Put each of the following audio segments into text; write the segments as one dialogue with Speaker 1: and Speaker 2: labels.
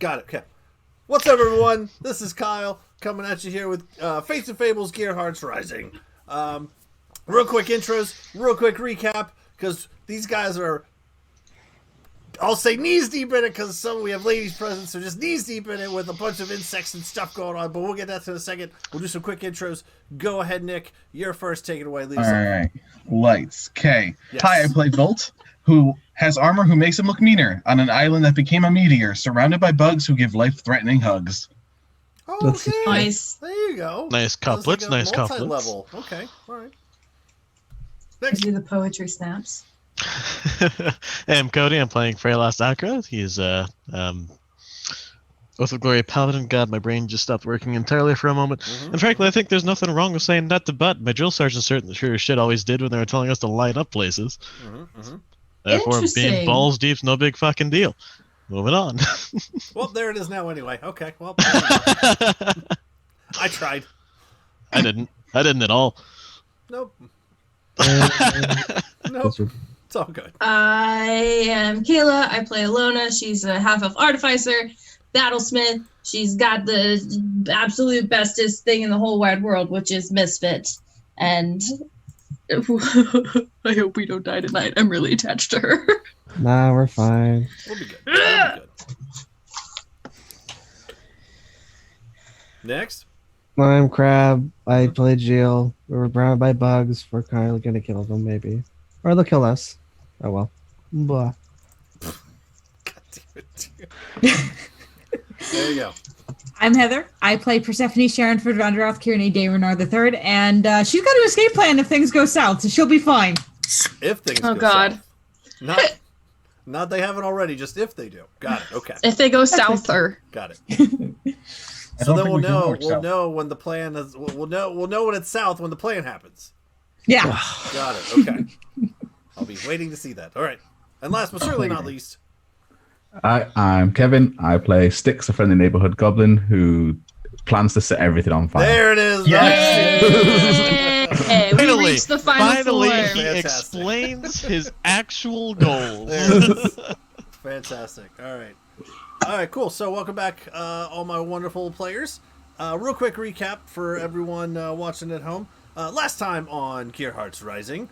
Speaker 1: Got it. Okay. What's up, everyone? This is Kyle coming at you here with Fates and Fables Gearhearts Rising. Real quick intros, real quick recap, because these guys are, I'll say knees deep in it, because we have ladies present, so just knees deep in it with a bunch of insects and stuff going on, but we'll get that to in a second. We'll do some quick intros. Go ahead, Nick. You're first. Take it away. Lead us
Speaker 2: All
Speaker 1: off.
Speaker 2: right. Lights. Okay.
Speaker 1: Yes.
Speaker 2: Hi, I play Volt, who has armor who makes him look meaner on an island that became a meteor, surrounded by bugs who give life-threatening hugs.
Speaker 1: Oh, okay.
Speaker 3: Nice.
Speaker 1: There you go.
Speaker 4: Nice couplets,
Speaker 1: Like
Speaker 4: nice couplets.
Speaker 1: multi-level. Okay. All right.
Speaker 3: I
Speaker 1: Next.
Speaker 3: do the poetry snaps.
Speaker 4: Hey, I'm Cody. I'm playing Freylost Acra. He's Oath of Glory Paladin. God, my brain just stopped working entirely for a moment. And frankly, I think there's nothing wrong with saying nut to butt. My drill sergeant certainly sure as shit always did when they were telling us to line up places. Therefore, being
Speaker 3: Interesting.
Speaker 4: balls deep's no big fucking deal. Moving on.
Speaker 1: Well, there it is now anyway. Okay, well. I tried.
Speaker 4: I didn't at all.
Speaker 1: Nope. Nope. It's all good.
Speaker 3: I am Kayla. I play Alona. She's a half-elf artificer, battlesmith. She's got the absolute bestest thing in the whole wide world, which is Misfit. And I hope we don't die tonight. I'm really attached to her.
Speaker 5: Nah, we're fine.
Speaker 1: We'll be good. We'll be good. Next.
Speaker 5: I'm Crab. I play Jill. We were surrounded by bugs. We're kind of gonna kill them, maybe. Or they'll kill us. Oh well. Blah.
Speaker 1: God damn it. There you go.
Speaker 6: I'm Heather. I play Persephone Sharonford Vanderoth Kearney Dayrenar III, and she's got an escape plan if things go south, so she'll be fine.
Speaker 1: If things
Speaker 3: Oh,
Speaker 1: go
Speaker 3: God.
Speaker 1: south. Not they haven't already, just if they do. Got it. Okay.
Speaker 3: If they go south, or
Speaker 1: Got it.
Speaker 2: I
Speaker 1: So
Speaker 2: don't
Speaker 1: then
Speaker 2: think we can work
Speaker 1: we'll
Speaker 2: south.
Speaker 1: know when the plan is we'll know when it's south when the plan happens.
Speaker 6: Yeah.
Speaker 1: Got it. Okay. I'll be waiting to see that. All right. And last but certainly not least.
Speaker 7: I'm Kevin. I play Styx, a friendly neighborhood goblin who plans to set everything on fire.
Speaker 1: There it is.
Speaker 3: Yay! We
Speaker 4: Finally,
Speaker 3: reached the final
Speaker 4: finally,
Speaker 3: form.
Speaker 4: he
Speaker 1: Fantastic.
Speaker 4: explains his actual goals.
Speaker 1: There it is. Fantastic. All right. All right, cool. So welcome back, all my wonderful players. Real quick recap for everyone watching at home. Last time on Gearhearts Rising,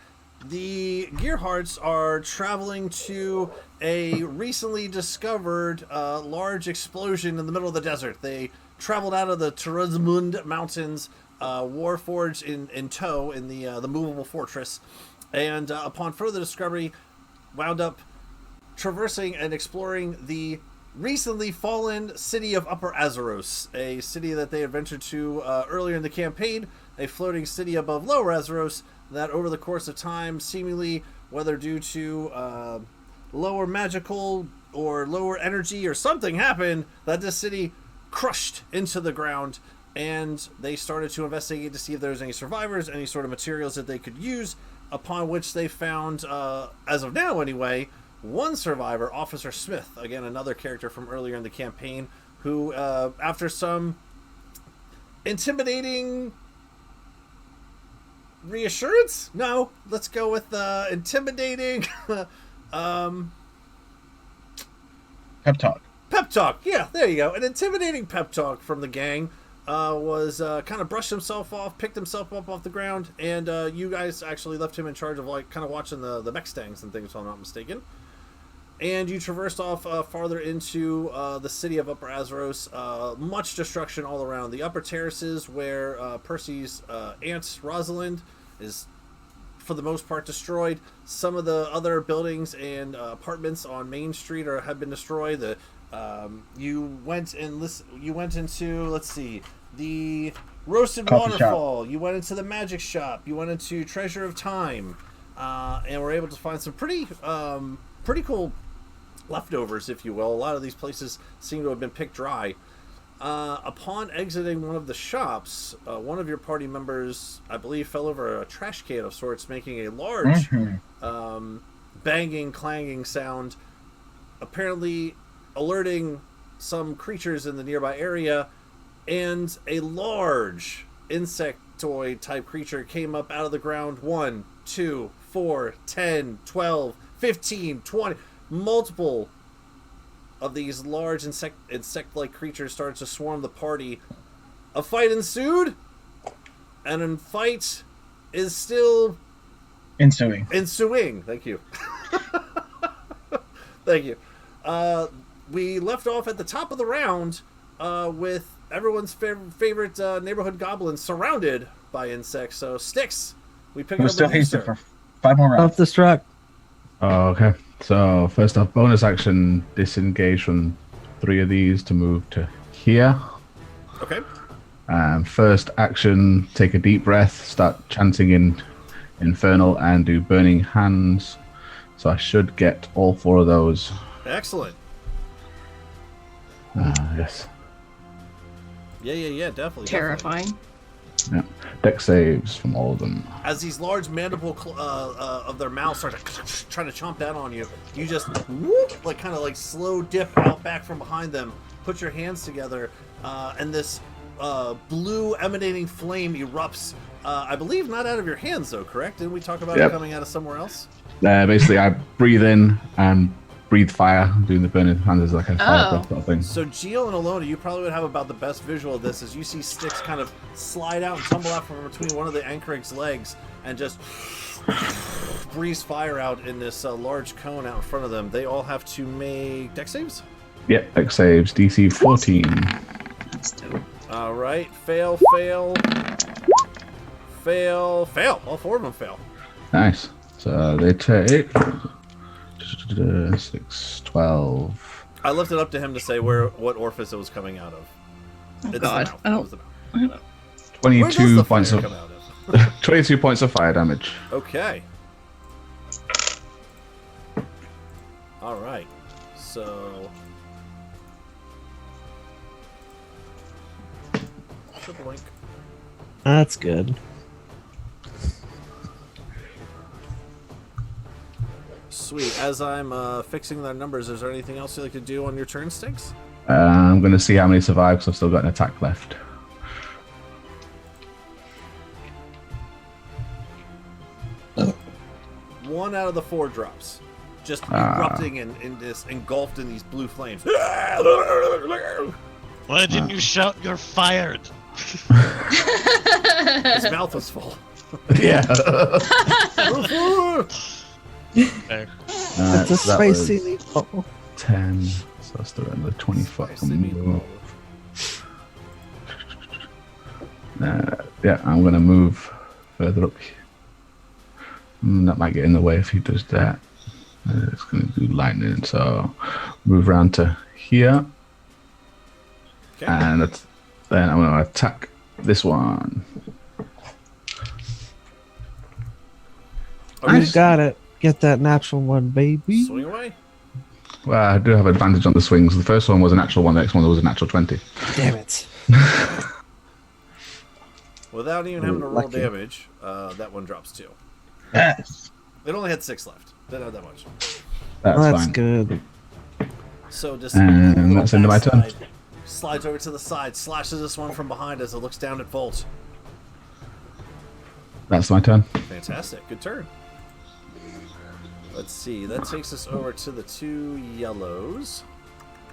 Speaker 1: the Gearhearts are traveling to a recently discovered large explosion in the middle of the desert. They traveled out of the Teruzmund Mountains, Warforged in tow in the movable fortress, and upon further discovery, wound up traversing and exploring the recently fallen city of Upper Azeros, a city that they adventured to earlier in the campaign, a floating city above Lower Azeros that over the course of time, seemingly, whether due to lower magical or lower energy or something happened, that this city crushed into the ground, and they started to investigate to see if there was any survivors, any sort of materials that they could use, upon which they found, as of now anyway, one survivor, Officer Smith, again another character from earlier in the campaign, who after some intimidating reassurance? No, let's go with intimidating
Speaker 2: Pep talk.
Speaker 1: pep talk. Yeah, there you go. An intimidating pep talk from the gang was kind of brushed himself off, picked himself up off the ground, and you guys actually left him in charge of like kind of watching the mech stangs and things, if I'm not mistaken. And you traversed off farther into the city of Upper Azeros. Much destruction all around. The upper terraces where Percy's aunt, Rosalind, is for the most part destroyed. Some of the other buildings and apartments on Main Street have been destroyed. You went into, let's see, the Roasted
Speaker 2: Coffee
Speaker 1: Waterfall. You went into the Magic Shop. You went into Treasure of Time. And were able to find some pretty cool leftovers, if you will. A lot of these places seem to have been picked dry. Upon exiting one of the shops, one of your party members, I believe, fell over a trash can of sorts, making a large banging, clanging sound, apparently alerting some creatures in the nearby area, and a large insectoid type creature came up out of the ground. 1, 2, 4, 10, 12, 15, 20, multiple of these large insect-like creatures started to swarm the party. A fight ensued, and a fight is still
Speaker 2: Ensuing.
Speaker 1: Thank you. Thank you. We left off at the top of the round with everyone's favorite neighborhood goblin surrounded by insects. So, Sticks, we pick
Speaker 2: We're
Speaker 1: up
Speaker 2: still
Speaker 1: with you,
Speaker 2: hasted
Speaker 1: sir.
Speaker 2: for 5 more rounds.
Speaker 5: Self-destruct.
Speaker 7: Oh, okay. So first off, bonus action, disengage from 3 of these to move to here.
Speaker 1: Okay.
Speaker 7: First action, take a deep breath, start chanting in Infernal and do Burning Hands. So I should get all 4 of those.
Speaker 1: Excellent.
Speaker 7: Yes.
Speaker 1: Yeah, definitely.
Speaker 3: Terrifying.
Speaker 7: Yeah. Deck saves from all of them.
Speaker 1: As these large mandible of their mouths start trying to chomp down on you, you just whoop, like kind of like slow dip out back from behind them, put your hands together, and this blue emanating flame erupts. I believe not out of your hands though, correct? Didn't we talk about it coming out of somewhere else?
Speaker 7: Basically, I breathe in and breathe fire, doing the burning hands as like a fire breath sort of thing.
Speaker 1: So Gio and Alona, you probably would have about the best visual of this as you see Sticks kind of slide out and tumble out from between one of the Anchorig's legs and just breeze fire out in this large cone out in front of them. They all have to make deck saves?
Speaker 7: Yep, deck saves, DC 14.
Speaker 3: That's dope.
Speaker 1: All right, fail. All 4 of them fail.
Speaker 7: Nice. So they take 6, 12.
Speaker 1: I left it up to him to say what orifice it was coming out of.
Speaker 3: Oh,
Speaker 1: It's
Speaker 3: God.
Speaker 1: the mouth.
Speaker 3: Oh.
Speaker 1: It was the mouth. Where does
Speaker 7: 22
Speaker 1: the
Speaker 7: points
Speaker 1: fire
Speaker 7: of
Speaker 1: come out of?
Speaker 7: 22 points of fire damage.
Speaker 1: Okay. All right. So. Triple link.
Speaker 5: That's good.
Speaker 1: Sweet. As I'm fixing their numbers, is there anything else you'd like to do on your turn, Stinks?
Speaker 7: I'm going to see how many survive because I've still got an attack left.
Speaker 1: One out of the 4 drops. Just erupting in this, engulfed in these blue flames.
Speaker 4: Why didn't you shout you're fired?
Speaker 1: His mouth was full.
Speaker 7: Yeah.
Speaker 4: Fair.
Speaker 5: It's a spicy meatball.
Speaker 7: 10. So that's the end of 25.
Speaker 1: Spicy meatball.
Speaker 7: Yeah, I'm going to move further up. That might get in the way if he does that. It's going to do lightning, so move around to here.
Speaker 1: Okay.
Speaker 7: And then I'm going to attack this one.
Speaker 1: Okay.
Speaker 5: You got it. Get that natural one, baby.
Speaker 1: Swing away.
Speaker 7: Well, I do have advantage on the swings. The first one was a natural 1, the next one was a natural 20.
Speaker 5: Damn it.
Speaker 1: Without even having to roll
Speaker 5: Lucky.
Speaker 1: damage, that one drops 2.
Speaker 2: Yes.
Speaker 1: It only had 6 left. Didn't have that much.
Speaker 7: That's
Speaker 5: Well, that's
Speaker 7: fine.
Speaker 5: good.
Speaker 1: So just
Speaker 7: And that's into my turn.
Speaker 1: backslide, slides over to the side, slashes this one from behind as it looks down at Volt.
Speaker 7: That's my turn.
Speaker 1: Fantastic. Good turn. Let's see. That takes us over to the 2 yellows.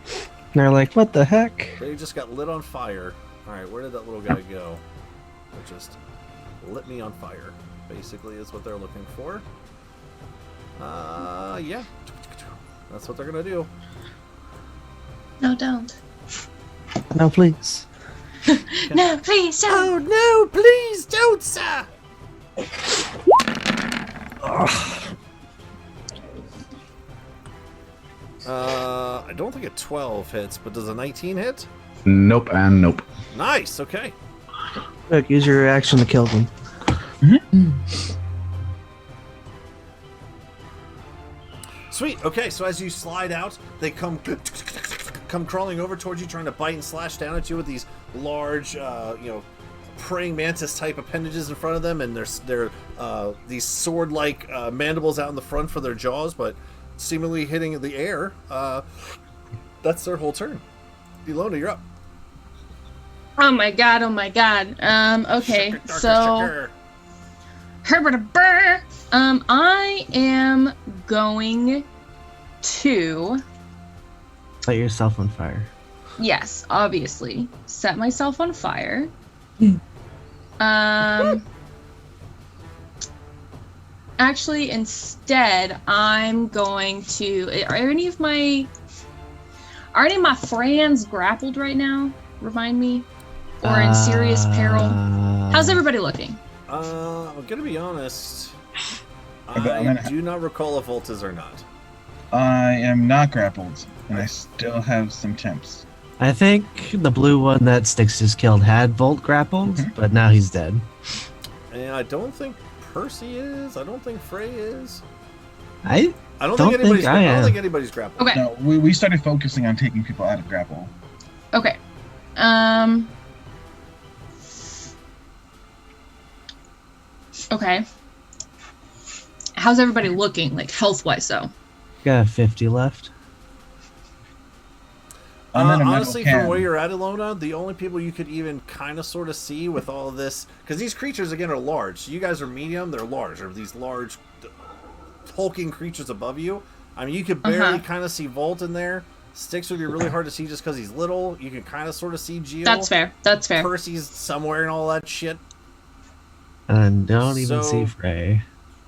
Speaker 5: And they're like, what the heck?
Speaker 1: They just got lit on fire. Alright, where did that little guy go? It just lit me on fire, basically, is what they're looking for. Yeah. That's what they're gonna do.
Speaker 3: No, don't.
Speaker 5: No, please.
Speaker 3: No, please don't.
Speaker 1: Oh no, please don't, sir! I don't think a 12 hits, but does a 19 hit?
Speaker 7: Nope and nope.
Speaker 1: Nice, okay.
Speaker 5: Look, use your reaction to kill them.
Speaker 1: Sweet. Okay, so as you slide out, they come crawling over towards you, trying to bite and slash down at you with these large, praying mantis type appendages in front of them, and they're these sword-like mandibles out in the front for their jaws, but seemingly hitting the air. That's their whole turn. Ilona, you're up.
Speaker 3: Oh my god, okay, so Herbert, I am going to
Speaker 5: Light yourself on fire.
Speaker 3: Yes, obviously. Set myself on fire. Actually, instead, I'm going to. Are any of my friends grappled right now? Remind me, or in serious peril? How's everybody looking?
Speaker 1: I'm gonna be honest.
Speaker 2: I'm
Speaker 1: I
Speaker 2: gonna-
Speaker 1: do not recall if Volt is or not.
Speaker 2: I am not grappled, and I still have some temps.
Speaker 5: I think the blue one that Styx just killed had Volt grappled, but now he's dead.
Speaker 1: And I don't think Percy is. I don't think Frey is.
Speaker 5: I
Speaker 1: I don't
Speaker 5: Don't
Speaker 1: think anybody's.
Speaker 5: think I
Speaker 1: I don't
Speaker 5: am.
Speaker 1: think anybody's grappled.
Speaker 3: Okay.
Speaker 2: No, we started focusing on taking people out of grapple.
Speaker 3: Okay. Okay. How's everybody looking, like health-wise, though?
Speaker 5: got 50 left.
Speaker 2: I'm in a metal
Speaker 1: Honestly,
Speaker 2: can.
Speaker 1: from where you're at, Ilona, the only people you could even kind of sort of see with all of this, because these creatures again are large. So you guys are medium; they're large. They're these large, hulking creatures above you. I mean, you could barely kind of see Volt in there. Styx would be really hard to see just because he's little. You can kind of sort of see Geo.
Speaker 3: That's fair. That's fair.
Speaker 1: Percy's somewhere and all that shit.
Speaker 5: And don't even
Speaker 1: So-
Speaker 5: see Frey.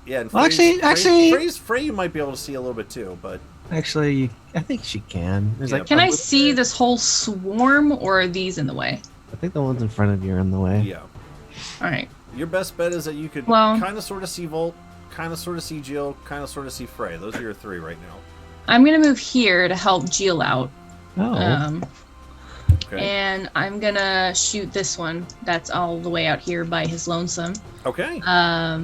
Speaker 1: Yeah. And
Speaker 5: Well,
Speaker 1: Frey
Speaker 5: actually-
Speaker 1: you might be able to see a little bit too, but
Speaker 5: Actually, I think she can. There's
Speaker 1: Yeah.
Speaker 5: like
Speaker 3: Can I
Speaker 5: a-
Speaker 3: see this whole swarm, or are these in the way?
Speaker 5: I think the ones in front of you are in the way.
Speaker 1: yeah.
Speaker 3: All right.
Speaker 1: Your best bet is that you could
Speaker 3: Well-
Speaker 1: kind of sort of see Volt, kind of sort of see Jill, kind of sort of see Frey. Those are your three right now.
Speaker 3: I'm gonna move here to help Jill out.
Speaker 5: Oh,
Speaker 1: Okay.
Speaker 3: And I'm gonna shoot this one that's all the way out here by his lonesome.
Speaker 1: Okay.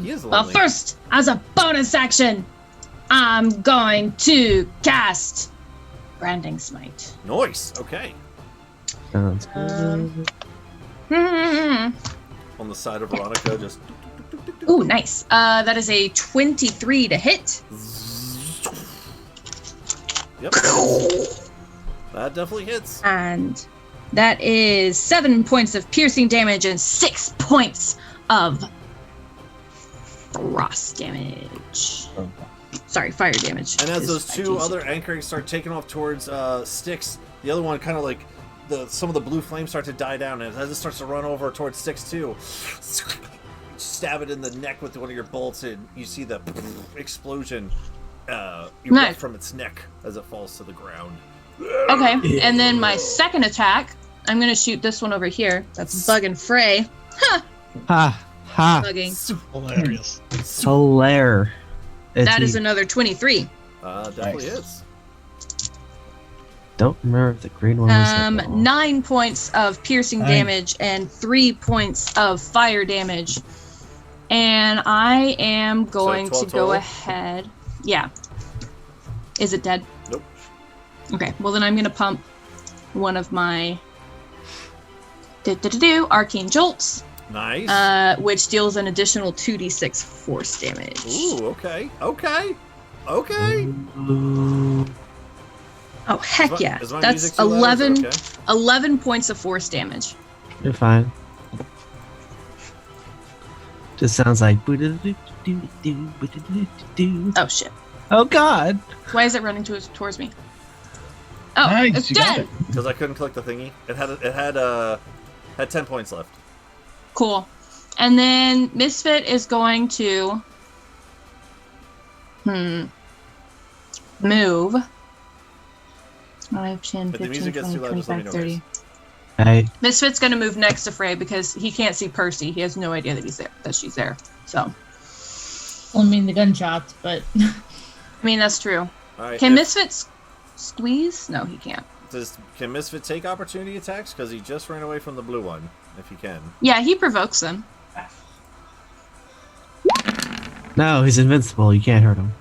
Speaker 1: He is
Speaker 3: But
Speaker 1: lonely.
Speaker 3: first, as a bonus action, I'm going to cast Branding Smite.
Speaker 1: Nice. Okay.
Speaker 5: sounds good.
Speaker 1: On the side of Veronica, just
Speaker 3: Ooh, nice. That is a 23 to hit.
Speaker 1: yep. That definitely hits.
Speaker 3: And that is 7 points of piercing damage and 6 points of frost damage. Sorry, fire damage.
Speaker 1: And as
Speaker 3: is
Speaker 1: those two
Speaker 3: 5d6.
Speaker 1: other anchorings start taking off towards Styx, the other one kind of like some of the blue flames start to die down, and as it starts to run over towards Styx too, stab it in the neck with one of your bolts, and you see the explosion erupt
Speaker 3: Nice.
Speaker 1: from its neck as it falls to the ground.
Speaker 3: Okay, and then my second attack, I'm going to shoot this one over here. That's bugging Frey.
Speaker 5: Ha ha!
Speaker 3: Bugging.
Speaker 4: Hilarious.
Speaker 5: Hilaire.
Speaker 3: That is another 23.
Speaker 1: Definitely
Speaker 2: Nice.
Speaker 1: is.
Speaker 5: Don't remember if the green one was. hit at all.
Speaker 3: 9 points of piercing
Speaker 2: Nice.
Speaker 3: damage and 3 points of fire damage. And I am going to
Speaker 1: 12
Speaker 3: go
Speaker 1: total?
Speaker 3: ahead. Yeah. Is it dead?
Speaker 1: Nope.
Speaker 3: Okay, well then I'm going to pump one of my arcane jolts,
Speaker 1: Nice.
Speaker 3: which deals an additional 2d6 force damage.
Speaker 1: Ooh, okay. Okay. Okay.
Speaker 5: Ooh.
Speaker 3: Oh, heck
Speaker 1: Is my-
Speaker 3: yeah.
Speaker 1: is my
Speaker 3: That's
Speaker 1: music too loud? Is it
Speaker 3: 11,
Speaker 1: okay?
Speaker 3: 11 points of force damage.
Speaker 5: You're fine. Just sounds like.
Speaker 3: Oh, shit.
Speaker 5: Oh God!
Speaker 3: Why is it running towards me? Oh,
Speaker 2: Nice,
Speaker 3: it's
Speaker 2: you got
Speaker 3: dead!
Speaker 2: it.
Speaker 1: Because I couldn't click the thingy. It had 10 points left.
Speaker 3: Cool. And then Misfit is going to move 5, 10,
Speaker 1: If the
Speaker 3: 15,
Speaker 1: music gets
Speaker 3: 20,
Speaker 1: too loud, just let me
Speaker 3: 25,
Speaker 1: know,
Speaker 3: 30.
Speaker 5: Hey,
Speaker 3: Misfit's going to move next to Frey because he can't see Percy. He has no idea that he's there, that she's there. So,
Speaker 6: Well, I mean the gunshots, but
Speaker 3: I mean, that's true.
Speaker 1: All right.
Speaker 3: Can Misfit squeeze? No, he can't.
Speaker 1: Can Misfit take opportunity attacks? Because he just ran away from the blue one. If he can.
Speaker 3: Yeah, he provokes them.
Speaker 5: no, he's invincible. You can't hurt him.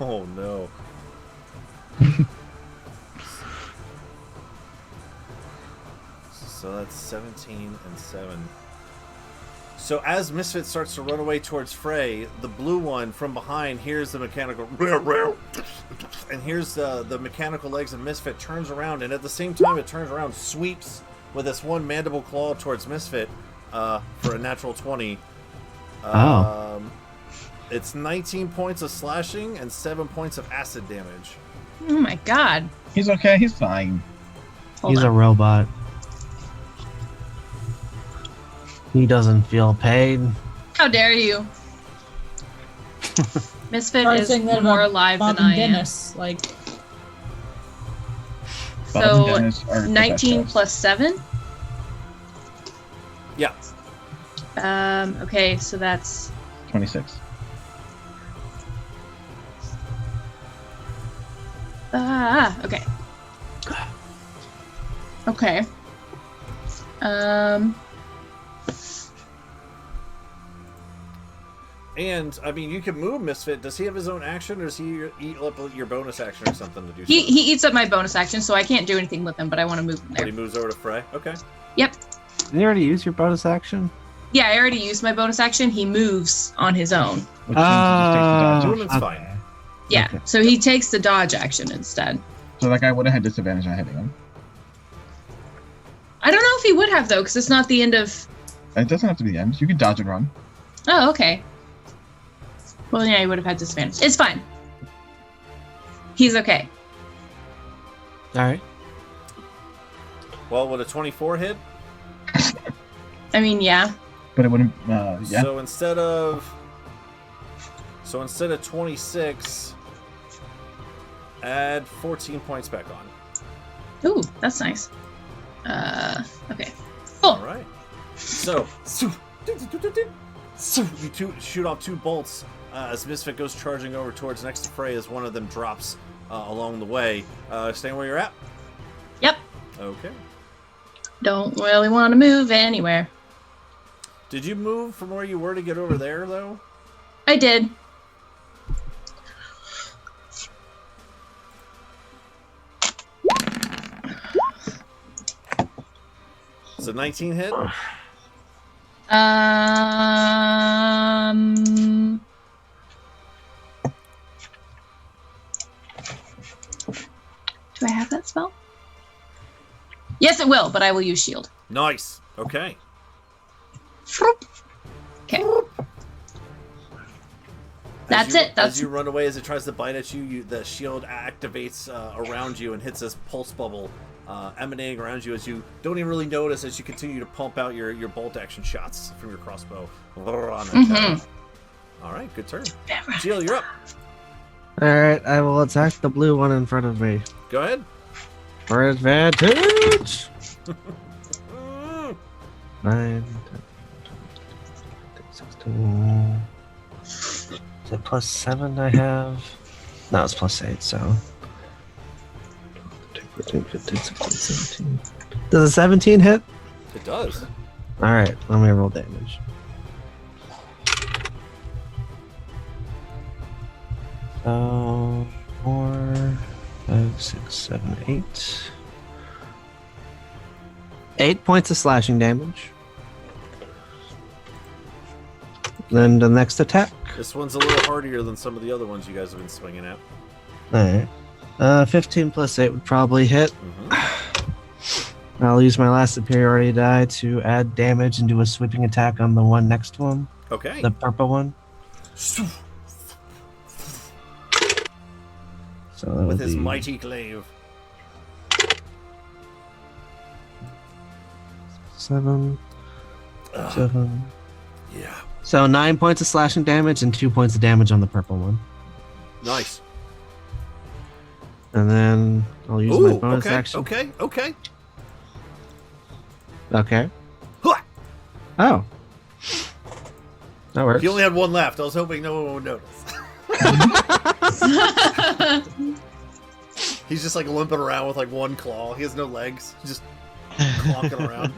Speaker 1: Oh no. So that's 17 and 7. So as Misfit starts to run away towards Frey, the blue one from behind hears the mechanical and hears the mechanical legs of Misfit, turns around, and at the same time it turns around, sweeps with this one mandible claw towards Misfit for a natural 20. It's 19 points of slashing and 7 points of acid damage.
Speaker 3: Oh my god.
Speaker 2: He's okay. He's fine.
Speaker 3: Hold
Speaker 5: He's
Speaker 3: on.
Speaker 5: a robot. He doesn't feel pain.
Speaker 3: How dare you? Misfit
Speaker 6: I was
Speaker 3: is
Speaker 6: saying that
Speaker 3: more
Speaker 6: about
Speaker 3: alive
Speaker 6: Bob
Speaker 3: than
Speaker 6: and
Speaker 3: I am.
Speaker 6: Dennis. Like,
Speaker 2: Bob and
Speaker 3: So
Speaker 2: Dennis are
Speaker 3: 19
Speaker 2: professionals.
Speaker 3: plus 7?
Speaker 1: Yeah.
Speaker 3: Okay, so that's
Speaker 2: 26.
Speaker 3: okay. Okay.
Speaker 1: And, I mean, you can move Misfit. Does he have his own action, or does he eat up your bonus action or something to do
Speaker 3: He
Speaker 1: something?
Speaker 3: eats up my bonus action, so I can't do anything with him, but I want to move him
Speaker 1: But
Speaker 3: there.
Speaker 1: he moves over to Frey? Okay.
Speaker 3: Yep.
Speaker 5: Did you already use your bonus action?
Speaker 3: Yeah, I already used my bonus action. He moves on his own.
Speaker 2: Which means he just takes the dodge.
Speaker 1: Movement's
Speaker 5: okay.
Speaker 1: fine.
Speaker 3: Yeah,
Speaker 5: Okay.
Speaker 3: so he takes the dodge action instead.
Speaker 2: So that guy would have had disadvantage on hitting him.
Speaker 3: I don't know if he would have, though, because it's not the end of...
Speaker 2: It doesn't have to be the end. You can dodge and run.
Speaker 3: Oh, okay. Well, yeah, he would have had disadvantage. It's fine. He's okay.
Speaker 5: Alright.
Speaker 1: Well, would a 24 hit?
Speaker 3: I mean, yeah.
Speaker 2: But it wouldn't. Yeah.
Speaker 1: So instead of 26, add 14 points back on.
Speaker 3: Ooh, that's nice. Okay. Cool.
Speaker 1: All right. So you shoot off 2 bolts as Misfit goes charging over towards next to Frey as one of them drops along the way. Staying where you're at?
Speaker 3: Yep.
Speaker 1: Okay.
Speaker 3: Don't really want to move anywhere.
Speaker 1: Did you move from where you were to get over there, though?
Speaker 3: I did.
Speaker 1: Is it 19 hit?
Speaker 3: Do I have that spell? Yes, it will, but I will use shield.
Speaker 1: Nice. Okay.
Speaker 3: Okay. That's it.
Speaker 1: As
Speaker 3: That's
Speaker 1: you run away, as it tries to bite at you, the shield activates around you and hits this pulse bubble emanating around you as you don't even really notice as you continue to pump out your bolt action shots from your crossbow. All right, good turn. Jill, you're up.
Speaker 5: Alright, I will attack the blue one in front of me.
Speaker 1: Go ahead.
Speaker 5: For advantage! 9, 10, 16. Is it plus 7 I have? No, it's plus 8, so. 14, 15, 16, 17. Does a 17 hit?
Speaker 1: It does.
Speaker 5: Alright, let me roll damage. So, 4, 5, 6, 7, 8. 8 points of slashing damage. Then the next attack.
Speaker 1: This one's a little hardier than some of the other ones you guys have been swinging at.
Speaker 5: Alright. 15 plus 8 would probably hit.
Speaker 1: Mm-hmm.
Speaker 5: I'll use my last superiority die to add damage and do a sweeping attack on the one next to him.
Speaker 1: Okay.
Speaker 5: The purple one. So that
Speaker 1: With
Speaker 5: would
Speaker 1: his
Speaker 5: be
Speaker 1: mighty glaive.
Speaker 5: 7.
Speaker 1: Ugh.
Speaker 5: 7.
Speaker 1: Yeah.
Speaker 5: So 9 points of slashing damage and 2 points of damage on the purple one.
Speaker 1: Nice.
Speaker 5: And then I'll use my bonus action.
Speaker 1: Okay.
Speaker 5: Okay.
Speaker 1: Huh!
Speaker 5: Oh. That works.
Speaker 1: He only had one left. I was hoping no one would notice. He's just like limping around with like one claw. He has no legs. He's just clonking around.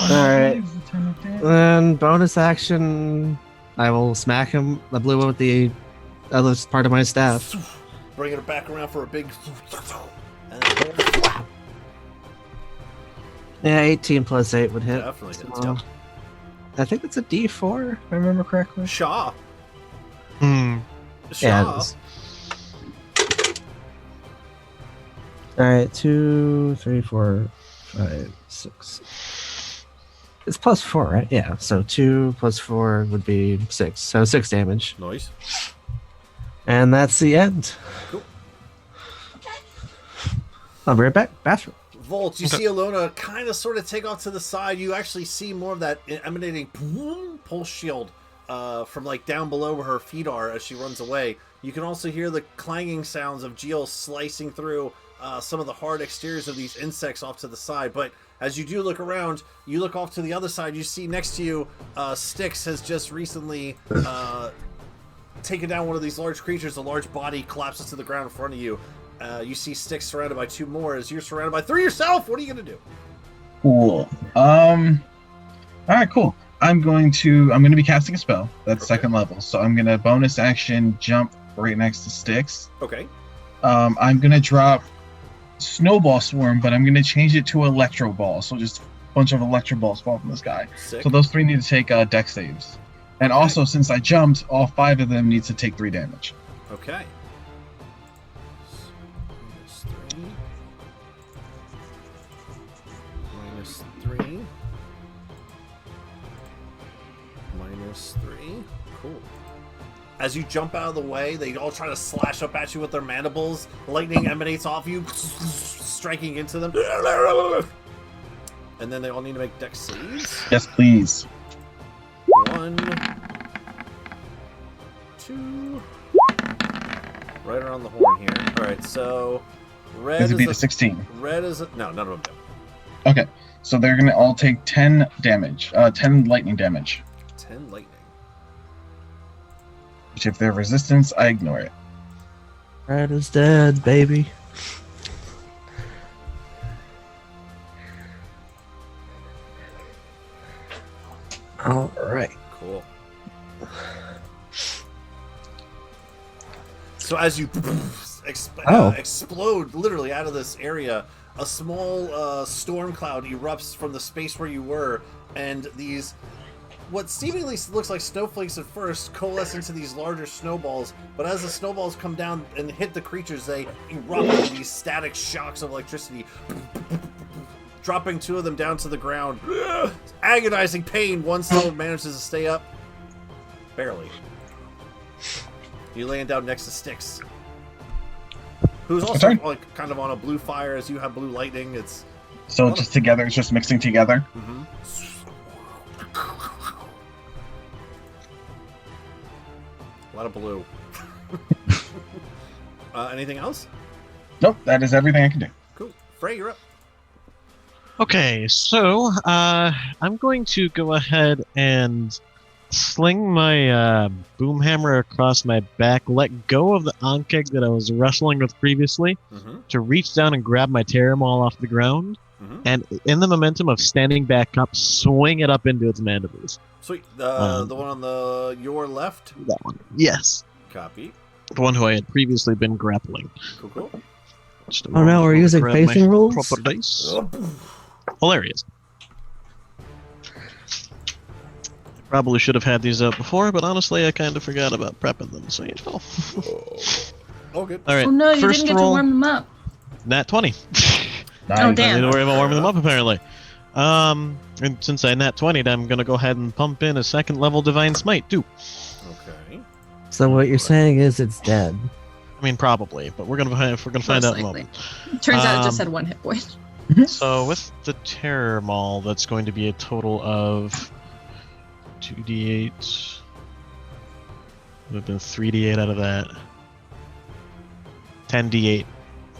Speaker 5: Alright. Then bonus action, I will smack him, the blue one with the other part of my staff.
Speaker 1: Bringing it back around for a big. And
Speaker 5: Yeah, 18 plus 8 would hit.
Speaker 1: definitely hits.
Speaker 5: So, I think it's a D4, if I remember correctly.
Speaker 1: Shaw.
Speaker 5: Yeah,
Speaker 1: Shaw.
Speaker 5: it is. Alright, 2, 3, 4, 5, 6. It's +4, right? Yeah. So 2 + 4 would be 6. So 6 damage.
Speaker 1: Nice.
Speaker 5: And that's the end.
Speaker 1: Cool.
Speaker 5: I'll be right back. Bathroom.
Speaker 1: Volt, you see Alona kind of sort of take off to the side. You actually see more of that emanating pulse shield from like down below where her feet are as she runs away. You can also hear the clanging sounds of Geo slicing through some of the hard exteriors of these insects off to the side. But as you do look around, you look off to the other side, you see next to you, Styx has just recently taken down one of these large creatures. A large body collapses to the ground in front of you. You see Styx surrounded by 2 more as you're surrounded by 3 yourself. What are you going to do?
Speaker 2: Cool. All right, cool. I'm going to be casting a spell. That's
Speaker 1: Okay.
Speaker 2: 2nd level. So I'm going to bonus action jump right next to Styx.
Speaker 1: Okay.
Speaker 2: I'm going to drop Snowball Swarm, but I'm going to change it to Electro Ball. So just a bunch of Electro Balls fall from the sky.
Speaker 1: Sick.
Speaker 2: So those 3 need to take dex saves. And also, since I jumped, all 5 of them need to take 3 damage.
Speaker 1: Okay. -3. -3. Cool. As you jump out of the way, they all try to slash up at you with their mandibles. Lightning emanates off you, striking into them. And then they all need to make dex saves.
Speaker 2: Yes, please.
Speaker 1: 1, 2. Right around the horn here. Alright, so red
Speaker 2: Does it beat a
Speaker 1: is
Speaker 2: 16?
Speaker 1: red is a, no, none of them do.
Speaker 2: Okay, so they're going to all take 10 damage. 10 lightning damage.
Speaker 1: 10 lightning.
Speaker 2: Which, if they're resistance, I ignore it.
Speaker 5: Red is dead, baby. All right.
Speaker 1: Cool. So as you explode literally out of this area, a small storm cloud erupts from the space where you were, and these, what seemingly looks like snowflakes at first, coalesce into these larger snowballs, but as the snowballs come down and hit the creatures, they erupt with these static shocks of electricity, dropping 2 of them down to the ground. Agonizing pain. One still manages to stay up. Barely. You're laying down next to Styx, who's also like kind of on a blue fire as you have blue lightning. It's
Speaker 2: So just together, it's just mixing together.
Speaker 1: A lot of blue. Anything else?
Speaker 2: Nope, that is everything I can do.
Speaker 1: Cool. Frey, you're up.
Speaker 4: Okay, so I'm going to go ahead and sling my boom hammer across my back, let go of the Ankeg that I was wrestling with previously, to reach down and grab my Terror Maul off the ground, and in the momentum of standing back up, swing it up into its mandibles.
Speaker 1: Sweet. The one on your left?
Speaker 4: That one. Yes.
Speaker 1: Copy.
Speaker 4: The one who I had previously been grappling.
Speaker 1: Cool, cool.
Speaker 5: Oh no, we're using facing rules?
Speaker 4: Proper dice. Hilarious. Probably should have had these out before, but honestly, I kind of forgot about prepping them, so you know.
Speaker 1: Oh, good.
Speaker 4: All right.
Speaker 3: Oh no, you
Speaker 4: first
Speaker 3: didn't get to
Speaker 4: roll,
Speaker 3: warm them up.
Speaker 4: Nat 20.
Speaker 2: Nice.
Speaker 3: Oh
Speaker 4: I need
Speaker 3: damn.
Speaker 4: to worry about warming them up, apparently. And since I nat 20'd, I'm gonna go ahead and pump in a 2nd level Divine Smite, too.
Speaker 1: Okay.
Speaker 5: So what you're saying is it's dead.
Speaker 4: I mean, probably, but we're gonna find
Speaker 3: Most
Speaker 4: out in a
Speaker 3: likely.
Speaker 4: moment.
Speaker 3: Turns out it just had 1 hit point.
Speaker 4: So with the Terror Maul, that's going to be a total of 2d8. Would have been 3d8 out of that. 10d8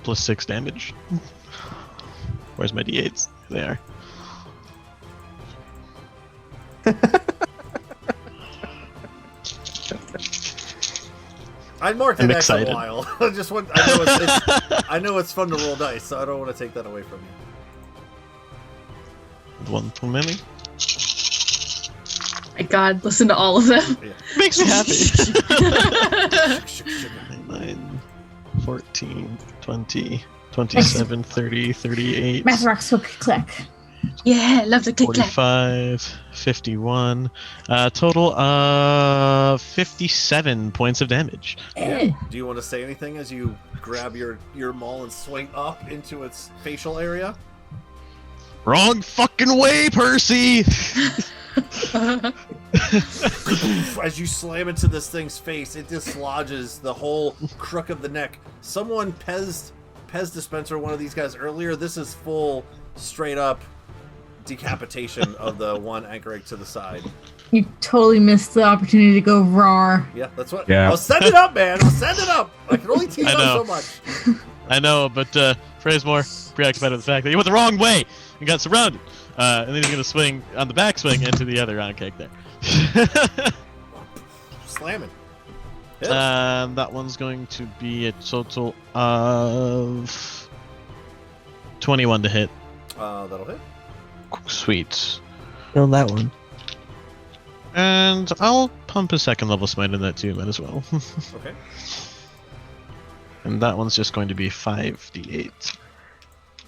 Speaker 4: plus 6 damage. Where's my d8s? There.
Speaker 1: I marked
Speaker 4: I'm
Speaker 1: it X a
Speaker 4: excited.
Speaker 1: while. I know it's fun to roll dice, so I don't want to take that away from you.
Speaker 4: One too many.
Speaker 3: My God, listen to all of them.
Speaker 4: Makes me happy.
Speaker 1: Sugar, sugar.
Speaker 4: 9, 14, 20, 27, 30, 38,
Speaker 6: Math rocks hook click.
Speaker 3: Yeah, love the click clack.
Speaker 4: 45, 51. Total of 57 points of damage.
Speaker 1: Do you want to say anything as you grab your maul and swing up into its facial area?
Speaker 4: Wrong fucking way, Percy!
Speaker 1: As you slam into this thing's face, it dislodges the whole crook of the neck. Someone Pez dispenser one of these guys earlier. This is full, straight up decapitation of the one anchoring to the side.
Speaker 6: You totally missed the opportunity to go roar.
Speaker 1: Yeah, that's what.
Speaker 7: Yeah.
Speaker 1: I'll send it up, man. I'll send it up. I can only tease
Speaker 4: I
Speaker 1: up
Speaker 4: know.
Speaker 1: so much.
Speaker 4: I know, but Frey's more preoccupied with the fact that he went the wrong way and got surrounded. And then he's going to swing on the backswing into the other round cake there.
Speaker 1: Slamming. Hit him.
Speaker 4: That one's going to be a total of 21 to hit.
Speaker 1: That'll hit.
Speaker 4: Sweet.
Speaker 5: Kill that one.
Speaker 4: And I'll pump a second level smite in that too, might as well.
Speaker 1: Okay.
Speaker 4: And that one's just going to be 5d8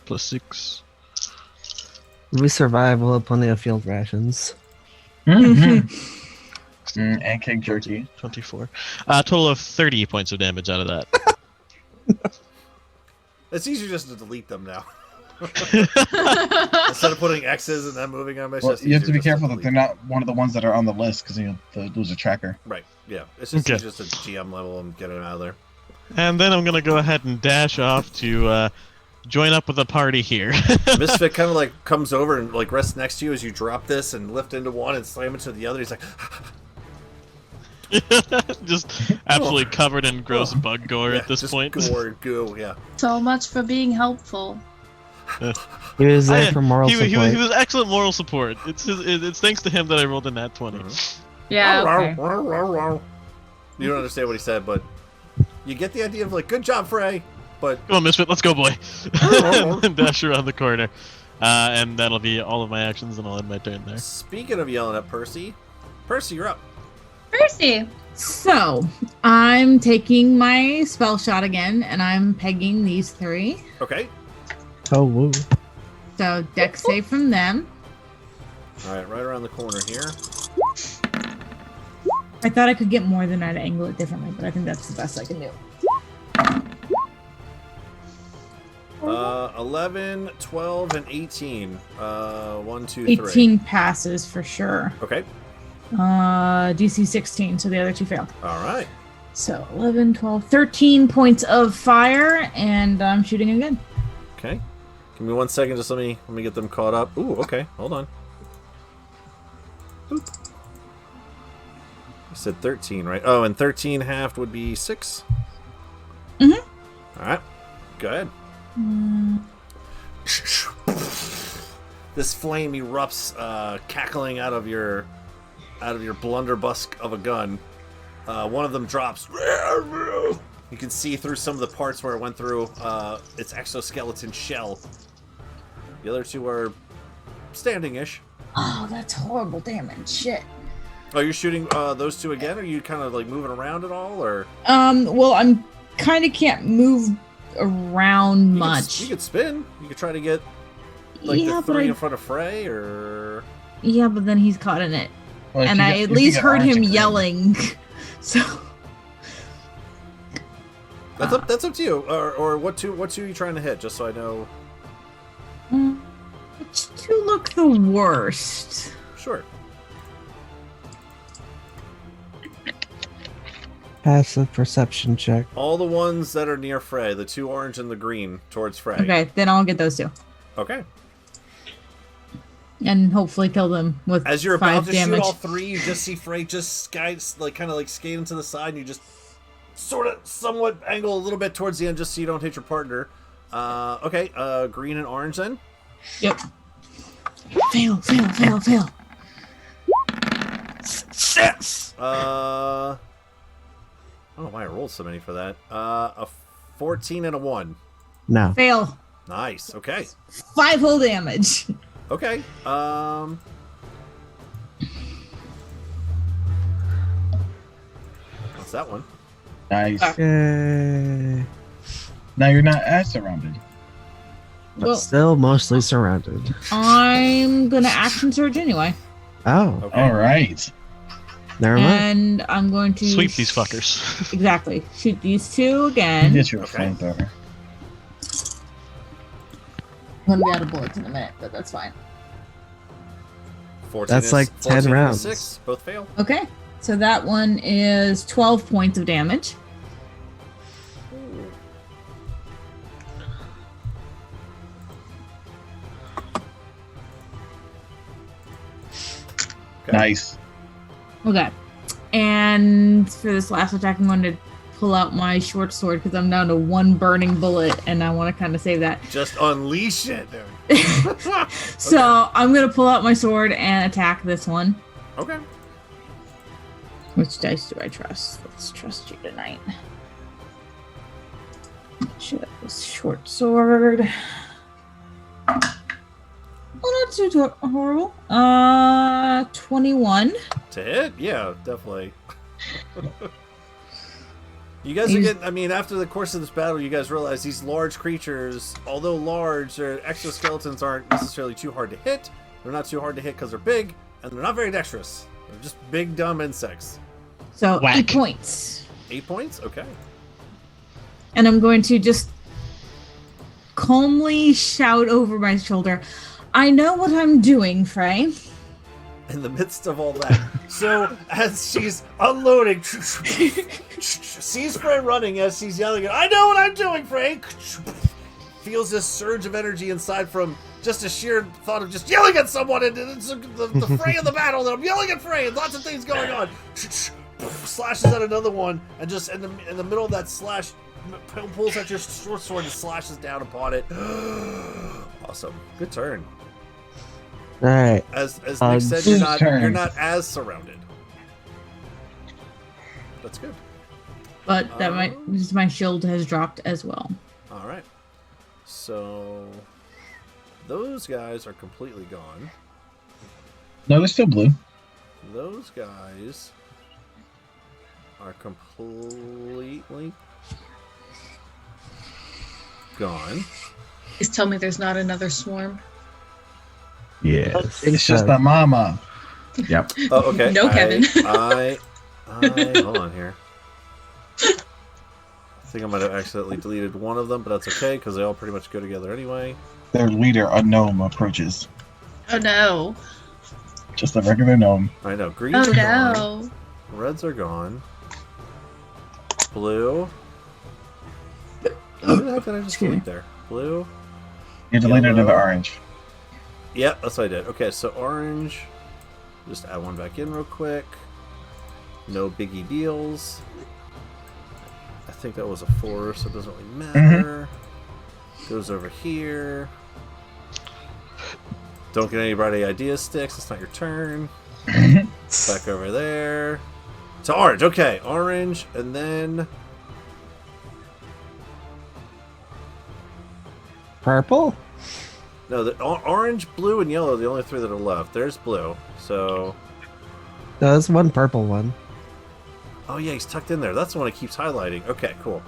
Speaker 4: plus 6.
Speaker 5: We survive. We'll have plenty of field rations.
Speaker 2: And cake jerky.
Speaker 4: 24. Total of 30 points of damage out of that.
Speaker 1: It's easier just to delete them now. Instead of putting X's and then moving them, it's
Speaker 2: Well,
Speaker 1: just
Speaker 2: you have to
Speaker 1: easier
Speaker 2: be
Speaker 1: just
Speaker 2: careful that
Speaker 1: delete.
Speaker 2: they're not one of the ones that are on the list because you'll lose a tracker.
Speaker 1: Right, yeah. It's just
Speaker 4: Okay.
Speaker 1: easier just to GM level and get them out of there.
Speaker 4: And then I'm going to go ahead and dash off to join up with the party here.
Speaker 1: Misfit kind of like comes over and like rests next to you as you drop this and lift into one and slam into the other. He's like,
Speaker 4: Just absolutely covered in gross bug gore
Speaker 1: yeah,
Speaker 4: at this
Speaker 1: just
Speaker 4: point.
Speaker 1: Gore, goo, yeah.
Speaker 3: So much for being helpful.
Speaker 5: He was there for moral
Speaker 4: he
Speaker 5: support.
Speaker 4: was excellent moral support. It's thanks to him that I rolled a nat 20.
Speaker 3: Yeah. Okay.
Speaker 1: You don't understand what he said, but you get the idea of like, good job, Frey. But
Speaker 4: Come on, Misfit, let's go, boy. And then dash around the corner. And that'll be all of my actions, and I'll end my turn there.
Speaker 1: speaking of yelling at Percy, you're up.
Speaker 3: Percy.
Speaker 6: So, I'm taking my spell shot again, and I'm pegging these 3.
Speaker 1: Okay.
Speaker 5: Oh, woo.
Speaker 6: So, dex save from them.
Speaker 1: All right, right around the corner here.
Speaker 6: I thought I could get more than that to angle it differently, but I think that's the best I can do.
Speaker 1: 11, 12, and 18. 1, 2, 3.
Speaker 6: 18 passes for sure.
Speaker 1: Okay.
Speaker 6: DC 16, so the other 2 fail.
Speaker 1: All right.
Speaker 6: So 11, 12, 13 points of fire, and I'm shooting again.
Speaker 1: Okay. Give me 1 second. Just let me get them caught up. Ooh. Okay. Hold on. Boop. You said 13, right? Oh, and 13 halved would be 6.
Speaker 6: Mhm.
Speaker 1: All right. Go ahead. This flame erupts, cackling out of your blunderbuss of a gun. One of them drops. You can see through some of the parts where it went through its exoskeleton shell. The other 2 are standing-ish.
Speaker 6: Oh, that's horrible damage. Shit.
Speaker 1: Oh, you're shooting those 2 again? Are you kind of like moving around at all, or?
Speaker 6: Well, I'm kind of can't move around much.
Speaker 1: You could spin. You could try to get like
Speaker 6: Yeah,
Speaker 1: the
Speaker 6: but
Speaker 1: 3
Speaker 6: I-
Speaker 1: in front of Frey, or.
Speaker 6: Yeah, but then he's caught in it.
Speaker 2: Well, if
Speaker 6: And
Speaker 2: you
Speaker 6: I
Speaker 2: get-
Speaker 6: at
Speaker 2: if you
Speaker 6: least
Speaker 2: get
Speaker 6: heard
Speaker 2: orange
Speaker 6: him
Speaker 2: and green.
Speaker 6: yelling. So
Speaker 1: That's up to you. Or what 2 are you trying to hit? Just so I know.
Speaker 6: which 2 look the worst?
Speaker 1: Sure.
Speaker 5: Passive perception check.
Speaker 1: All the ones that are near Frey, the 2 orange and the green towards Frey.
Speaker 6: Okay, then I'll get those 2.
Speaker 1: Okay.
Speaker 6: And hopefully kill them with
Speaker 1: As you're about
Speaker 6: 5
Speaker 1: to
Speaker 6: damage.
Speaker 1: shoot all 3, you just see Frey just skate into the side, and you just sort of somewhat angle a little bit towards the end just so you don't hit your partner. Okay, green and orange then.
Speaker 6: Yep. Fail.
Speaker 5: Success!
Speaker 1: Oh my, I rolled so many for that. A 14 and a 1.
Speaker 5: No.
Speaker 6: Fail.
Speaker 1: Nice, okay.
Speaker 6: 5 whole damage.
Speaker 1: Okay, what's that one?
Speaker 2: Nice.
Speaker 5: Yay.
Speaker 2: Now you're not as surrounded.
Speaker 5: But
Speaker 6: Well-
Speaker 5: still mostly surrounded.
Speaker 6: I'm gonna action surge anyway.
Speaker 5: Oh,
Speaker 1: Okay.
Speaker 2: All right.
Speaker 5: never mind.
Speaker 6: And I'm going to
Speaker 4: Sweep these fuckers.
Speaker 6: Exactly. Shoot these 2
Speaker 2: You
Speaker 6: again.
Speaker 2: get your
Speaker 1: Okay.
Speaker 2: flamethrower.
Speaker 6: I'm gonna be out of bullets in a minute, but that's fine.
Speaker 1: 14
Speaker 5: That's
Speaker 1: is-
Speaker 5: like 10
Speaker 1: 14 and
Speaker 5: rounds.
Speaker 1: 6, both fail.
Speaker 6: Okay, so that one is 12 points of damage.
Speaker 1: Okay.
Speaker 2: Nice.
Speaker 6: Okay, and for this last attack, I'm going to pull out my short sword because I'm down to one burning bullet, and I want to kind of save that.
Speaker 1: Just unleash it. There we go.
Speaker 6: So I'm going to pull out my sword and attack this one.
Speaker 1: Okay.
Speaker 6: Which dice do I trust? Let's trust you tonight. Shit, that was short sword. Oh, not too horrible. 21.
Speaker 1: To hit? Yeah, definitely. You guys are getting, I mean, after the course of this battle, you guys realize these large creatures, although large, their exoskeletons aren't necessarily too hard to hit. They're not too hard to hit because they're big, and they're not very dexterous. They're just big, dumb insects.
Speaker 6: So
Speaker 4: Whack.
Speaker 6: 8 points.
Speaker 1: 8 points? Okay.
Speaker 6: And I'm going to just calmly shout over my shoulder, I know what I'm doing, Frey.
Speaker 1: In the midst of all that. So, as she's unloading, sees Frey running as she's yelling, I know what I'm doing, Frey! Feels this surge of energy inside from just a sheer thought of just yelling at someone, and it's the fray of the battle, and I'm yelling at Frey, and lots of things going on. Slashes at another one, and just in the middle of that slash, pulls out your short sword and slashes down upon it. Awesome. Good turn.
Speaker 5: All right.
Speaker 1: As Nick said, you're
Speaker 2: turn.
Speaker 1: not as surrounded. That's good.
Speaker 6: But that my shield has dropped as well.
Speaker 1: All right. So those guys are completely gone.
Speaker 2: No, they're still blue.
Speaker 1: Those guys are completely gone.
Speaker 8: Please tell me there's not another swarm.
Speaker 7: Yes.
Speaker 2: It's just the mama.
Speaker 7: Yep.
Speaker 1: Oh, okay.
Speaker 8: No, Kevin.
Speaker 1: I hold on here. I think I might have accidentally deleted one of them, but that's okay because they all pretty much go together anyway.
Speaker 2: Their leader, a gnome, approaches.
Speaker 8: Oh no.
Speaker 2: Just a regular gnome.
Speaker 1: I know. Greens
Speaker 8: Oh
Speaker 1: are gone.
Speaker 8: no.
Speaker 1: Reds are gone. Blue. What the heck did I just delete there? Blue.
Speaker 2: You deleted
Speaker 1: Yellow.
Speaker 2: the orange.
Speaker 1: Yeah, that's what I did. Okay, so orange. Just add one back in real quick. No biggie deals. I think that was a 4, so it doesn't really matter. Goes over here. Don't get anybody idea sticks. It's not your turn. Back over there. To orange. Okay, orange, and then
Speaker 5: Purple?
Speaker 1: no, the orange, blue, and yellow are the only 3 that are left. There's blue. So,
Speaker 5: No, there's one purple one.
Speaker 1: oh yeah, he's tucked in there. That's the one it keeps highlighting. Okay, cool.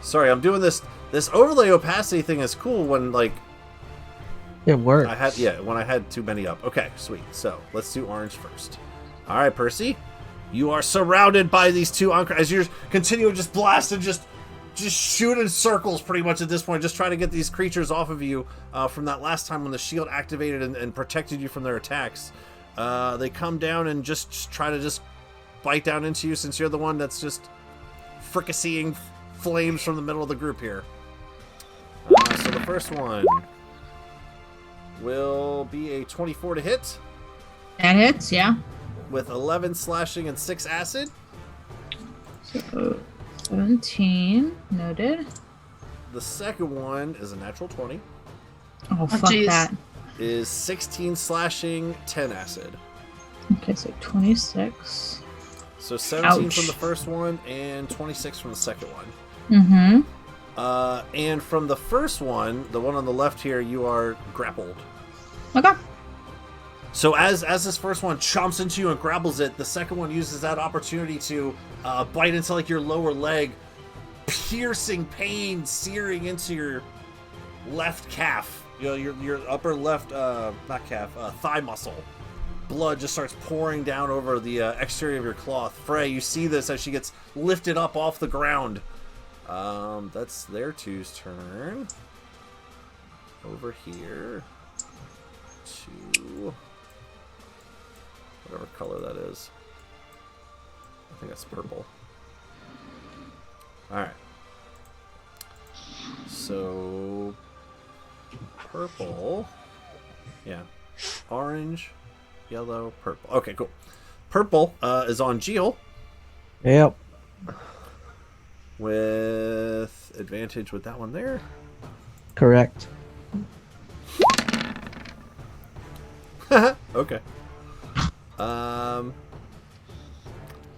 Speaker 1: Sorry, I'm doing this. This overlay opacity thing is cool when like
Speaker 5: It works.
Speaker 1: when I had too many up. Okay, sweet. So let's do orange first. All right, Percy, you are surrounded by these two as you're continuing just blasting, just shoot in circles pretty much at this point, just trying to get these creatures off of you from that last time when the shield activated and protected you from their attacks. They come down and just try to just bite down into you since you're the one that's just fricasseeing flames from the middle of the group here. So the first one will be a 24 to hit
Speaker 6: That hits, yeah.
Speaker 1: with 11 slashing and 6 acid.
Speaker 6: So 17, noted.
Speaker 1: The second one is a natural 20.
Speaker 6: Oh, fuck
Speaker 8: jeez.
Speaker 6: that.
Speaker 1: Is 16 slashing, 10 acid.
Speaker 6: Okay, so 26.
Speaker 1: So 17
Speaker 6: Ouch.
Speaker 1: from the first one and 26 from the second one.
Speaker 6: Mm-hmm.
Speaker 1: And from the first one, the one on the left here, you are grappled.
Speaker 6: Okay.
Speaker 1: So as this first one chomps into you and grapples it, the second one uses that opportunity to bite into like your lower leg, piercing pain searing into your left calf. You know, your upper left, not calf, thigh muscle. Blood just starts pouring down over the exterior of your cloth. Frey, you see this as she gets lifted up off the ground. That's their two's turn. over here to whatever color that is. I think that's purple. Alright. So, purple. Yeah. Orange, yellow, purple. Okay, cool. Purple is on Geel
Speaker 5: Yep.
Speaker 1: with advantage with that one there.
Speaker 5: Correct.
Speaker 1: Okay.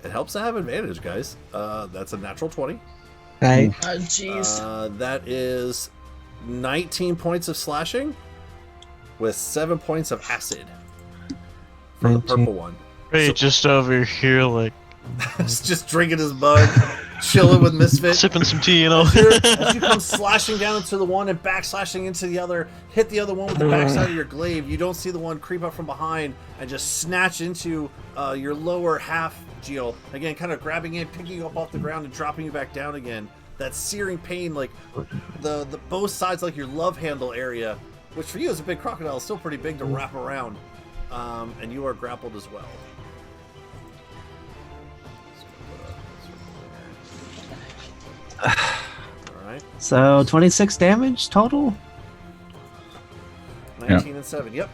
Speaker 1: It helps to have advantage, guys. That's a natural 20.
Speaker 5: Hey.
Speaker 8: Oh, jeez.
Speaker 1: That is 19 points of slashing with 7 points of acid for the
Speaker 5: 19.
Speaker 1: purple one.
Speaker 4: Hey, just over here, like,
Speaker 1: He's just drinking his bug, chilling with Misfit.
Speaker 4: sipping some tea, you know?
Speaker 1: As you come slashing down into the one and back slashing into the other, hit the other one with the backside of your glaive. You don't see the one creep up from behind and just snatch into your lower half, Geel. Again, kind of grabbing in, picking you up off the ground and dropping you back down again. That searing pain, like the both sides, like your love handle area, which for you as a big crocodile is still pretty big to wrap around. And you are grappled as well. Alright.
Speaker 5: So 26 damage total?
Speaker 1: 19 and 7, yep.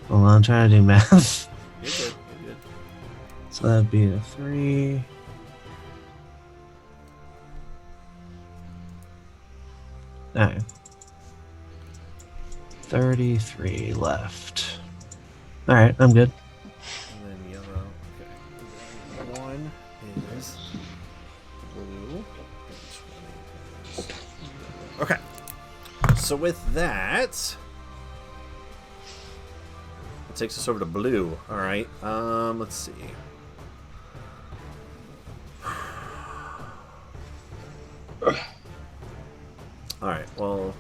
Speaker 5: Hold on, I'm trying to do math.
Speaker 1: You're good, you're good.
Speaker 5: So that'd be a 3. No. 33 left. Alright, I'm good.
Speaker 1: And then yellow. Okay. And then one is blue. Okay. So with that, it takes us over to blue. All right. Let's see. All right. Well,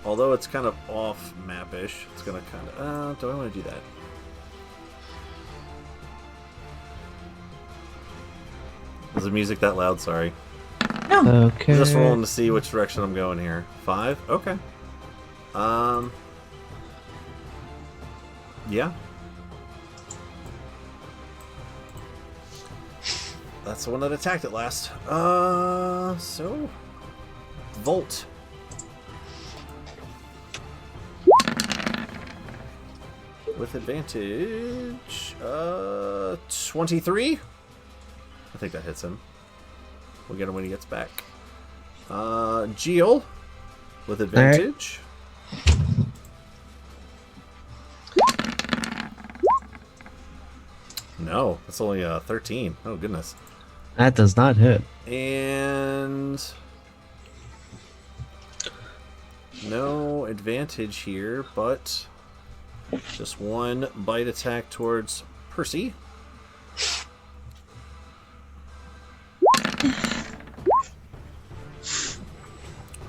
Speaker 1: although it's kind of off map-ish, it's gonna kind of. Do I want to do that? Is the music that loud? Sorry.
Speaker 5: Okay.
Speaker 1: Just rolling to see which direction I'm going here. 5? Okay. Yeah. That's the one that attacked it last. So... Volt. With advantage... 23? I think that hits him. We'll get him when he gets back. Geel with advantage. No, that's only 13. Oh, goodness.
Speaker 5: That does not hit.
Speaker 1: And no advantage here, but just one bite attack towards Percy.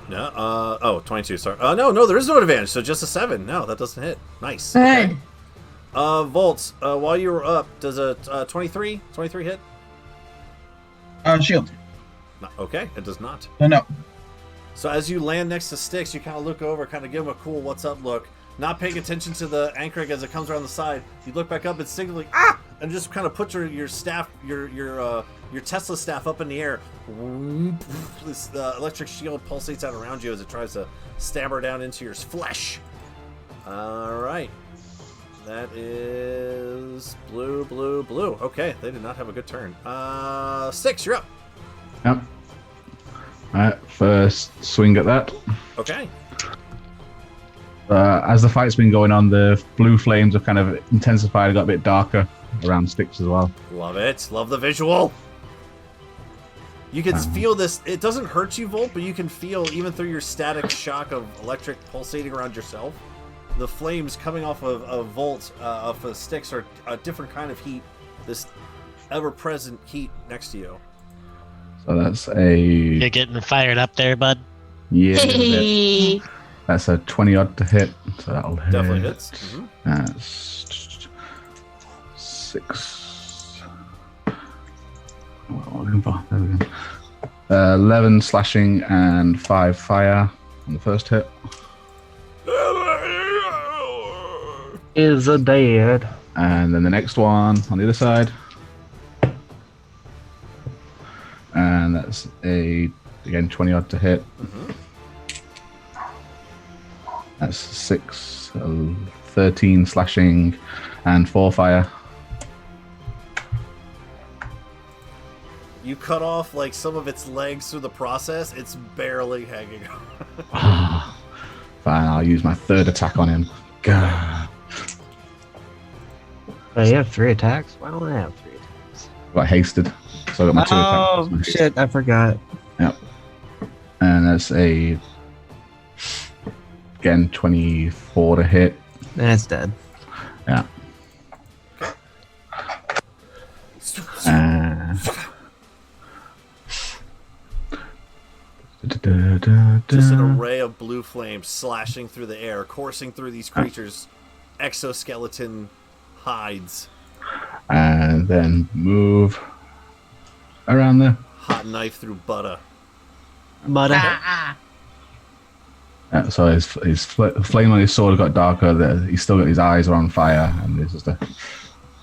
Speaker 1: No, 22, sorry. No, there is no advantage, so just a 7. No, that doesn't hit. Nice.
Speaker 6: Good.
Speaker 1: Okay. Volts, while you were up, does a 23 hit?
Speaker 2: Shield.
Speaker 1: No, okay, it does not.
Speaker 2: No.
Speaker 1: So as you land next to Styx, you kind of look over, kind of give him a cool what's up look, not paying attention to the anchor as it comes around the side. You look back up and signaling, ah! And just kind of put your staff, your Tesla staff up in the air. This electric shield pulsates out around you as it tries to stammer down into your flesh. All right. That is blue. Okay, they did not have a good turn. 6, you're up.
Speaker 7: Yep. Alright, first swing at that.
Speaker 1: Okay.
Speaker 7: As the fight's been going on, the blue flames have kind of intensified, got a bit darker around Styx as well.
Speaker 1: Love it. Love the visual. You can feel this. It doesn't hurt you, Volt, but you can feel, even through your static shock of electric pulsating around yourself, the flames coming off of Volt, off of Styx, are a different kind of heat. This ever-present heat next to you.
Speaker 7: So that's a...
Speaker 4: You're getting fired up there, bud.
Speaker 7: Yeah.
Speaker 8: Hey.
Speaker 7: That's a 20 odd to hit. So that'll hit.
Speaker 1: Definitely hits. Mm-hmm.
Speaker 7: That's 6. What am I looking for? There we go. 11 slashing and 5 fire. on the first hit.
Speaker 5: Is a dead.
Speaker 7: And then the next one on the other side. And that's again 20 odd to hit. That's 6, 13 slashing, and 4 fire.
Speaker 1: You cut off like some of its legs through the process. It's barely hanging on.
Speaker 7: Fine, I'll use my third attack on him. God.
Speaker 5: Oh, you have 3 attacks? Why don't I have 3 attacks?
Speaker 7: Got hasted, so I got my 2 attacks.
Speaker 5: Oh, shit, I forgot.
Speaker 7: Yep. And that's again 24 to hit.
Speaker 5: That's dead.
Speaker 7: Yeah.
Speaker 1: Just an array of blue flames slashing through the air, coursing through these creatures' exoskeleton hides.
Speaker 7: And then move around there.
Speaker 1: Hot knife through butter.
Speaker 7: So his flame on his sword got darker. He's still got his eyes are on fire, and there's just a.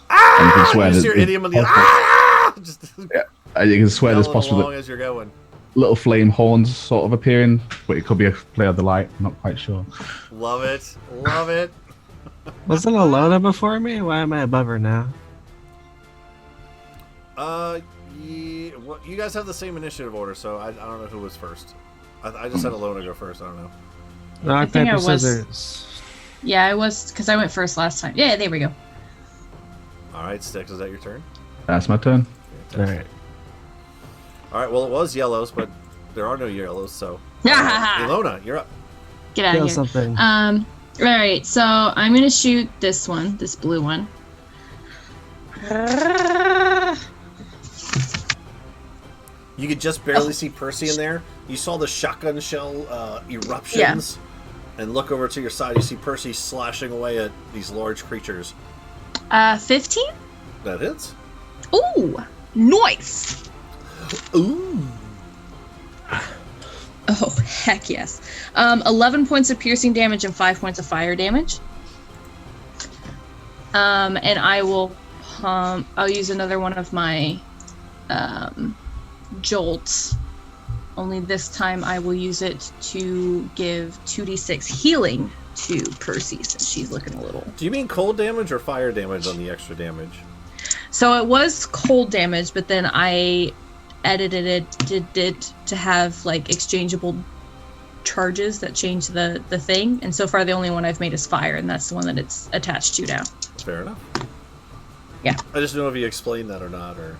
Speaker 7: And you can swear
Speaker 1: you
Speaker 7: that
Speaker 1: hear idiom on the just
Speaker 7: you can swear there's possibly
Speaker 1: along as you're going.
Speaker 7: little flame horns sort of appearing, but it could be a play of the light. I'm not quite sure.
Speaker 1: Love it, love it.
Speaker 5: Wasn't Alona before me? Why am I above her now?
Speaker 1: Well, you guys have the same initiative order, so I don't know who was first. I just had Alona go first. I don't know.
Speaker 5: Rock,
Speaker 8: think
Speaker 5: paper,
Speaker 8: I was-
Speaker 5: scissors.
Speaker 8: Yeah, I was, because I went first last time. Yeah, there we go.
Speaker 1: All right, Styx, is that your turn?
Speaker 7: That's my turn.
Speaker 1: Fantastic. All right. Well, it was yellows, but there are no yellows, so Ilona, you're up.
Speaker 8: Get out
Speaker 5: Kill
Speaker 8: of here.
Speaker 5: something.
Speaker 8: All right, so I'm gonna shoot this one, this blue one.
Speaker 1: You could just barely see Percy in there. You saw the shotgun shell eruptions, and look over to your side. You see Percy slashing away at these large creatures.
Speaker 8: 15?
Speaker 1: That hits.
Speaker 8: Ooh, nice.
Speaker 1: Ooh.
Speaker 8: Oh, heck yes. 11 points of piercing damage and 5 points of fire damage. And I will I'll use another one of my jolts. Only this time I will use it to give 2d6 healing to Percy since she's looking a little.
Speaker 1: Do you mean cold damage or fire damage on the extra damage?
Speaker 8: So it was cold damage, but then I edited it to have like exchangeable charges that change the thing. And so far the only one I've made is fire, and that's the one that it's attached to now.
Speaker 1: Fair enough.
Speaker 8: Yeah.
Speaker 1: I just don't know if you explained that or not, or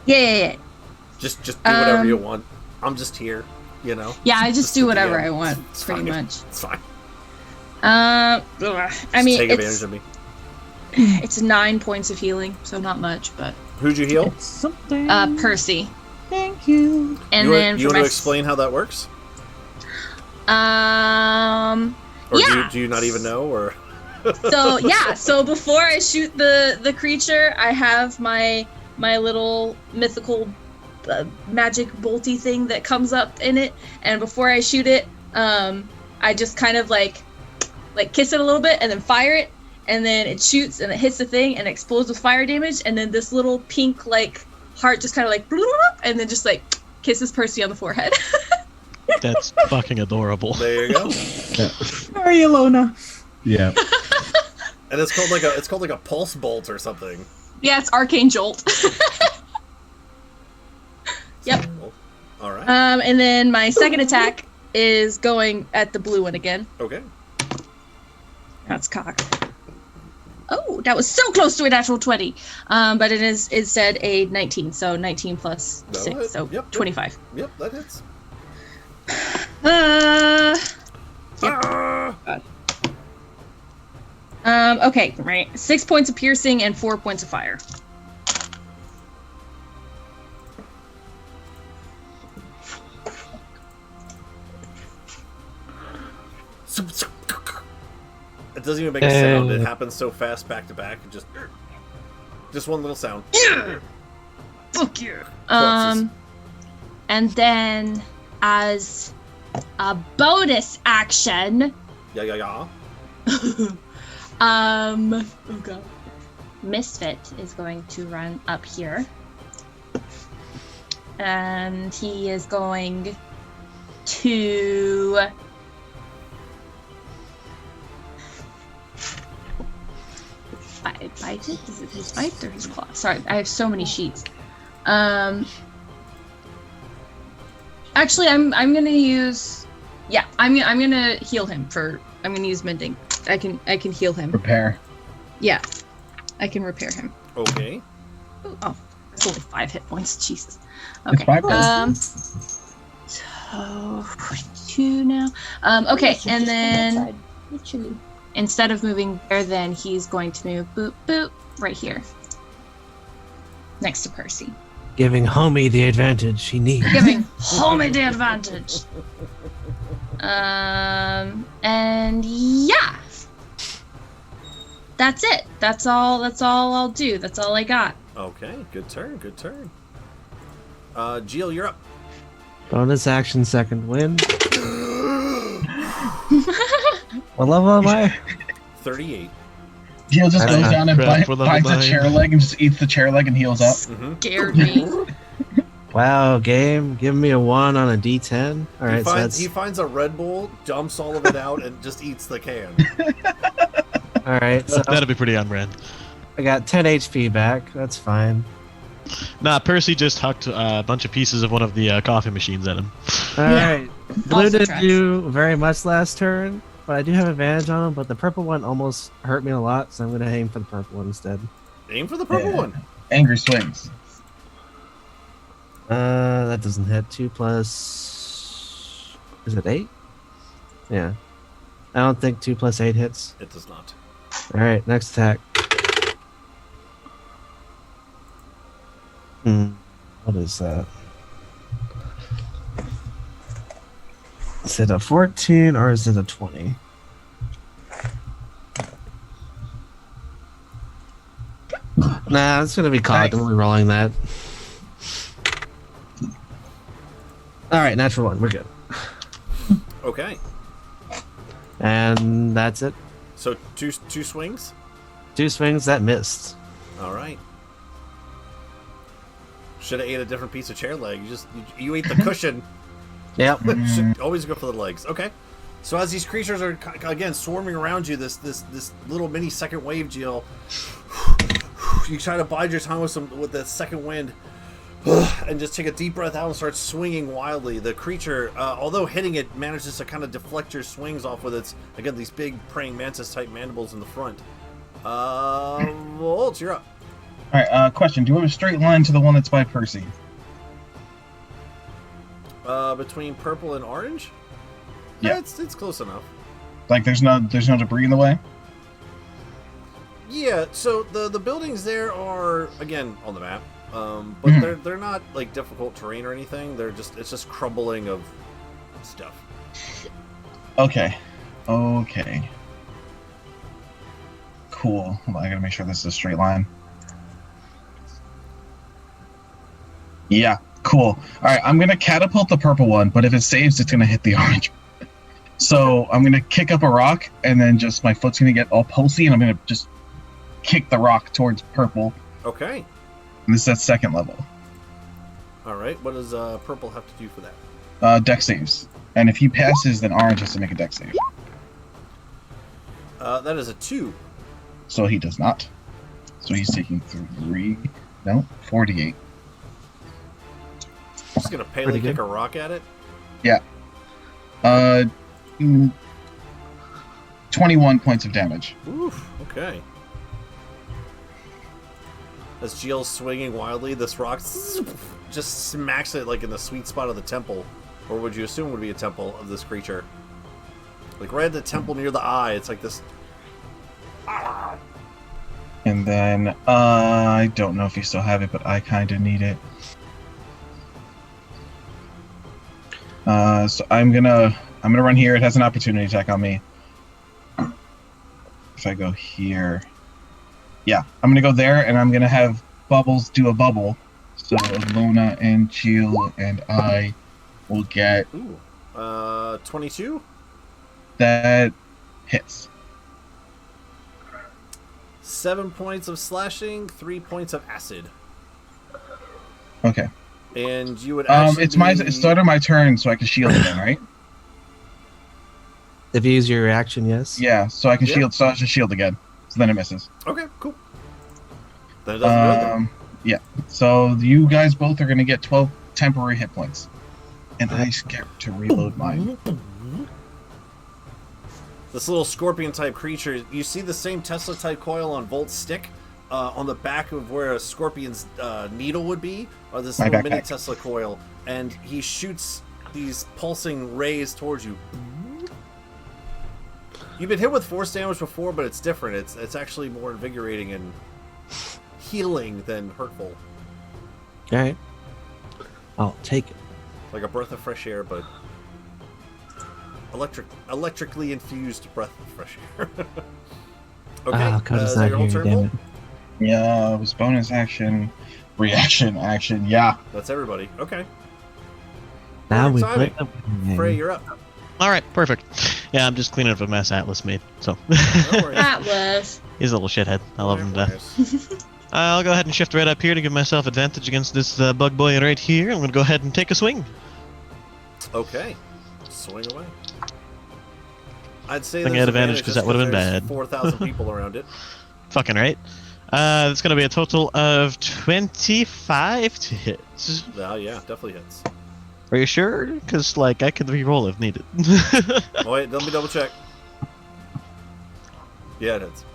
Speaker 8: Yeah.
Speaker 1: just do whatever you want. I'm just here, you know.
Speaker 8: Yeah, I just do whatever
Speaker 1: yeah,
Speaker 8: I want,
Speaker 1: it's
Speaker 8: pretty
Speaker 1: fine.
Speaker 8: much.
Speaker 1: It's fine.
Speaker 8: I mean,
Speaker 1: take advantage of me.
Speaker 8: It's 9 points of healing, so not much, but
Speaker 1: Who'd you heal?
Speaker 6: Something.
Speaker 8: Percy.
Speaker 6: Thank you.
Speaker 8: And
Speaker 1: you
Speaker 8: then
Speaker 1: you
Speaker 8: for
Speaker 1: want to
Speaker 8: my
Speaker 1: explain how that works, or
Speaker 8: yeah.
Speaker 1: do you not even know, or?
Speaker 8: So yeah, so before I shoot the creature, I have my little mythical magic bolty thing that comes up in it, and before I shoot it, I just kind of like kiss it a little bit and then fire it, and then it shoots and it hits the thing and explodes with fire damage, and then this little pink like heart just kind of like and then just like kisses Percy on the forehead.
Speaker 4: That's fucking adorable.
Speaker 1: There you go.
Speaker 6: Sorry, Alona.
Speaker 7: Yeah.
Speaker 1: And it's called like a pulse bolt or something.
Speaker 8: Yeah, it's arcane jolt. Yep.
Speaker 1: All right.
Speaker 8: And then my second attack is going at the blue one again.
Speaker 1: Okay.
Speaker 8: That's cock. Oh, that was so close to a natural 20. But it is instead a 19, so 19 plus
Speaker 1: That'll
Speaker 8: 6,
Speaker 1: hit.
Speaker 8: so
Speaker 1: Yep.
Speaker 8: 25.
Speaker 1: Yep, that hits.
Speaker 8: Okay, right. 6 points of piercing and 4 points of fire.
Speaker 1: It doesn't even make a sound. It happens so fast back to back. It just one little sound.
Speaker 8: Fuck you.
Speaker 1: Corpses.
Speaker 8: And then as a bonus action.
Speaker 1: Yeah.
Speaker 8: Oh god. Misfit is going to run up here. And he is going to bite it? Is it his bite or his claw? Sorry, I have so many sheets. Actually, I'm gonna use. Yeah, I'm gonna heal him for. I'm gonna use mending. I can heal him.
Speaker 2: Repair.
Speaker 8: Yeah, I can repair him.
Speaker 1: Okay.
Speaker 8: Oh, it's only 5 hit points. Jesus.
Speaker 2: It's
Speaker 8: Okay.
Speaker 2: 5
Speaker 8: So 2 now. Okay, and then instead of moving there, then he's going to move boop boop right here, next to Percy.
Speaker 5: Giving Homie the advantage he needs.
Speaker 8: Giving Homie the advantage. And yeah. That's it. That's all I'll do. That's all I got.
Speaker 1: Okay, good turn. Jill, you're up.
Speaker 5: Bonus action, second wind. What level am I?
Speaker 1: 38.
Speaker 2: Jill just goes
Speaker 5: Uh-huh.
Speaker 2: down and
Speaker 4: Crap, we're level
Speaker 2: finds a
Speaker 4: 9.
Speaker 2: chair leg and just eats the chair leg and heals up.
Speaker 8: Scared me.
Speaker 5: Wow, game. Give me a 1 on a D10. All right,
Speaker 1: He finds a Red Bull, dumps all of it out, and just eats the can.
Speaker 5: all right. So
Speaker 4: That'd be pretty on brand.
Speaker 5: I got 10 HP back. That's fine.
Speaker 4: Nah, Percy just hucked a bunch of pieces of one of the coffee machines at him.
Speaker 5: All right. Blue
Speaker 8: Also
Speaker 5: didn't
Speaker 8: tracks.
Speaker 5: do very much last turn, but I do have advantage on him. But the purple one almost hurt me a lot, so I'm gonna aim for the purple one instead.
Speaker 1: Aim for the purple
Speaker 2: Yeah.
Speaker 1: one.
Speaker 2: Angry swings.
Speaker 5: That doesn't hit. 2 plus. Is it 8? Yeah. I don't think 2 plus 8 hits.
Speaker 1: It does not.
Speaker 5: All right, next attack. What is that? Is it a 14 or is it a 20? Nah, it's gonna be caught.
Speaker 2: Nice.
Speaker 5: I'm re-rolling that. All right, natural 1. We're good.
Speaker 1: Okay.
Speaker 5: And that's it.
Speaker 1: So two swings.
Speaker 5: 2 swings that missed.
Speaker 1: All right. Should have ate a different piece of chair leg. You ate the cushion.
Speaker 5: Yep.
Speaker 1: Should always go for the legs. Okay. So as these creatures are again swarming around you, this little mini second wave, Jill, you try to bide your time with the second wind, and just take a deep breath out and start swinging wildly. The creature, although hitting it, manages to kind of deflect your swings off with its these big praying mantis type mandibles in the front. Volt, you're up.
Speaker 2: All right. Question: do you have a straight line to the one that's by Percy?
Speaker 1: Between purple and orange.
Speaker 2: Yeah.
Speaker 1: It's close enough.
Speaker 2: Like, there's no debris in the way.
Speaker 1: Yeah, so the buildings there are again on the map, but they're not like difficult terrain or anything. It's just crumbling of stuff.
Speaker 2: Okay. Cool. Hold on, I gotta make sure this is a straight line. Yeah. Cool. All right. I'm gonna catapult the purple one, but if it saves, it's gonna hit the orange. So I'm gonna kick up a rock, and then just my foot's gonna get all pulsy, and I'm gonna just kick the rock towards purple.
Speaker 1: Okay.
Speaker 2: And this is at second level.
Speaker 1: All right. What does purple have to do for that?
Speaker 2: Deck saves, and if he passes, then orange has to make a deck save.
Speaker 1: That is a 2.
Speaker 2: So he does not. So he's taking 48.
Speaker 1: Just gonna
Speaker 5: Pretty
Speaker 1: kick
Speaker 5: good.
Speaker 1: a rock at it.
Speaker 2: Yeah. 21 points of damage.
Speaker 1: Oof. Okay. As Jill's swinging wildly, this rock just smacks it like in the sweet spot of the temple, or would you assume would be a temple of this creature? Like right at the temple near the eye. It's like this.
Speaker 2: And then I don't know if you still have it, but I kind of need it. So I'm gonna run here. It has an opportunity attack on me. If I go here, yeah, I'm gonna go there, and I'm gonna have Bubbles do a bubble. So Lona and Jill and I will get
Speaker 1: Ooh. 22.
Speaker 2: That hits.
Speaker 1: 7 points of slashing, 3 points of acid.
Speaker 2: Okay.
Speaker 1: And you would actually
Speaker 2: it's the start of my turn, so I can shield again, right?
Speaker 5: If you use your reaction, yes.
Speaker 2: Yeah, so I can
Speaker 1: Yeah.
Speaker 2: shield. So I should shield again. So then it misses.
Speaker 1: Okay, cool. Then it doesn't go
Speaker 2: Yeah. So you guys both are going to get 12 temporary hit points, and I get to reload mine.
Speaker 1: This little scorpion type creature, you see the same Tesla type coil on Volt's stick on the back of where a scorpion's needle would be, or this
Speaker 2: My
Speaker 1: little mini
Speaker 2: backpack.
Speaker 1: Tesla coil, and he shoots these pulsing rays towards you. You've been hit with force damage before, but it's different. It's actually more invigorating and healing than hurtful.
Speaker 5: All right. I'll take it.
Speaker 1: Like a breath of fresh air, but electrically infused breath of fresh air. Okay,
Speaker 5: Ah, Coda's
Speaker 1: is that
Speaker 5: not
Speaker 1: your whole
Speaker 5: here,
Speaker 1: turn,
Speaker 5: damn
Speaker 1: Volt?
Speaker 5: it.
Speaker 2: Yeah, it was bonus action, reaction, action. Yeah.
Speaker 1: That's everybody. Okay.
Speaker 5: Now we
Speaker 1: Perfect
Speaker 5: play
Speaker 1: timing.
Speaker 5: the
Speaker 1: Frey, you're up.
Speaker 4: All right, perfect. Yeah, I'm just cleaning up a mess Atlas made. So
Speaker 1: No worries.
Speaker 8: Atlas.
Speaker 4: he's a little shithead. I love him to
Speaker 1: No
Speaker 4: death.
Speaker 1: worries.
Speaker 4: I'll go ahead and shift right up here to give myself advantage against this bug boy right here. I'm going to go ahead and take a swing.
Speaker 1: Okay. Swing away. I'd say
Speaker 4: I think I
Speaker 1: there's
Speaker 4: had advantage 'cause that would've been
Speaker 1: there's
Speaker 4: bad.
Speaker 1: 4,000 people around it.
Speaker 4: Fucking right. It's going to be a total of 25 to hit.
Speaker 1: Oh, yeah, definitely hits.
Speaker 4: Are you sure? Because, like, I can re-roll if needed.
Speaker 1: Oh, wait, let me double check. Yeah, it hits.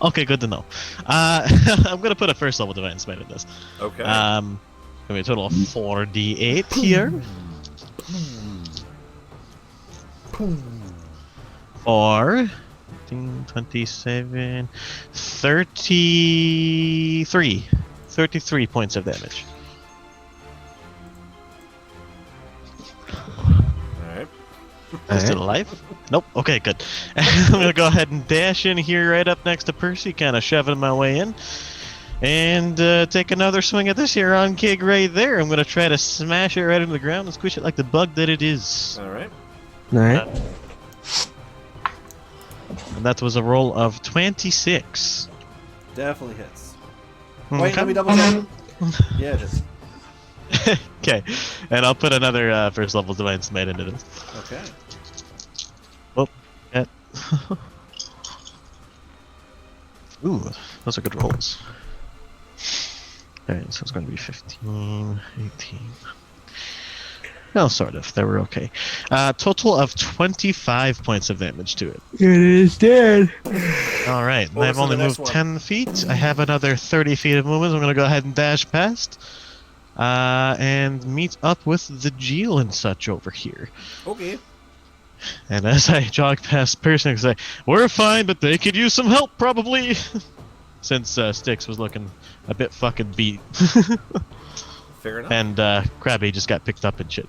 Speaker 4: Okay, good to know. I'm going to put a first level Divine Smite in this.
Speaker 1: Okay.
Speaker 4: Going to be a total of 4d8 here. 4, 15, 27, 33. 33 points of damage.
Speaker 1: Alright.
Speaker 4: Still alive? Nope. Okay, good. I'm gonna go ahead and dash in here right up next to Percy, kind of shoving my way in. And take another swing at this here on Kig right there. I'm gonna try to smash it right into the ground and squish it like the bug that it is.
Speaker 1: Alright.
Speaker 5: All right.
Speaker 4: And that was a roll of 26.
Speaker 1: Definitely hits. Wait,
Speaker 4: Okay.
Speaker 1: let me double check. Yeah, it hits.
Speaker 4: Okay, and I'll put another first level Divine Smite into this.
Speaker 1: Okay.
Speaker 4: Ooh, those are good rolls. Alright, so it's going to be 15, 18. No, sort of. They were okay. Total of 25 points of damage to it.
Speaker 5: It is dead.
Speaker 4: Alright,
Speaker 1: What
Speaker 4: I've
Speaker 1: was
Speaker 4: only
Speaker 1: the next
Speaker 4: moved
Speaker 1: one?
Speaker 4: 10 feet. I have another 30 feet of movement. I'm going to go ahead and dash past. And meet up with the Geel and such over here.
Speaker 1: Okay.
Speaker 4: And as I jog past Person, I say, "We're fine, but they could use some help, probably." Since Styx was looking a bit fucking beat.
Speaker 1: Fair enough.
Speaker 4: And Krabby just got picked up and shit.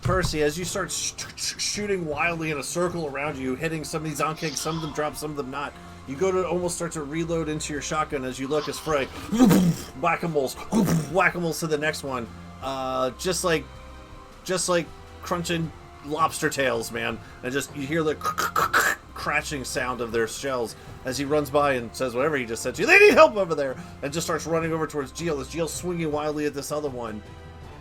Speaker 1: Percy, as you start shooting wildly in a circle around you, hitting some of these onkegs, some of them drop, some of them not. You go to almost start to reload into your shotgun as you look as Frey whack-a-moles to the next one. Just like crunching lobster tails, man. And just you hear the crashing sound of their shells as he runs by and says whatever he just said to you. They need help over there, and just starts running over towards Geel as Geel's swinging wildly at this other one.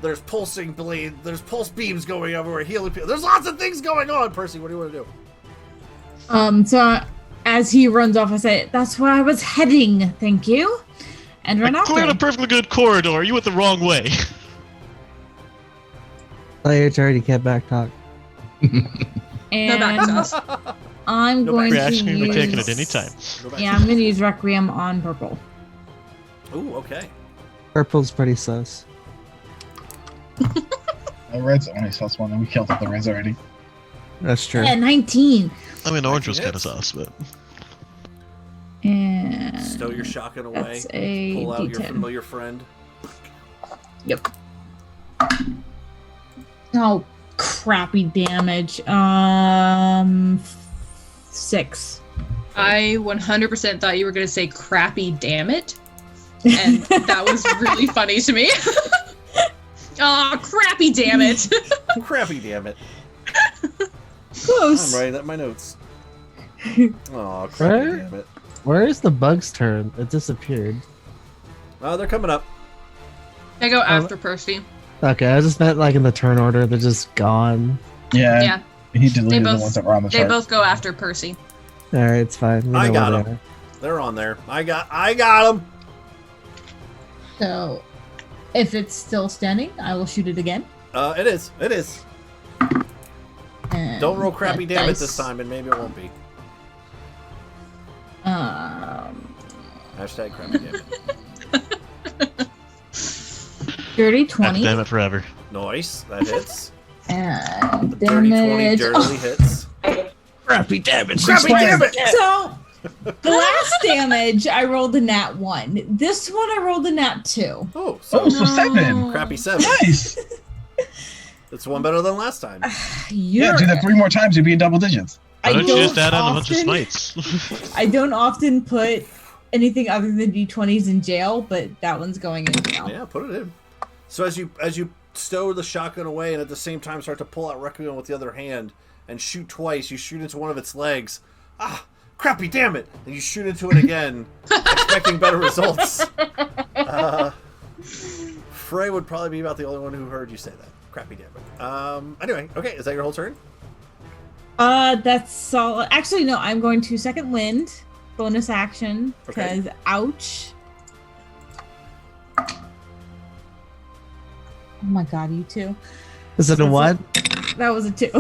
Speaker 1: There's pulsing blade. There's pulse beams going everywhere. Healing people. There's lots of things going on. Percy, what do you want to do?
Speaker 6: So as he runs off, I say, "That's where I was heading. Thank you," and run
Speaker 4: I
Speaker 6: after
Speaker 4: cleared a
Speaker 6: him.
Speaker 4: perfectly good corridor. You went the wrong way.
Speaker 5: Oh, your turn. You can't backtalk.
Speaker 8: No back
Speaker 6: And
Speaker 8: toss.
Speaker 6: I'm
Speaker 1: No
Speaker 6: going to
Speaker 4: Reaction can be taken at
Speaker 6: use.
Speaker 4: any time.
Speaker 1: Go back.
Speaker 6: Yeah, I'm going to use Requiem on purple.
Speaker 1: Ooh, okay.
Speaker 5: Purple's pretty sus.
Speaker 2: The red's the only sus one, and we killed the reds already.
Speaker 5: That's true.
Speaker 6: Yeah, 19.
Speaker 4: I mean, orange was kind
Speaker 1: Hits.
Speaker 4: of sauce, but
Speaker 6: And
Speaker 1: Stow your shotgun away.
Speaker 6: that's a
Speaker 1: Pull out your
Speaker 6: D10.
Speaker 1: familiar friend.
Speaker 6: Yep. Oh, crappy damage. 6.
Speaker 8: I 100% thought you were going to say crappy damn it. And that was really funny to me. Oh, crappy damn it.
Speaker 1: Crappy, damn it.
Speaker 6: Close.
Speaker 1: I'm writing that in my notes. Oh, crap!
Speaker 5: Where?
Speaker 1: Damn it.
Speaker 5: Where is the bug's turn? It disappeared.
Speaker 1: Oh, they're coming up.
Speaker 8: I go after Percy.
Speaker 5: Okay, I just meant like in the turn order. They're just gone.
Speaker 2: Yeah.
Speaker 8: Yeah,
Speaker 2: He deleted
Speaker 8: both-
Speaker 2: the ones that were on the
Speaker 8: they
Speaker 2: chart.
Speaker 8: both go after Percy.
Speaker 5: All right, it's fine. We
Speaker 1: I
Speaker 5: know
Speaker 1: got
Speaker 5: where
Speaker 1: 'em.
Speaker 5: they are.
Speaker 1: They're on there. I got them.
Speaker 6: So, if it's still standing, I will shoot it again.
Speaker 1: It is. It is.
Speaker 6: And
Speaker 1: Don't roll crappy
Speaker 6: that
Speaker 1: damage
Speaker 6: dice-
Speaker 1: this time, and maybe it won't be. Hashtag crappy damage.
Speaker 6: Dirty
Speaker 4: God
Speaker 6: 20
Speaker 4: damn it forever.
Speaker 1: Nice. That hits.
Speaker 6: and
Speaker 1: The dirty 20
Speaker 6: damage.
Speaker 1: dirtily hits.
Speaker 5: Crappy damage.
Speaker 1: Crappy damage!
Speaker 6: So, the last damage I rolled a nat 1. This one I rolled a nat 2.
Speaker 1: Oh, so
Speaker 2: Oh, so 7.
Speaker 1: crappy 7.
Speaker 2: Nice.
Speaker 1: That's one better than last time.
Speaker 2: Yeah, do that 3 more times, you'd be in double digits.
Speaker 4: Why don't you just add on a bunch of
Speaker 6: often-
Speaker 4: smites?
Speaker 6: I don't often put anything other than d20s in jail, but that one's going in now.
Speaker 1: Yeah, put it in. So as you stow the shotgun away and at the same time start to pull out Requiem with the other hand and shoot twice, you shoot into one of its legs. Ah, crappy damn it! And you shoot into it again, expecting better results. Frey would probably be about the only one who heard you say that. Crappy damn it. Anyway, okay, is that your whole turn?
Speaker 6: That's all. Actually, no, I'm going to second wind, bonus action,
Speaker 1: Okay.
Speaker 6: because ouch. Oh my god, you two.
Speaker 5: Is it a one?
Speaker 6: That was a 2.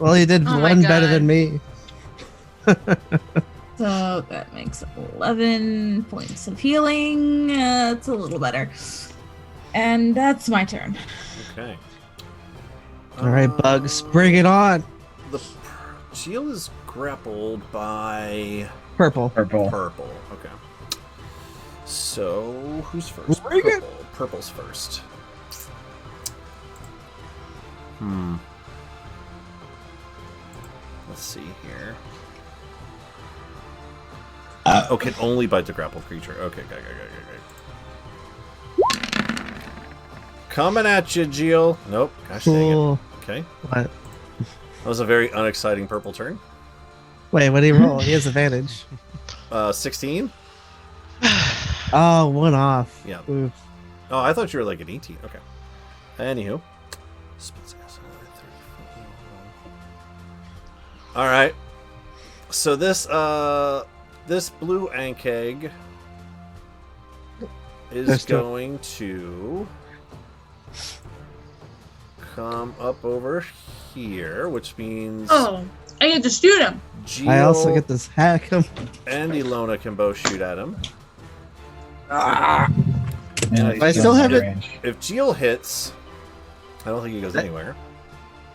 Speaker 5: Well, you did
Speaker 8: Oh my
Speaker 5: one better
Speaker 8: God.
Speaker 5: than me.
Speaker 6: So that makes 11 points of healing. It's a little better. And that's my turn.
Speaker 1: Okay.
Speaker 5: All right, bugs, bring it on.
Speaker 1: The shield is grappled by
Speaker 5: Purple.
Speaker 2: Purple.
Speaker 1: purple. Okay. So who's first?
Speaker 5: Bring it.
Speaker 1: Purple. Purple's first. Let's see here. Oh, can only bite the grappled creature. Okay, okay. Coming at you, Jill. Nope. Gosh dang it.
Speaker 5: Cool.
Speaker 1: Okay.
Speaker 5: What?
Speaker 1: That was a very unexciting purple turn.
Speaker 5: Wait, what did he roll? He has advantage.
Speaker 1: 16?
Speaker 5: Oh, one off.
Speaker 1: Yeah.
Speaker 5: Oof.
Speaker 1: Oh, I thought you were like an 18. Okay. Anywho. All right. So this this blue Ankeg is
Speaker 5: Let's do it.
Speaker 1: going to come up over here, which means
Speaker 8: Oh, I get to shoot him.
Speaker 1: Geo
Speaker 5: I also get this hack him.
Speaker 1: and Ilona can both shoot at him.
Speaker 2: Yeah,
Speaker 5: I
Speaker 2: he's
Speaker 5: still
Speaker 2: in
Speaker 5: haven't-
Speaker 2: range.
Speaker 1: If Geo hits, I don't think he goes anywhere.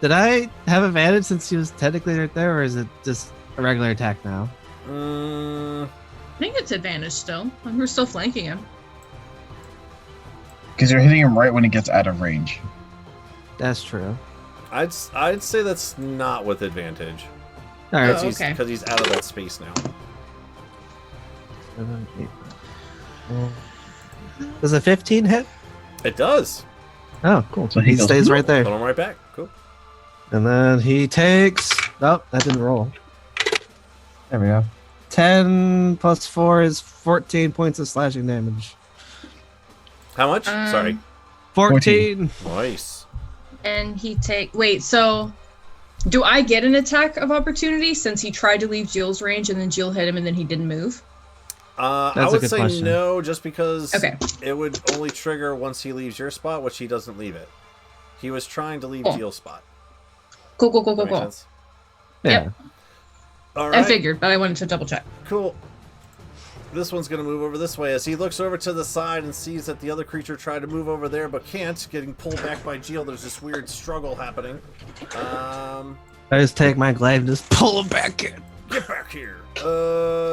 Speaker 5: Did I have advantage since he was technically right there, or is it just a regular attack now?
Speaker 1: Mm,
Speaker 8: I think it's advantage still. We're still flanking him.
Speaker 2: Because you're hitting him right when he gets out of range.
Speaker 5: That's true.
Speaker 1: I'd say that's not with advantage.
Speaker 5: All right.
Speaker 8: Oh, okay.
Speaker 1: Because he's out of that space now.
Speaker 5: 7, 8, 9. Does a 15 hit?
Speaker 1: It does.
Speaker 5: Oh, cool.
Speaker 2: So he
Speaker 5: he
Speaker 2: goes,
Speaker 5: stays right
Speaker 1: Put
Speaker 5: there.
Speaker 1: him right back. Cool.
Speaker 5: And then he takes. Nope, that didn't roll. There we go. 10 plus 4 is 14 points of slashing damage.
Speaker 1: How much?
Speaker 8: Um,
Speaker 1: Sorry.
Speaker 5: 14.
Speaker 1: Nice.
Speaker 8: And he wait, so do I get an attack of opportunity since he tried to leave Jill's range and then Jill hit him and then he didn't move?
Speaker 1: I
Speaker 5: That's a
Speaker 1: would
Speaker 5: good
Speaker 1: say
Speaker 5: question.
Speaker 1: no, just because
Speaker 8: Okay.
Speaker 1: it would only trigger once he leaves your spot, which he doesn't leave it. He was trying to leave
Speaker 8: Cool.
Speaker 1: Jill's spot.
Speaker 8: Cool.
Speaker 1: That makes sense?
Speaker 5: Yeah.
Speaker 8: Yep.
Speaker 1: All
Speaker 8: I
Speaker 1: right.
Speaker 8: figured, but I wanted to double check.
Speaker 1: Cool. This one's going to move over this way as he looks over to the side and sees that the other creature tried to move over there but can't, getting pulled back by Jill. There's this weird struggle happening.
Speaker 5: I just take my glaive and just pull him back in.
Speaker 1: Get back here.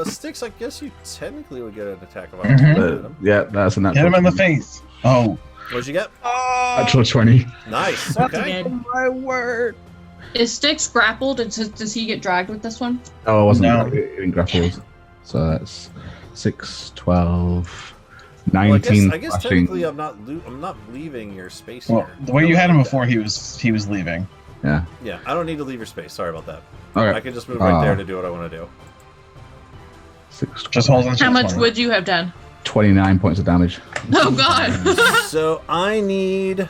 Speaker 1: Sticks, I guess you technically would get an attack of opportunity at him.
Speaker 7: Yeah, that's a natural.
Speaker 2: Hit him in the
Speaker 7: 20.
Speaker 2: face. Oh,
Speaker 1: What'd you get?
Speaker 7: Natural 20.
Speaker 1: Nice.
Speaker 6: That's
Speaker 1: Okay.
Speaker 6: good.
Speaker 5: My word.
Speaker 8: Is Styx grappled? And does he get dragged with this one?
Speaker 7: Oh, I wasn't
Speaker 2: No.
Speaker 7: in grapples. So that's 6, 12,
Speaker 1: Well,
Speaker 7: 19.
Speaker 1: I guess
Speaker 7: slashing.
Speaker 1: technically I'm not leaving your space
Speaker 2: well,
Speaker 1: here.
Speaker 2: the way you had him before, he was leaving.
Speaker 7: Yeah.
Speaker 1: Yeah, I don't need to leave your space. Sorry about that.
Speaker 7: Okay.
Speaker 1: I can just move right there to do what I want to do.
Speaker 7: 6,
Speaker 2: Just hold on to
Speaker 8: How
Speaker 2: this
Speaker 8: much
Speaker 2: one.
Speaker 8: would you have done?
Speaker 7: 29 points of damage.
Speaker 8: Oh God.
Speaker 1: So I need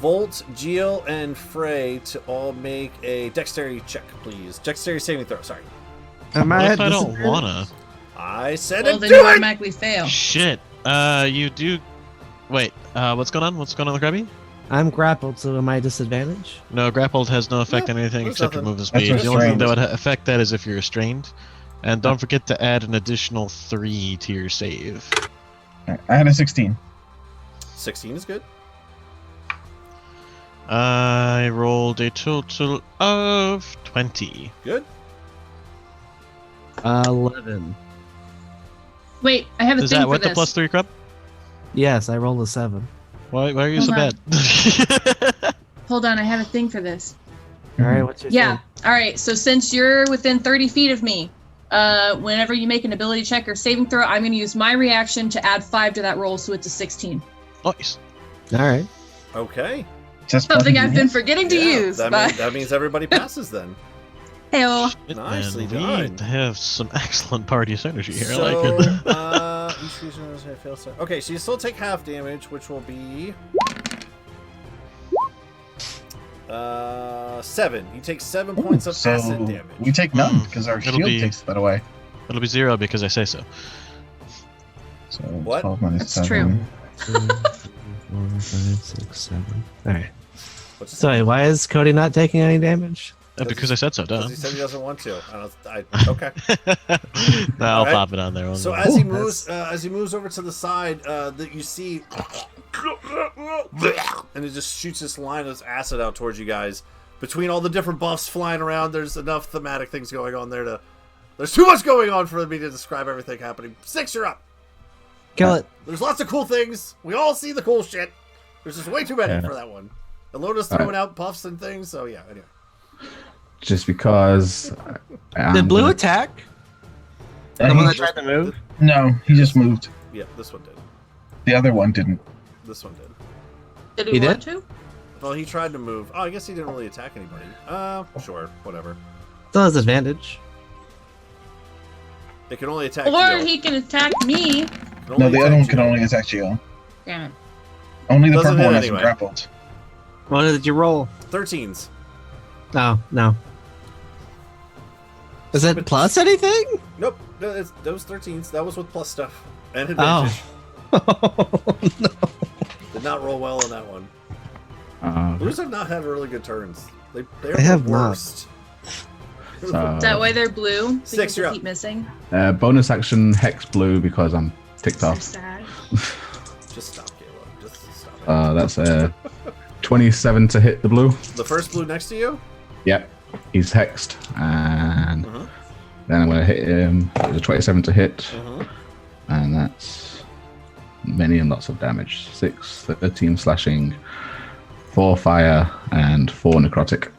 Speaker 1: Volt, Geo, and Frey to all make a dexterity check, please. Dexterity saving throw. Sorry.
Speaker 5: Am
Speaker 4: What
Speaker 5: I
Speaker 4: if
Speaker 5: at
Speaker 4: I don't
Speaker 5: disadvantage?
Speaker 4: wanna?
Speaker 1: I said
Speaker 8: Well,
Speaker 1: it.
Speaker 8: then
Speaker 1: Do
Speaker 8: you
Speaker 1: it.
Speaker 8: automatically fail.
Speaker 4: Shit. You do. Wait. What's going on? What's going on with Grabby?
Speaker 5: I'm grappled, so am I disadvantage?
Speaker 4: No, grappled has no effect
Speaker 1: No,
Speaker 4: on anything
Speaker 1: there's
Speaker 4: except your
Speaker 1: nothing.
Speaker 4: movement
Speaker 2: That's
Speaker 4: speed. The only thing
Speaker 2: restrained.
Speaker 4: that would affect that is if you're restrained. And don't forget to add an additional 3 to your save.
Speaker 2: Alright, I had a 16.
Speaker 1: 16 is good.
Speaker 4: I rolled a total of 20.
Speaker 1: Good.
Speaker 5: 11.
Speaker 8: Wait, I have a
Speaker 4: Is
Speaker 8: thing
Speaker 4: that
Speaker 8: for
Speaker 4: with
Speaker 8: this.
Speaker 4: the plus 3 crop?
Speaker 5: Yes, I rolled a 7.
Speaker 4: Why are you so
Speaker 8: Hold
Speaker 4: bad?
Speaker 8: Hold on, I have a thing for this.
Speaker 5: All right, what's your
Speaker 8: Yeah. All right. So since you're within 30 feet of me, whenever you make an ability check or saving throw, I'm going to use my reaction to add 5 to that roll, so it's a 16.
Speaker 4: Nice.
Speaker 5: All right.
Speaker 1: Okay.
Speaker 2: Just
Speaker 8: Something
Speaker 2: plus-
Speaker 8: I've been forgetting to
Speaker 1: Yeah,
Speaker 8: use.
Speaker 1: That, that means everybody passes then.
Speaker 8: Heyo.
Speaker 4: Shit,
Speaker 1: Nicely
Speaker 4: man,
Speaker 1: done.
Speaker 4: we have some excellent party synergy here.
Speaker 1: So,
Speaker 4: I like it.
Speaker 1: each creature knows how to fail save. Okay, so you still take half damage, which will be 7. You take 7 points of
Speaker 2: So
Speaker 1: acid damage.
Speaker 2: we take none because our
Speaker 4: It'll
Speaker 2: shield
Speaker 4: be-
Speaker 2: takes that away.
Speaker 4: It'll be 0 because I say so.
Speaker 2: So
Speaker 1: What?
Speaker 2: 12 minus
Speaker 8: That's
Speaker 2: 7.
Speaker 5: 2, 3, 4, 5, 6, 7. All right.
Speaker 1: What's it
Speaker 5: Sorry, why is Cody not taking any damage?
Speaker 4: Because I said so, duh.
Speaker 1: Because he said he doesn't want to. Okay.
Speaker 4: No, I'll
Speaker 1: Alright.
Speaker 4: pop it on there.
Speaker 1: So
Speaker 4: One
Speaker 1: as he moves over to the side, that you see, and it just shoots this line of acid out towards you guys. Between all the different buffs flying around, there's enough thematic things going on there to. There's too much going on for me to describe everything happening. 6, you're up.
Speaker 5: Kill it.
Speaker 1: There's lots of cool things. We all see the cool shit. There's just way too many
Speaker 2: Yeah.
Speaker 1: for that one. Elona's throwing out puffs and things, so yeah. Anyway.
Speaker 7: Just because.
Speaker 5: Did blue attack?
Speaker 2: And
Speaker 5: The one
Speaker 2: he-
Speaker 5: that tried to move?
Speaker 2: no, he just moved.
Speaker 1: Yeah, this one did.
Speaker 2: The other one didn't.
Speaker 1: This one did.
Speaker 8: Did
Speaker 5: He
Speaker 8: he want
Speaker 5: did?
Speaker 8: to?
Speaker 1: Well, he tried to move. Oh, I guess he didn't really attack anybody. Sure, whatever.
Speaker 5: Still has advantage.
Speaker 1: It can only attack
Speaker 8: Or
Speaker 1: Geo.
Speaker 8: he can attack me.
Speaker 1: It can
Speaker 2: No,
Speaker 1: only
Speaker 2: the other
Speaker 1: attack
Speaker 2: one can
Speaker 1: Geo.
Speaker 2: only attack Geo.
Speaker 8: Damn it.
Speaker 2: Only the
Speaker 1: Doesn't
Speaker 2: purple
Speaker 1: hit
Speaker 2: one has
Speaker 1: anyway.
Speaker 2: grappled.
Speaker 5: What did you roll?
Speaker 1: 13s.
Speaker 5: No, no. Is it plus anything?
Speaker 1: Nope, no, it's those 13s. That was with plus stuff and
Speaker 5: Oh.
Speaker 1: advantage.
Speaker 5: No.
Speaker 1: Did not roll well on that one. Blues have not had really good turns. They are
Speaker 5: They have
Speaker 1: the
Speaker 5: not.
Speaker 1: worst.
Speaker 8: Is that why they're blue? Because
Speaker 1: 6,
Speaker 8: they
Speaker 1: you're up.
Speaker 8: keep missing.
Speaker 7: Bonus action Hex Blue because I'm ticked
Speaker 8: So
Speaker 7: off.
Speaker 8: sad.
Speaker 1: Just stop, Caleb. Just stop it.
Speaker 7: That's 27 to hit the blue.
Speaker 1: The first blue next to you?
Speaker 7: Yep, he's hexed, and
Speaker 1: Mhm.
Speaker 7: then I'm gonna hit him. There's a 27 to hit,
Speaker 1: Mhm.
Speaker 7: and that's many and lots of damage. 6, 13 slashing, 4 fire, and 4 necrotic.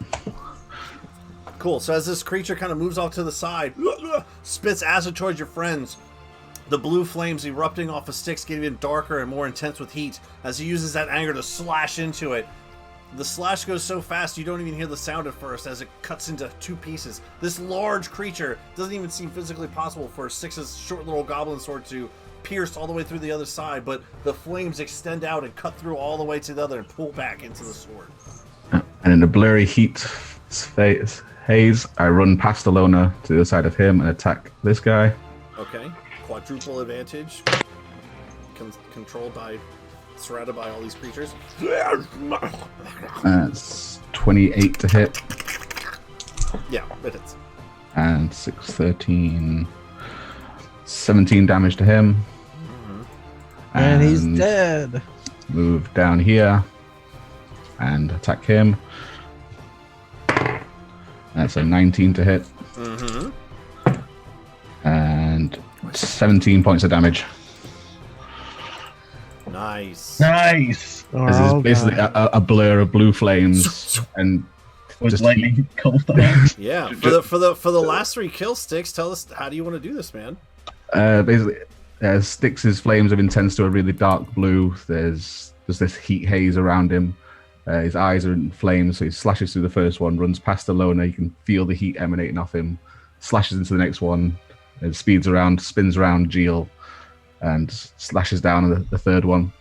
Speaker 1: Cool. So as this creature kind of moves off to the side, spits acid towards your friends, the blue flames erupting off of sticks get even darker and more intense with heat as he uses that anger to slash into it. The slash goes so fast you don't even hear the sound at first as it cuts into 2 pieces. This large creature doesn't even seem physically possible for Six's short little goblin sword to pierce all the way through the other side, but the flames extend out and cut through all the way to the other and pull back into the sword.
Speaker 7: And in the blurry heat haze, I run past Alona to the other side of him and attack this guy.
Speaker 1: Okay. Quadruple advantage. Controlled by, surrounded by all these creatures.
Speaker 7: That's 28 to hit,
Speaker 1: Yeah, it hits.
Speaker 7: and 6, 13, 17 damage to him.
Speaker 5: And he's dead.
Speaker 7: Move down here and attack him. That's a 19 to hit,
Speaker 1: Mm-hmm.
Speaker 7: and 17 points of damage.
Speaker 1: Nice.
Speaker 2: Nice.
Speaker 7: This is basically a blur of blue flames, and
Speaker 2: With
Speaker 7: Just
Speaker 2: lightning cold damage.
Speaker 1: Yeah. For the last 3 kill sticks, tell us how do you want to do this, man?
Speaker 7: basically Styx's flames have intense to a really dark blue. There's this heat haze around him. His eyes are in flames, so he slashes through the first one, runs past Alona. You can feel the heat emanating off him, slashes into the next one, and speeds around, spins around Geel, and slashes down on the third one.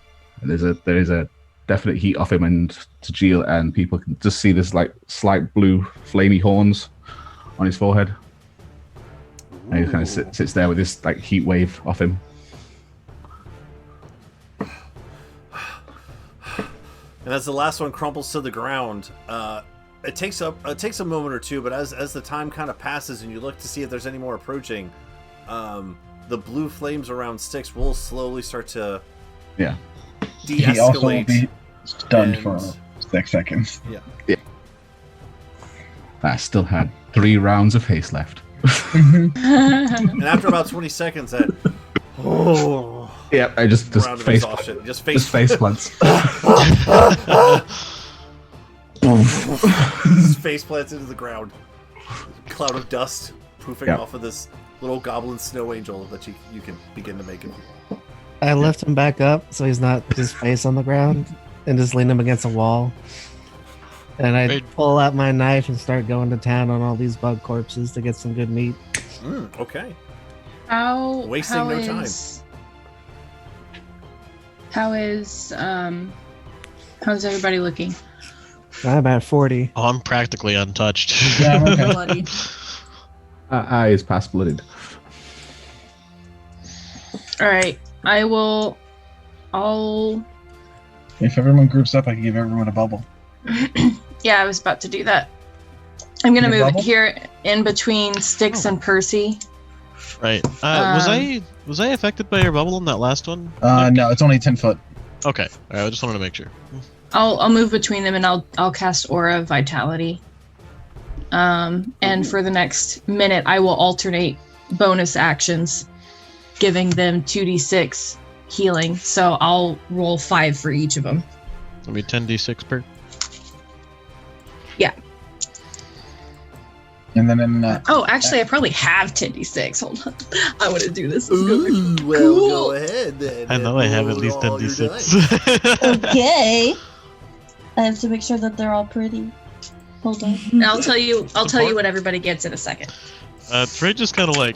Speaker 7: And there is a definite heat off him and to Geel, and people can just see this like slight blue flamey horns on his forehead. And he kind of sits there with this like heat wave off him.
Speaker 1: And as the last one crumples to the ground, it takes a moment or two, but as the time kind of passes and you look to see if there's any more approaching, the blue flames around Styx will slowly start to de-escalate.
Speaker 2: He also will be stunned for 6 seconds.
Speaker 1: Yeah.
Speaker 7: I still had 3 rounds of haste left.
Speaker 1: And after about 20 seconds,
Speaker 7: Yeah, I just face plants.
Speaker 1: Just face plants into the ground. Cloud of dust poofing off of this little goblin snow angel that you can begin to make him.
Speaker 5: I lift him back up so he's not just face on the ground and just lean him against a wall. And I pull out my knife and start going to town on all these bug corpses to get some good meat.
Speaker 1: Okay.
Speaker 8: How's everybody looking?
Speaker 5: I'm at 40.
Speaker 4: Oh, I'm practically untouched.
Speaker 2: Yeah, I'm okay.
Speaker 6: Bloody.
Speaker 7: I is past blooded.
Speaker 8: All right, I'll.
Speaker 2: If everyone groups up, I can give everyone a bubble.
Speaker 8: Yeah, I was about to do that. I'm gonna move
Speaker 2: bubble?
Speaker 8: here in between Styx and Percy.
Speaker 4: Right. Was I affected by your bubble in that last one?
Speaker 2: No, it's only 10 foot.
Speaker 4: Okay. All right, I just wanted to make sure.
Speaker 8: I'll move between them and I'll cast Aura of Vitality. And for the next minute, I will alternate bonus actions, giving them 2d6 healing. So I'll roll 5 for each of them.
Speaker 4: It'll be 10d6 per.
Speaker 8: Yeah.
Speaker 2: And then
Speaker 8: Actually, I probably have 10d6. Hold on. I want to do this.
Speaker 1: Ooh, well,
Speaker 8: Cool.
Speaker 1: go ahead then.
Speaker 4: I know I have at least 10d6.
Speaker 3: Okay. I have to make sure that they're all pretty. Hold on.
Speaker 8: And I'll tell you what everybody gets in a second.
Speaker 4: Trey just kind of like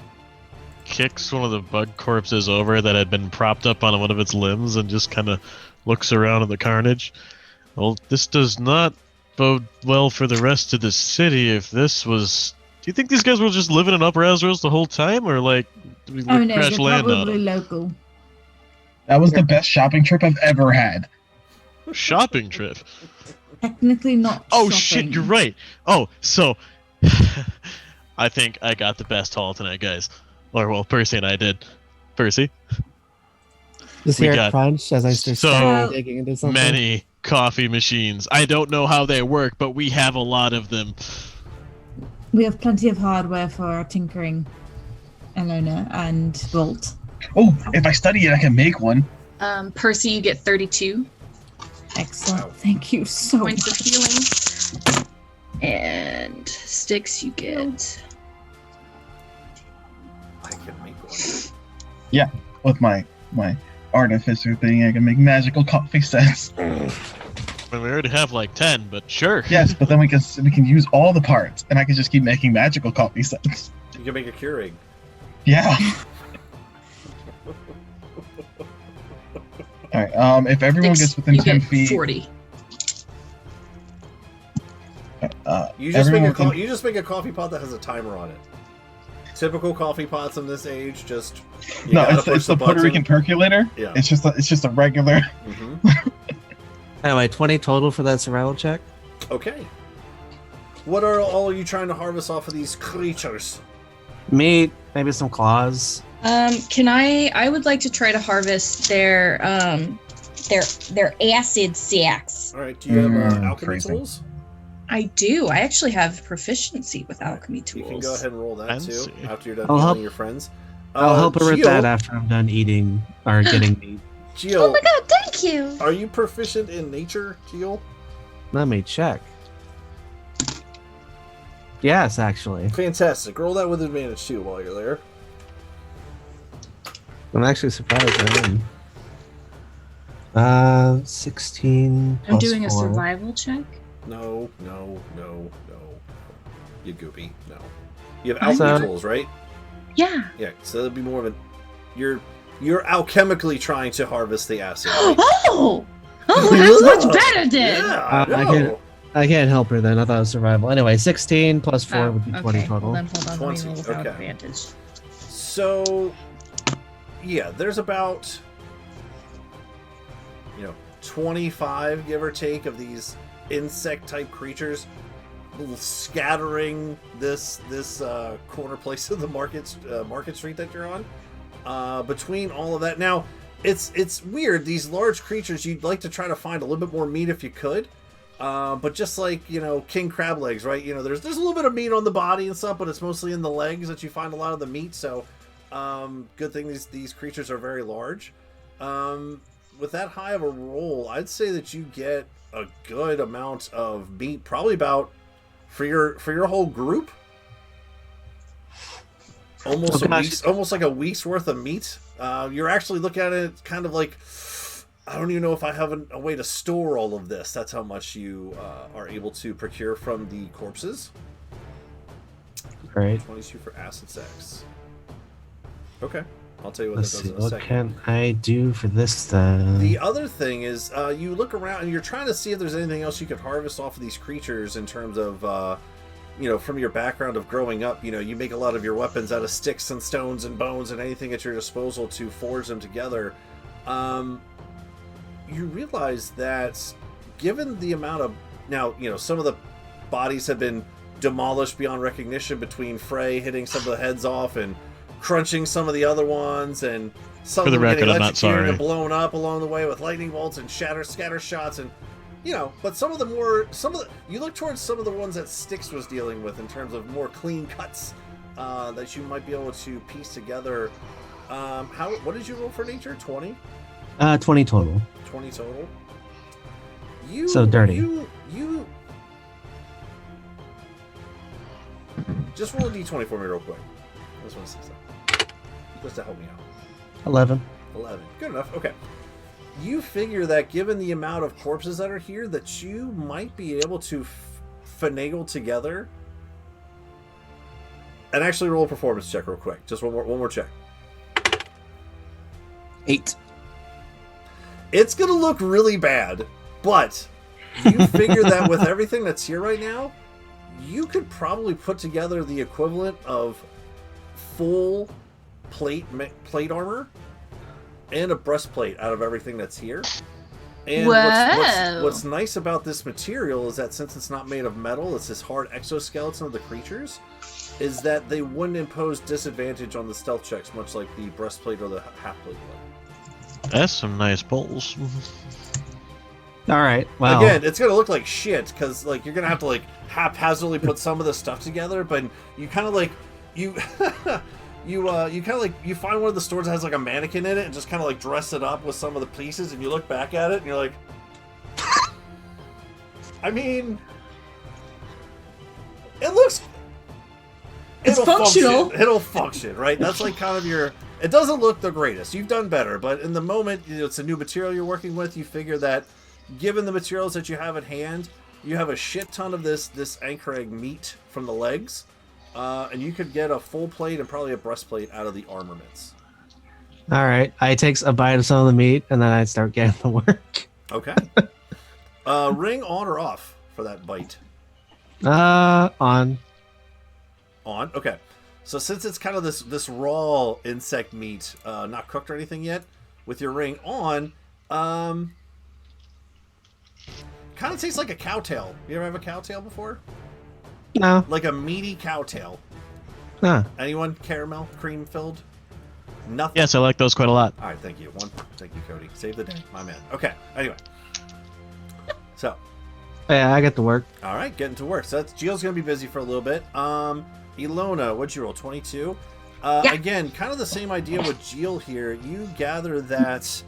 Speaker 4: kicks one of the bug corpses over that had been propped up on one of its limbs and just kind of looks around at the carnage. Well, this does not bode well for the rest of the city. If this was, do you think these guys were just living in Upper Azrael's the whole time, or like did we
Speaker 6: Oh no,
Speaker 4: crash
Speaker 6: they're
Speaker 4: land on
Speaker 6: probably
Speaker 4: them?
Speaker 6: local.
Speaker 2: that was the best shopping trip I've ever had.
Speaker 4: Shopping trip.
Speaker 6: Technically not.
Speaker 4: Oh
Speaker 6: shopping.
Speaker 4: shit, you're right. Oh, so I think I got the best haul tonight, guys. Or well, Percy and I did. Percy,
Speaker 5: Just
Speaker 4: We
Speaker 5: hear
Speaker 4: got
Speaker 5: it crunch as I start
Speaker 4: so
Speaker 5: digging into something.
Speaker 4: many coffee machines. I don't know how they work, but we have a lot of them.
Speaker 6: We have plenty of hardware for our tinkering, Elona and Bolt.
Speaker 2: Oh, if I study it, I can make one.
Speaker 8: Percy, you get 32
Speaker 6: Excellent.
Speaker 1: Wow.
Speaker 6: Thank you so
Speaker 8: points of
Speaker 6: much.
Speaker 8: healing. And Styx, you get.
Speaker 1: I can make one.
Speaker 2: With my artificer thing, I can make magical coffee sets.
Speaker 4: I mean, we already have like 10, but sure.
Speaker 2: Yes, but then we can use all the parts, and I can just keep making magical coffee sets.
Speaker 1: You can make a Keurig.
Speaker 2: Yeah. All right. If everyone
Speaker 8: Styx,
Speaker 2: gets within
Speaker 8: you
Speaker 2: 10
Speaker 8: get
Speaker 2: feet,
Speaker 8: 40.
Speaker 1: You just make
Speaker 2: everyone
Speaker 1: a
Speaker 2: within-
Speaker 1: you just make a coffee pot that has a timer on it. Typical coffee pots in this age, just you
Speaker 2: No,
Speaker 1: gotta
Speaker 2: it's
Speaker 1: push
Speaker 2: the Puerto
Speaker 1: button.
Speaker 2: Rican percolator.
Speaker 1: Yeah.
Speaker 2: It's just a regular.
Speaker 5: Anyway, 20 total for that survival check.
Speaker 1: Okay. What are all you trying to harvest off of these creatures?
Speaker 5: Meat, maybe some claws.
Speaker 8: I would like to try to harvest their acid sacs.
Speaker 1: All right. Do you have alchemy
Speaker 2: crazy.
Speaker 1: tools?
Speaker 8: I do. I actually have proficiency with alchemy
Speaker 1: You
Speaker 8: tools.
Speaker 1: can go ahead and roll that too
Speaker 4: Fancy.
Speaker 1: after you're done
Speaker 5: I'll
Speaker 1: healing
Speaker 5: help-
Speaker 1: your friends.
Speaker 5: I'll help her with
Speaker 1: Gio,
Speaker 5: that after I'm done eating or getting meat.
Speaker 1: Gio,
Speaker 8: Oh my god, thank you!
Speaker 1: are you proficient in nature, Gio?
Speaker 5: Let me check. Yes, actually.
Speaker 1: Fantastic. Roll that with advantage too while you're there.
Speaker 5: I'm actually surprised I am. 16
Speaker 8: I'm
Speaker 5: plus
Speaker 8: doing a
Speaker 5: 4.
Speaker 8: survival check.
Speaker 1: No. You goopy. No. You have
Speaker 8: I'm
Speaker 1: alchemy
Speaker 5: not-
Speaker 1: tools, right?
Speaker 8: Yeah.
Speaker 1: Yeah, so that'd be more of an... You're alchemically trying to harvest the acid, right?
Speaker 8: Oh, that's much
Speaker 1: Yeah.
Speaker 8: better then.
Speaker 1: Yeah,
Speaker 5: I can't- I can't help her then. I thought it was survival. Anyway, 16 plus 4 would be 20
Speaker 8: okay.
Speaker 5: total.
Speaker 8: Well, then hold on.
Speaker 1: 20,
Speaker 8: Let me roll without
Speaker 1: okay.
Speaker 8: advantage.
Speaker 1: So, yeah, there's about, 25, give or take, of these insect-type creatures scattering this corner place of the market street that you're on. Between all of that, now it's weird. These large creatures, you'd like to try to find a little bit more meat if you could. But just like, king crab legs, right? There's a little bit of meat on the body and stuff, but it's mostly in the legs that you find a lot of the meat. So, good thing these creatures are very large. With that high of a roll, I'd say that you get a good amount of meat, probably about for your whole group. Almost almost like a week's worth of meat. You're actually looking at it kind of like, I don't even know if I have a way to store all of this. That's how much you are able to procure from the corpses.
Speaker 5: Great.
Speaker 1: 22 for acid sex. Okay, I'll tell you what
Speaker 5: Let's
Speaker 1: that
Speaker 5: see.
Speaker 1: does in a
Speaker 5: What
Speaker 1: second.
Speaker 5: can I do for this then?
Speaker 1: The other thing is, you look around and you're trying to see if there's anything else you could harvest off of these creatures in terms of, from your background of growing up. You make a lot of your weapons out of sticks and stones and bones and anything at your disposal to forge them together. You realize that given the amount of... Now, some of the bodies have been demolished beyond recognition between Frey hitting some of the heads off and crunching some of the other ones, and some of them getting electrocuted and blown up along the way with lightning bolts and scatter shots, and but some of the you look towards some of the ones that Styx was dealing with in terms of more clean cuts that you might be able to piece together. What did you roll for nature? 20?
Speaker 5: 20 total.
Speaker 1: 20 total.
Speaker 5: So dirty.
Speaker 1: You just roll a d20 for me real quick. I just want to see something. Just to help me out.
Speaker 5: 11.
Speaker 1: 11. Good enough. Okay. You figure that given the amount of corpses that are here, that you might be able to finagle together. And actually roll a performance check real quick. Just one more check.
Speaker 5: 8.
Speaker 1: It's going to look really bad, but you figure that with everything that's here right now, you could probably put together the equivalent of full plate armor and a breastplate out of everything that's here. And what's nice about this material is that since it's not made of metal, it's this hard exoskeleton of the creatures, is that they wouldn't impose disadvantage on the stealth checks, much like the breastplate or the half-plate would.
Speaker 4: That's some nice bowls.
Speaker 5: All right. Wow.
Speaker 1: Again, it's gonna look like shit because you're gonna have to haphazardly put some of this stuff together, but you kind of you find one of the stores that has a mannequin in it and just kind of dress it up with some of the pieces, and you look back at it and you're like, I mean, it's
Speaker 6: functional.
Speaker 1: It'll function, right? That's kind of your... It doesn't look the greatest. You've done better, but in the moment, it's a new material you're working with. You figure that given the materials that you have at hand, you have a shit ton of this anchor-egg meat from the legs, and you could get a full plate and probably a breastplate out of the armaments.
Speaker 5: All right. I take a bite of some of the meat, and then I start getting to work.
Speaker 1: Okay. Ring on or off for that bite?
Speaker 5: On.
Speaker 1: On? Okay. So since it's kind of this raw insect meat, not cooked or anything yet, with your ring on, kind of tastes like a cowtail. You ever have a cowtail before?
Speaker 5: No.
Speaker 1: Like a meaty cowtail.
Speaker 5: Huh.
Speaker 1: Anyone? Caramel? Cream filled? Nothing?
Speaker 4: Yes, I like those quite a lot.
Speaker 1: Alright, thank you. Thank you, Cody. Save the day, my man. Okay, anyway. So.
Speaker 5: Yeah, I get to work.
Speaker 1: Alright, getting to work. So Gio's going to be busy for a little bit. Ilona, what'd you roll? 22?
Speaker 8: Yeah.
Speaker 1: Again, kind of the same idea with Gio here. You gather that,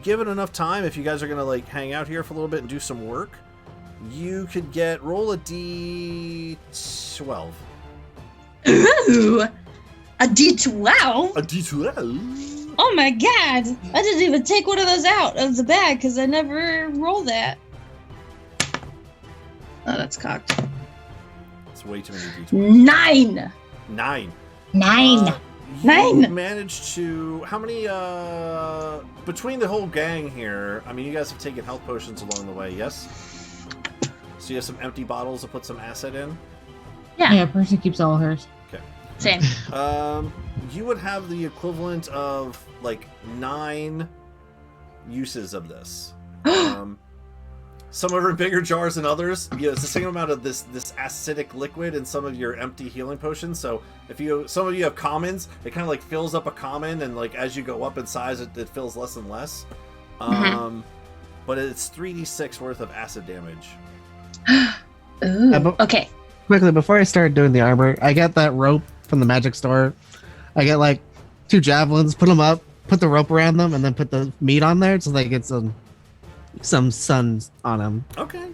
Speaker 1: given enough time, if you guys are going to hang out here for a little bit and do some work, you could roll a D12.
Speaker 8: Ooh, a D12.
Speaker 1: A D12?
Speaker 8: Oh my god! I didn't even take one of those out of the bag because I never roll that. Oh, that's cocked.
Speaker 1: It's way too many d20s.
Speaker 8: 9!
Speaker 1: 9.
Speaker 8: 9!
Speaker 1: You
Speaker 8: 9!
Speaker 1: managed to... How many, between the whole gang here, I mean, you guys have taken health potions along the way, yes? So you have some empty bottles to put some acid in?
Speaker 6: Yeah, person keeps all hers.
Speaker 1: Okay.
Speaker 8: Same.
Speaker 1: You would have the equivalent of, like, 9 uses of this. Some of them are in bigger jars than others. You know, it's the same amount of this acidic liquid in some of your empty healing potions. So if some of you have commons, it kind of like fills up a common, and like as you go up in size, it fills less and less. But it's 3d6 worth of acid damage.
Speaker 8: Ooh. Okay.
Speaker 5: Quickly, before I start doing the armor, I got that rope from the magic store. I get like 2 javelins, put them up, put the rope around them, and then put the meat on there so they get some suns on them.
Speaker 1: Okay.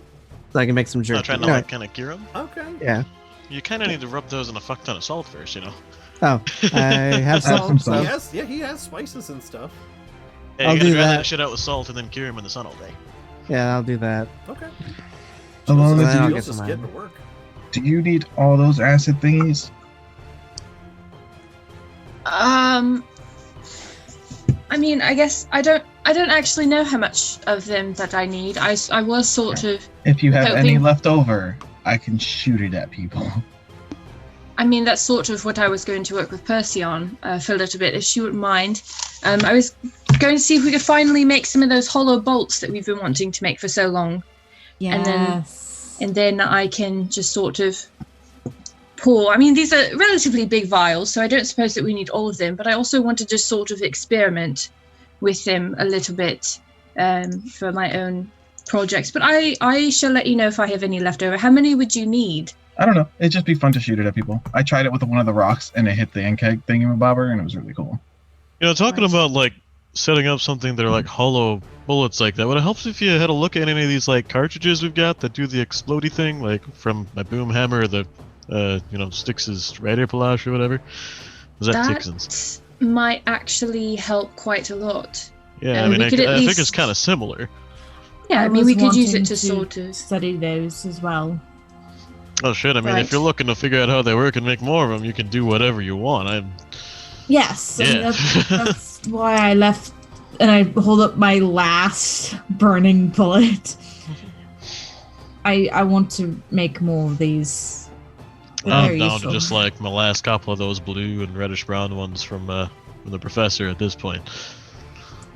Speaker 5: So I can make some jerky.
Speaker 4: Trying to like kind of cure them.
Speaker 1: Okay.
Speaker 5: Yeah.
Speaker 4: You kind of need to rub those in a fuck ton of salt first, you know.
Speaker 5: Oh, I have salt. So.
Speaker 1: He has spices and stuff.
Speaker 4: Hey,
Speaker 5: I'll
Speaker 4: you gotta
Speaker 5: do
Speaker 4: dry
Speaker 5: that.
Speaker 4: that shit out with salt and then cure him in the sun all day.
Speaker 5: Yeah, I'll do that.
Speaker 1: Okay.
Speaker 2: Alona,
Speaker 5: then I'll
Speaker 2: do,
Speaker 5: get some
Speaker 1: getting to work.
Speaker 2: do you need all those acid thingies?
Speaker 8: I mean, I guess I don't actually know how much of them that I need. I was sort of...
Speaker 2: If you have any
Speaker 8: hoping-
Speaker 2: left over, I can shoot it at people.
Speaker 8: I mean, that's sort of what I was going to work with Percy on for a little bit, if she wouldn't mind. I was going to see if we could finally make some of those hollow bolts that we've been wanting to make for so long.
Speaker 6: Yes.
Speaker 8: And then I can just sort of pour. I mean, these are relatively big vials, so I don't suppose that we need all of them, but I also want to just sort of experiment with them a little bit for my own projects. But I shall let you know if I have any left over. How many would you need?
Speaker 2: I don't know. It'd just be fun to shoot it at people. I tried it with one of the rocks, and it hit the NK thingamabobber, and it was really cool.
Speaker 4: You know, talking
Speaker 8: Nice.
Speaker 4: about like setting up something that are like hollow bullets like that, would it help if you had a look at any of these like cartridges we've got that do the explodey thing, like from my boom hammer, the Styx's radiator palash or whatever? Was that Tixon's?
Speaker 8: That might actually help quite a lot.
Speaker 4: Yeah, I
Speaker 8: we
Speaker 4: mean, I
Speaker 8: could at
Speaker 4: think it's
Speaker 8: least-
Speaker 4: kind of similar.
Speaker 8: Yeah, I mean,
Speaker 6: was
Speaker 8: we could use
Speaker 6: wanting
Speaker 8: it to sort of...
Speaker 6: study those as well.
Speaker 4: Oh shit! I mean,
Speaker 8: Right.
Speaker 4: if you're looking to figure out how they work and make more of them, you can do whatever you want.
Speaker 6: Yes, and
Speaker 4: Yeah.
Speaker 6: that's why I left, and I hold up my last burning bullet. I want to make more of these. They're
Speaker 4: I'm
Speaker 6: very
Speaker 4: down
Speaker 6: useful.
Speaker 4: to just like my last couple of those blue and reddish brown ones from the professor at this point.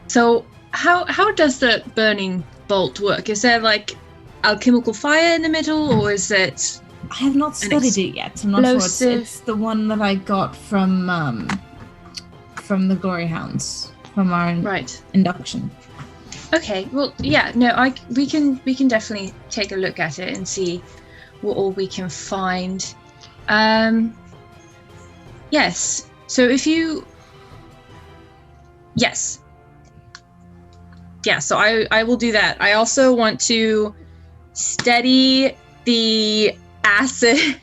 Speaker 8: So, how does the burning bolt work? Is there like alchemical fire in the middle, or is it...
Speaker 6: I have not studied it yet. I'm not sure.
Speaker 8: explosive-
Speaker 6: It's the one that I got from the Glory Hounds from our
Speaker 8: Right.
Speaker 6: induction.
Speaker 8: Okay. Well, yeah. No, we can definitely take a look at it and see what all we can find. Yes. So if you... Yes. Yeah, so I will do that. I also want to steady the acid.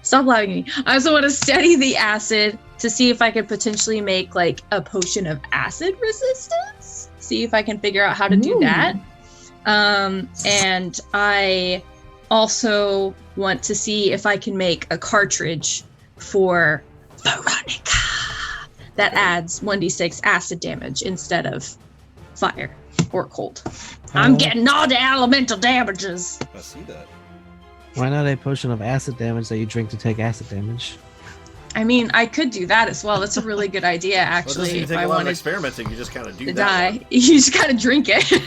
Speaker 8: Stop laughing at me. I also want to steady the acid to see if I could potentially make like a potion of acid resistance. See if I can figure out how to do
Speaker 6: Ooh.
Speaker 8: that. And I also want to see if I can make a cartridge for Veronica that adds 1d6 acid damage instead of fire or cold. I'm getting all the elemental damages.
Speaker 1: I see that.
Speaker 5: Why not a potion of acid damage that you drink to take acid damage?
Speaker 8: I mean, I could do that as well. That's a really good idea,
Speaker 1: Well, it
Speaker 8: actually.
Speaker 1: doesn't
Speaker 8: if
Speaker 1: take
Speaker 8: I
Speaker 1: a lot of
Speaker 8: wanted
Speaker 1: experimenting. You just kind of do
Speaker 8: to
Speaker 1: that.
Speaker 8: die, you just gotta drink it.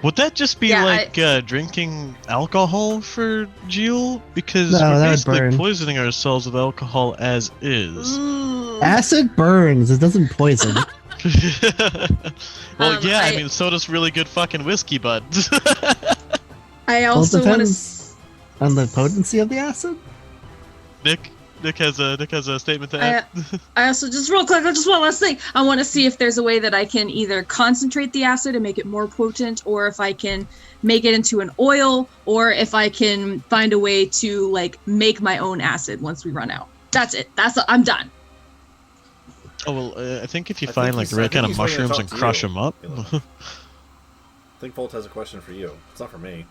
Speaker 4: Would that just be
Speaker 8: Yeah,
Speaker 4: like drinking alcohol for Jill? Because
Speaker 5: No, that
Speaker 4: we're
Speaker 5: would
Speaker 4: basically
Speaker 5: burn.
Speaker 4: poisoning ourselves with alcohol as is.
Speaker 5: Acid burns. It doesn't poison.
Speaker 4: Well,
Speaker 8: Um,
Speaker 4: yeah, I
Speaker 8: I-
Speaker 4: mean, so does really good fucking whiskey, bud.
Speaker 8: I
Speaker 5: Well, it
Speaker 8: also want
Speaker 5: depends on the potency of the acid.
Speaker 4: Nick has a statement to add.
Speaker 8: I also just real quick, just one last thing. I want to see if there's a way that I can either concentrate the acid and make it more potent, or if I can make it into an oil, or if I can find a way to like make my own acid once we run out. That's it. I'm done.
Speaker 4: Oh well, I think if you
Speaker 1: I
Speaker 4: find
Speaker 1: think
Speaker 4: like
Speaker 1: he's-
Speaker 4: the
Speaker 1: I
Speaker 4: right
Speaker 1: think
Speaker 4: kind of
Speaker 1: he's ready to
Speaker 4: mushrooms
Speaker 1: talk
Speaker 4: and
Speaker 1: to
Speaker 4: crush
Speaker 1: you.
Speaker 4: them up.
Speaker 1: I think Volt has a question for you. It's not for me.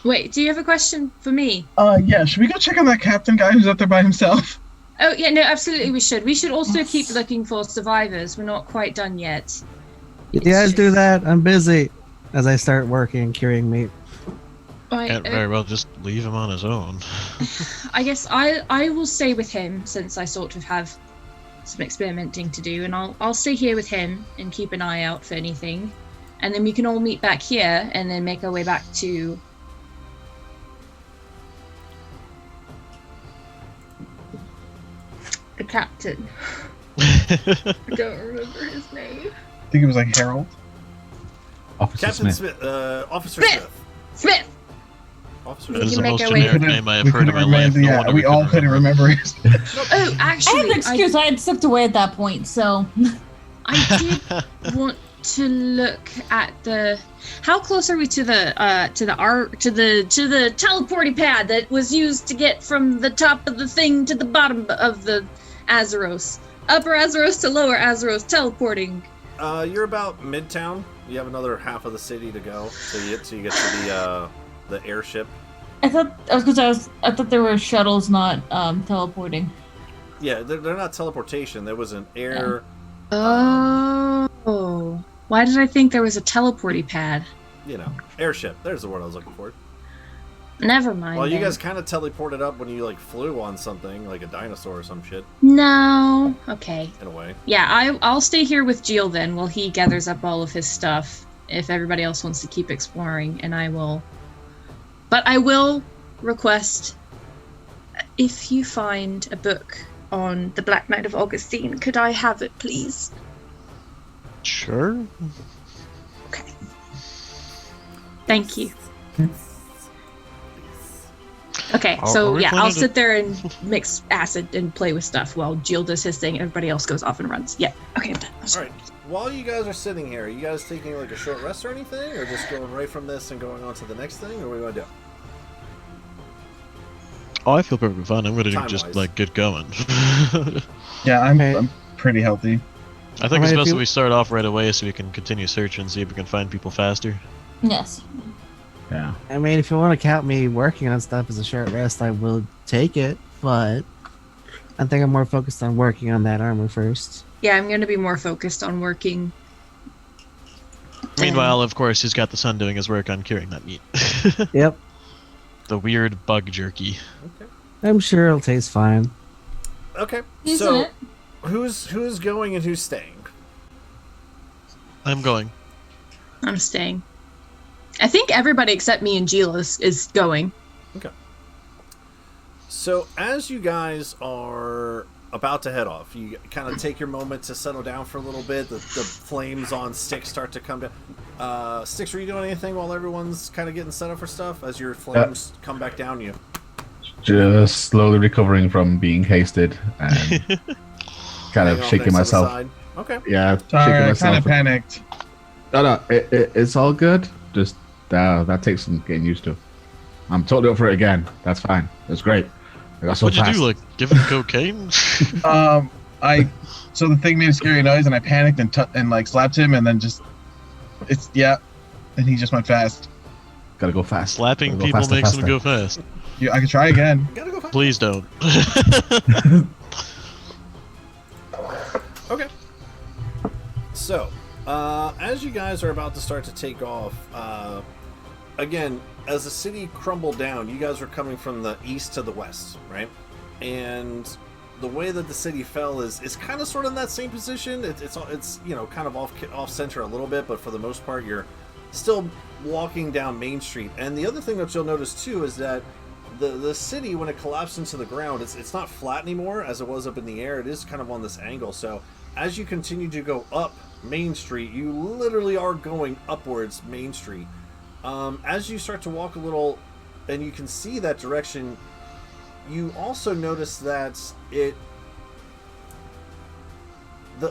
Speaker 8: Wait, do you have a question for me?
Speaker 2: Yeah, should we go check on that captain guy who's out there by himself?
Speaker 8: Oh, yeah, no, absolutely we should. We should also keep looking for survivors. We're not quite done yet.
Speaker 5: You guys do that? I'm busy. As I start working, curing meat.
Speaker 4: Can't very well just leave him on his own.
Speaker 8: I guess I will stay with him since I sort of have some experimenting to do, and I'll stay here with him and keep an eye out for anything, and then we can all meet back here and then make our way back to the captain. I don't remember his name.
Speaker 2: I think it was like Harold.
Speaker 7: Officer
Speaker 1: Captain
Speaker 7: Smith.
Speaker 1: Smith. Officer
Speaker 8: Smith! Smith!
Speaker 1: Officer
Speaker 4: That
Speaker 1: Smith.
Speaker 4: is the
Speaker 8: make
Speaker 4: most
Speaker 8: our way-
Speaker 4: generic name I have heard in my life. No
Speaker 2: Yeah,
Speaker 4: wonder
Speaker 2: we all couldn't remember it.
Speaker 8: Oh,
Speaker 6: I have
Speaker 8: actually,
Speaker 6: an excuse. I had stepped away at that point, so
Speaker 8: I did want to look at the. How close are we to the teleporting pad that was used to get from the top of the thing to the bottom of the Azeros? Upper Azeros to lower Azeros teleporting.
Speaker 1: You're about midtown. You have another half of the city to go, so you get to the airship.
Speaker 6: I thought there were shuttles, not teleporting.
Speaker 1: Yeah, they're not teleportation. There was an air.
Speaker 8: Oh, why did I think there was a teleporty pad?
Speaker 1: Airship. There's the word I was looking for.
Speaker 8: Never mind.
Speaker 1: Well, you
Speaker 8: then.
Speaker 1: guys kind of teleported up when you like flew on something, like a dinosaur or some shit,
Speaker 8: No. Okay.
Speaker 1: in a way.
Speaker 8: Yeah, I'll stay here with Jill then while he gathers up all of his stuff. If everybody else wants to keep exploring, and I will. But I will request, if you find a book on the Black Knight of Augustine, could I have it, please?
Speaker 4: Sure.
Speaker 8: Okay. Thank you. Okay, so yeah, I'll sit there and mix acid and play with stuff while Jill does his thing and everybody else goes off and runs. Yeah, okay, I'm done.
Speaker 1: All right. While you guys are sitting here, are you guys taking like a short rest or anything, or just going right from this and going on to the next thing, or what are you going to do?
Speaker 4: Oh, I feel perfectly fine. I'm gonna
Speaker 1: Time-wise.
Speaker 4: just like get going.
Speaker 2: Yeah, I'm pretty healthy.
Speaker 4: I think it's best that we start off right away so we can continue searching and see if we can find people faster.
Speaker 6: Yes.
Speaker 7: Yeah.
Speaker 5: I mean, if you want to count me working on stuff as a short rest, I will take it, but I think I'm more focused on working on that armor first.
Speaker 8: Yeah, I'm going to be more focused on working.
Speaker 4: Meanwhile, of course, he's got the son doing his work on curing that meat.
Speaker 5: Yep.
Speaker 4: The weird bug jerky.
Speaker 1: Okay.
Speaker 5: I'm sure it'll taste fine.
Speaker 1: Okay.
Speaker 6: Isn't
Speaker 1: So,
Speaker 6: it?
Speaker 1: who's going and who's staying?
Speaker 4: I'm going.
Speaker 8: I'm staying. I think everybody except me and Jill is going.
Speaker 1: Okay. So as you guys are about to head off, you kind of take your moment to settle down for a little bit. The flames on Styx start to come down. Styx, were you doing anything while everyone's kind of getting set up for stuff? As your flames come back down, you.
Speaker 7: Just slowly recovering from being hasted and kind
Speaker 1: hang
Speaker 7: of
Speaker 1: off
Speaker 7: shaking
Speaker 1: things to the
Speaker 7: myself.
Speaker 1: side? Okay.
Speaker 7: Yeah,
Speaker 2: Sorry,
Speaker 7: shaking
Speaker 2: I
Speaker 7: myself.
Speaker 2: kind of panicked.
Speaker 7: No, it's all good. Just that takes some getting used to. I'm totally up for it again. That's fine. That's great. I got so
Speaker 4: What'd you
Speaker 7: fast.
Speaker 4: do? Like give him cocaine?
Speaker 2: So the thing made a scary noise, and I panicked and like slapped him, and then and he just went fast.
Speaker 7: Gotta go fast.
Speaker 4: Slapping
Speaker 7: Gotta go
Speaker 4: people
Speaker 7: faster,
Speaker 4: makes them
Speaker 7: faster.
Speaker 4: go fast.
Speaker 2: I could try again.
Speaker 1: Gotta go fast.
Speaker 4: Please don't.
Speaker 1: Okay. So, as you guys are about to start to take off, again, as the city crumbled down, you guys were coming from the east to the west, right? And the way that the city fell is kind of sort of in that same position. It's kind of off center a little bit, but for the most part, you're still walking down Main Street. And the other thing that you'll notice too is that the city, when it collapsed into the ground, it's not flat anymore as it was up in the air. It is kind of on this angle. So as you continue to go up Main Street, you literally are going upwards Main Street. As you start to walk a little and you can see that direction, you also notice that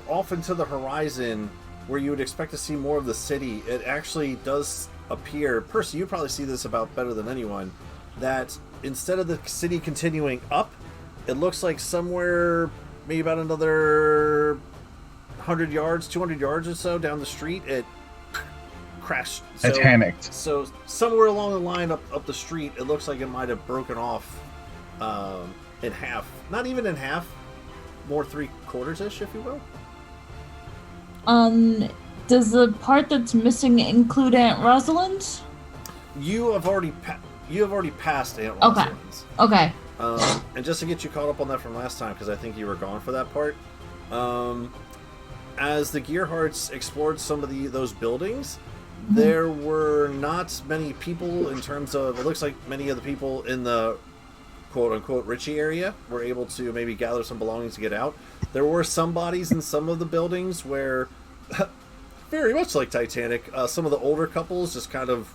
Speaker 1: off into the horizon, where you would expect to see more of the city, it actually does appear, Percy, you probably see this about better than anyone, that instead of the city continuing up, it looks like somewhere maybe about another 100 yards, 200 yards or so down the street, it crashed.
Speaker 2: It panicked.
Speaker 1: So somewhere along the line up the street, it looks like it might have broken off in half. Not even in half, more 3/4-ish, if you will.
Speaker 6: Does the part that's missing include Aunt Rosalind?
Speaker 1: You have already passed Aunt Rosalind's.
Speaker 6: Okay.
Speaker 1: And just to get you caught up on that from last time, because I think you were gone for that part. As the Gearhearts explored some of those buildings, there were not many people in terms of. It looks like many of the people in the quote-unquote Richie area were able to maybe gather some belongings to get out. There were some bodies in some of the buildings where, very much like Titanic, some of the older couples just kind of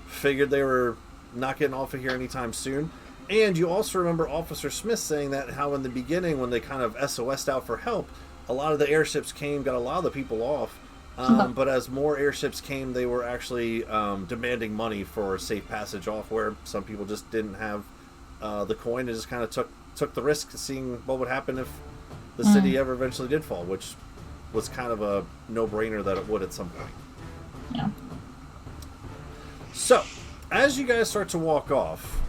Speaker 1: figured they were not getting off of here anytime soon. And you also remember Officer Smith saying that how in the beginning, when they kind of SOS'd out for help, a lot of the airships came, got a lot of the people off. But as more airships came, they were actually demanding money for safe passage off, where some people just didn't have the coin and just kind of took the risk of seeing what would happen if the city ever eventually did fall, which was kind of a no-brainer that it would at some point.
Speaker 6: Yeah.
Speaker 1: So, as you guys start to walk off,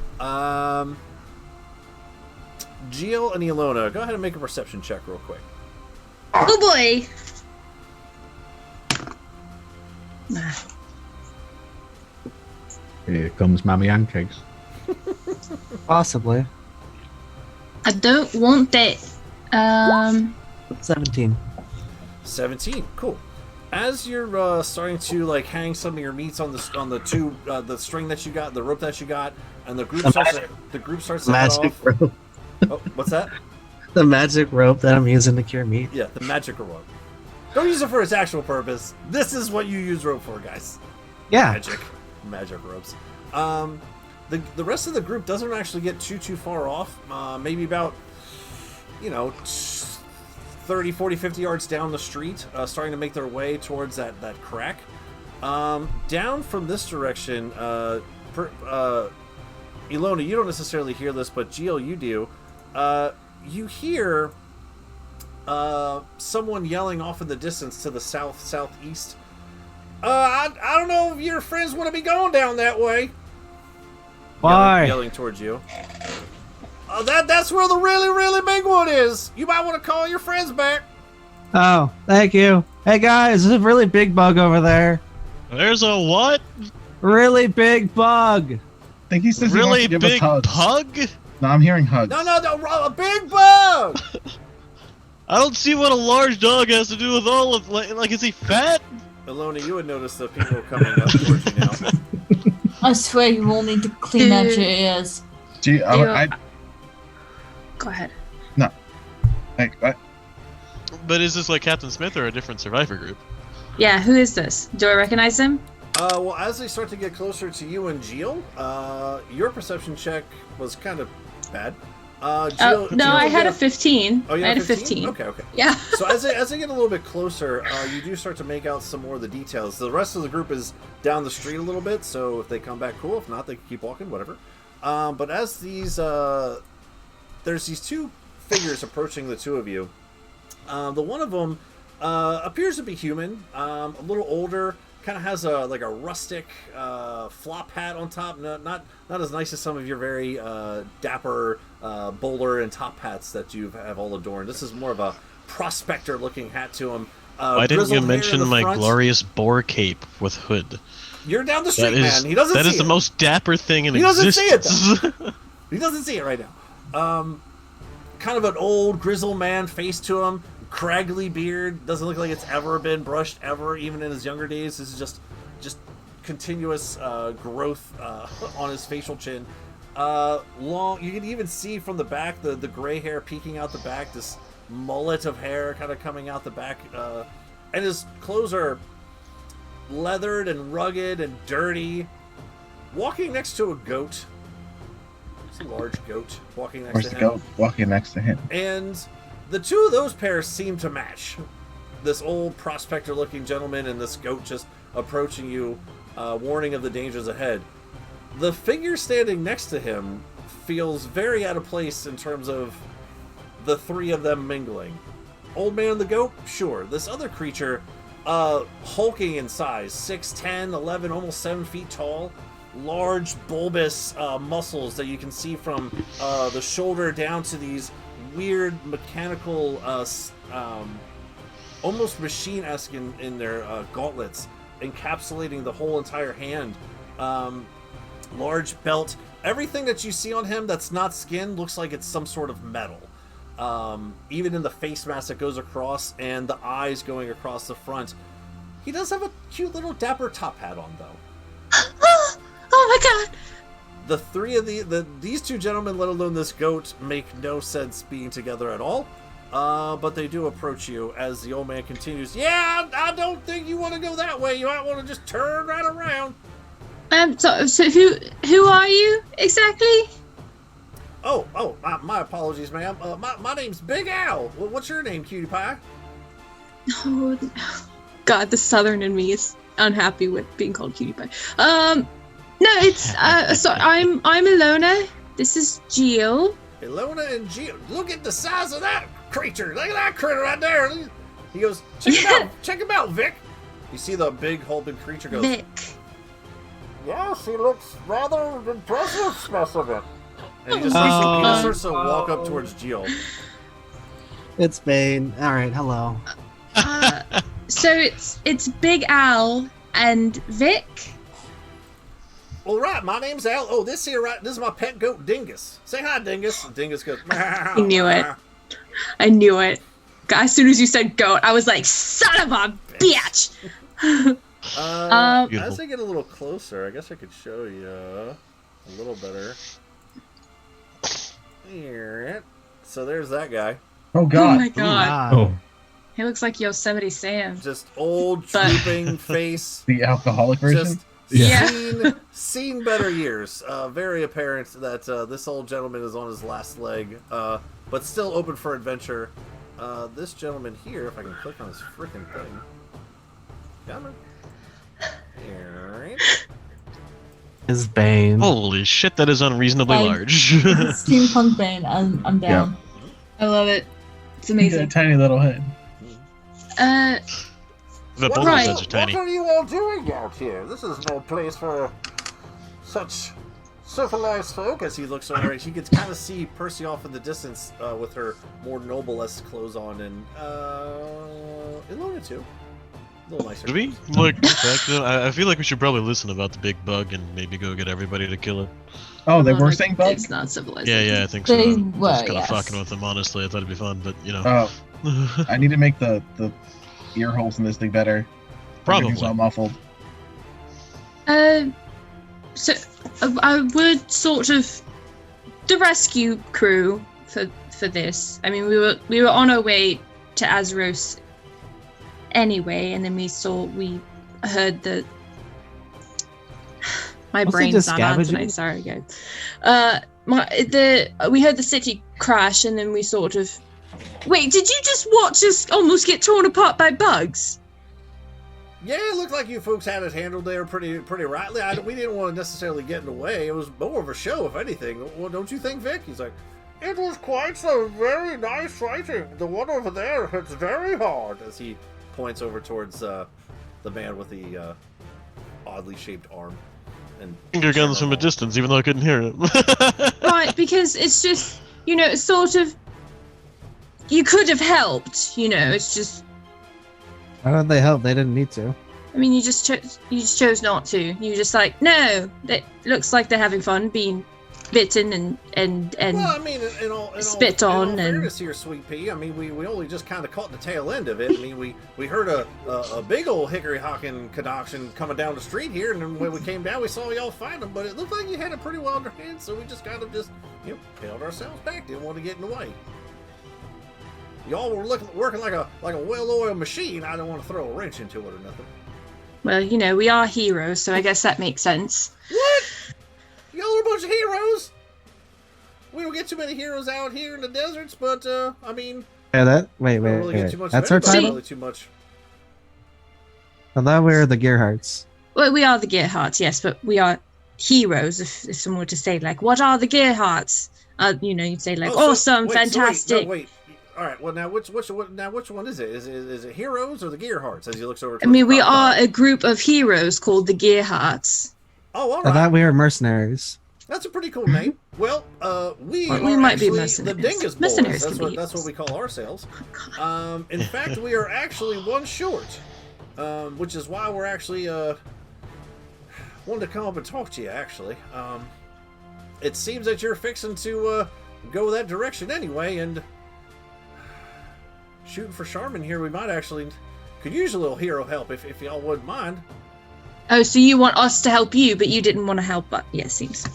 Speaker 1: Jill and Ilona, go ahead and make a perception check real quick.
Speaker 8: Oh boy!
Speaker 7: Here comes Mammy Pancakes.
Speaker 5: Possibly.
Speaker 8: I don't want that.
Speaker 5: 17.
Speaker 1: 17, cool. As you're starting to like hang some of your meats on the string that you got, the rope that you got, and the group starts to head
Speaker 5: Magic
Speaker 1: off.
Speaker 5: rope.
Speaker 1: Oh, what's that?
Speaker 5: The magic rope that I'm using to cure meat.
Speaker 1: Yeah, the magic rope. Don't use it for its actual purpose. This is what you use rope for, guys.
Speaker 5: Yeah.
Speaker 1: Magic ropes. The rest of the group doesn't actually get too far off. Maybe about 30, 40, 50 yards down the street, starting to make their way towards that crack. Down from this direction, Ilona, you don't necessarily hear this, but Gio, you do. You hear someone yelling off in the distance to the southeast. I don't know if your friends want to be going down that way.
Speaker 5: Why?
Speaker 1: Yelling towards you. That's where the really, really big one is. You might want to call your friends back.
Speaker 5: Oh, thank you. Hey guys, there's a really big bug over there.
Speaker 4: There's a what?
Speaker 5: Really big bug.
Speaker 2: I think he says
Speaker 4: Really
Speaker 2: he wants to give us
Speaker 4: big
Speaker 2: hugs.
Speaker 4: pug?
Speaker 2: No, I'm hearing hugs.
Speaker 1: No, a big bug.
Speaker 4: I don't see what a large dog has to do with all of like is he fat?
Speaker 1: Ilona, you would notice the people coming up towards you now.
Speaker 6: I swear you will need to clean out your ears.
Speaker 2: Gee, I
Speaker 8: Go ahead.
Speaker 4: But is this like Captain Smith or a different survivor group?
Speaker 8: Yeah, who is this? Do I recognize him?
Speaker 1: Well, as they start to get closer to you and Jill, your perception check was kind of bad. Jill,
Speaker 8: No, I had a 15.
Speaker 1: Oh, you
Speaker 8: I had a
Speaker 1: 15?
Speaker 8: 15.
Speaker 1: Okay.
Speaker 8: Yeah.
Speaker 1: So as they get a little bit closer, you do start to make out some more of the details. The rest of the group is down the street a little bit, so if they come back, cool. If not, they can keep walking, whatever. But as there's these two figures approaching the two of you. The one of them appears to be human, a little older, kind of has a rustic flop hat on top. Not as nice as some of your very dapper bowler and top hats that you have all adorned. This is more of a prospector-looking hat to him.
Speaker 4: Why didn't you
Speaker 1: grizzled hair in
Speaker 4: mention
Speaker 1: the
Speaker 4: my
Speaker 1: front.
Speaker 4: Glorious boar cape with hood?
Speaker 1: You're down the street,
Speaker 4: That
Speaker 1: man. He doesn't see
Speaker 4: That is the
Speaker 1: it.
Speaker 4: most dapper thing in
Speaker 1: He doesn't
Speaker 4: existence.
Speaker 1: see it, He doesn't see it right now. Kind of an old grizzled man face to him, craggly beard. Doesn't look like it's ever been brushed ever, even in his younger days. This is just continuous growth on his facial chin. Long. You can even see from the back the gray hair peeking out the back. This mullet of hair kind of coming out the back, and his clothes are leathered and rugged and dirty. Walking next to a goat. It's a large goat walking next
Speaker 2: Where's
Speaker 1: to
Speaker 2: the
Speaker 1: him.
Speaker 2: goat walking next to him?
Speaker 1: And the two of those pairs seem to match. This old prospector-looking gentleman and this goat just approaching you, warning of the dangers ahead. The figure standing next to him feels very out of place in terms of the three of them mingling. Old man the goat, sure. This other creature, hulking in size, 6'10", 11, almost 7 feet tall. Large, bulbous muscles that you can see from the shoulder down to these weird mechanical, almost machine-esque in their gauntlets, encapsulating the whole entire hand. Large belt. Everything that you see on him that's not skin looks like it's some sort of metal. Even in the face mask that goes across and the eyes going across the front. He does have a cute little dapper top hat on, though.
Speaker 8: Oh my god!
Speaker 1: The three of these two gentlemen, let alone this goat, make no sense being together at all. But they do approach you as the old man continues. Yeah, I don't think you want to go that way. You might want to just turn right around.
Speaker 8: So who are you exactly?
Speaker 1: Oh, my apologies, ma'am. My name's Big Al. What's your name, cutie pie?
Speaker 8: Oh, God, the southern in me is unhappy with being called cutie pie. No, it's so I'm Ilona. This is Jill.
Speaker 1: Ilona and Jill. Look at the size of that creature. Look at that critter right there. He goes, check him out. Check him out, Vic. You see the big hulking creature goes,
Speaker 8: Vic.
Speaker 1: Yeah, she looks rather impressive specimen. And he just starts to walk up towards Jill.
Speaker 5: It's Bane. All right, hello.
Speaker 8: So it's Big Al and Vic.
Speaker 1: All right, my name's Al. Oh, this is my pet goat, Dingus. Say hi, Dingus. Dingus goes.
Speaker 8: I knew it. I knew it. As soon as you said goat, I was like, son of a bitch.
Speaker 1: As they get a little closer, I guess I could show you a little better. Here. So there's that guy.
Speaker 2: Oh god.
Speaker 8: Oh my god.
Speaker 7: Oh,
Speaker 8: He looks like Yosemite Sam.
Speaker 1: Just old, drooping face.
Speaker 2: the alcoholic version.
Speaker 1: Just seen better years. Very apparent that this old gentleman is on his last leg, but still open for adventure. This gentleman here, if I can click on this freaking thing. Come on. Here.
Speaker 5: Is Bane.
Speaker 4: Holy shit, that is unreasonably
Speaker 6: Like-
Speaker 4: large.
Speaker 6: Steampunk Bane. I'm down.
Speaker 8: I love it. It's
Speaker 2: He's got a
Speaker 8: amazing.
Speaker 2: tiny little head.
Speaker 4: The both
Speaker 8: Right.
Speaker 4: of those are tiny.
Speaker 1: What are you all doing out here? This is no place for such civilized folk. As he looks over, he can kind of see Percy off in the distance with her more noble-esque clothes on, and Ilona too. A little nicer.
Speaker 4: Do we? Look, back then, I feel like we should probably listen about the big bug and maybe go get everybody to kill it.
Speaker 2: Oh, they
Speaker 8: Well,
Speaker 2: were
Speaker 8: like,
Speaker 2: saying bug?
Speaker 8: It's not civilized.
Speaker 4: Yeah, I think so.
Speaker 6: They
Speaker 4: I'm
Speaker 6: were,
Speaker 4: just kind of
Speaker 6: yes.
Speaker 4: fucking with them, honestly. I thought it'd be fun, but, you know.
Speaker 2: Oh, I need to make the ear holes in this thing better. Everything's all
Speaker 4: Probably.
Speaker 2: muffled.
Speaker 8: So I would sort of the rescue crew for this. I mean, we were on our way to Azeros anyway, and then we heard the. My
Speaker 5: Was it
Speaker 8: brain's
Speaker 5: just
Speaker 8: not on
Speaker 5: scavenging?
Speaker 8: tonight. Sorry, guys. We heard the city crash, and then we sort of. Wait, did you just watch us almost get torn apart by bugs?
Speaker 1: Yeah, it looked like you folks had it handled there pretty rightly. We didn't want to necessarily get in the way. It was more of a show, if anything. Well, don't you think, Vic? He's like, it was quite so very nice fighting. The one over there hits very hard. As he points over towards the man with the oddly shaped arm. And
Speaker 4: Finger guns from a distance, even though I couldn't hear it.
Speaker 8: Right, because it's just, it's sort of. You could have helped, it's just.
Speaker 5: Why did they help? They didn't need to.
Speaker 8: I mean, you just chose not to. You were just like, no, it looks like they're having fun being bitten and
Speaker 1: well, I mean,
Speaker 8: spit
Speaker 1: in
Speaker 8: on
Speaker 1: all
Speaker 8: and-
Speaker 1: fairness here, Sweet Pea. I mean, we only just kind of caught the tail end of it. I mean, we heard a big old hickory hawking concoction coming down the street here, and then when we came down, we saw y'all fight them. But it looked like you had it pretty well under hand, so we just kind of held ourselves back. Didn't want to get in the way. Y'all were working like a well-oiled machine. I don't want to throw a wrench into it or nothing.
Speaker 8: well, we are heroes, so I guess that makes sense.
Speaker 1: What? Y'all are a bunch of heroes. We don't get too many heroes out here in the deserts, but I mean,
Speaker 5: Yeah, that. Wait.
Speaker 1: we don't really get too much.
Speaker 5: That's
Speaker 1: of
Speaker 5: our
Speaker 1: anybody,
Speaker 5: title.
Speaker 1: really too much.
Speaker 5: I thought we were the Gearhearts.
Speaker 8: Well, we are the Gearhearts, yes, but we are heroes. If someone were to say, like, what are the Gearhearts? You'd say like,
Speaker 1: Oh,
Speaker 8: awesome, fantastic.
Speaker 1: Wait. All right. Well, now which one is it? Is it Heroes or the Gearhearts? As he looks over.
Speaker 8: I mean, we are a group of heroes called the Gearhearts.
Speaker 1: Oh, all
Speaker 5: I
Speaker 1: right.
Speaker 5: thought we were mercenaries.
Speaker 1: That's a pretty cool name. Well, we
Speaker 8: We
Speaker 1: are
Speaker 8: might be
Speaker 1: actually
Speaker 8: mercenaries.
Speaker 1: the Dingus Boys.
Speaker 8: Mercenaries
Speaker 1: That's
Speaker 8: can be
Speaker 1: what
Speaker 8: heroes.
Speaker 1: we call ourselves. In fact, we are actually one short, which is why we're actually wanted to come up and talk to you. Actually, it seems that you're fixing to go that direction anyway, and shooting for Charmin here. We might actually could use a little hero help if y'all wouldn't mind.
Speaker 8: Oh, so you want us to help you, but you didn't want to help us. Yeah, seems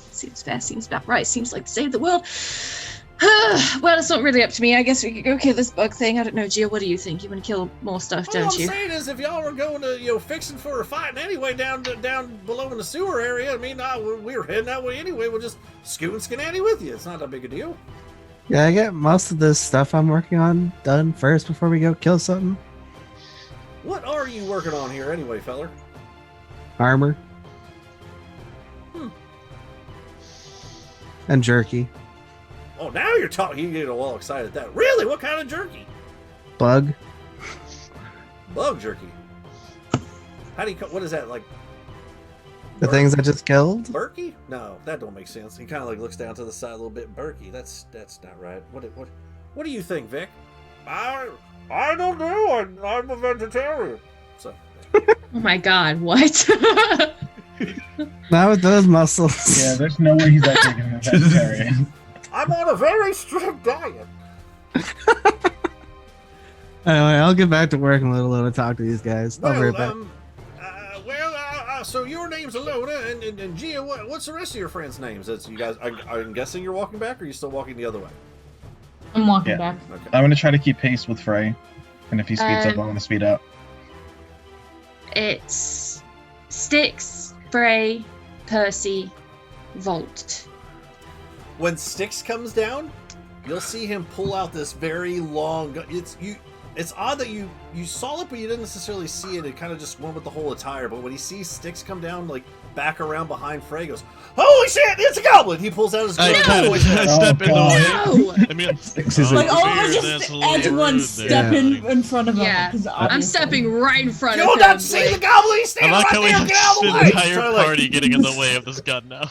Speaker 8: fair, seems about right. Seems like to save the world. Well, it's not really up to me. I guess we could go kill this bug thing. I don't know, Gia, what do you think? You want to kill more stuff,
Speaker 1: All
Speaker 8: don't
Speaker 1: I'm
Speaker 8: you?
Speaker 1: saying is, if y'all were going to, fixing for a fight anyway down below in the sewer area, I mean, we were heading that way anyway. We'll just scoot and skenanny with you. It's not that big a deal.
Speaker 5: Yeah, I get most of the stuff I'm working on done first before we go kill something.
Speaker 1: What are you working on here anyway, feller?
Speaker 5: Armor. And jerky.
Speaker 1: Oh, now you're talking. You get all excited at that. Really? What kind of jerky?
Speaker 5: Bug.
Speaker 1: Bug jerky. How do you? What is that like?
Speaker 5: The things I just killed.
Speaker 1: Berkey? No, that don't make sense. He kind of like looks down to the side a little bit. Berkey. That's not right. What do you think, Vic? I don't know. I'm a vegetarian. So.
Speaker 8: Oh my god, what?
Speaker 5: Not with those muscles.
Speaker 2: Yeah, there's no way he's actually going to be a vegetarian.
Speaker 1: I'm on a very strict diet.
Speaker 5: Anyway, I'll get back to work and let Alona talk to these guys. I'll be right back.
Speaker 1: So your name's Alona, and Gia, what's the rest of your friends' names? That's you guys. I'm guessing you're walking back, or are you still walking the other way?
Speaker 6: I'm walking
Speaker 2: Yeah.
Speaker 6: back.
Speaker 1: Okay.
Speaker 2: I'm going to try to keep pace with Frey. And if he speeds up, I'm going to speed up.
Speaker 8: It's Styx, Frey, Percy, Volt.
Speaker 1: When Styx comes down, you'll see him pull out this very long gun. It's odd that you saw it, but you didn't necessarily see it. It kind of just went with the whole attire. But when he sees Styx come down, like back around behind Frey, goes, "Holy shit! It's a goblin!" He pulls out his gun.
Speaker 4: I step in the
Speaker 8: No!
Speaker 4: way. I mean,
Speaker 6: Like all of us
Speaker 4: that's
Speaker 6: just
Speaker 4: a little
Speaker 6: everyone
Speaker 4: rude
Speaker 6: step
Speaker 4: there.
Speaker 6: in front of him.
Speaker 8: Yeah,
Speaker 6: 'cause
Speaker 8: I'm
Speaker 6: obviously-
Speaker 8: stepping right in front
Speaker 1: You'll
Speaker 8: of
Speaker 1: not
Speaker 8: him.
Speaker 1: see
Speaker 8: like-
Speaker 1: the goblin. He's
Speaker 4: I
Speaker 1: standing
Speaker 4: like
Speaker 1: right
Speaker 4: how
Speaker 1: there.
Speaker 4: we
Speaker 1: Get out of the
Speaker 4: the
Speaker 1: way!
Speaker 4: entire
Speaker 1: Trying to, like,
Speaker 4: party getting in the way of this gun now.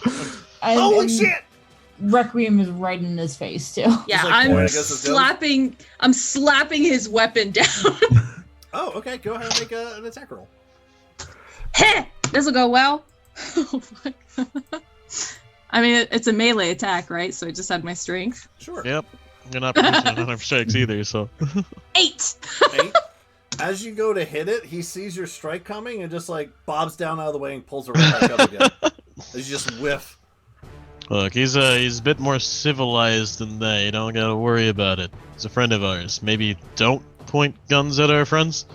Speaker 6: And-
Speaker 1: Holy
Speaker 6: and
Speaker 1: shit!
Speaker 6: Requiem is right in his face too.
Speaker 8: Yeah,
Speaker 1: He's like
Speaker 8: I'm
Speaker 1: pointing against his gun.
Speaker 8: I'm slapping his weapon down.
Speaker 1: Oh, okay. Go ahead and make an attack roll.
Speaker 8: Heh! This'll go well. I mean, it's a melee attack, right? So I just had my strength.
Speaker 1: Sure.
Speaker 4: Yep. You're not producing 100 strikes either, so.
Speaker 8: 8!
Speaker 1: 8. As you go to hit it, he sees your strike coming and just like bobs down out of the way and pulls it right back up again. As you just whiff.
Speaker 4: Look, he's a bit more civilized than that. You don't gotta worry about it. He's a friend of ours. Maybe don't point guns at our friends.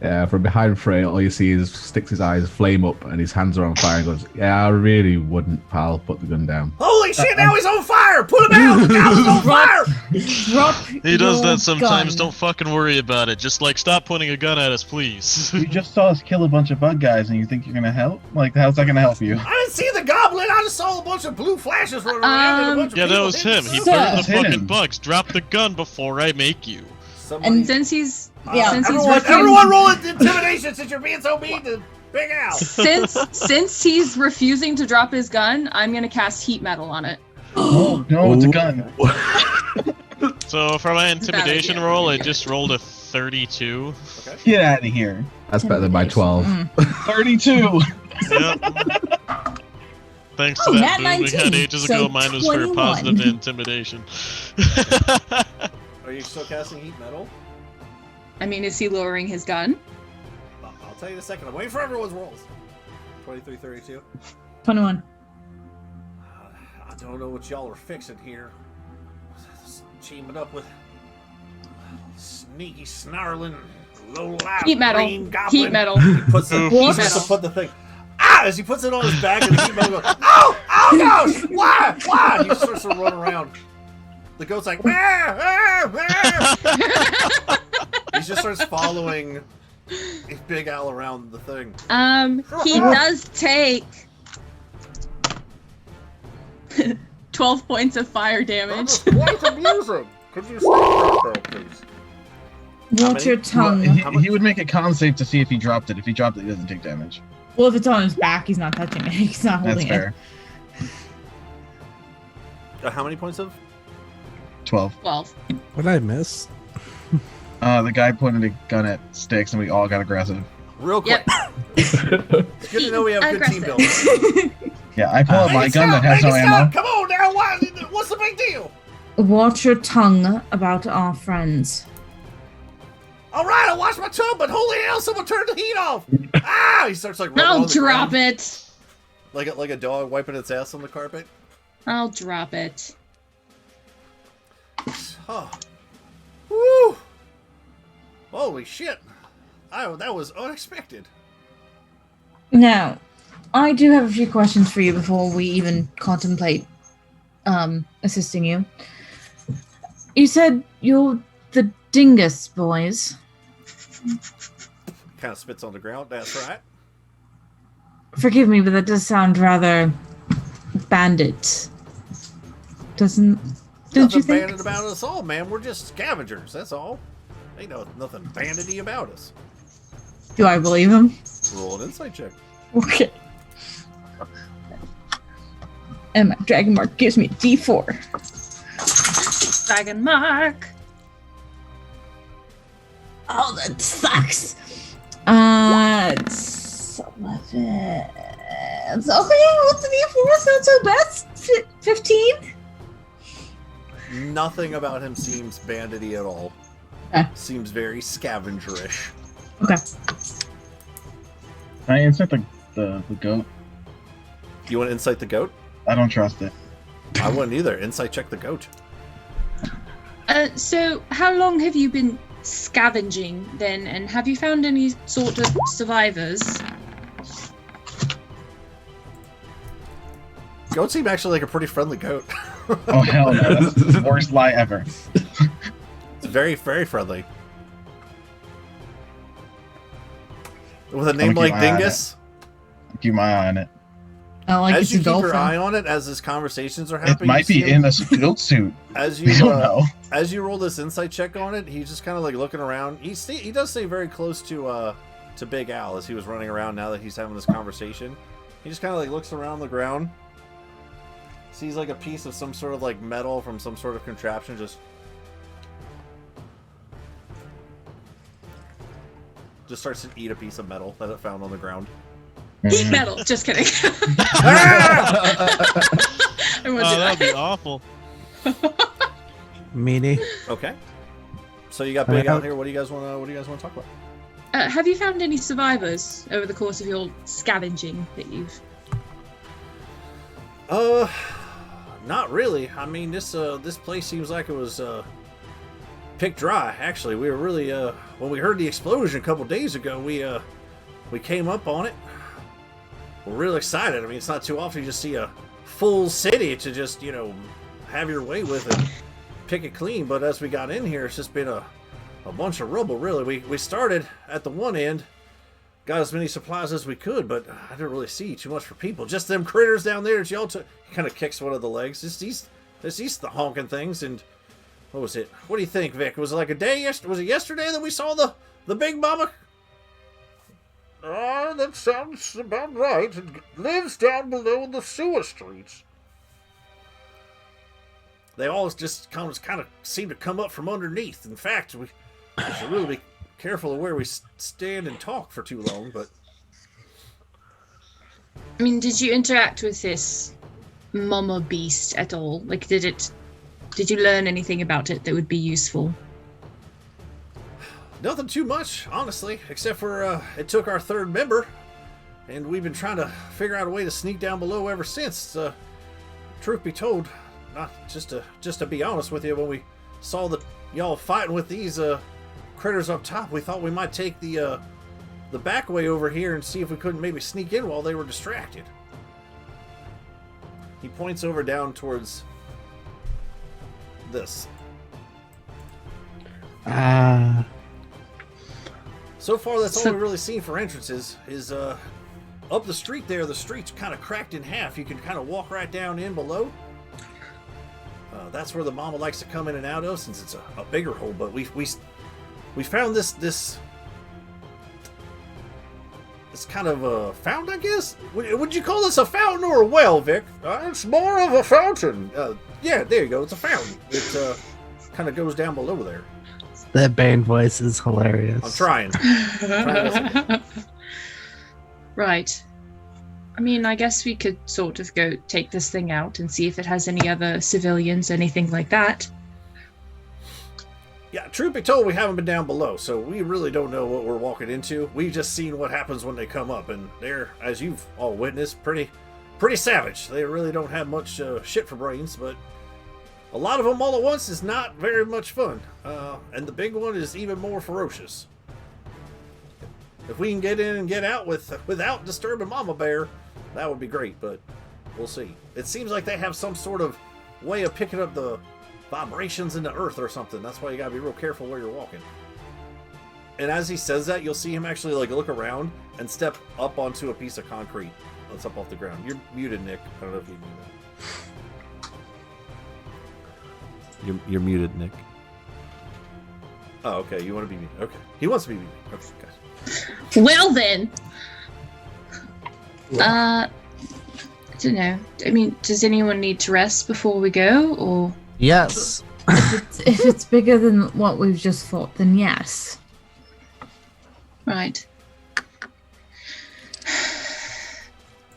Speaker 7: Yeah, from behind Frey, all you see is sticks his eyes, flame up, and his hands are on fire and goes, "Yeah, I really wouldn't, pal. Put the gun down."
Speaker 1: Holy shit, now he's on fire! Put him out! The goblin's on fire!
Speaker 6: Drop.
Speaker 4: He does
Speaker 6: your
Speaker 4: that sometimes.
Speaker 6: gun.
Speaker 4: Don't fucking worry about it. Just like stop pointing a gun at us, please.
Speaker 2: You just saw us kill a bunch of bug guys and you think you're going to help? Like, how's that going to help you?
Speaker 1: I didn't see the goblin. I just saw a bunch of blue flashes running around and a bunch of
Speaker 4: Yeah, that
Speaker 1: people
Speaker 4: was
Speaker 1: hitting
Speaker 4: him. He
Speaker 1: stuff.
Speaker 4: burned the
Speaker 2: Hit
Speaker 4: fucking
Speaker 2: him.
Speaker 4: bugs. Drop the gun before I make you.
Speaker 1: Somebody-
Speaker 6: And
Speaker 8: Since he's
Speaker 6: Yeah,
Speaker 8: since he's
Speaker 1: everyone roll intimidation since you're being so mean to Big Al.
Speaker 8: since he's refusing to drop his gun, I'm gonna cast heat metal on it.
Speaker 2: Oh, no, it's a gun.
Speaker 4: So for my intimidation
Speaker 8: idea.
Speaker 4: roll, I just rolled a 32.
Speaker 2: Get out of here.
Speaker 7: That's better than my 12.
Speaker 2: 32.
Speaker 4: Yep. Thanks to
Speaker 6: Oh,
Speaker 4: that
Speaker 6: nat
Speaker 4: boom we had
Speaker 6: 19,
Speaker 4: ages
Speaker 6: so
Speaker 4: ago, mine was for
Speaker 6: 21.
Speaker 4: positive intimidation.
Speaker 1: Are you still casting heat metal?
Speaker 8: I mean, is he lowering his gun?
Speaker 1: I'll tell you in a second. I'm waiting for everyone's rolls. 23, 32.
Speaker 6: 21.
Speaker 1: I don't know what y'all are fixing here. Teaming up with sneaky, snarling, low-life
Speaker 8: Heat metal.
Speaker 1: green goblin.
Speaker 8: Heat metal.
Speaker 1: He puts the,
Speaker 4: Heat
Speaker 1: he
Speaker 8: metal.
Speaker 1: starts to put the thing. As he puts it on his back, and the heat metal goes, "Oh, gosh, why?" He starts to run around. The goat's like, "Wah, wah, wah." He just starts following Big Al around the thing.
Speaker 8: He does take 12 points of fire damage.
Speaker 1: Quite amusing. Could you stop that, though, please?
Speaker 6: Watch your tongue.
Speaker 2: He would make a con save to see if he dropped it. If he dropped it, he doesn't take damage.
Speaker 6: Well, if it's on his back, he's not touching it. He's not
Speaker 2: That's
Speaker 6: holding
Speaker 2: fair.
Speaker 1: How many points of?
Speaker 2: 12.
Speaker 8: 12.
Speaker 5: What did I miss?
Speaker 2: The guy pointed a gun at Sticks, and we all got aggressive.
Speaker 1: Real quick.
Speaker 8: Yep.
Speaker 1: It's good to know we have good team building.
Speaker 2: Yeah, I pull out my gun that has no ammo.
Speaker 1: Come on now, what's the big deal?
Speaker 6: Watch your tongue about our friends.
Speaker 1: All right, I watched my tongue, but holy hell, someone turned the heat off. Ah! He starts like rubbing
Speaker 8: I'll
Speaker 1: on the
Speaker 8: drop
Speaker 1: ground.
Speaker 8: it.
Speaker 1: Like a dog wiping its ass on the carpet.
Speaker 8: I'll drop it.
Speaker 1: Oh. Woo! Holy shit. That was unexpected.
Speaker 6: Now, I do have a few questions for you before we even contemplate assisting you. You said you're the Dingus boys.
Speaker 1: Kind of spits on the ground, that's right.
Speaker 6: Forgive me, but that does sound rather bandit. Don't you
Speaker 1: Nothing
Speaker 6: think?
Speaker 1: bandit about us all, man. We're just scavengers, that's all. Ain't nothing bandity about us.
Speaker 6: Do I believe him?
Speaker 1: Roll an insight check.
Speaker 6: Okay. And my dragon mark gives me a D4.
Speaker 8: Dragon mark.
Speaker 6: Oh, that sucks. It's 11. It's okay. What's the D4? It's not so bad. 15.
Speaker 1: Nothing about him seems bandity at all. Seems very scavengerish.
Speaker 6: Okay.
Speaker 2: Can I insert the goat?
Speaker 1: You want to insight the goat?
Speaker 2: I don't trust it.
Speaker 1: I wouldn't either. Insight check the goat.
Speaker 8: So, how long have you been scavenging then, and have you found any sort of survivors?
Speaker 1: Goat seem actually like a pretty friendly goat.
Speaker 2: Oh hell no! That's the worst lie ever.
Speaker 1: It's very, very friendly. With a name
Speaker 2: keep
Speaker 1: like
Speaker 2: my eye on
Speaker 1: Dingus,
Speaker 2: Keep my eye on it.
Speaker 6: I like
Speaker 1: as
Speaker 6: it's
Speaker 1: you
Speaker 6: a
Speaker 1: keep your
Speaker 6: dolphin.
Speaker 1: eye on it, as his conversations are
Speaker 2: It
Speaker 1: happening,
Speaker 2: might
Speaker 1: you
Speaker 2: be
Speaker 1: see him-
Speaker 2: in a goat suit.
Speaker 1: as
Speaker 2: We
Speaker 1: you
Speaker 2: don't know.
Speaker 1: as you roll this insight check on it, he's just kind of like looking around. He does stay very close to Big Al as he was running around. Now that he's having this conversation, he just kind of like looks around the ground, sees like a piece of some sort of like metal from some sort of contraption, just starts to eat a piece of metal that it found on the ground.
Speaker 8: Eat metal. Just kidding.
Speaker 1: Ah!
Speaker 8: I won't do
Speaker 4: That'd
Speaker 8: that.
Speaker 4: be awful.
Speaker 5: Meanie.
Speaker 1: Okay. So you got Big Al here. What do you guys want to talk about?
Speaker 8: Have you found any survivors over the course of your scavenging that you've?
Speaker 1: Not really. I mean, this place seems like it was picked dry. Actually, we were really when we heard the explosion a couple days ago, we came up on it. We're real excited. I mean, it's not too often you just see a full city to just have your way with and pick it clean. But as we got in here, it's just been a bunch of rubble. Really, we started at the one end. Got as many supplies as we could, but I didn't really see too much for people. Just them critters down there that y'all took. He kind of kicks one of the legs. Just these the honking things. And what was it? What do you think, Vic? Was it like a day yesterday? Was it yesterday that we saw the big mama? That sounds about right. It lives down below in the sewer streets. They all just kind of seem to come up from underneath. In fact, we should really be careful of where we stand and talk for too long, but...
Speaker 8: I mean, did you interact with this mama beast at all? Like, did you learn anything about it that would be useful?
Speaker 1: Nothing too much, honestly, except for it took our third member, and we've been trying to figure out a way to sneak down below ever since. Truth be told, not just to be honest with you, when we saw that y'all fighting with these critters up top, we thought we might take the back way over here and see if we couldn't maybe sneak in while they were distracted. He points over down towards this. So far, that's all we've really seen for entrances. Is up the street there. The street's kind of cracked in half. You can kind of walk right down in below. that's where the mama likes to come in and out of, since it's a bigger hole. But we found this it's kind of a fountain, I guess. Would you call this a fountain or a well, Vic? It's more of a fountain. Yeah, there you go. It's a fountain. It kind of goes down below there.
Speaker 5: That band voice is hilarious.
Speaker 1: I'm trying.
Speaker 8: Right. I mean, I guess we could sort of go take this thing out and see if it has any other civilians, anything like that.
Speaker 1: Yeah, truth be told, we haven't been down below, so we really don't know what we're walking into. We've just seen what happens when they come up, and they're, as you've all witnessed, pretty savage. They really don't have much shit for brains, but a lot of them all at once is not very much fun. And the big one is even more ferocious. If we can get in and get out without disturbing Mama Bear, that would be great, but we'll see. It seems like they have some sort of way of picking up the vibrations in the earth or something. That's why you gotta be real careful where you're walking. And as he says that, you'll see him actually like look around and step up onto a piece of concrete that's up off the ground. You're muted, Nick. I don't know if you knew that. You're muted, Nick. Oh, okay. You want to be muted. Okay. He wants to be muted. Okay, guys.
Speaker 8: Well then. I don't know. I mean, does anyone need to rest before we go, or?
Speaker 5: Yes.
Speaker 6: If it's bigger than what we've just fought, then yes.
Speaker 8: Right.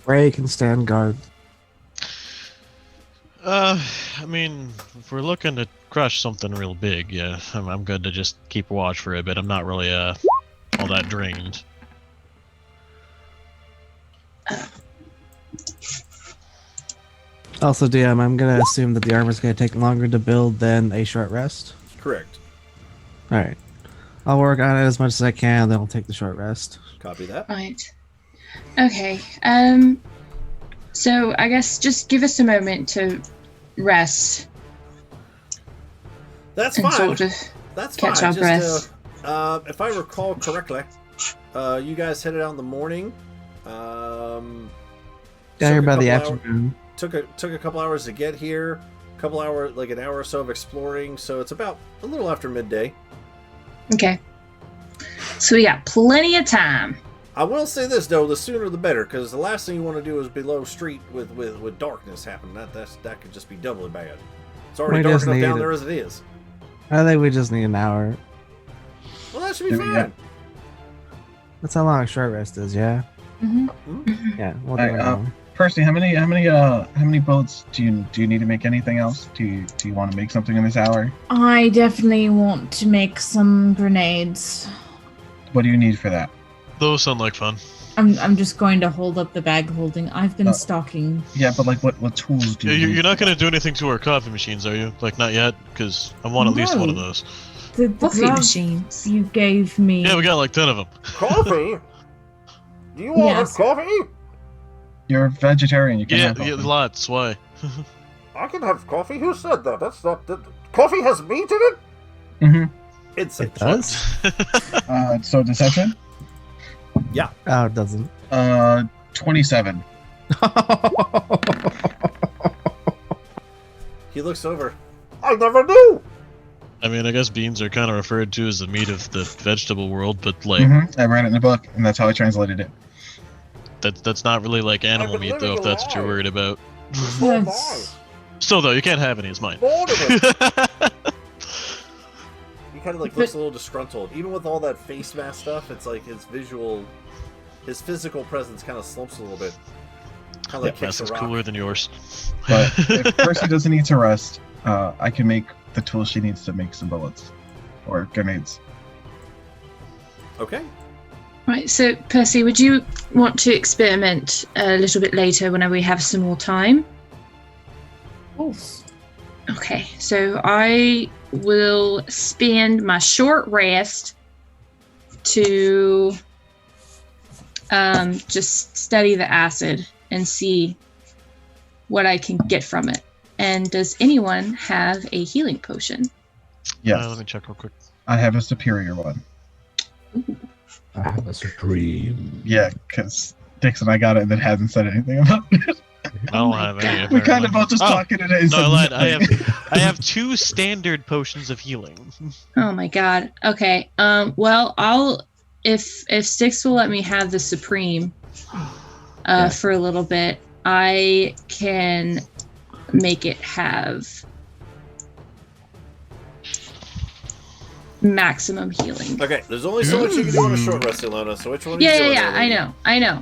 Speaker 5: Ray can stand guard.
Speaker 4: I mean, if we're looking to crush something real big, yeah, I'm good to just keep watch for a bit. I'm not really all that drained.
Speaker 5: Also, DM, I'm gonna assume that the armor's gonna take longer to build than a short rest.
Speaker 1: Correct.
Speaker 5: Alright. I'll work on it as much as I can, then I'll take the short rest.
Speaker 1: Copy that.
Speaker 8: Right. Okay. So I guess just give us a moment to rest.
Speaker 1: That's
Speaker 8: and
Speaker 1: fine.
Speaker 8: Sort of
Speaker 1: That's
Speaker 8: catch
Speaker 1: fine.
Speaker 8: our breath.
Speaker 1: If I recall correctly, you guys headed out in the morning.
Speaker 5: Got here by the
Speaker 1: hours,
Speaker 5: afternoon.
Speaker 1: took a couple hours to get here. Couple hours, like an hour or so of exploring. So it's about a little after midday.
Speaker 8: Okay. So we got plenty of time.
Speaker 1: I will say this though: the sooner the better, because the last thing you want to do is below street with darkness happening. That could just be doubly bad. It's already
Speaker 5: We
Speaker 1: dark
Speaker 5: just
Speaker 1: enough
Speaker 5: need
Speaker 1: down
Speaker 5: it.
Speaker 1: there as it is.
Speaker 5: I think we just need an hour.
Speaker 1: Well, that should be
Speaker 2: Yeah.
Speaker 1: fine.
Speaker 5: That's how long a short rest is, yeah?
Speaker 6: Mm-hmm.
Speaker 5: Yeah, we'll do
Speaker 2: Alright,
Speaker 5: an hour.
Speaker 2: Percy, how many bullets do you need to make anything else? Do you want to make something in this hour?
Speaker 6: I definitely want to make some grenades.
Speaker 2: What do you need for that?
Speaker 4: Those sound like fun.
Speaker 6: I'm just going to hold up the bag holding. I've been
Speaker 2: Oh.
Speaker 6: stalking.
Speaker 2: Yeah, but like what tools do you need?
Speaker 4: You're not going to do anything to our coffee machines, are you? Like, not yet? Because I want at least one of
Speaker 6: No.
Speaker 4: those.
Speaker 6: The
Speaker 8: Coffee
Speaker 6: glove
Speaker 8: machines.
Speaker 6: you gave me.
Speaker 4: Yeah, we got like 10 of them.
Speaker 1: Coffee? Do you want
Speaker 6: Yes.
Speaker 1: coffee?
Speaker 2: You're a vegetarian. You can
Speaker 4: Yeah,
Speaker 2: have coffee.
Speaker 4: lots. Why?
Speaker 1: I can have coffee. Who said that? That's not. Coffee has meat in it.
Speaker 2: Mm-hmm.
Speaker 1: It's
Speaker 5: It does?
Speaker 2: So deception.
Speaker 5: Oh, it doesn't.
Speaker 2: 27.
Speaker 1: He looks over. I never knew.
Speaker 4: I mean, I guess beans are kind of referred to as the meat of the vegetable world, but like
Speaker 2: I read it in the book, and that's how I translated it.
Speaker 4: that's not really like animal
Speaker 1: I've been
Speaker 4: meat, though. If
Speaker 1: living a
Speaker 4: that's what you're
Speaker 1: lie.
Speaker 4: worried about.
Speaker 1: So am I.
Speaker 6: Yes.
Speaker 4: Still, though, you can't have any. It's mine.
Speaker 1: Bored of it. He kind of like looks a little disgruntled. Even with all that face mask stuff, it's like his physical presence kind of slumps a little bit. Kind of like kicks a
Speaker 4: That's
Speaker 1: rock.
Speaker 4: cooler than yours.
Speaker 2: But if Percy doesn't need to rest, I can make the tools she needs to make some bullets or grenades.
Speaker 1: Okay.
Speaker 8: Right, so Percy, would you want to experiment a little bit later whenever we have some more time?
Speaker 6: Of course.
Speaker 8: Okay, so I will spend my short rest to just study the acid and see what I can get from it. And does anyone have a healing potion?
Speaker 2: Yes,
Speaker 4: Let me check real quick.
Speaker 2: I have a superior one.
Speaker 7: I have a supreme.
Speaker 2: Yeah, because Dixon, I got it and then hasn't said anything about it.
Speaker 4: I don't have any.
Speaker 2: We're kind of both just
Speaker 4: Oh,
Speaker 2: talking today.
Speaker 4: No, I lied. I have 2 standard potions of healing.
Speaker 8: Oh my god. Okay. Well, I'll if Styx will let me have the Supreme for a little bit, I can make it have maximum healing.
Speaker 1: Okay, there's only so much you can do on a short rest, Ilona. So which one? Are you doing,
Speaker 8: Yeah. I know.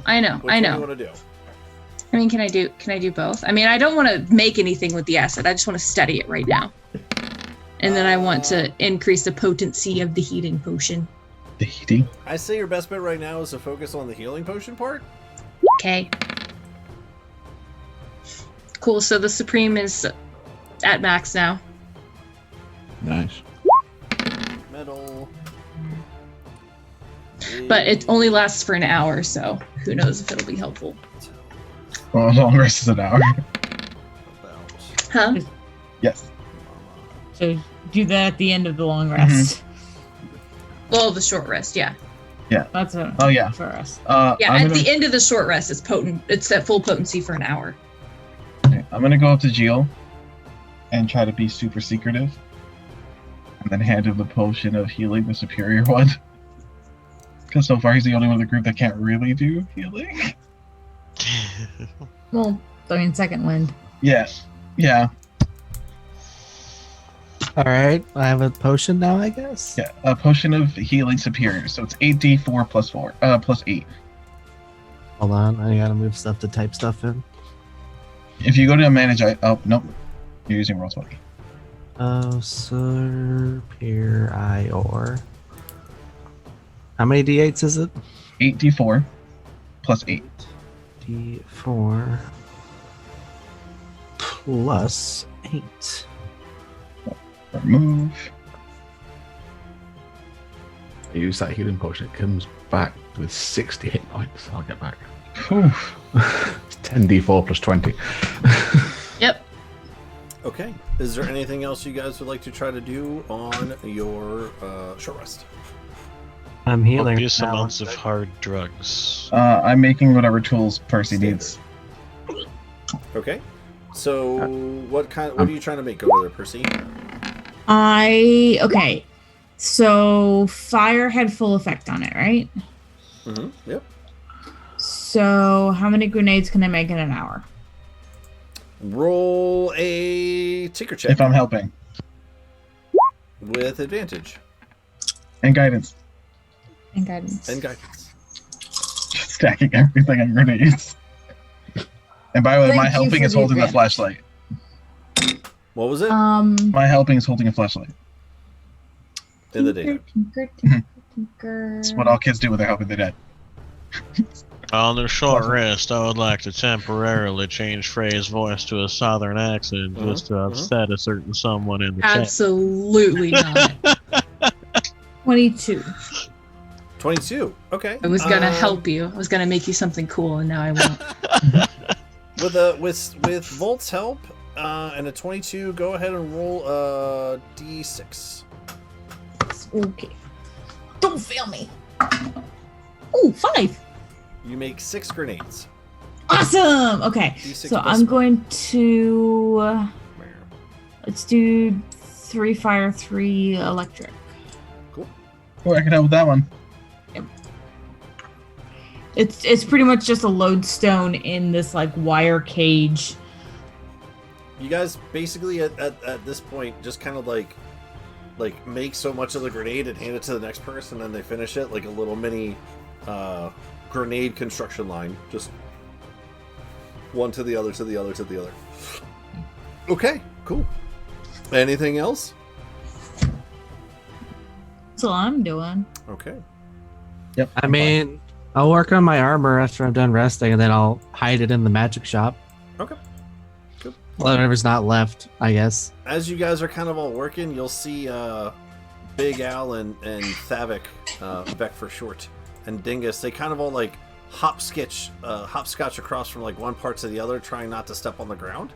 Speaker 1: Which one do you want to do?
Speaker 8: I mean, can I do both? I mean, I don't want to make anything with the acid. I just want to study it right now. And then I want to increase the potency of the healing potion.
Speaker 2: The heating?
Speaker 1: I say your best bet right now is to focus on the healing potion part.
Speaker 8: Okay. Cool, so the Supreme is at max now.
Speaker 7: Nice.
Speaker 1: Metal.
Speaker 8: But it only lasts for an hour, so who knows if it'll be helpful.
Speaker 2: Well, long rest is an hour.
Speaker 8: Huh?
Speaker 2: Yes.
Speaker 6: So do that at the end of the long rest.
Speaker 8: Well, the short rest, yeah.
Speaker 6: That's a
Speaker 2: Oh, yeah.
Speaker 6: for us.
Speaker 8: Yeah,
Speaker 2: I'm
Speaker 8: at
Speaker 2: gonna,
Speaker 8: the end of the short rest, it's potent. It's at full potency for an hour.
Speaker 2: okay, I'm gonna go up to Geo and try to be super secretive. And then hand him the potion of healing, the superior one. Because so far he's the only one in the group that can't really do healing.
Speaker 6: Well, I mean, second wind.
Speaker 2: Yes. Yeah.
Speaker 5: All right, I have a potion now, I guess.
Speaker 2: Yeah. A potion of healing superior. So it's 8d4 plus 8.
Speaker 5: Hold on, I gotta move stuff to type stuff in.
Speaker 2: If you go to manage, oh nope, you're using roll 20.
Speaker 5: Oh, superior. How many d8s is it?
Speaker 2: 8d4 plus 8.
Speaker 5: D4 plus 8.
Speaker 2: Remove.
Speaker 7: I use that healing potion. It comes back with 60 hit points. I'll get back.
Speaker 2: Whew.
Speaker 7: 10d4 plus 20.
Speaker 8: Yep.
Speaker 1: Okay. Is there anything else you guys would like to try to do on your short rest?
Speaker 5: I'm healing.
Speaker 4: Copious
Speaker 5: now.
Speaker 4: amounts of hard drugs.
Speaker 2: I'm making whatever tools Percy
Speaker 1: Standard.
Speaker 2: needs.
Speaker 1: Okay. So what are you trying to make over there, Percy?
Speaker 6: Okay. So fire had full effect on it, right?
Speaker 1: Mm-hmm. Yep.
Speaker 6: So how many grenades can I make in an hour?
Speaker 1: Roll a tinker check
Speaker 2: If I'm helping.
Speaker 1: with advantage
Speaker 2: And guidance.
Speaker 6: And guidance.
Speaker 1: and guidance.
Speaker 2: Stacking everything on grenades. And by the way,
Speaker 6: Thank
Speaker 2: my
Speaker 6: you
Speaker 2: helping
Speaker 6: for
Speaker 2: is
Speaker 6: the
Speaker 2: holding the
Speaker 6: advantage.
Speaker 2: flashlight.
Speaker 1: What was it?
Speaker 2: My helping is holding a flashlight.
Speaker 1: In the daytime.
Speaker 6: Tinker.
Speaker 2: It's what all kids do when they're helping their dad.
Speaker 4: On their short rest, I would like to temporarily change Frey's voice to a southern accent just to upset a certain someone in the chat.
Speaker 8: Absolutely not.
Speaker 6: 22.
Speaker 1: 22. Okay.
Speaker 8: I was gonna help you. I was gonna make you something cool, and now I won't.
Speaker 1: With Volt's help and a 22, go ahead and roll a d6.
Speaker 6: Okay. Don't fail me. Oh, 5.
Speaker 1: You make 6 grenades.
Speaker 6: Awesome. Okay.
Speaker 1: D6
Speaker 6: So
Speaker 1: plus
Speaker 6: I'm going to let's do 3 fire, 3 electric.
Speaker 2: Oh, I can help with that one.
Speaker 6: It's pretty much just a lodestone in this like wire cage.
Speaker 1: You guys basically at this point just kind of like make so much of the grenade and hand it to the next person, and then they finish it like a little mini grenade construction line, just one to the other, to the other, to the other. Okay, cool. Anything else?
Speaker 6: That's all I'm doing.
Speaker 1: Okay.
Speaker 2: Yep.
Speaker 5: I mean, I'll work on my armor after I'm done resting, and then I'll hide it in the magic shop.
Speaker 1: Okay. Good.
Speaker 5: Whatever's not left, I guess.
Speaker 1: As you guys are kind of all working, you'll see Big Al and Thavik, Vec for short, and Dingus. They kind of all like hopscotch across from like one part to the other, trying not to step on the ground.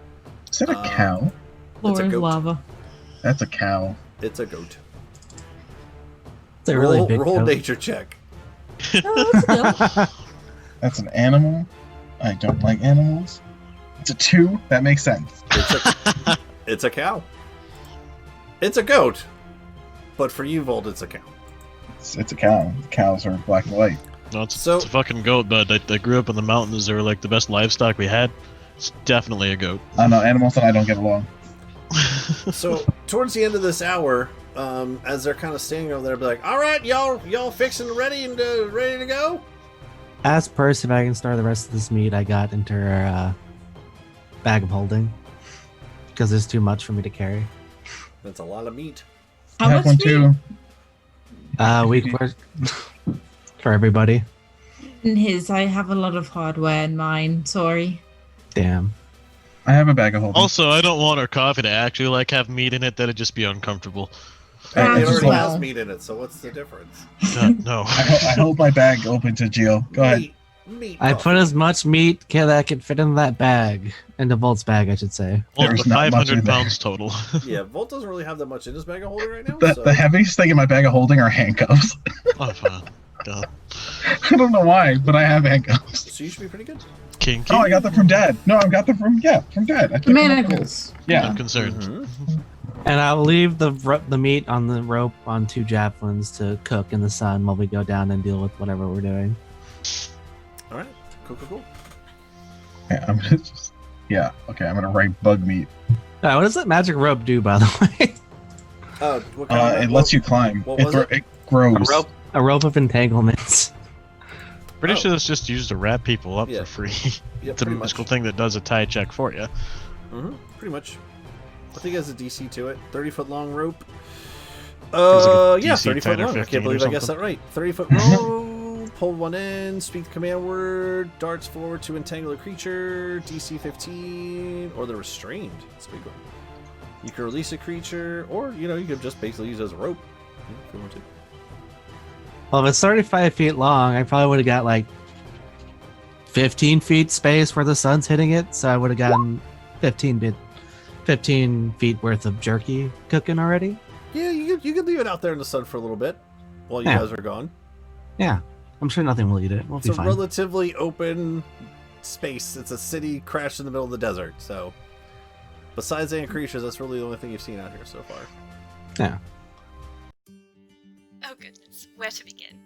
Speaker 2: Is that a cow?
Speaker 1: It's a
Speaker 6: Floor is
Speaker 1: goat.
Speaker 6: lava.
Speaker 2: That's a cow.
Speaker 1: It's a goat.
Speaker 5: It's a really
Speaker 1: roll
Speaker 5: big
Speaker 1: roll
Speaker 5: coat.
Speaker 1: nature check.
Speaker 6: Oh, that's a go.
Speaker 2: That's an animal. I don't like animals. It's a 2. That makes sense.
Speaker 1: It's a cow. It's a goat. But for you, Volt, it's a cow.
Speaker 2: It's a cow. Cows are black and white.
Speaker 4: No, it's a fucking goat, but I grew up in the mountains. They were like the best livestock we had. It's definitely a goat.
Speaker 2: I know, animals and I don't get along.
Speaker 1: So, towards the end of this hour, as they're kind of standing over there, be like, all right, y'all fixing ready and ready to go?
Speaker 5: Ask Percy if I can store the rest of this meat I got into her bag of holding. Because there's too much for me to carry.
Speaker 1: That's a lot of meat.
Speaker 2: I have one too.
Speaker 5: Week worth for everybody.
Speaker 6: In his, I have a lot of hardware in mine. Sorry.
Speaker 5: Damn.
Speaker 2: I have a bag of holding.
Speaker 4: Also, I don't want our coffee to actually like have meat in it. That'd just be uncomfortable.
Speaker 1: It already
Speaker 6: well.
Speaker 1: has meat in it, so what's the difference?
Speaker 4: No.
Speaker 2: I hold my bag open to Gio. Go ahead.
Speaker 1: Meat
Speaker 5: I
Speaker 1: puff.
Speaker 5: put as much meat that could fit in that bag. In the Volt's bag, I should say.
Speaker 4: Well,
Speaker 2: There's
Speaker 4: the
Speaker 2: not much in
Speaker 4: 500
Speaker 2: there.
Speaker 4: pounds total.
Speaker 1: Yeah, Volt doesn't really have that much in his bag of holding right now.
Speaker 2: The heaviest thing in my bag of holding are handcuffs.
Speaker 4: Oh, fine. God.
Speaker 2: I don't know why, but I have handcuffs.
Speaker 1: So you should be pretty good.
Speaker 4: Kinky?
Speaker 2: Oh, I got them from Dad. No, I got them from Dad. I took them up.
Speaker 6: Manacles.
Speaker 2: Yeah.
Speaker 4: I'm concerned.
Speaker 1: Mm-hmm.
Speaker 5: And I'll leave the meat on the rope on 2 javelins to cook in the sun while we go down and deal with whatever we're doing.
Speaker 1: All right. Cool.
Speaker 2: Yeah, I'm gonna just. Yeah. Okay, I'm gonna write bug meat.
Speaker 5: What does that magic rope do, by the way?
Speaker 1: What kind of
Speaker 2: It lets you climb.
Speaker 1: What was it?
Speaker 2: It grows.
Speaker 5: A rope of entanglements.
Speaker 4: Pretty sure it's just used to wrap people up for free.
Speaker 1: Yeah,
Speaker 4: It's a
Speaker 1: pretty
Speaker 4: magical
Speaker 1: much.
Speaker 4: thing that does a tie check for you.
Speaker 1: Mm-hmm. Pretty much. I think it has a DC to it. 30-foot long rope.
Speaker 4: like a
Speaker 1: Yeah,
Speaker 4: DC
Speaker 1: 30 foot
Speaker 4: 10 or
Speaker 1: long. I
Speaker 4: 15
Speaker 1: can't believe
Speaker 4: or
Speaker 1: I guessed that
Speaker 4: something.
Speaker 1: right. 30-foot rope. Hold one end. Speak the command word. Darts forward to entangle a creature. DC 15. Or the restrained. That's a big one. You can release a creature, or you could just basically use it as a rope if you want to.
Speaker 5: Well, if it's 35 feet long, I probably would have got like 15 feet space where the sun's hitting it, so I would have gotten 15 feet worth of jerky cooking already.
Speaker 1: Yeah, you could leave it out there in the sun for a little bit while you
Speaker 5: Yeah.
Speaker 1: guys are gone.
Speaker 5: Yeah, I'm sure nothing will eat it. We'll
Speaker 1: It's
Speaker 5: be
Speaker 1: a
Speaker 5: fine.
Speaker 1: relatively open space. It's a city crashed in the middle of the desert, so besides any creatures, that's really the only thing you've seen out here so far.
Speaker 5: Yeah.
Speaker 9: Oh goodness, where to begin?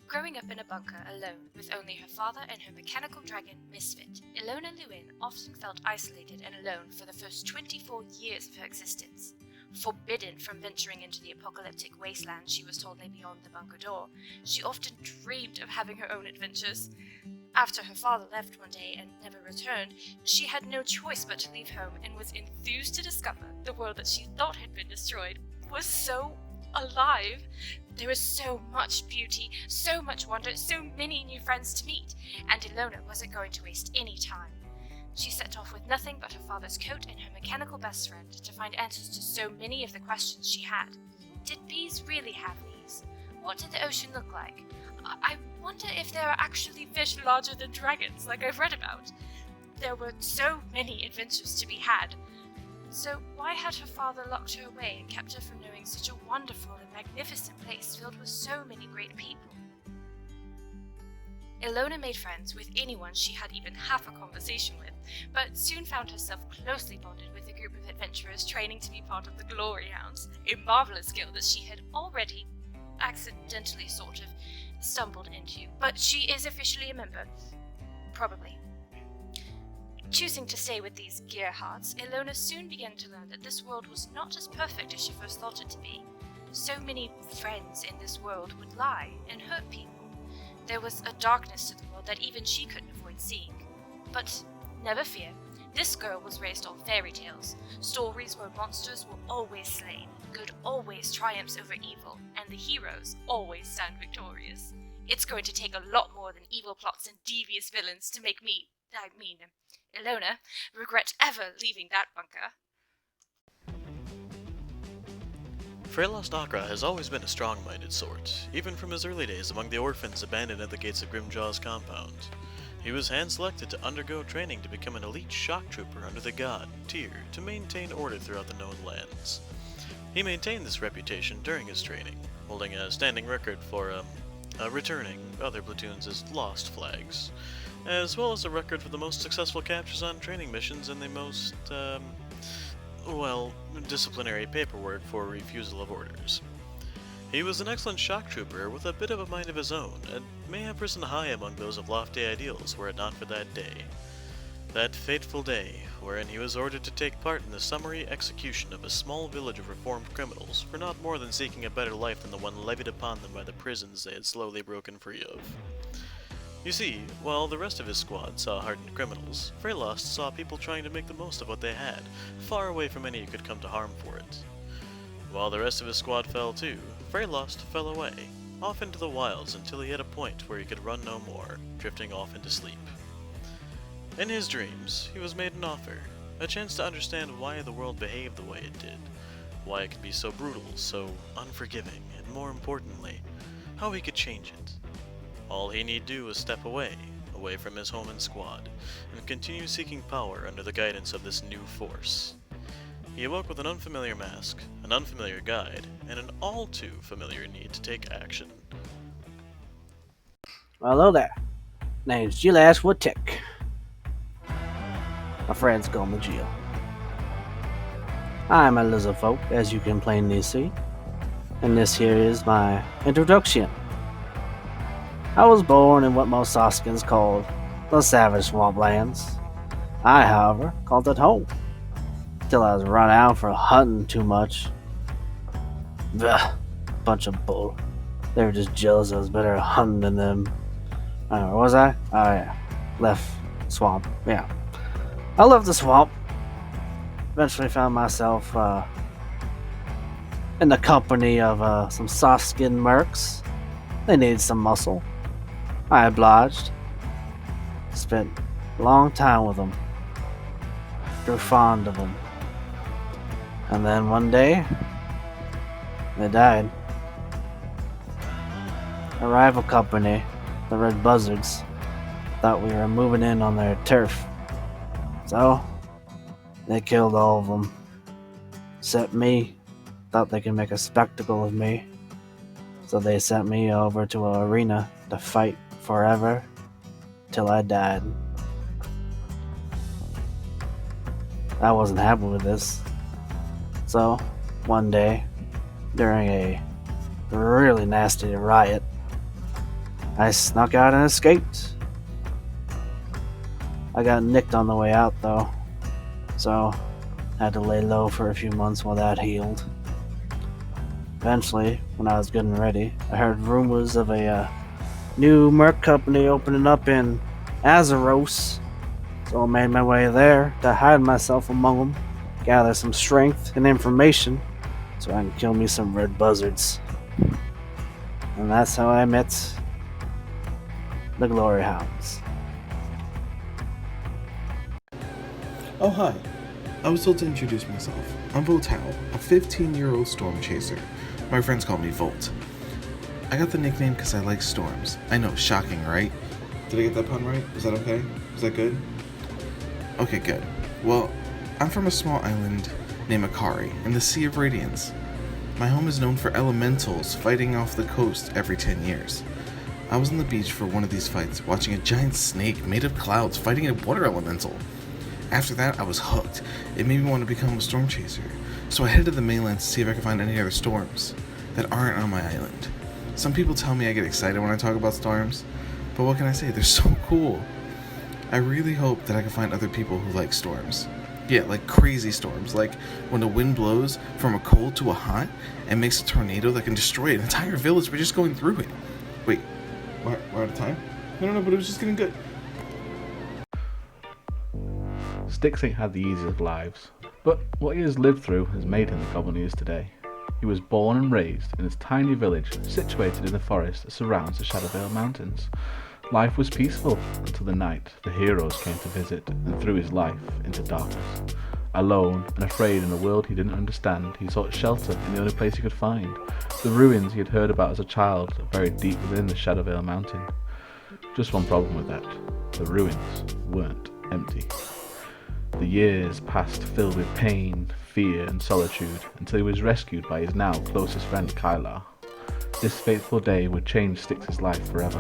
Speaker 9: Growing up in a bunker alone with only her father and her mechanical dragon, Misfit, Ilona Lewin often felt isolated and alone for the first 24 years of her existence. Forbidden from venturing into the apocalyptic wasteland she was told lay beyond the bunker door, she often dreamed of having her own adventures. After her father left one day and never returned, she had no choice but to leave home and was enthused to discover the world that she thought had been destroyed was so alive. There was so much beauty, so much wonder, so many new friends to meet, and Ilona wasn't going to waste any time. She set off with nothing but her father's coat and her mechanical best friend to find answers to so many of the questions she had. Did bees really have leaves? What did the ocean look like? I wonder if there are actually fish larger than dragons, like I've read about. There were so many adventures to be had. So why had her father locked her away and kept her from knowing such a wonderful and magnificent place filled with so many great people? Ilona made friends with anyone she had even half a conversation with, but soon found herself closely bonded with a group of adventurers training to be part of the Glory Hounds, a marvelous guild that she had already accidentally sort of stumbled into, but she is officially a member. Probably. Choosing to stay with these gearhearts, Ilona soon began to learn that this world was not as perfect as she first thought it to be. So many friends in this world would lie and hurt people. There was a darkness to the world that even she couldn't avoid seeing. But never fear, this girl was raised on fairy tales, stories where monsters were always slain, good always triumphs over evil, and the heroes always stand victorious. It's going to take a lot more than evil plots and devious villains to make Ilona, regret ever leaving that bunker.
Speaker 10: Freylost Akra has always been a strong-minded sort, even from his early days among the orphans abandoned at the gates of Grimjaw's compound. He was hand-selected to undergo training to become an elite shock trooper under the god, Tyr, to maintain order throughout the known lands. He maintained this reputation during his training, holding a standing record for returning other platoons as lost flags. as well as a record for the most successful captures on training missions and the most, disciplinary paperwork for refusal of orders. He was an excellent shock trooper with a bit of a mind of his own, and may have risen high among those of lofty ideals were it not for that day. That fateful day, wherein he was ordered to take part in the summary execution of a small village of reformed criminals for not more than seeking a better life than the one levied upon them by the prisons they had slowly broken free of. You see, while the rest of his squad saw hardened criminals, Freylost saw people trying to make the most of what they had, far away from any who could come to harm for it. While the rest of his squad fell too, Freylost fell away, off into the wilds until he hit a point where he could run no more, drifting off into sleep. In his dreams, he was made an offer, a chance to understand why the world behaved the way it did, why it could be so brutal, so unforgiving, and more importantly, how he could change it. All he need do was step away from his home and squad, and continue seeking power under the guidance of this new force. He awoke with an unfamiliar mask, an unfamiliar guide, and an all too familiar need to take action.
Speaker 11: Hello there. Name's Jill Ashwood Tech. My friends call me Jill. I'm a lizard folk, as you can plainly see, and this here is my introduction. I was born in what most Soskins called the Savage Swamplands. I, however, called it home, till I was run out for hunting too much. Ugh, bunch of bull. They were just jealous I was better at hunting than them. Where was I? Oh yeah, left swamp, yeah. I left the swamp. Eventually found myself in the company of some soft-skinned mercs. They needed some muscle. I obliged. Spent a long time with them. Grew fond of them. And then one day, they died. A rival company, the Red Buzzards, thought we were moving in on their turf. So, they killed all of them. Except me. Thought they could make a spectacle of me. So they sent me over to an arena to fight forever till I died. I wasn't happy with this. So, one day, during a really nasty riot, I snuck out and escaped. I got nicked on the way out though, so had to lay low for a few months while that healed. Eventually, when I was good and ready, I heard rumors of a new merc company opening up in Azeros, so I made my way there to hide myself among them, gather some strength and information so I can kill me some red buzzards. And that's how I met the Glory Hounds.
Speaker 12: Oh hi, I was told to introduce myself. I'm Voltao, a 15-year-old storm chaser. My friends call me Volt. I got the nickname because I like storms. I know, shocking, right? Did I get that pun right? Is that okay? Is that good? Okay, good. Well, I'm from a small island named Akari in the Sea of Radiance. My home is known for elementals fighting off the coast every 10 years. I was on the beach for one of these fights, watching a giant snake made of clouds fighting a water elemental. After that, I was hooked. It made me want to become a storm chaser. So I headed to the mainland to see if I could find any other storms that aren't on my island. Some people tell me I get excited when I talk about storms, but what can I say? They're so cool. I really hope that I can find other people who like storms. Yeah, like crazy storms, like when the wind blows from a cold to a hot and makes a tornado that can destroy an entire village by just going through it. Wait, we're out of time? No, but it was just getting good.
Speaker 7: Styx ain't had the easiest of lives, but what he has lived through has made him the goblin he is today. He was born and raised in this tiny village situated in the forest that surrounds the Shadowvale Mountains. Life was peaceful until the night the heroes came to visit and threw his life into darkness. Alone and afraid in a world he didn't understand, he sought shelter in the only place he could find, the ruins he had heard about as a child buried deep within the Shadowvale Mountain. Just one problem with that: the ruins weren't empty. The years passed filled with pain, fear and solitude until he was rescued by his now closest friend Kylar. This fateful day would change Styx's life forever.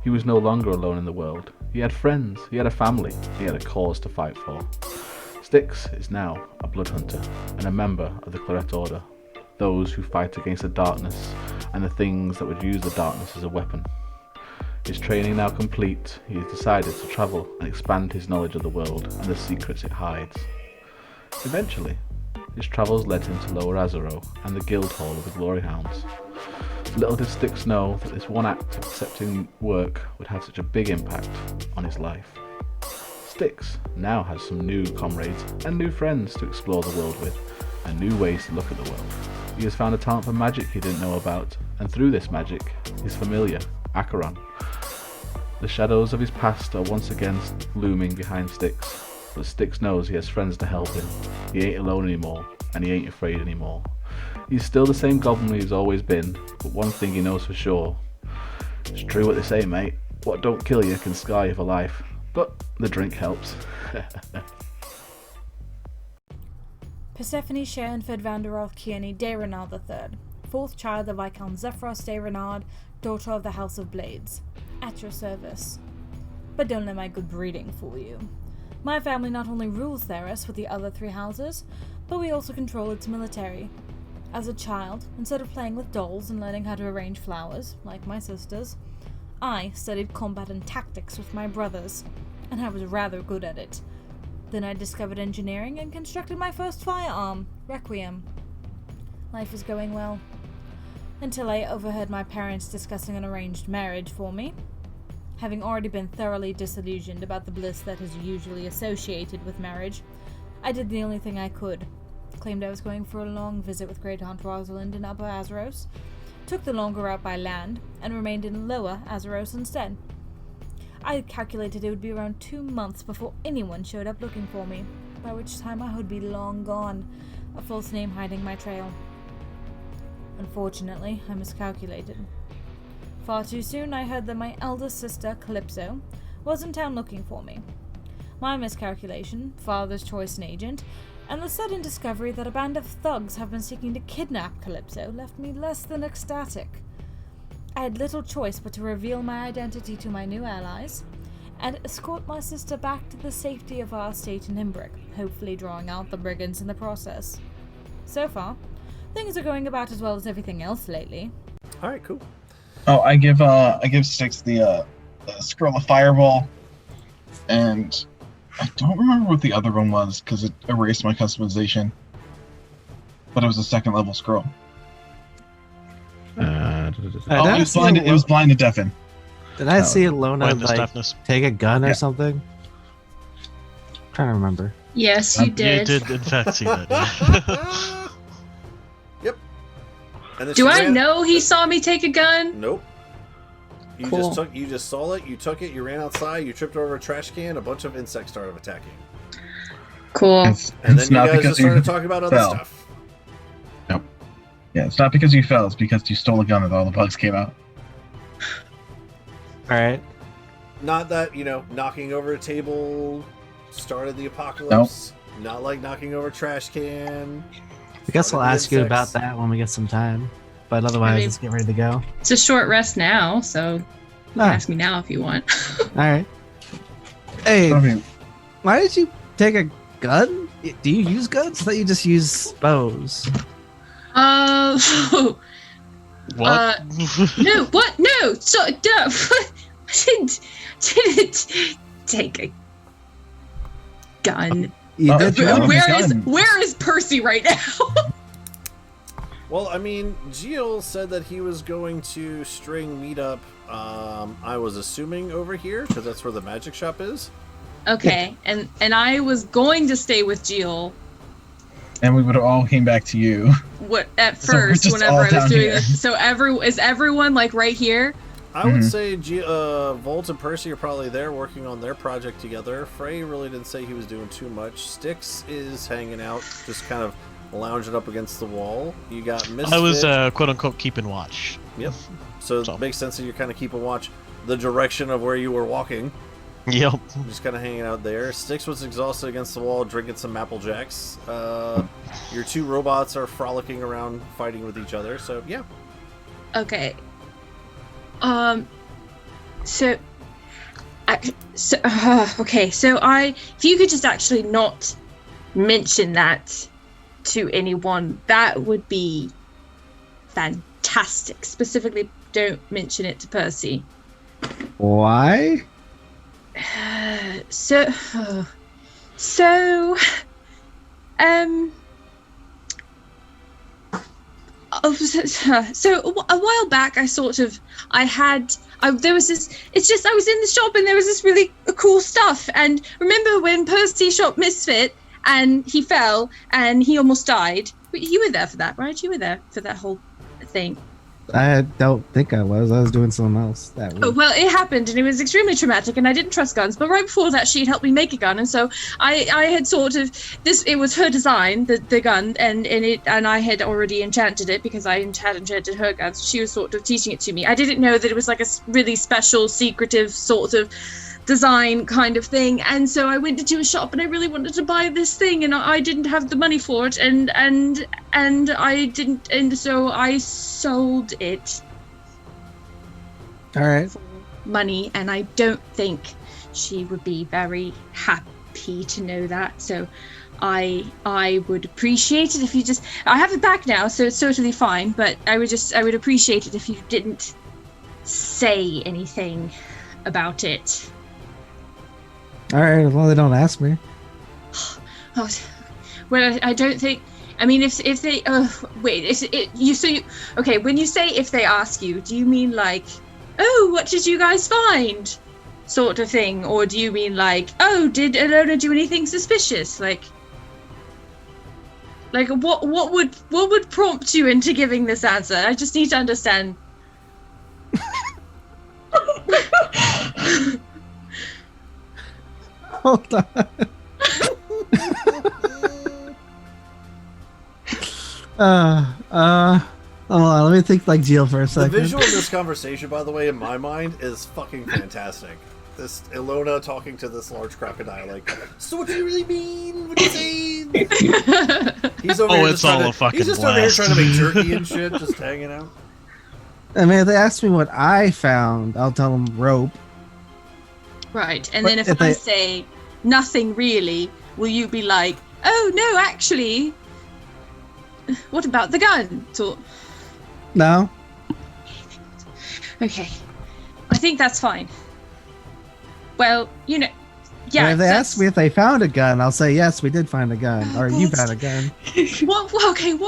Speaker 7: He was no longer alone in the world. He had friends, he had a family, he had a cause to fight for. Styx is now a blood hunter and a member of the Claret Order, those who fight against the darkness and the things that would use the darkness as a weapon. His training now complete, he has decided to travel and expand his knowledge of the world and the secrets it hides. Eventually, his travels led him to Lower Azaro and the Guild Hall of the Glory Hounds. Little did Styx know that this one act of accepting work would have such a big impact on his life. Styx now has some new comrades and new friends to explore the world with, and new ways to look at the world. He has found a talent for magic he didn't know about, and through this magic, his familiar, Acheron. The shadows of his past are once again looming behind Styx, but Styx knows he has friends to help him. He ain't alone anymore, and he ain't afraid anymore. He's still the same goblin he's always been, but one thing he knows for sure. It's true what they say, mate. What don't kill you can scar you for life. But the drink helps.
Speaker 13: Persephone Sharonford Vanderoth Kearney de Renard III, fourth child of Viscount Zephyros de Renard, daughter of the House of Blades. At your service. But don't let my good breeding fool you. My family not only rules Theros with the other 3 houses, but we also control its military. As a child, instead of playing with dolls and learning how to arrange flowers, like my sisters, I studied combat and tactics with my brothers, and I was rather good at it. Then I discovered engineering and constructed my first firearm, Requiem. Life was going well, until I overheard my parents discussing an arranged marriage for me. Having already been thoroughly disillusioned about the bliss that is usually associated with marriage, I did the only thing I could. Claimed I was going for a long visit with Great Aunt Rosalind in Upper Azeros, took the longer route by land, and remained in Lower Azeros instead. I calculated it would be around 2 months before anyone showed up looking for me, by which time I would be long gone, a false name hiding my trail. Unfortunately, I miscalculated. Far too soon I heard that my eldest sister, Calypso, was in town looking for me. My miscalculation, father's choice and agent, and the sudden discovery that a band of thugs have been seeking to kidnap Calypso left me less than ecstatic. I had little choice but to reveal my identity to my new allies, and escort my sister back to the safety of our estate in Imbric, hopefully drawing out the brigands in the process. So far, things are going about as well as everything else lately.
Speaker 1: Alright, cool.
Speaker 2: Oh, I give Styx the scroll of fireball, and I don't remember what the other one was because it erased my customization. But it was a 2nd level scroll. It was blind to deafen.
Speaker 5: Did I see Lona
Speaker 4: deafness.
Speaker 5: take a gun or something? I'm trying to remember.
Speaker 8: Yes, you did.
Speaker 4: You did in fact see that.
Speaker 1: Yep. And then
Speaker 8: Do
Speaker 1: she
Speaker 8: I
Speaker 1: ran-
Speaker 8: know he saw me take a gun?
Speaker 1: Nope. You
Speaker 8: Cool.
Speaker 1: you just saw it, you took it, you ran outside, you tripped over a trash can, a bunch of insects started attacking.
Speaker 8: Cool.
Speaker 1: And then you guys just started talking about other stuff.
Speaker 2: Nope. Yeah, it's not because you fell, it's because you stole a gun and all the bugs came out.
Speaker 5: Alright.
Speaker 1: Not that, knocking over a table started the apocalypse. Not like knocking over a trash can.
Speaker 5: I guess I'll
Speaker 1: started the
Speaker 5: ask you about
Speaker 1: insects.
Speaker 5: that when we get some time. But otherwise, let's get ready to go.
Speaker 8: It's a short rest now, so you can ask me now if you want.
Speaker 5: Alright. Hey, why did you take a gun? Do you use guns? I thought you just use bows.
Speaker 8: What? No, what? No! So, I didn't take a gun. Where is Percy right now?
Speaker 1: Well, I mean, Gilles said that he was going to string meetup, I was assuming over here, because that's where the magic shop is.
Speaker 8: Okay, and I was going to stay with Gilles.
Speaker 2: And we would have all came back to you.
Speaker 8: What at
Speaker 2: So we're
Speaker 8: first,
Speaker 2: just
Speaker 8: whenever
Speaker 2: all
Speaker 8: I was
Speaker 2: down
Speaker 8: doing
Speaker 2: here.
Speaker 8: this. So is everyone like right here?
Speaker 1: I would say Volt and Percy are probably there working on their project together. Frey really didn't say he was doing too much. Styx is hanging out, just kind of lounging up against the wall. You got Misfit.
Speaker 4: I was quote unquote keeping watch.
Speaker 1: Yep. So it makes sense that you're kind of keeping watch the direction of where you were walking.
Speaker 4: Yep.
Speaker 1: Just kind of hanging out there. Styx was exhausted against the wall, drinking some Apple Jacks. Your 2 robots are frolicking around, fighting with each other. So yeah.
Speaker 8: Okay. So Okay, so if you could just actually not mention that to anyone, that would be fantastic. Specifically, don't mention it to Percy.
Speaker 5: Why?
Speaker 8: So a while back, I was in the shop and there was this really cool stuff. And remember when Percy shot Misfit and he fell and he almost died? You were there for that, right? You were there for that whole thing.
Speaker 5: I don't think I was. I was doing something else that week.
Speaker 8: Oh, well, it happened and it was extremely traumatic and I didn't trust guns. But right before that, she'd helped me make a gun. And so I had sort of it was her design, the gun, and I had already enchanted it because I had enchanted her guns. She was sort of teaching it to me. I didn't know that it was like a really special, secretive sort of design kind of thing. And so I went into a shop and I really wanted to buy this thing and I didn't have the money for it and I didn't, and so I sold it.
Speaker 5: All right.
Speaker 8: For money, and I don't think she would be very happy to know that. So I would appreciate it if you just, I have it back now, so it's totally fine, but I would appreciate it if you didn't say anything about it.
Speaker 5: All right, well, they don't ask me.
Speaker 8: Oh, well, I don't think. I mean, if they. Okay, when you say if they ask you, do you mean like, oh, what did you guys find, sort of thing, or do you mean like, oh, did Ilona do anything suspicious, like what would prompt you into giving this answer? I just need to understand.
Speaker 5: Hold on. Hold on, let me think like Jill for a second.
Speaker 1: The visual of this conversation, by the way, in my mind, is fucking fantastic. This Ilona talking to this large crocodile, like, so what do you really mean? What do you say? He's over here
Speaker 4: it's all a fucking
Speaker 1: He's just
Speaker 4: blast.
Speaker 1: over here trying to make jerky and shit, just hanging out.
Speaker 5: I mean, if they ask me what I found, I'll tell them rope.
Speaker 8: Right, and
Speaker 5: But
Speaker 8: then if
Speaker 5: if
Speaker 8: I
Speaker 5: they-
Speaker 8: say nothing really, will you be like, oh no, actually, what about the gun? So,
Speaker 5: No?
Speaker 8: okay, I think that's fine. Well, yeah.
Speaker 5: And if they ask me if they found a gun, I'll say, yes, we did find a gun. Or you found a gun.
Speaker 8: What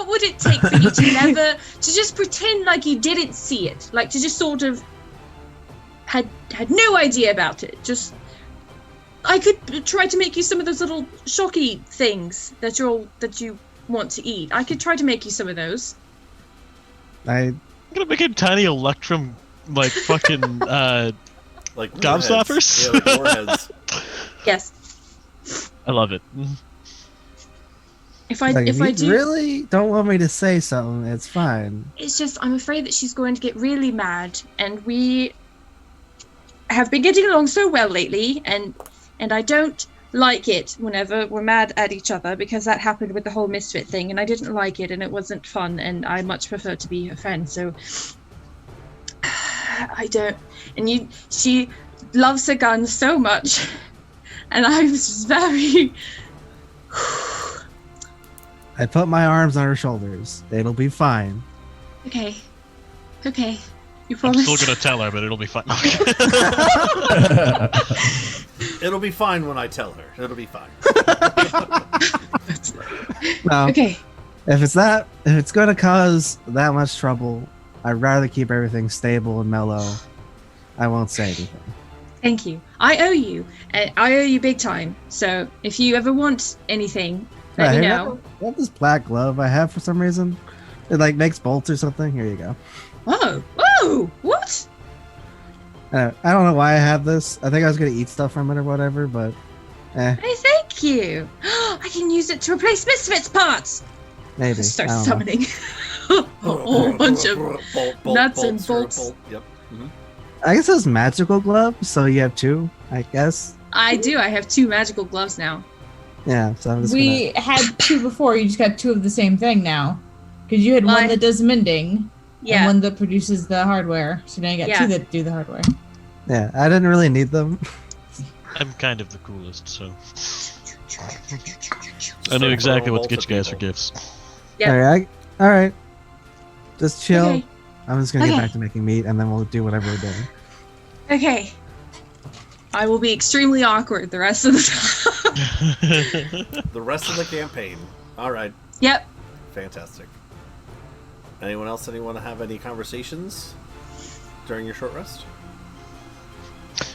Speaker 8: would it take for you to just pretend like you didn't see it, like to just sort of had no idea about it? Just, I could try to make you some of those little shocky things that you want to eat. I could try to make you some of those.
Speaker 4: I'm gonna make a tiny electrum, like fucking
Speaker 1: like
Speaker 4: gobstoppers.
Speaker 1: Yeah, like warheads.
Speaker 8: Yes.
Speaker 4: I love it.
Speaker 5: If I do, really don't want me to say something, it's fine.
Speaker 8: It's just I'm afraid that she's going to get really mad, and we have been getting along so well lately, and I don't like it whenever we're mad at each other, because that happened with the whole Misfit thing, and I didn't like it, and it wasn't fun, and I much prefer to be her friend. So I don't. And she loves her gun so much, and I was very.
Speaker 5: I put my arms on her shoulders. It'll be fine.
Speaker 8: Okay. You
Speaker 4: I'm
Speaker 8: promise?
Speaker 4: still gonna tell her, but it'll be fine.
Speaker 1: It'll be fine when I tell her. It'll be fine.
Speaker 5: No.
Speaker 8: Okay.
Speaker 5: If it's going to cause that much trouble, I'd rather keep everything stable and mellow. I won't say anything.
Speaker 8: Thank you. I owe you. I owe you big time. So if you ever want anything, let me know.
Speaker 5: I have this black glove I have for some reason. It like makes bolts or something. Here you go.
Speaker 8: Whoa! What?
Speaker 5: I don't know why I have this. I think I was gonna eat stuff from it or whatever, but
Speaker 8: Hey, thank you. I can use it to replace Misfits parts.
Speaker 5: maybe.
Speaker 8: Start
Speaker 5: I don't know.
Speaker 8: summoning a whole bunch of nuts and bolts.
Speaker 1: Yep. Mm-hmm.
Speaker 5: I guess it's magical gloves, so you have two, I guess.
Speaker 8: I do. I have 2 magical gloves now.
Speaker 5: Yeah, so I'm just
Speaker 6: We had 2 before. You just got 2 of the same thing now, because you had one that does mending, and one that produces the hardware. So now you got 2 that do the hardware.
Speaker 5: Yeah, I didn't really need them.
Speaker 4: I'm kind of the coolest, so I knew exactly what to get you guys for gifts.
Speaker 3: Yeah.
Speaker 5: All right. Just chill.
Speaker 3: Okay.
Speaker 5: I'm just gonna get
Speaker 3: Okay.
Speaker 5: back to making meat, and then we'll do whatever we're doing.
Speaker 8: Okay. I will be extremely awkward the rest of the time.
Speaker 1: The rest of the campaign. All right.
Speaker 8: Yep.
Speaker 1: Fantastic. Anyone else? Anyone have any conversations during your short rest?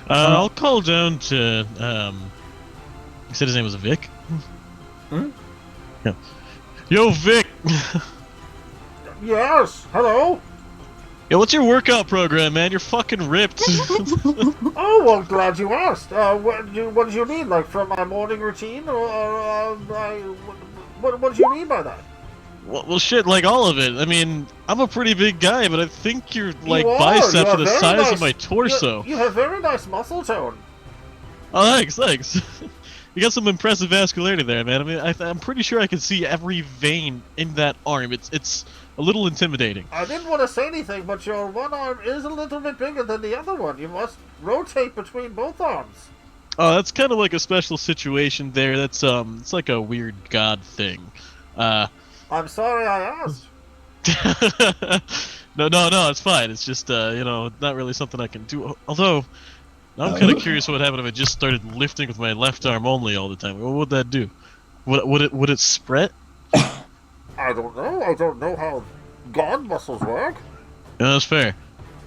Speaker 4: I'll call down to. You said his name was Vic.
Speaker 1: Hmm?
Speaker 4: Yeah. Yo, Vic.
Speaker 1: Yes. Hello.
Speaker 4: Yo, what's your workout program, man? You're fucking ripped.
Speaker 1: Oh, well, glad you asked. What do you mean, like from my morning routine, or what do you mean by that?
Speaker 4: Well, shit, like all of it. I mean, I'm a pretty big guy, but I think your like
Speaker 1: You are.
Speaker 4: biceps
Speaker 1: You
Speaker 4: are
Speaker 1: are
Speaker 4: the
Speaker 1: very
Speaker 4: size
Speaker 1: nice.
Speaker 4: of my torso.
Speaker 1: You have very nice muscle tone.
Speaker 4: Oh, thanks. You got some impressive vascularity there, man. I mean, I'm pretty sure I can see every vein in that arm. It's a little intimidating.
Speaker 1: I didn't want to say anything, but your one arm is a little bit bigger than the other one. You must rotate between both arms.
Speaker 4: Oh, that's kind of like a special situation there. That's it's like a weird god thing.
Speaker 1: I'm sorry I asked.
Speaker 4: No, it's fine. It's just not really something I can do. Although, now I'm kind of curious what would happen if I just started lifting with my left arm only all the time. What would that do? Would it spread?
Speaker 1: I don't know. I don't know how god muscles work.
Speaker 4: Yeah, that's fair.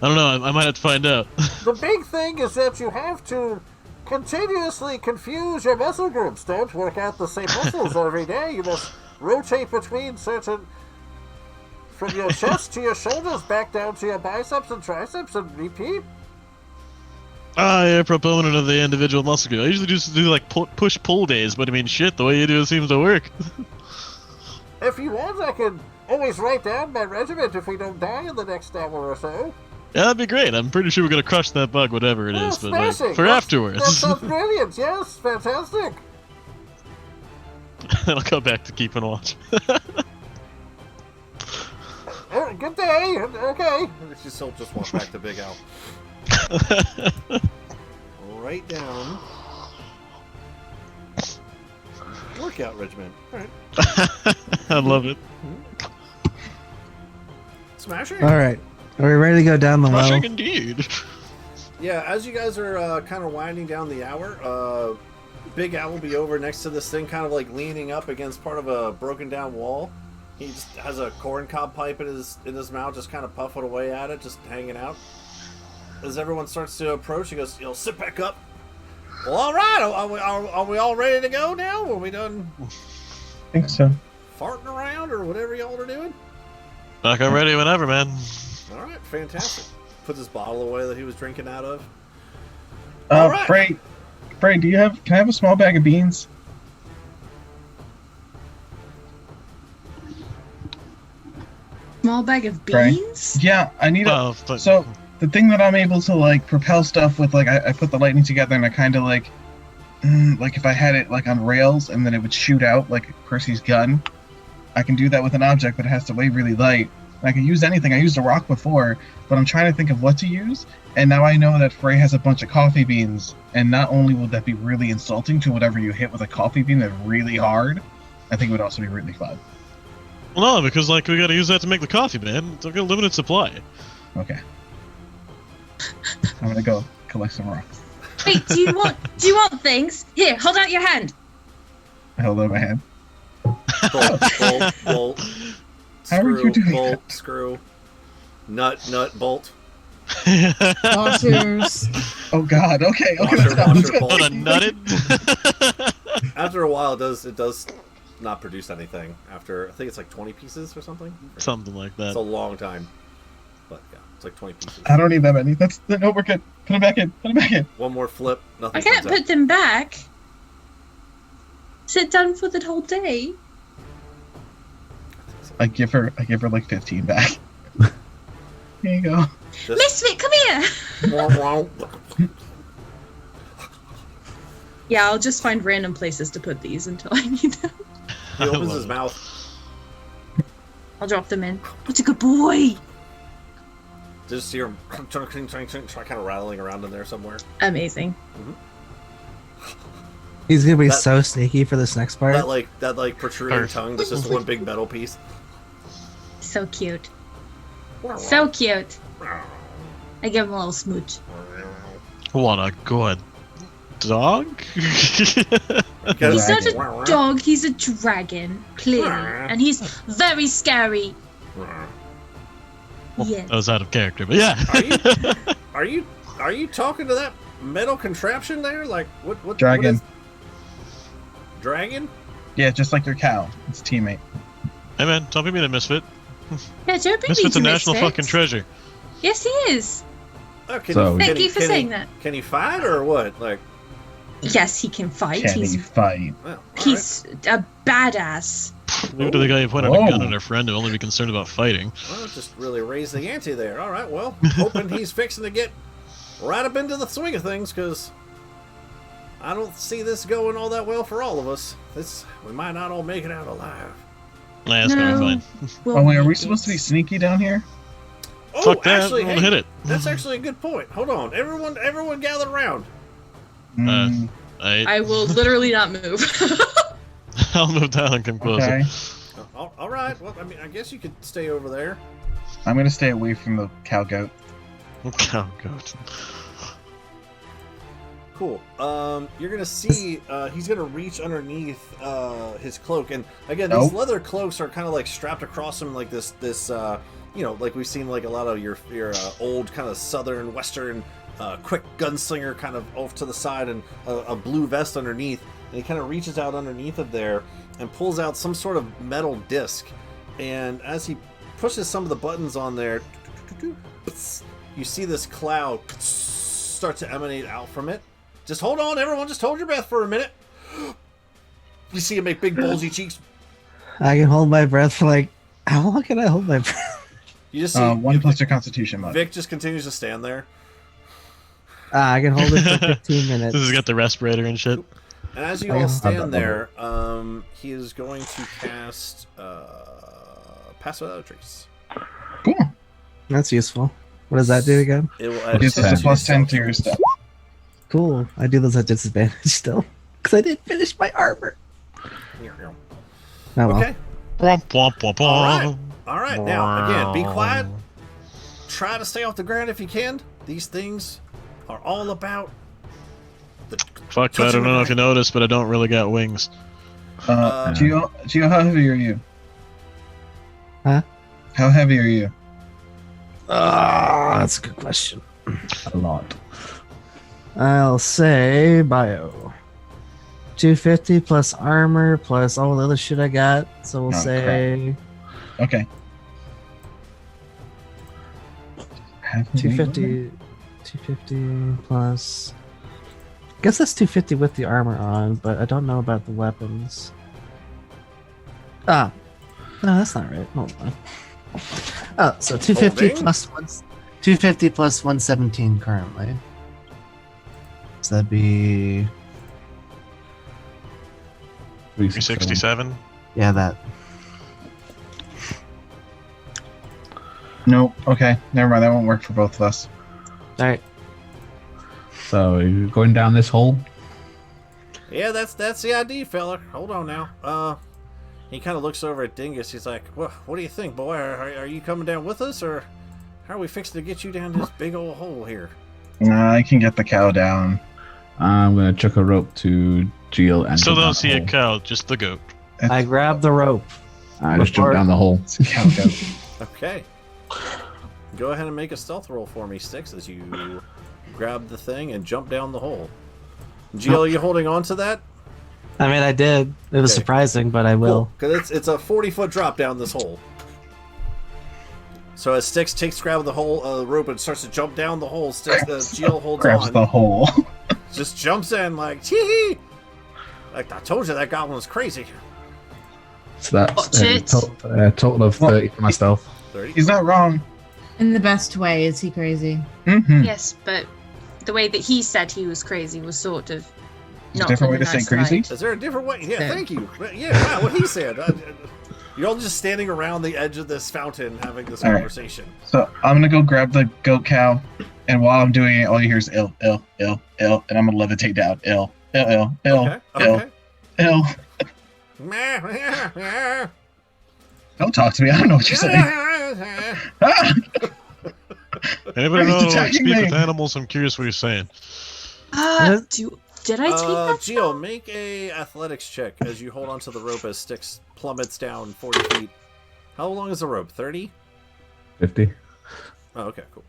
Speaker 4: I don't know. I might have to find out.
Speaker 1: The big thing is that you have to continuously confuse your muscle groups. Don't work out the same muscles every day. You must rotate between certain... From your chest to your shoulders, back down to your biceps and triceps, and repeat.
Speaker 4: Yeah, proponent of the individual muscle group. I usually just do like push-pull days, but I mean, shit, the way you do it seems to work.
Speaker 1: If you want, I can always write down my regiment if we don't die in the next hour or so.
Speaker 4: Yeah, that'd be great. I'm pretty sure we're gonna crush that bug, whatever it is, but
Speaker 1: smashing.
Speaker 4: for afterwards.
Speaker 1: That sounds brilliant. Yes, fantastic.
Speaker 4: I'll go back to keeping watch.
Speaker 1: Good day. Okay. She'll just walk back to Big Al. Write down workout regimen. All right.
Speaker 4: I love it.
Speaker 1: Smashing.
Speaker 5: All right. Are we ready to go down the well?
Speaker 4: Smashing indeed.
Speaker 1: Yeah, as you guys are kind of winding down the hour, Big Al will be over next to this thing, kind of like leaning up against part of a broken down wall. He just has a corncob pipe in his mouth, just kind of puffing away at it, just hanging out. As everyone starts to approach, he goes, sit back up. Well, all right. Are we all ready to go now? Are we done
Speaker 2: I think so.
Speaker 1: farting around or whatever y'all are doing?
Speaker 4: Back I'm ready whenever, man.
Speaker 1: All right, fantastic. Puts his bottle away that he was drinking out of.
Speaker 2: Frey, can I have a small bag of beans?
Speaker 8: Small bag of
Speaker 2: Frey?
Speaker 8: beans?
Speaker 2: Yeah, I need So, the thing that I'm able to, like, propel stuff with, like, I put the lightning together and I kind of, like if I had it, like, on rails and then it would shoot out, like Percy's gun, I can do that with an object, but it has to weigh really light. And I can use anything. I used a rock before, but I'm trying to think of what to use, and now I know that Frey has a bunch of coffee beans, and not only will that be really insulting to whatever you hit with a coffee bean that's really hard, I think it would also be really fun.
Speaker 4: Well, no, because like we gotta use that to make the coffee, man. It's like a limited supply.
Speaker 2: Okay. I'm gonna go collect some rocks.
Speaker 8: Wait, do you want things? Here, hold out your hand.
Speaker 2: I held out my hand.
Speaker 1: Bolt.
Speaker 2: How are you doing
Speaker 1: bolt,
Speaker 2: that?
Speaker 1: screw. Nut, bolt.
Speaker 6: Washers.
Speaker 2: Oh god, okay,
Speaker 1: Washer, bolt.
Speaker 4: Hold on, nutted.
Speaker 1: After a while, it does not produce anything. After, I think it's like 20 pieces or something?
Speaker 4: Something like that.
Speaker 1: It's a long time. But yeah, it's like 20 pieces.
Speaker 2: I don't need that many. No, we're good. Put it back in.
Speaker 1: One more flip, nothing
Speaker 8: I can't
Speaker 1: comes out.
Speaker 8: put them back. Sit down for the whole day.
Speaker 2: I give her like 15 back. Here you go.
Speaker 8: Misfit, come here! Yeah, I'll just find random places to put these until I need them.
Speaker 1: He opens his mouth.
Speaker 8: I'll drop them in. What's a good boy?
Speaker 1: Just hear him kind of rattling around in there somewhere.
Speaker 8: Amazing.
Speaker 5: He's gonna be
Speaker 1: That-
Speaker 5: so sneaky for this next part.
Speaker 1: That protruding tongue that's just one big metal piece.
Speaker 8: So cute. So cute. I give him a little smooch.
Speaker 4: What a good dog.
Speaker 8: He's not a dog, he's a dragon, clearly. And he's very scary.
Speaker 4: Well,
Speaker 8: Yeah.
Speaker 4: that was out of character, but yeah.
Speaker 1: Are you talking to that metal contraption there? Like what?
Speaker 2: Dragon.
Speaker 1: What is... Dragon?
Speaker 2: Yeah, just like your cow. It's a teammate.
Speaker 4: Hey man, don't be mean to Misfit.
Speaker 8: Yeah, don't be mean
Speaker 4: Misfit's
Speaker 8: to
Speaker 4: a national
Speaker 8: Misfit.
Speaker 4: fucking treasure.
Speaker 8: Yes, he is.
Speaker 1: Oh,
Speaker 8: Thank you for saying that.
Speaker 1: Can he fight or what? Like,
Speaker 8: Yes, he can fight.
Speaker 2: Can he fight?
Speaker 1: well,
Speaker 8: He's a badass.
Speaker 4: Maybe to the guy who pointed a gun at our friend and only be concerned about fighting.
Speaker 1: well, just really raise the ante there. All right, well, hoping he's fixing to get right up into the swing of things, because I don't see this going all that well for all of us. We might not all make it out alive.
Speaker 4: Nah, it's gonna be fine.
Speaker 2: Oh wait, are we supposed to be sneaky down here?
Speaker 1: Oh,
Speaker 4: Fuck that,
Speaker 1: actually,
Speaker 4: we'll
Speaker 1: hey,
Speaker 4: hit it.
Speaker 1: That's actually a good point. Hold on, everyone, gather around.
Speaker 8: I will literally not move.
Speaker 4: I'll move down and come closer.
Speaker 2: Okay.
Speaker 1: All right. Well, I mean, I guess you could stay over there.
Speaker 2: I'm gonna stay away from the cow goat.
Speaker 4: Cow goat.
Speaker 1: Cool. You're gonna see he's gonna reach underneath his cloak, and again, these leather cloaks are kind of like strapped across him like this like we've seen like a lot of your old kind of southern western quick gunslinger kind of off to the side, and a blue vest underneath, and he kind of reaches out underneath of there and pulls out some sort of metal disc, and as he pushes some of the buttons on there, you see this cloud start to emanate out from it. Just hold on, everyone. Just hold your breath for a minute. You see him make big bulgy cheeks.
Speaker 5: I can hold my breath for like, how long can I hold my breath?
Speaker 1: You just see
Speaker 2: 1 plus your constitution mod.
Speaker 1: Vic just continues to stand there.
Speaker 5: I can hold it for 15 minutes.
Speaker 4: This has got the respirator and shit.
Speaker 1: And as you all stand there, he is going to cast Pass Without a Trace.
Speaker 2: Cool.
Speaker 5: That's useful. What does that do again?
Speaker 1: It will add
Speaker 2: It's a plus 10 to your stuff.
Speaker 5: Cool. I do those at disadvantage still. Because I didn't finish my armor. Oh, well.
Speaker 1: Okay.
Speaker 4: Womp, womp, womp, womp.
Speaker 1: All right. Now, again, be quiet. Try to stay off the ground if you can. These things are all about the...
Speaker 4: Fuck, I don't know if you noticed, but I don't really got wings.
Speaker 2: Gio, how heavy are you?
Speaker 5: Huh?
Speaker 2: How heavy are you?
Speaker 5: That's a good question.
Speaker 2: A lot.
Speaker 5: I'll say bio. 250 plus armor plus all the other shit I got. So we'll say
Speaker 2: Okay.
Speaker 5: 250 plus. I guess that's 250 with the armor on, but I don't know about the weapons. No, that's not right. Hold on. Oh, so 250 plus 250 plus 117 currently. So that'd be
Speaker 4: 367.
Speaker 5: Yeah, that.
Speaker 2: Nope. Okay. Never mind. That won't work for both of us.
Speaker 5: All right.
Speaker 7: So you're going down this hole?
Speaker 1: Yeah, that's the idea, fella. Hold on now. He kind of looks over at Dingus. He's like, "Well, what do you think, boy? Are you coming down with us, or how are we fixing to get you down this big old hole here?"
Speaker 2: I can get the cow down.
Speaker 7: I'm gonna chuck a rope to Jill and
Speaker 4: Still
Speaker 7: jump down
Speaker 4: don't see
Speaker 7: the
Speaker 4: a
Speaker 7: hole.
Speaker 4: cow, just the goat.
Speaker 5: I grab the rope.
Speaker 7: I just jump down the hole.
Speaker 2: It's a cow goat.
Speaker 1: Okay. Go ahead and make a stealth roll for me, Styx, as you grab the thing and jump down the hole. Jill, are you holding on to that?
Speaker 5: I mean, I did. It was surprising, but I will.
Speaker 1: Because it's a 40-foot drop down this hole. So as Styx takes grab of the hole rope and starts to jump down the hole, Jill holds
Speaker 2: Grabs
Speaker 1: on.
Speaker 2: the hole.
Speaker 1: Just jumps in like, tee. Like, I told you that goblin's crazy.
Speaker 7: So that's a total of 30 for myself.
Speaker 1: 30.
Speaker 2: He's not wrong.
Speaker 6: In the best way, is he crazy?
Speaker 2: Mm-hmm.
Speaker 8: Yes, but the way that he said he was crazy was sort of not
Speaker 2: different way
Speaker 8: in a
Speaker 2: to say
Speaker 8: nice
Speaker 2: crazy?
Speaker 8: light.
Speaker 1: Is there a different way? Yeah, thank you. Yeah, wow, what he said. You're all just standing around the edge of this fountain having this
Speaker 2: All right.
Speaker 1: conversation.
Speaker 2: So I'm gonna go grab the goat cow, and while I'm doing it, all you hear is ill, ill, ill, ill, and I'm gonna levitate down, ill, Ill.
Speaker 1: Okay.
Speaker 2: Ill. Don't talk to me. I don't know what you're saying.
Speaker 4: Anybody
Speaker 2: He's
Speaker 4: know how to
Speaker 2: attacking
Speaker 4: speak
Speaker 2: me.
Speaker 4: with animals? I'm curious what you're saying.
Speaker 8: Did I take that?
Speaker 1: Gio, make a athletics check as you hold onto the rope as Styx plummets down 40 feet. How long is the rope? 30?
Speaker 7: 50.
Speaker 1: Oh, okay, cool.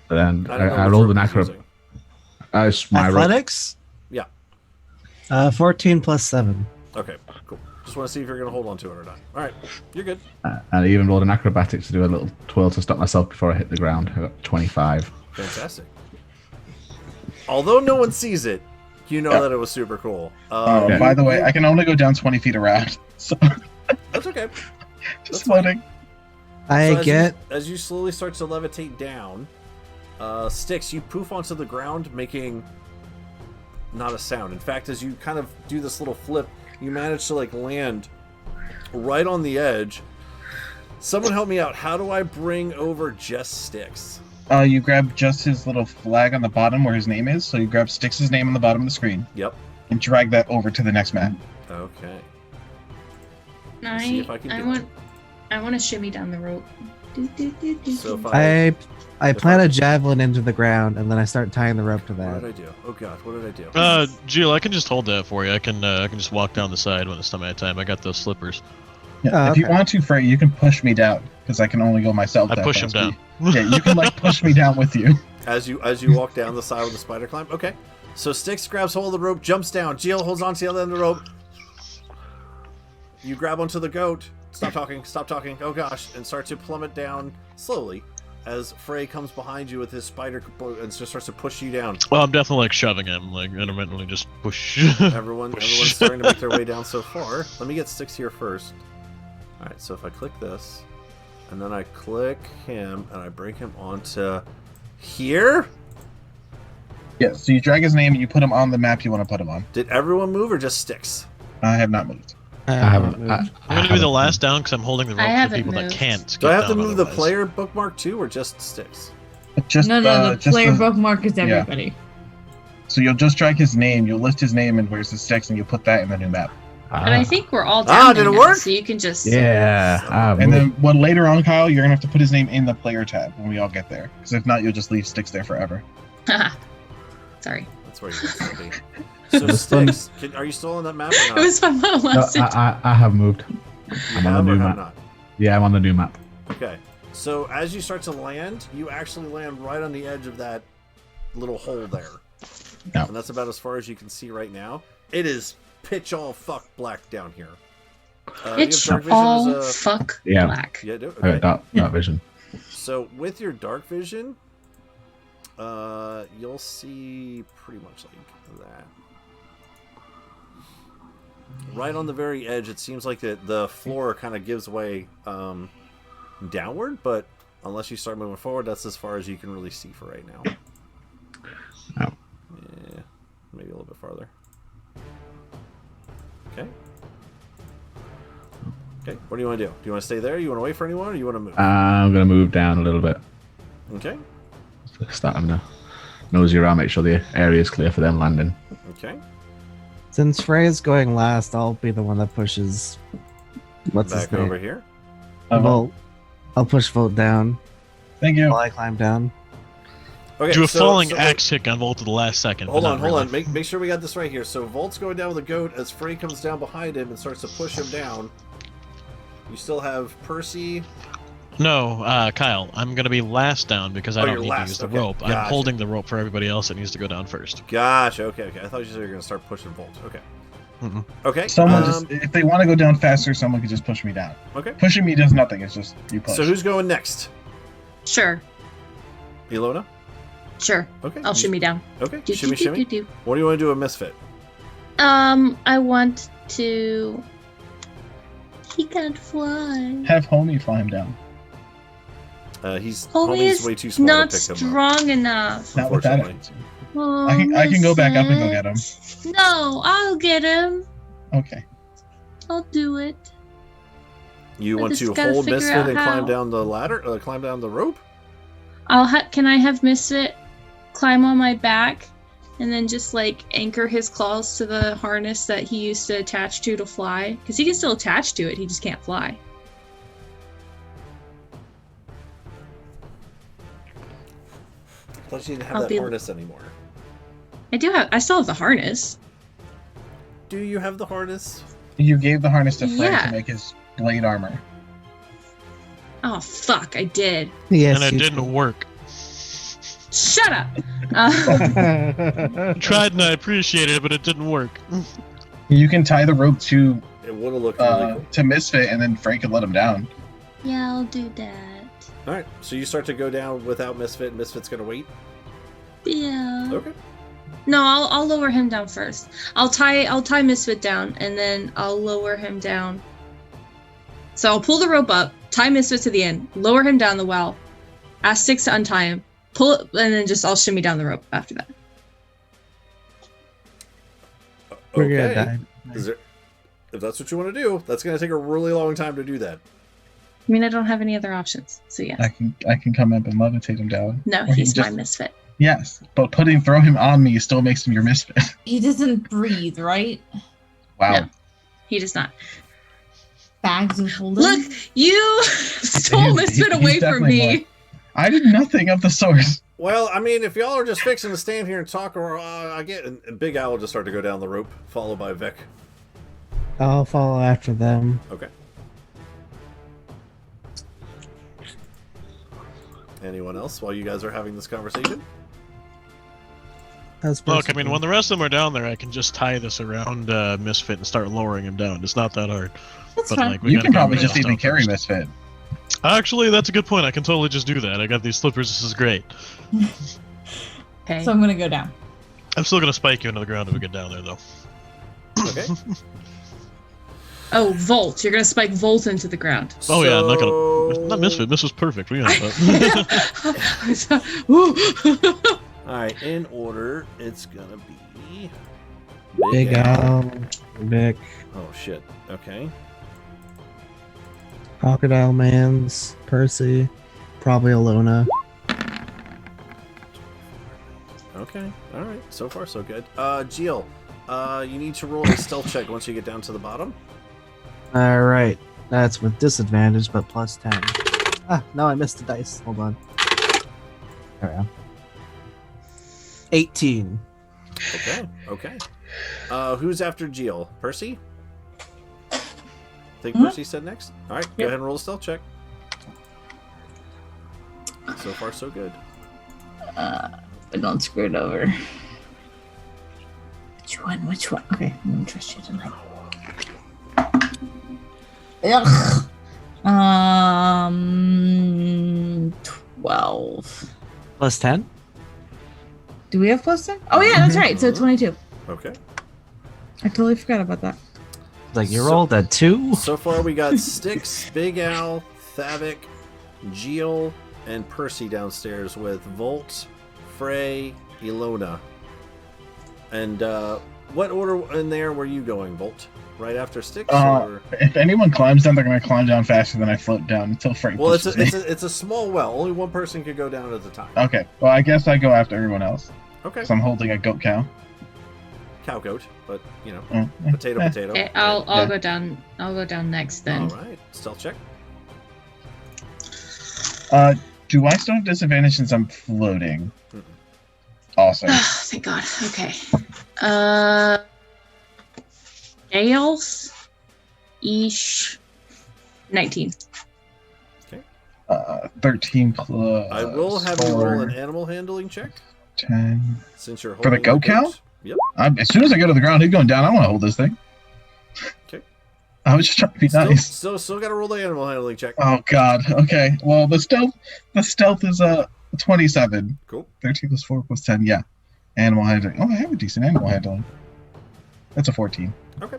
Speaker 7: And then
Speaker 1: I don't know
Speaker 7: I
Speaker 1: which
Speaker 7: rolled an
Speaker 1: rope he's
Speaker 7: acrobat.
Speaker 1: using.
Speaker 7: It's my rope.
Speaker 5: Athletics?
Speaker 1: Yeah.
Speaker 5: 14 plus 7.
Speaker 1: Okay, cool. Just want to see if you're going to hold on to it or not. All right, you're good.
Speaker 7: And I even rolled an acrobatics to do a little twirl to stop myself before I hit the ground. I got 25.
Speaker 1: Fantastic. Although no one sees it, you know that it was super cool.
Speaker 2: By the way, I can only go down 20 feet around. So
Speaker 1: That's okay.
Speaker 2: just floating.
Speaker 1: As you slowly start to levitate down, Styx, you poof onto the ground, making not a sound. In fact, as you kind of do this little flip, you manage to land right on the edge. Someone help me out. How do I bring over just Styx?
Speaker 2: You grab just his little flag on the bottom where his name is. So you grab Styx's name on the bottom of the screen.
Speaker 1: Yep.
Speaker 2: And drag that over to the next map.
Speaker 1: Okay.
Speaker 8: I want to shimmy down the rope.
Speaker 1: So if
Speaker 5: I plant a javelin into the ground and then I start tying the rope to
Speaker 1: What
Speaker 5: that.
Speaker 1: did I do? Oh god, what did I do?
Speaker 4: Jill, I can just hold that for you. I can just walk down the side when it's my time. I got those slippers.
Speaker 2: Yeah, if you want to, Frey, you can push me down because I can only go myself.
Speaker 4: I
Speaker 2: that
Speaker 4: push him
Speaker 2: fast.
Speaker 4: down.
Speaker 2: Yeah, you can push me down with you.
Speaker 1: As you walk down the side with the spider climb. Okay. So Styx grabs hold of the rope, jumps down. Jill holds on to the other end of the rope. You grab onto the goat. Stop talking. Oh gosh, and start to plummet down slowly as Frey comes behind you with his spider and just starts to push you down.
Speaker 4: Well, I'm definitely shoving him, intermittently just push.
Speaker 1: Everyone's starting to make their way down so far. Let me get Styx here first. All right, so if I click this, and then I click him, and I bring him onto here.
Speaker 2: Yeah, so you drag his name and you put him on the map you want to put him on.
Speaker 1: Did everyone move or just Styx?
Speaker 2: I have not moved.
Speaker 7: I haven't.
Speaker 4: I'm going to be the last down because I'm holding the rope for
Speaker 8: haven't
Speaker 4: people that
Speaker 8: moved.
Speaker 4: can't.
Speaker 1: Do I have to
Speaker 4: get down
Speaker 1: move the
Speaker 4: otherwise.
Speaker 1: player bookmark too, or just Styx?
Speaker 2: Just,
Speaker 6: No, the
Speaker 2: just
Speaker 6: player bookmark is everybody.
Speaker 2: So you'll just drag his name, you'll list his name and where's the Styx, and you'll put that in the new map.
Speaker 8: And I think we're all down
Speaker 1: did
Speaker 8: there
Speaker 1: it
Speaker 8: now,
Speaker 1: work?
Speaker 8: so you can just...
Speaker 7: Yeah.
Speaker 2: And then later on, Kyle, you're gonna have to put his name in the player tab when we all get there. Because if not, you'll just leave Styx there forever.
Speaker 8: Sorry.
Speaker 1: That's where you're supposed to be. So Styx, are you still on that map or not?
Speaker 8: It was fun while it lasted.
Speaker 7: I have moved. I'm on the new map.
Speaker 1: Not?
Speaker 7: Yeah, I'm on the new map.
Speaker 1: Okay. So as you start to land, you actually land right on the edge of that little hole there.
Speaker 2: No.
Speaker 1: And that's about as far as you can see right now. It is pitch all fuck black down here.
Speaker 8: Pitch
Speaker 1: you have dark vision
Speaker 8: all
Speaker 1: as a...
Speaker 8: fuck
Speaker 7: Yeah.
Speaker 8: black.
Speaker 1: Yeah, do
Speaker 7: I
Speaker 1: okay.
Speaker 7: got dark vision.
Speaker 1: So with your dark vision, you'll see pretty much like that. Right on the very edge, it seems like the floor kind of gives way downward, but unless you start moving forward, that's as far as you can really see for right now.
Speaker 7: Oh.
Speaker 1: Yeah, maybe a little bit farther. Okay. Okay, what do you want to do? Do you want to stay there? You want to wait for anyone, or you want to move?
Speaker 7: I'm gonna move down a little bit.
Speaker 1: Okay.
Speaker 7: Start having a nosy around, make sure the area is clear for them landing.
Speaker 1: Okay.
Speaker 5: Since Frey is going last, I'll be the one that pushes. What's his
Speaker 1: Back
Speaker 5: name?
Speaker 1: over here.
Speaker 5: Volt. I'll push Volt down.
Speaker 2: Thank you.
Speaker 5: While I climb down.
Speaker 1: Okay.
Speaker 4: Do a
Speaker 1: so-
Speaker 4: falling
Speaker 1: so-
Speaker 4: axe kick on Volt at the last second.
Speaker 1: Hold
Speaker 4: but
Speaker 1: on,
Speaker 4: not
Speaker 1: hold
Speaker 4: really.
Speaker 1: on. Make sure we got this right here. So Volt's going down with the goat as Frey comes down behind him and starts to push him down. You still have Percy.
Speaker 4: No, Kyle, I'm going to be last down because I
Speaker 1: Oh,
Speaker 4: don't
Speaker 1: you're
Speaker 4: need
Speaker 1: last,
Speaker 4: to use the
Speaker 1: okay.
Speaker 4: rope. I'm
Speaker 1: Gotcha.
Speaker 4: holding the rope for everybody else that needs to go down first.
Speaker 1: Gotcha. Okay. I thought you said you were going to start pushing Volt. Okay.
Speaker 4: Mm-mm.
Speaker 1: Okay.
Speaker 2: Someone if they want to go down faster, someone could just push me down.
Speaker 1: Okay.
Speaker 2: Pushing me does nothing. It's just you push.
Speaker 1: So who's going next?
Speaker 8: Sure.
Speaker 1: Ilona?
Speaker 8: Sure.
Speaker 1: Okay.
Speaker 8: I'll shimmy down.
Speaker 1: Okay.
Speaker 8: Do,
Speaker 1: Shimmy,
Speaker 8: do,
Speaker 1: shimmy.
Speaker 8: do, do.
Speaker 1: What do you want to do with Misfit?
Speaker 8: I want to... He can't fly.
Speaker 2: Have Homie fly him down.
Speaker 1: He's
Speaker 8: Homie
Speaker 1: Homie's
Speaker 8: is
Speaker 1: way too small
Speaker 8: not
Speaker 1: to pick him up.
Speaker 8: strong enough.
Speaker 2: Not with that
Speaker 1: Unfortunately.
Speaker 2: attitude.
Speaker 8: Oh,
Speaker 2: I can go back up and go get him.
Speaker 8: No, I'll get him.
Speaker 2: Okay.
Speaker 8: I'll do it.
Speaker 1: You
Speaker 8: I
Speaker 1: want
Speaker 8: just
Speaker 1: to
Speaker 8: gotta
Speaker 1: hold
Speaker 8: figure
Speaker 1: Misfit
Speaker 8: out
Speaker 1: and
Speaker 8: how.
Speaker 1: climb down the ladder? Climb down the rope?
Speaker 8: Can I have Misfit climb on my back and then just like anchor his claws to the harness that he used to attach to fly, because he can still attach to it, he just can't fly.
Speaker 1: Plus, you didn't have that harness anymore.
Speaker 8: I still have the harness.
Speaker 1: Do you have the harness?
Speaker 2: You gave the harness to Frank
Speaker 8: Yeah.
Speaker 2: to make his blade armor.
Speaker 8: Oh fuck, I did.
Speaker 5: Yes,
Speaker 4: and it
Speaker 5: you
Speaker 4: didn't work.
Speaker 8: Shut up.
Speaker 4: Tried and I appreciated it, but it didn't work.
Speaker 2: You can tie the rope to
Speaker 1: It would have looked really cool.
Speaker 2: to Misfit, and then Frank could let him down.
Speaker 8: Yeah, I'll do that.
Speaker 1: All right, so you start to go down without Misfit, and Misfit's gonna wait.
Speaker 8: Yeah.
Speaker 1: Okay.
Speaker 8: No, I'll lower him down first. I'll tie Misfit down, and then I'll lower him down. So I'll pull the rope up, tie Misfit to the end, lower him down the well, ask Six to untie him, pull it, and then I'll shimmy down the rope after that.
Speaker 5: We're gonna
Speaker 1: Okay.
Speaker 5: die.
Speaker 1: If that's what you want to do, that's gonna take a really long time to do that.
Speaker 8: I mean, I don't have any other options, so yeah.
Speaker 2: I can come up and levitate him down.
Speaker 8: No,
Speaker 2: Or he
Speaker 8: he's
Speaker 2: just-
Speaker 8: my Misfit.
Speaker 2: Yes, but throw him on me still makes him your Misfit.
Speaker 6: He doesn't breathe, right?
Speaker 2: Wow.
Speaker 8: No. He does not.
Speaker 6: Bags of holding.
Speaker 8: Look, you stole
Speaker 2: He's-
Speaker 8: Misfit
Speaker 2: he's
Speaker 8: away from
Speaker 2: definitely
Speaker 8: me.
Speaker 2: more- I did nothing of the sort.
Speaker 1: Well, I mean, if y'all are just fixing to stand here and talk, or I get, and Big Al will just start to go down the rope, followed by Vic.
Speaker 5: I'll follow after them.
Speaker 1: Okay. Anyone else while you guys are having this conversation?
Speaker 4: Look, I mean, when the rest of them are down there, I can just tie this around Misfit and start lowering him down. It's not that hard.
Speaker 6: That's
Speaker 4: But
Speaker 6: fine.
Speaker 4: like, we
Speaker 2: You
Speaker 4: gotta
Speaker 2: can
Speaker 4: get
Speaker 2: probably
Speaker 4: rid
Speaker 2: just
Speaker 4: of
Speaker 2: even
Speaker 4: stuff
Speaker 2: carry
Speaker 4: first.
Speaker 2: Misfit.
Speaker 4: Actually, that's a good point. I can totally just do that. I got these slippers. This is great.
Speaker 8: Okay.
Speaker 6: So I'm gonna go down.
Speaker 4: I'm still gonna spike you into the ground if we get down there, though.
Speaker 1: Okay.
Speaker 8: Oh, Volt. You're going to spike Volt into the ground.
Speaker 4: Oh yeah, I'm not gonna. Not Misfit. This was perfect. We got that.
Speaker 1: All right, in order, it's gonna be
Speaker 5: Big Al, Vic,
Speaker 1: Oh shit. Okay.
Speaker 5: Crocodile Mans, Percy, probably Alona.
Speaker 1: Okay. All right. So far, so good. Jill, you need to roll a stealth check once you get down to the bottom.
Speaker 5: Alright, that's with disadvantage, but plus 10. Ah, no, I missed the dice. Hold on. There we go. 18.
Speaker 1: Okay. Okay. Who's after Jill? Percy? I think Percy said next. All right. Go ahead and roll a stealth check. So far, so good.
Speaker 6: I don't screw it over. Which one? Okay, I'm gonna trust you tonight. Ugh. 12.
Speaker 5: Plus 10?
Speaker 6: Do we have plus 10? Oh yeah, that's right. So 22.
Speaker 1: Okay.
Speaker 6: I totally forgot about that.
Speaker 5: Like, you rolled a 2?
Speaker 1: So far, we got Styx, Big Al, Thavik, Jill, and Percy downstairs with Volt, Frey, Ilona. And what order in there were you going, Volt? Right after Styx? Or?
Speaker 2: If anyone climbs down, they're going to climb down faster than I float down until Frank
Speaker 1: Well, it's
Speaker 2: pushes me.
Speaker 1: a small well. Only one person could go down at a time.
Speaker 2: Okay, well, I guess I go after everyone else.
Speaker 1: Okay.
Speaker 2: So I'm holding a goat cow.
Speaker 1: Cow goat, but you know,
Speaker 2: Mm.
Speaker 1: potato, potato.
Speaker 8: Okay, I'll
Speaker 2: Yeah.
Speaker 8: go down. I'll go down next then.
Speaker 1: All right. Stealth check.
Speaker 2: Do I still have disadvantage since I'm floating?
Speaker 1: Mm-mm.
Speaker 2: Awesome.
Speaker 8: Thank God. Okay. Gales, Ish, 19.
Speaker 2: 13 plus.
Speaker 1: I will have you roll an animal handling check
Speaker 2: 10.
Speaker 1: since you're
Speaker 2: For the
Speaker 1: holding
Speaker 2: goat cow?
Speaker 1: Yep.
Speaker 2: As soon as I go to the ground, he's going down. I want to hold this thing.
Speaker 1: Okay.
Speaker 2: I was just trying to be nice.
Speaker 1: Still got to roll the animal handling check.
Speaker 2: Oh God. Okay. Well, the stealth is 27.
Speaker 1: Cool.
Speaker 2: 13 plus 4 plus 10. Yeah. Animal handling. Oh, I have a decent animal handling. That's a 14.
Speaker 1: Okay.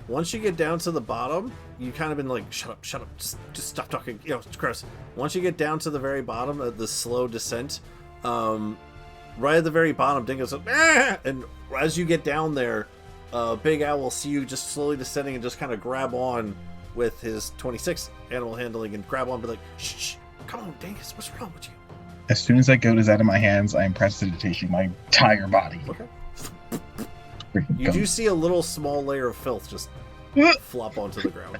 Speaker 1: Once you get down to the bottom, you kind of been like, shut up, just stop talking. You know, it's gross. Once you get down to the very bottom of the slow descent, right at the very bottom, Dingo's like, ah! And as you get down there, Big Al will see you just slowly descending and just kind of grab on with his 26 animal handling and grab on and be like, shh, come on, Dingus, what's wrong with you?
Speaker 2: As soon as that goat is out of my hands, I am prestidigitating my entire body.
Speaker 1: Okay. You do see a little small layer of filth just flop onto the ground.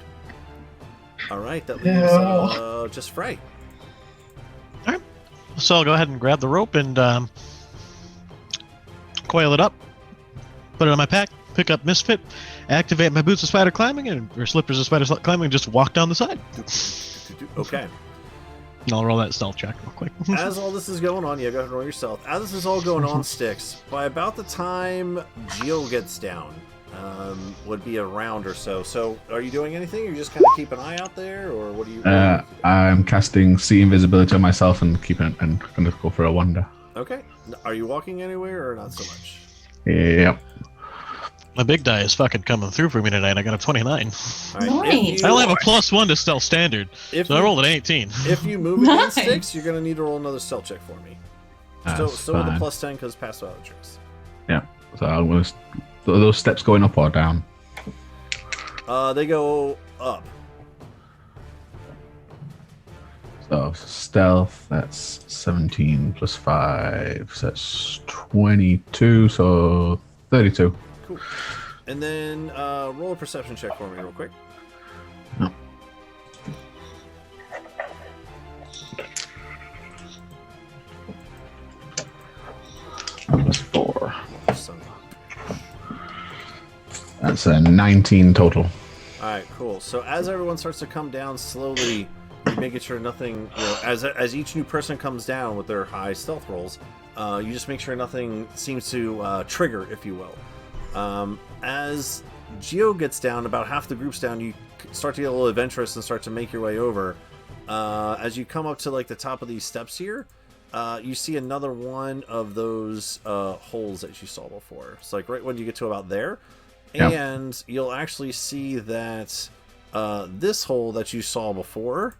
Speaker 1: All right, that leaves just Frey.
Speaker 4: All right. So I'll go ahead and grab the rope and coil it up, put it on my pack, pick up Misfit, activate my boots of spider climbing or slippers of spider climbing, and just walk down the side.
Speaker 1: Okay.
Speaker 4: And I'll roll that stealth check real quick.
Speaker 1: As all this is going on, yeah, go ahead and roll your stealth. As this is all going on, Sticks, by about the time Geo gets down, would be a round or so. So, are you doing anything? Or you just kind of keep an eye out there, or what are you?
Speaker 7: I'm casting See Invisibility on myself and gonna go for a wander.
Speaker 1: Okay. Are you walking anywhere or not so much?
Speaker 7: Yep.
Speaker 4: My big die is fucking coming through for me tonight. I got a 29.
Speaker 1: Right.
Speaker 3: Nice.
Speaker 4: I only have a +1 to stealth standard, so I rolled an 18.
Speaker 1: If you move against Sticks, you're gonna need to roll another stealth check for me. Still with a +10 because pass without a trace.
Speaker 7: Yeah. So I'm gonna. Are those steps going up or down?
Speaker 1: They go up.
Speaker 7: So stealth, that's 17 plus 5, so that's 22, so 32.
Speaker 1: Cool. And then roll a perception check for me real quick.
Speaker 7: No. Plus 4. That's a 19 total.
Speaker 1: Alright, cool. So as everyone starts to come down slowly, making sure nothing, as each new person comes down with their high stealth rolls, you just make sure nothing seems to trigger, if you will. As Geo gets down, about half the group's down, you start to get a little adventurous and start to make your way over. As you come up to like the top of these steps here, you see another one of those holes that you saw before. It's like right when you get to about there.
Speaker 7: Yep.
Speaker 1: And you'll actually see that this hole that you saw before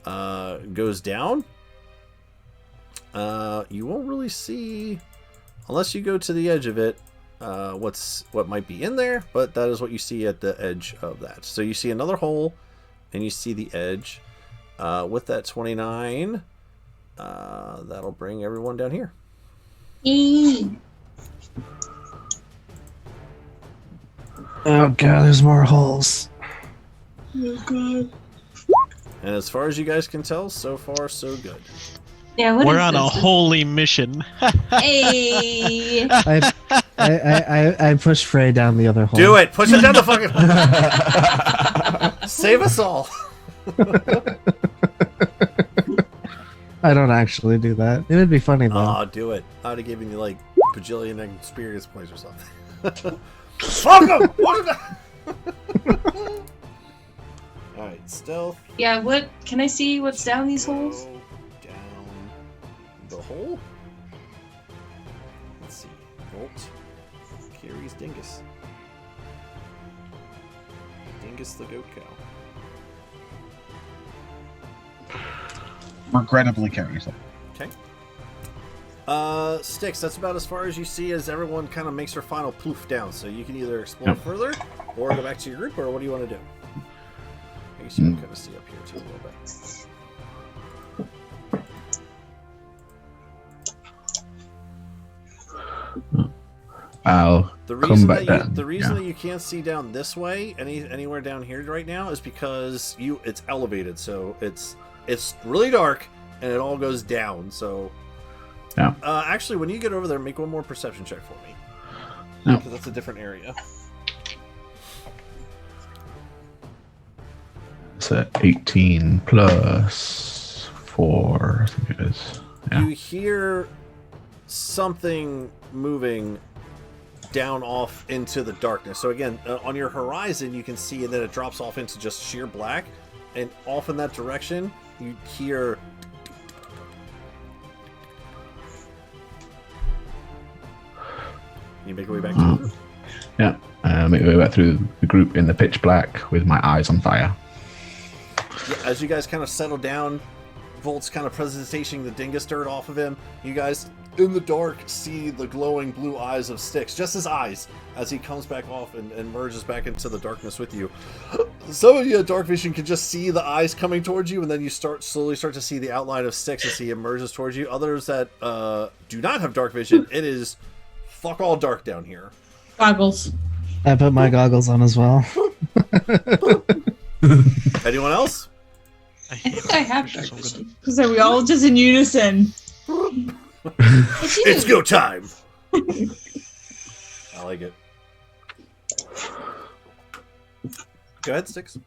Speaker 1: goes down. You won't really see, unless you go to the edge of it, what might be in there, but that is what you see at the edge of that. So you see another hole, and you see the edge. With that 29, that'll bring everyone down here.
Speaker 5: Oh god, there's more holes.
Speaker 3: Oh god.
Speaker 1: And as far as you guys can tell, so far so good.
Speaker 3: Yeah, what
Speaker 4: We're
Speaker 3: is
Speaker 4: on a
Speaker 3: this?
Speaker 4: holy mission.
Speaker 3: Hey.
Speaker 5: I push Frey down the other hole.
Speaker 1: Do it! Push it down the fucking Save us all!
Speaker 5: I don't actually do that. It would be funny though.
Speaker 1: Oh, do it. I would have given you like bajillion experience points or something. Fuck him! Alright, stealth.
Speaker 8: Yeah, what can I see what's down these holes?
Speaker 1: Go down the hole. Let's see. Volt carries Dingus. Dingus the goat cow.
Speaker 2: Regrettably carries it.
Speaker 1: Okay. Sticks, that's about as far as you see as everyone kind of makes their final poof down. So you can either explore further or go back to your group, or what do you want to do? I guess you can kind of see up here too a little bit.
Speaker 7: I'll
Speaker 1: The
Speaker 7: come
Speaker 1: reason
Speaker 7: back down.
Speaker 1: that you can't see down this way, anywhere down here right now, is because it's elevated, so it's really dark and it all goes down. So,
Speaker 7: yeah.
Speaker 1: Actually, when you get over there, make one more perception check for me,
Speaker 7: Yeah.
Speaker 1: because that's a different area.
Speaker 7: It's a 18 plus 4, I think it is. Yeah.
Speaker 1: You hear something moving down off into the darkness. So again, on your horizon, you can see, and then it drops off into just sheer black. And off in that direction, you hear. Can you make your way back to the group?
Speaker 7: Yeah. Make my way back through the group in the pitch black with my eyes on fire.
Speaker 1: Yeah, as you guys kind of settle down, Volt's kind of presentation the dingus dirt off of him. You guys, in the dark, see the glowing blue eyes of Styx, just his eyes, as he comes back off and merges back into the darkness with you. Some of you at dark vision can just see the eyes coming towards you, and then you slowly start to see the outline of Styx as he emerges towards you. Others that do not have dark vision, it is fuck all dark down here.
Speaker 3: Goggles.
Speaker 5: I put my goggles on as well.
Speaker 1: Anyone else?
Speaker 3: I think I have dark vision. Because are we all just in unison?
Speaker 1: It's go time. I like it. Go ahead, Sticks.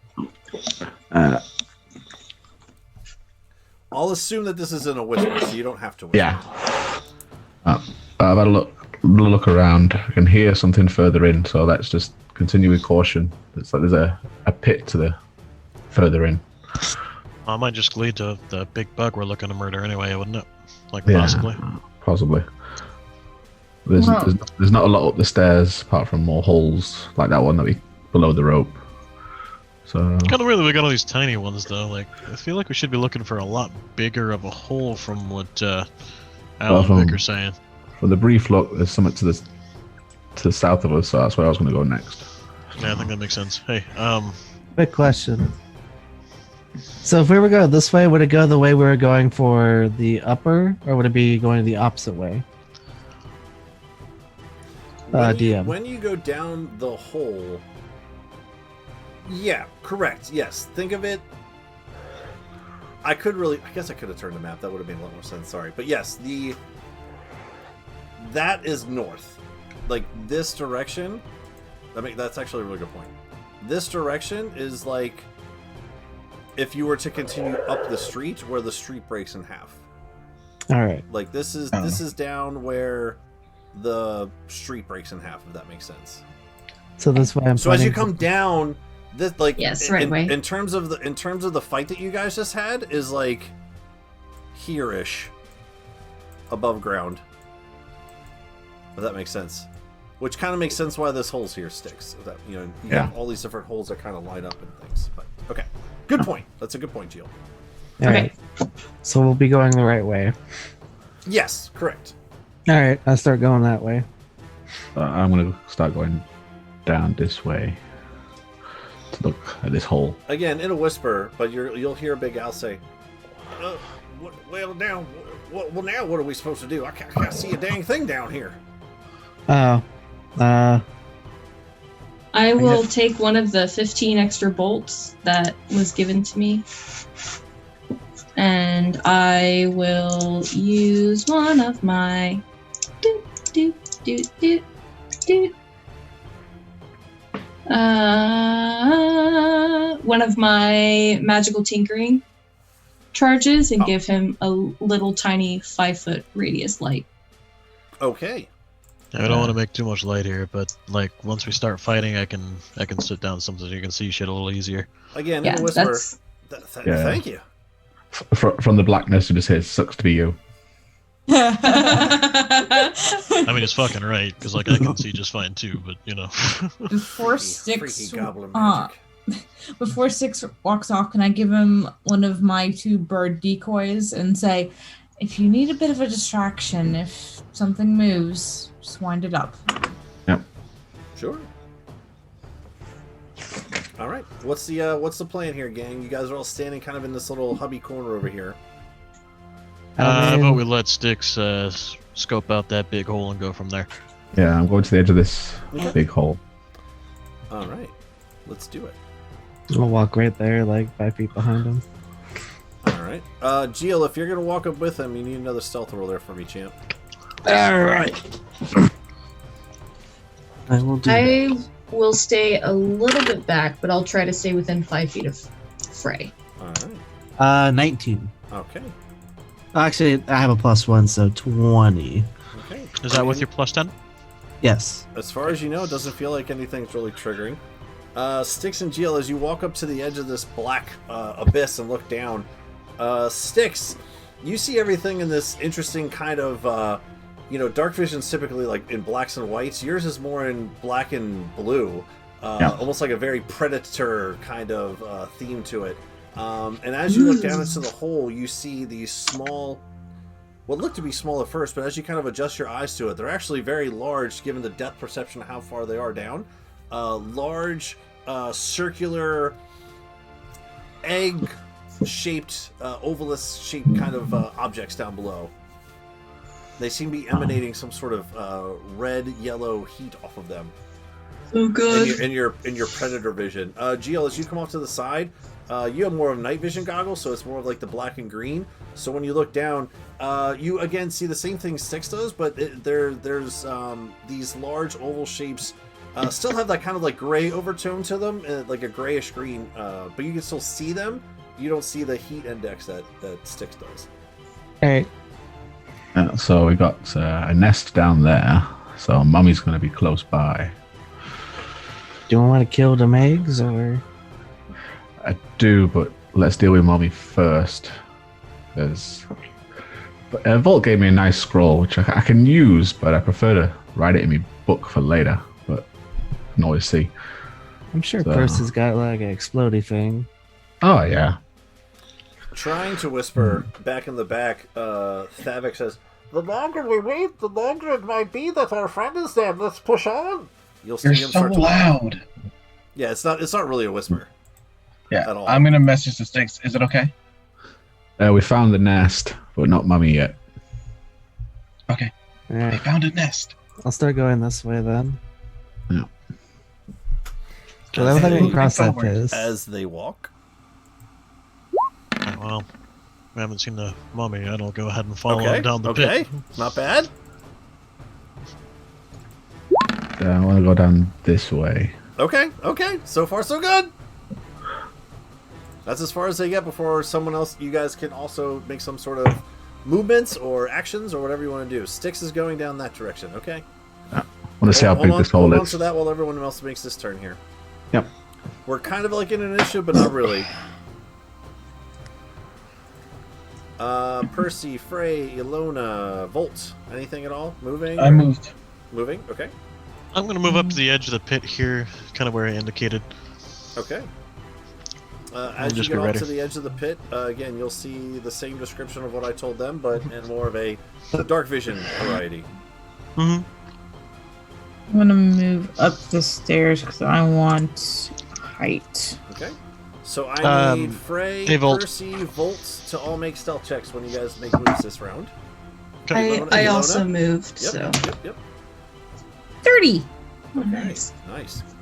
Speaker 1: I'll assume that this is in a whisper, so you don't have to whisper.
Speaker 7: Yeah. I've had a look around. I can hear something further in, so let's just continue with caution. It's like there's a pit to the further in.
Speaker 4: I might just lead to the big bug we're looking to murder anyway, wouldn't it? Like,
Speaker 7: Yeah,
Speaker 4: possibly.
Speaker 7: Possibly. There's not a lot up the stairs apart from more holes like that one that we below the rope. So
Speaker 4: Kind of weird that we got all these tiny ones though. Like, I feel like we should be looking for a lot bigger of a hole from what Alan and Vic are saying.
Speaker 7: from the brief look, there's something to the south of us, so that's where I was going to go next.
Speaker 4: Yeah, I think that makes sense. Hey,
Speaker 5: Quick question. So if we were going this way, would it go the way we were going for the upper, or would it be going the opposite way? DM.
Speaker 1: When you go down the hole, yeah, correct. Yes, think of it. I guess I could have turned the map. That would have made a lot more sense. Sorry, but yes, that is north. Like this direction. I mean, that's actually a really good point. This direction is like if you were to continue up the street where the street breaks in half.
Speaker 5: All right.
Speaker 1: Like this is down where the street breaks in half, if that makes sense.
Speaker 5: So this way
Speaker 1: So as you come down, this like
Speaker 3: right way.
Speaker 1: In terms of the fight that you guys just had is like here-ish above ground. If that makes sense. Which kind of makes sense why this hole's here sticks. That you have all these different holes that kind of line up and things. But okay. Good point. That's a good point, Jill.
Speaker 5: All right. So we'll be going the right way.
Speaker 1: Yes, correct.
Speaker 5: All right, I'll start going that way.
Speaker 7: I'm going to start going down this way to look at this hole.
Speaker 1: Again, in a whisper, but you'll hear Big Al say, "Well, now, what are we supposed to do? I can't see a dang thing down here."
Speaker 5: Oh,
Speaker 3: I will take one of the 15 extra bolts that was given to me. And I will use one of my one of my magical tinkering charges and give him a little tiny 5-foot radius light.
Speaker 1: Okay.
Speaker 4: I don't want to make too much light here, but like once we start fighting, I can sit down something so you can see shit a little easier.
Speaker 1: Again, in a whisper. Thank you.
Speaker 7: From the blackness, you just hear, "Sucks to be you."
Speaker 4: I mean, it's fucking right because like I can see just fine too, but you know.
Speaker 6: Before Six walks off, can I give him one of my 2 bird decoys and say, if you need a bit of a distraction, if something moves, just wind it up.
Speaker 7: Yep.
Speaker 1: Sure. All right. What's the plan here, gang? You guys are all standing kind of in this little hubby corner over here.
Speaker 4: How about we let Sticks scope out that big hole and go from there?
Speaker 7: Yeah, I'm going to the edge of this big hole.
Speaker 1: All right. Let's do it.
Speaker 5: I'll walk right there, like 5 feet behind him.
Speaker 1: All right. Jill, if you're going to walk up with him, you need another stealth roll there for me, champ.
Speaker 11: All right. I will do
Speaker 3: I will stay a little bit back, but I'll try to stay within 5 feet of Frey.
Speaker 1: All
Speaker 11: right. 19.
Speaker 1: Okay.
Speaker 11: Actually, I have a +1, so 20.
Speaker 1: Okay.
Speaker 4: Is that with your +10?
Speaker 11: Yes.
Speaker 1: As far as you know, it doesn't feel like anything's really triggering. Styx and Jill, as you walk up to the edge of this black abyss and look down, Styx, you see everything in this interesting kind of, dark vision's typically like in blacks and whites. Yours is more in black and blue, almost like a very Predator kind of theme to it. And as you look down into the hole, you see these small, what look to be small at first, but as you kind of adjust your eyes to it, they're actually very large given the depth perception of how far they are down. Large, circular, egg-shaped, ovalus-shaped kind of objects down below. They seem to be emanating some sort of red-yellow heat off of them.
Speaker 8: Oh, good.
Speaker 1: In your predator vision. Gio, as you come off to the side, you have more of night vision goggles, so it's more of like the black and green. So when you look down, you again see the same thing Styx does, but there's these large oval shapes. Still have that kind of like gray overtone to them, like a grayish green, but you can still see them. You don't see the heat index that Styx does.
Speaker 5: Hey.
Speaker 7: So we got a nest down there, so Mummy's going to be close by.
Speaker 11: Do you want to kill them eggs, or?
Speaker 7: I do, but let's deal with Mummy first. Volt gave me a nice scroll, which I can use, but I prefer to write it in my book for later. But I can always see.
Speaker 11: I'm sure Percy's got like an explodey thing.
Speaker 7: Oh yeah.
Speaker 1: Trying to whisper back in the back, Thavik says, "The longer we wait, the longer it might be that our friend is dead. Let's push on." You're
Speaker 2: so loud.
Speaker 1: Yeah, it's not really a whisper.
Speaker 2: Yeah,
Speaker 1: at all.
Speaker 2: I'm gonna message the Styx. Is it okay?
Speaker 7: We found the nest, but not Mummy yet.
Speaker 2: Okay.
Speaker 11: Yeah.
Speaker 2: I found a nest.
Speaker 11: I'll start going this way then.
Speaker 7: Yeah.
Speaker 11: Because I don't think I can cross that piss.
Speaker 1: As they walk.
Speaker 4: Well, we haven't seen the Mummy, and I'll go ahead and follow him down the pit.
Speaker 1: Okay, not bad.
Speaker 7: I want to go down this way.
Speaker 1: Okay, so far so good. That's as far as they get before someone else. You guys can also make some sort of movements or actions or whatever you want to do. Styx is going down that direction. Okay.
Speaker 7: I want to see how big this hole
Speaker 1: hold on
Speaker 7: is.
Speaker 1: to that while everyone else makes this turn here.
Speaker 7: Yep.
Speaker 1: We're kind of like in an issue, but not really. Percy, Frey, Ilona, Volt. Anything at all? Moving?
Speaker 2: I moved.
Speaker 1: Moving? Okay.
Speaker 4: I'm going to move up to the edge of the pit here, kind of where I indicated.
Speaker 1: Okay. As you get up to the edge of the pit, again, you'll see the same description of what I told them, but in more of a dark vision variety.
Speaker 6: I'm gonna move up the stairs because I want height.
Speaker 1: Okay. So I need Frey,
Speaker 4: Volt.
Speaker 1: Percy, Volt to all make stealth checks when you guys make moves this round.
Speaker 8: I also moved,
Speaker 1: Yep,
Speaker 8: so.
Speaker 1: Yep.
Speaker 6: 30.
Speaker 8: Oh, nice.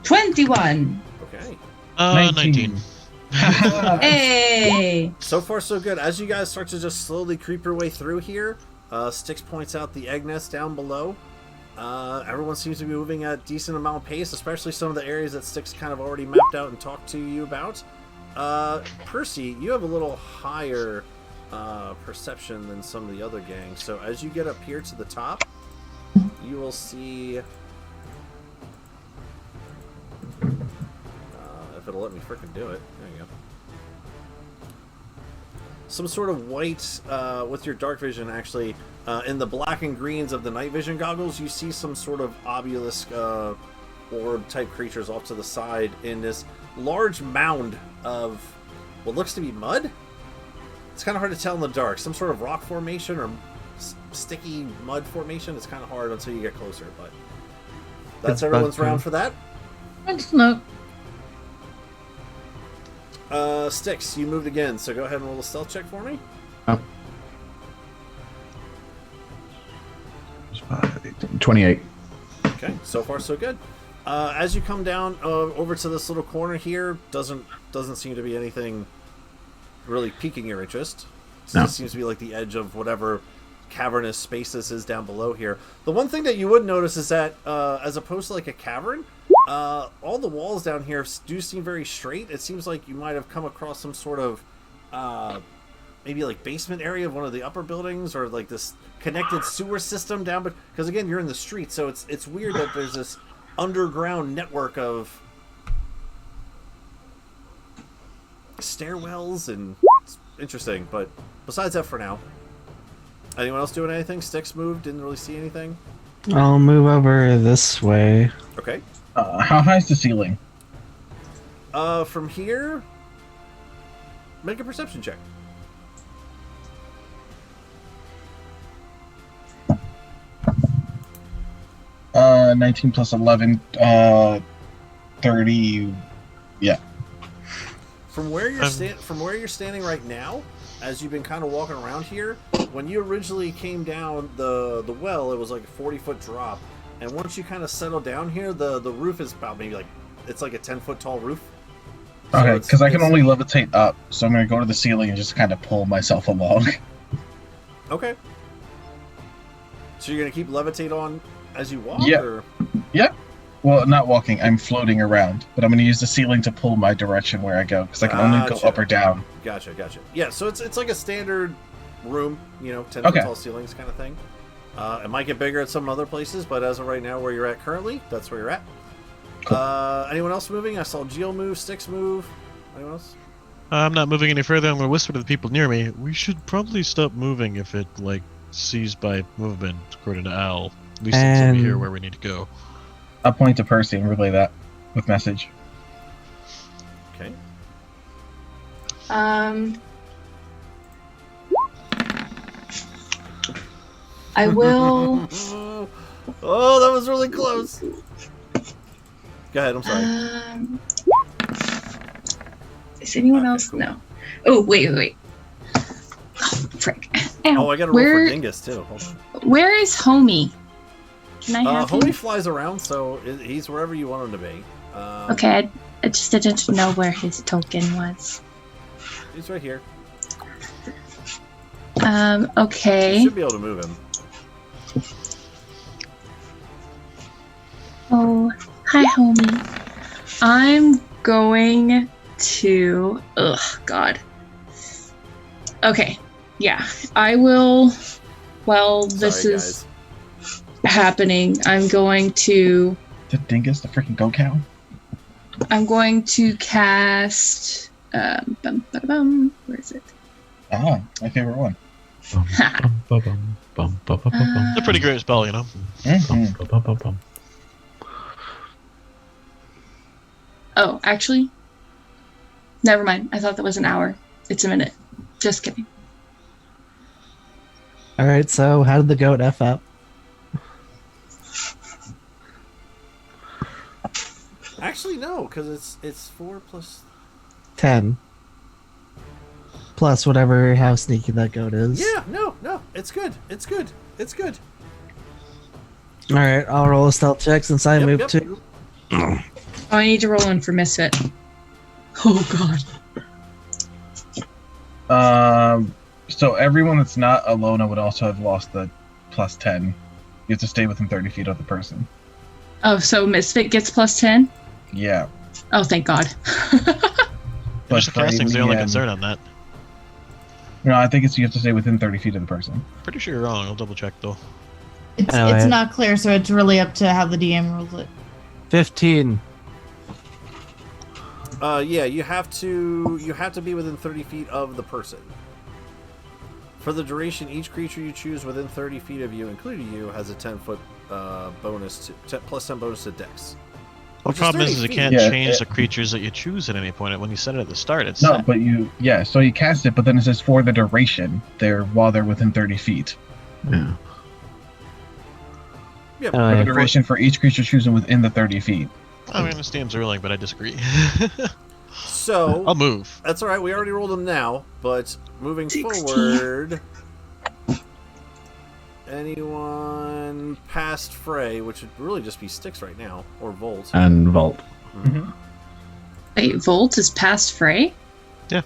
Speaker 8: 21.
Speaker 1: Okay.
Speaker 4: 19.
Speaker 8: Hey!
Speaker 1: So far, so good. As you guys start to just slowly creep your way through here, Styx points out the egg nest down below. Everyone seems to be moving at a decent amount of pace, especially some of the areas that Styx kind of already mapped out and talked to you about. Percy, you have a little higher perception than some of the other gangs. So as you get up here to the top, you will see... if it'll let me frickin' do it. There you go. Some sort of white, with your dark vision, actually, in the black and greens of the night vision goggles, you see some sort of obelisk orb-type creatures off to the side in this large mound of what looks to be mud? It's kind of hard to tell in the dark. Some sort of rock formation or sticky mud formation. It's kind of hard until you get closer, but that's everyone's round for that.
Speaker 6: No.
Speaker 1: Styx, you moved again, so go ahead and roll a stealth check for me.
Speaker 7: 28.
Speaker 1: Okay, so far so good. As you come down over to this little corner here, doesn't seem to be anything really piquing your interest.
Speaker 7: No.
Speaker 1: It seems to be like the edge of whatever cavernous space this is down below here. The one thing that you would notice is that as opposed to like a cavern, all the walls down here do seem very straight. It seems like you might have come across some sort of maybe like basement area of one of the upper buildings, or like this connected sewer system down. But because again, you're in the street, so it's weird that there's this underground network of stairwells, and it's interesting. But besides that, for now, anyone else doing anything? Styx moved, didn't really see anything.
Speaker 11: I'll move over this way.
Speaker 1: Okay.
Speaker 2: How high is the ceiling?
Speaker 1: From here, make a perception check.
Speaker 2: Uh, 19 plus 11, 30, yeah.
Speaker 1: from where you're standing right now, as you've been kind of walking around here, when you originally came down the well, it was like a 40-foot drop, and once you kind of settle down here, the roof is about maybe it's like a 10-foot tall roof. So
Speaker 2: okay, because I can only levitate up, so I'm going to go to the ceiling and just kind of pull myself along.
Speaker 1: Okay. So you're going to keep levitate on as you walk?
Speaker 2: Yeah.
Speaker 1: Or?
Speaker 2: Yeah. Well, not walking. I'm floating around, but I'm going to use the ceiling to pull my direction where I go, because I can only go up or down.
Speaker 1: Gotcha. Yeah, so it's like a standard room, 10-foot tall ceilings kind of thing. It might get bigger at some other places, but as of right now, where you're at currently, that's where you're at. Cool. Anyone else moving? I saw Jill move, Styx move. Anyone else?
Speaker 4: I'm not moving any further. I'm going to whisper to the people near me. We should probably stop moving if it, sees by movement, according to Al. At least until we hear where we need to go.
Speaker 2: I'll point to Percy and relay that with message.
Speaker 1: Okay.
Speaker 8: I will.
Speaker 1: Oh, that was really close. Go ahead, I'm sorry.
Speaker 8: Is anyone else? Cool. No. Oh, wait. Oh, frick. Ow.
Speaker 1: Oh, I gotta roll for Dingus, too. Hold on.
Speaker 8: Where is Homie? Can I have him?
Speaker 1: Homie flies around, so he's wherever you want him to be.
Speaker 8: Okay, I just didn't know where his token was.
Speaker 1: He's right here.
Speaker 8: Okay.
Speaker 1: You should be able to move him.
Speaker 8: Oh, hi, Homie. I'm going to... Ugh, God. Okay, yeah. I will... While this is happening, I'm going to...
Speaker 2: The Dingus, the freaking go cow?
Speaker 8: I'm going to cast... Where is it?
Speaker 2: Ah, my favorite one.
Speaker 4: It's a pretty great spell,
Speaker 2: Mm-hmm.
Speaker 8: Oh, actually, never mind. I thought that was an hour. It's a minute. Just kidding.
Speaker 5: All right, so how did the goat F up?
Speaker 1: Actually, no, because it's 4 plus
Speaker 5: 10. Plus whatever, how sneaky that goat is.
Speaker 1: Yeah, no, it's good.
Speaker 5: All right, I'll roll a stealth check since I moved too.
Speaker 8: Oh, I need to roll one for Misfit. Oh,
Speaker 2: God. So everyone that's not Alona would also have lost the plus 10. You have to stay within 30 feet of the person.
Speaker 8: Oh, so Misfit gets plus 10?
Speaker 2: Yeah.
Speaker 8: Oh, thank God.
Speaker 4: But casting's the only concern on that.
Speaker 2: No, I think you have to stay within 30 feet of the person.
Speaker 4: Pretty sure you're wrong. I'll double check though.
Speaker 6: It's not clear, so it's really up to how the DM rules it.
Speaker 11: 15.
Speaker 1: Yeah, you have to be within 30 feet of the person. For the duration, each creature you choose within 30 feet of you, including you, has a 10-foot bonus plus 10 bonus to Dex.
Speaker 4: The problem is you can't change the creatures that you choose at any point. When you set it at the start, it's
Speaker 2: no,
Speaker 4: set.
Speaker 2: but so you cast it, but then it says for the duration, while they're within 30 feet.
Speaker 7: Yeah.
Speaker 1: Yep.
Speaker 2: For the duration for each creature chosen within the 30 feet.
Speaker 4: I mean, this DM's ruling, but I disagree.
Speaker 1: So
Speaker 4: I'll move.
Speaker 1: That's all right. We already rolled them now, but moving forward, anyone past Frey, which would really just be Styx right now, or Volt.
Speaker 7: And Volt.
Speaker 1: Mm-hmm.
Speaker 8: Wait, Volt is past Frey?
Speaker 4: Yeah.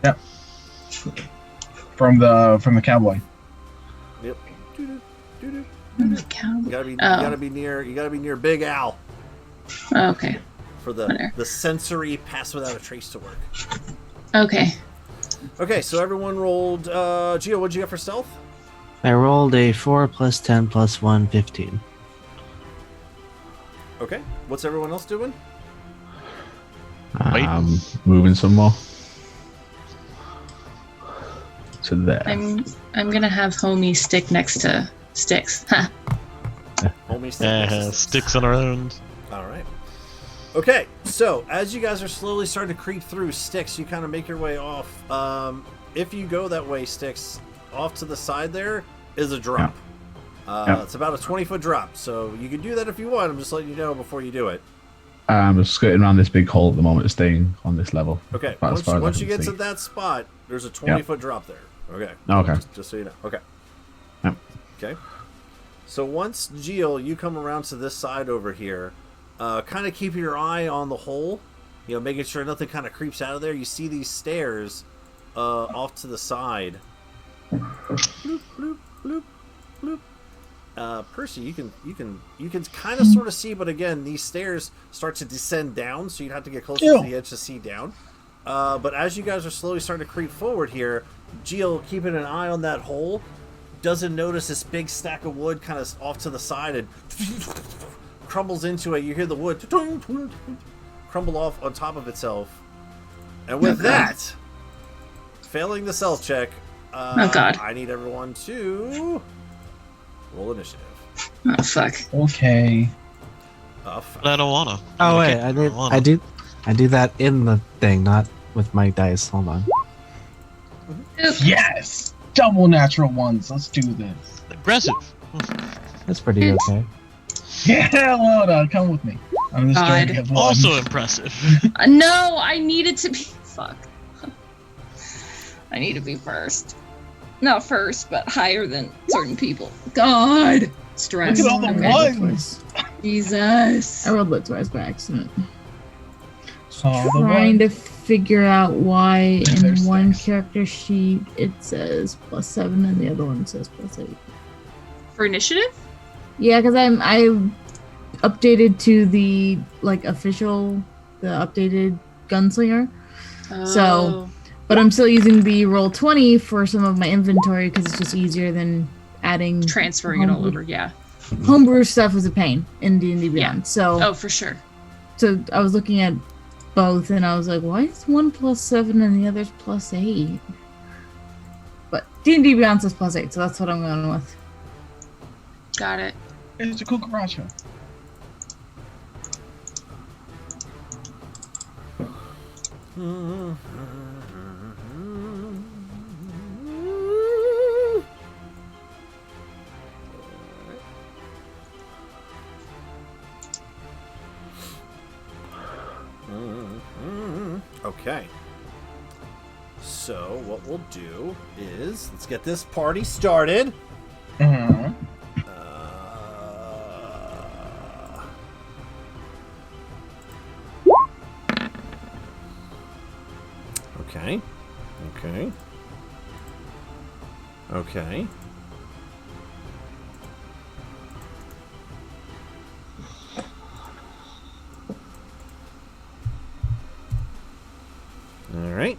Speaker 2: Yep. From the cowboy.
Speaker 1: Yep.
Speaker 8: The cowboy.
Speaker 1: You gotta be near Big Al.
Speaker 8: Oh, okay.
Speaker 1: For the sensory pass without a trace to work.
Speaker 8: Okay.
Speaker 1: Okay, so everyone rolled. Gio, what'd you get for stealth?
Speaker 11: I rolled a 4 plus 10 plus 1, 15.
Speaker 1: Okay. What's everyone else doing?
Speaker 7: Moving some more. To there.
Speaker 8: I'm gonna have Homie stick next to Styx. Ha.
Speaker 1: Homie stick next to
Speaker 4: Styx on our own.
Speaker 1: All right. Okay, so as you guys are slowly starting to creep through Styx, you kind of make your way off. If you go that way, Styx, off to the side there is a drop.
Speaker 7: Yeah.
Speaker 1: It's about a 20-foot drop, so you can do that if you want. I'm just letting you know before you do it.
Speaker 7: I'm just skirting around this big hole at the moment, staying on this level.
Speaker 1: Okay.
Speaker 7: About as far as I
Speaker 1: Once
Speaker 7: can
Speaker 1: you get
Speaker 7: see.
Speaker 1: to that spot, there's a 20-foot drop there. Okay.
Speaker 7: Okay.
Speaker 1: Just so you know. Okay.
Speaker 7: Yep.
Speaker 1: Okay. So once, Geel, you come around to this side over here, kind of keeping your eye on the hole, you know, making sure nothing kind of creeps out of there. You see these stairs off to the side. Bloop, bloop, bloop, bloop. Percy, you can kind of sort of see, but again, these stairs start to descend down, so you'd have to get closer to the edge to see down. But as you guys are slowly starting to creep forward here, Geel, keeping an eye on that hole, doesn't notice this big stack of wood kind of off to the side and crumbles into it. You hear the wood crumble off on top of itself. And with that, failing the stealth check,
Speaker 8: oh god,
Speaker 1: I need everyone to roll initiative.
Speaker 8: Oh fuck.
Speaker 2: Okay.
Speaker 4: But I don't wanna.
Speaker 11: Oh
Speaker 4: Okay,
Speaker 11: wait, I do that in the thing, not with my dice. Hold on.
Speaker 2: Yes! Double natural ones. Let's do this.
Speaker 4: Impressive.
Speaker 11: That's pretty okay.
Speaker 2: Yeah, Lona, come with me. I'm just trying to get one.
Speaker 4: Also impressive.
Speaker 8: No, I needed to be. Fuck. I need to be first. Not first, but higher than certain people. God! Stress.
Speaker 2: Look at all the ones!
Speaker 8: Jesus.
Speaker 6: I rolled it twice by accident.
Speaker 2: All the
Speaker 6: Trying to
Speaker 2: ones.
Speaker 6: figure out why in
Speaker 2: There's
Speaker 6: one
Speaker 2: six.
Speaker 6: character sheet it says +7 and the other one says +8.
Speaker 8: For initiative?
Speaker 6: Yeah, because I updated to the official, the updated gunslinger. So, but I'm still using the roll 20 for some of my inventory because it's just easier than adding
Speaker 8: Transferring it all over, yeah.
Speaker 6: Homebrew stuff is a pain in D&D Beyond. So,
Speaker 8: Oh, for sure.
Speaker 6: so I was looking at both and I was like, why is one +7 and the other's +8? But D&D Beyond says +8, so that's what I'm going with.
Speaker 8: Got it.
Speaker 2: It's a cucaracha.
Speaker 1: Okay. So what we'll do is let's get this party started.
Speaker 2: Mm-hmm.
Speaker 1: Okay. Okay. Okay. All right.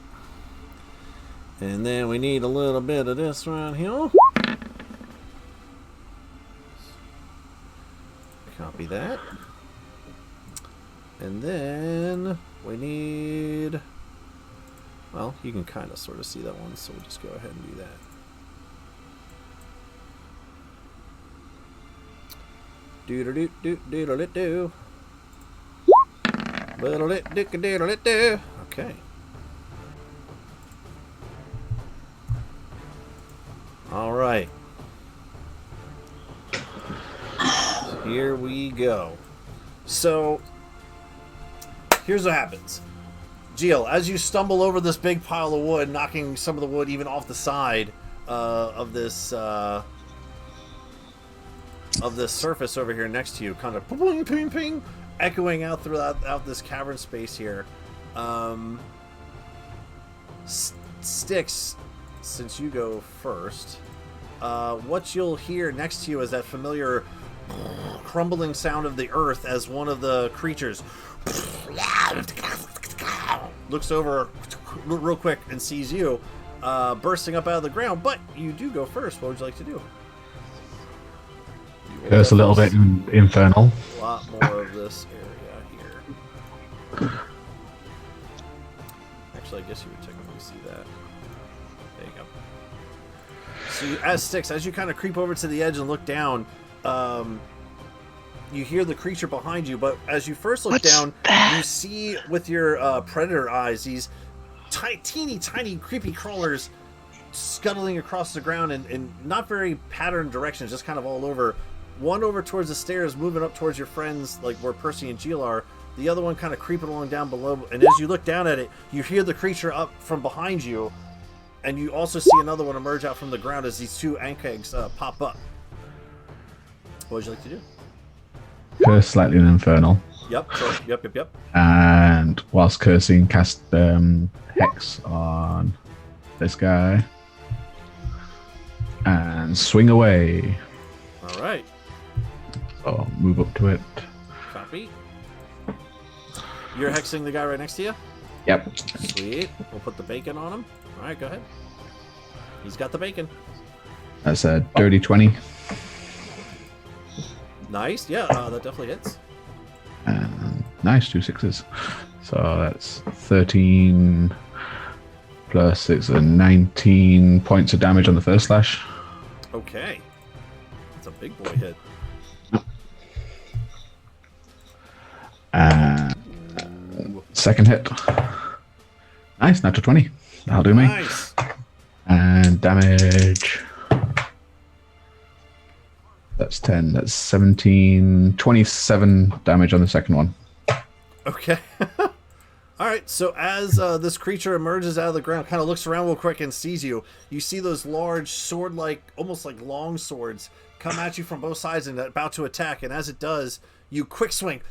Speaker 1: And then we need a little bit of this right here. Copy that. And then we need... Well, you can kind of sort of see that one, so we'll just go ahead and do that. Do-do-do-do-do-do-do. Do-do-do-do-do-do-do. Okay. All right. Here we go. So, here's what happens. Geel, as you stumble over this big pile of wood, knocking some of the wood even off the side of this surface over here next to you, kind of ping, ping, ping, echoing out throughout this cavern space here. Styx, since you go first, what you'll hear next to you is that familiar crumbling sound of the earth as one of the creatures looks over real quick and sees you bursting up out of the ground. But you do go first. What would you like to do?
Speaker 7: Curse a little bit infernal.
Speaker 1: A lot more of this area here. Actually, I guess you would technically see that. There you go. So as you kind of creep over to the edge and look down, you hear the creature behind you, but as you first look down, you see with your predator eyes these teeny tiny creepy crawlers scuttling across the ground in not very patterned directions, just kind of all over. One over towards the stairs, moving up towards your friends, like where Percy and Geel are. the other one kind of creeping along down below. And as you look down at it, you hear the creature up from behind you, and you also see another one emerge out from the ground as these two ankegs pop up. What would you like to do?
Speaker 7: Curse slightly an infernal.
Speaker 1: Yep, sure. Yep.
Speaker 7: And whilst cursing, cast Hex on this guy. And swing away.
Speaker 1: All right.
Speaker 7: So move up to it.
Speaker 1: Copy. You're hexing the guy right next to you?
Speaker 7: Yep.
Speaker 1: Sweet. We'll put the bacon on him. All right, go ahead. He's got the bacon.
Speaker 7: That's a dirty 20.
Speaker 1: Nice. Yeah, that definitely hits.
Speaker 7: Nice, 2 6s. So that's 13 plus 6 and 19 points of damage on the first slash.
Speaker 1: Okay. That's a big boy hit.
Speaker 7: Second hit. Nice, natural 20. That'll do me.
Speaker 1: Nice.
Speaker 7: And damage. That's 10. That's 17. 27 damage on the second one.
Speaker 1: Okay. All right. So as this creature emerges out of the ground, kind of looks around real quick and sees you, you see those large sword-like, almost like long swords, come at you from both sides and about to attack. And as it does, you quick swing,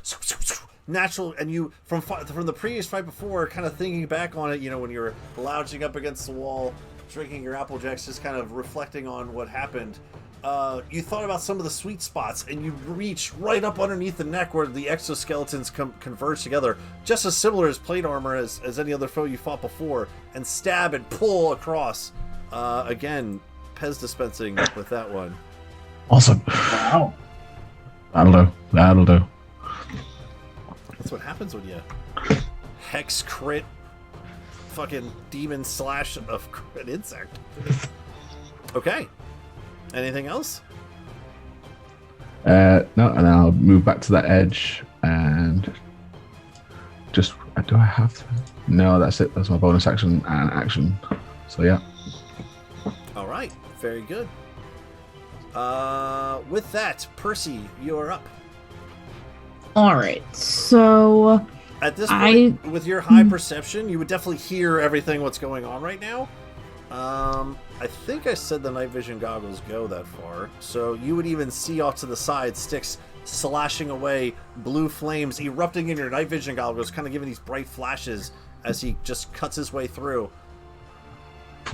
Speaker 1: natural, and you from the previous fight before, kind of thinking back on it, you know, when you were lounging up against the wall, drinking your Apple Jacks, just kind of reflecting on what happened. You thought about some of the sweet spots, and you reach right up underneath the neck where the exoskeletons converge together, just as similar as plate armor as any other foe you fought before, and stab and pull across. Again, Pez dispensing with that one.
Speaker 7: Awesome. Wow. That'll do.
Speaker 1: That's what happens when you hex crit fucking demon slash of crit insect. Okay. Anything else?
Speaker 7: No, and I'll move back to that edge and just. Do I have to? No, that's it. That's my bonus action and action. So yeah.
Speaker 1: All right. Very good. With that, Percy, you are up.
Speaker 6: All right. So
Speaker 1: at this point, with your high perception, you would definitely hear everything what's going on right now. I think I said the night vision goggles go that far, so you would even see off to the side sticks slashing away, blue flames erupting in your night vision goggles, kind of giving these bright flashes as he just cuts his way through.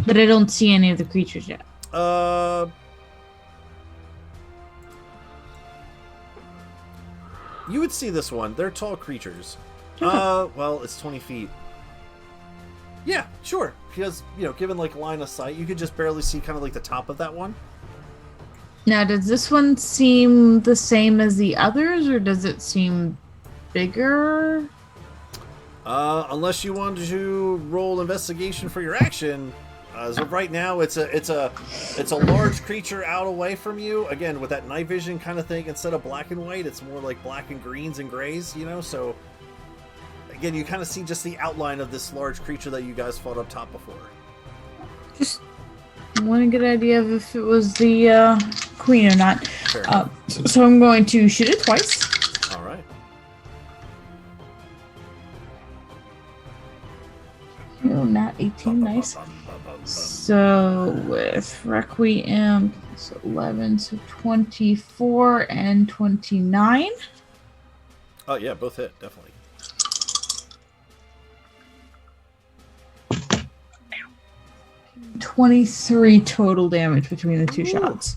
Speaker 6: But I don't see any of the creatures yet.
Speaker 1: You would see this one. They're tall creatures. Well, it's 20 feet. Yeah, sure. He has, given like line of sight, you could just barely see kind of like the top of that one.
Speaker 6: Now, does this one seem the same as the others, or does it seem bigger?
Speaker 1: Unless you want to roll investigation for your action. As of right now, it's a large creature out away from you. Again, with that night vision kind of thing, instead of black and white, it's more like black and greens and grays. So. Again, you kind of see just the outline of this large creature that you guys fought up top before.
Speaker 6: Just want to get an idea of if it was the queen or not. So I'm going to shoot it twice.
Speaker 1: All right.
Speaker 6: Oh, not 18. Nice. So with Requiem, so 11, so 24 and 29.
Speaker 1: Oh, yeah, both hit, definitely.
Speaker 6: 23 total damage between the two shots.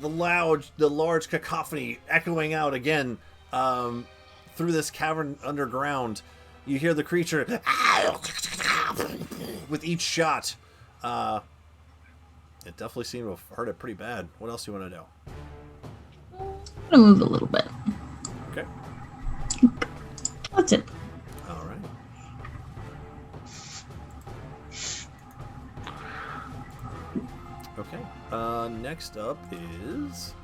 Speaker 1: The large cacophony echoing out again through this cavern underground. You hear the creature with each shot. It definitely seemed to have hurt it pretty bad. What else do you want to do?
Speaker 6: I'm gonna move a little bit.
Speaker 1: Okay.
Speaker 6: That's it.
Speaker 1: All right. Okay. Next up is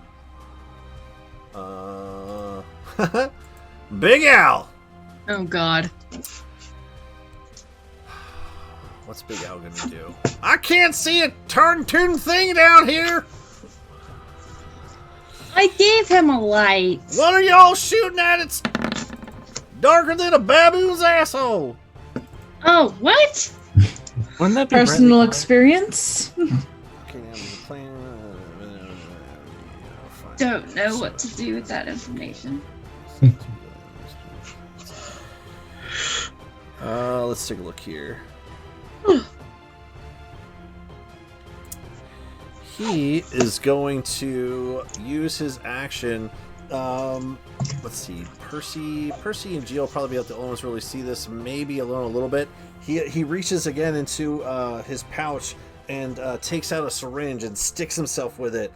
Speaker 1: Big Al.
Speaker 8: Oh God.
Speaker 1: What's Big Al gonna do? I can't see a turn-tune thing down here.
Speaker 8: I gave him a light.
Speaker 1: What are y'all shooting at? It's darker than a baboon's asshole.
Speaker 8: Oh, what?
Speaker 11: Wouldn't that be
Speaker 6: Personal experience?
Speaker 8: Don't know what to do with that information.
Speaker 1: Let's take a look here. He is going to use his action. Let's see. Percy and Gio will probably be the only ones to really see this. Maybe Alone a little bit. He reaches again into his pouch and takes out a syringe and sticks himself with it.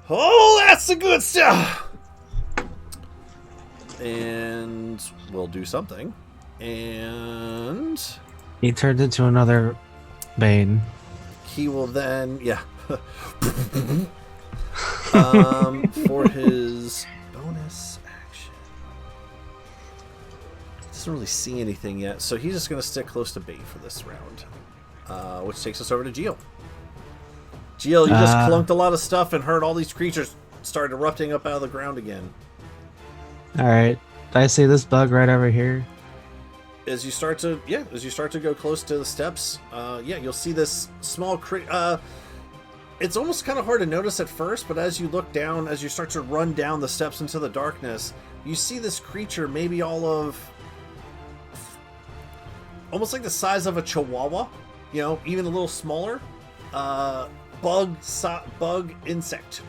Speaker 1: Oh, that's the good stuff! And we'll do something. And
Speaker 11: He turned into another Bane.
Speaker 1: he will then, for his bonus action. Doesn't really see anything yet, so he's just going to stick close to bait for this round. Which takes us over to Gio. Gio, you just clunked a lot of stuff and heard all these creatures start erupting up out of the ground again.
Speaker 11: Alright. Did I see this bug right over here?
Speaker 1: As you start to go close to the steps, you'll see this small it's almost kind of hard to notice at first, but as you look down, as you start to run down the steps into the darkness, you see this creature maybe almost like the size of a chihuahua, even a little smaller. Bug insect.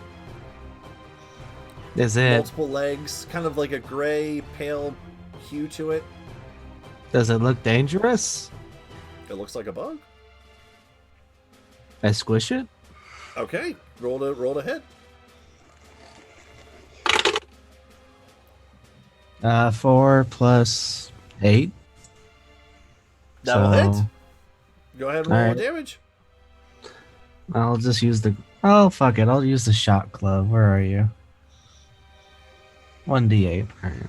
Speaker 11: Is it?
Speaker 1: Multiple legs, kind of like a gray, pale hue to it.
Speaker 11: Does it look dangerous?
Speaker 1: It looks like a bug.
Speaker 11: I squish it?
Speaker 1: Okay, roll to hit.
Speaker 11: 4 plus 8.
Speaker 1: That'll hit. Go ahead and roll the damage.
Speaker 11: I'll just use the... Oh, fuck it. I'll use the shot glove. Where are you? 1d8. Alright.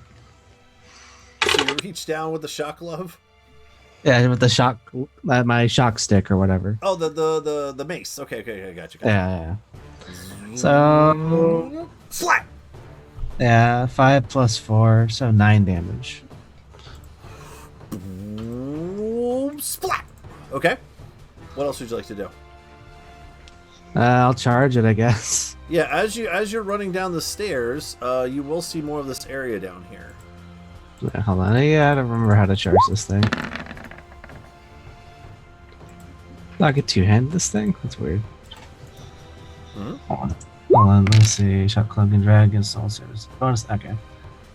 Speaker 1: So you reach down with the shock glove?
Speaker 11: Yeah, with the shock... my shock stick or whatever.
Speaker 1: Oh, the mace. Okay, gotcha.
Speaker 11: Yeah. So...
Speaker 1: Slap!
Speaker 11: Yeah, 5 plus 4, so 9 damage.
Speaker 1: Splat! Okay. What else would you like to do?
Speaker 11: I'll charge it, I guess.
Speaker 1: Yeah, as you're running down the stairs, you will see more of this area down here.
Speaker 11: Yeah, hold on. Yeah, I don't remember how to charge this thing. I get two-hand this thing? That's weird. Hold on, let's see. Shot club and drag against all service. Bonus. Okay.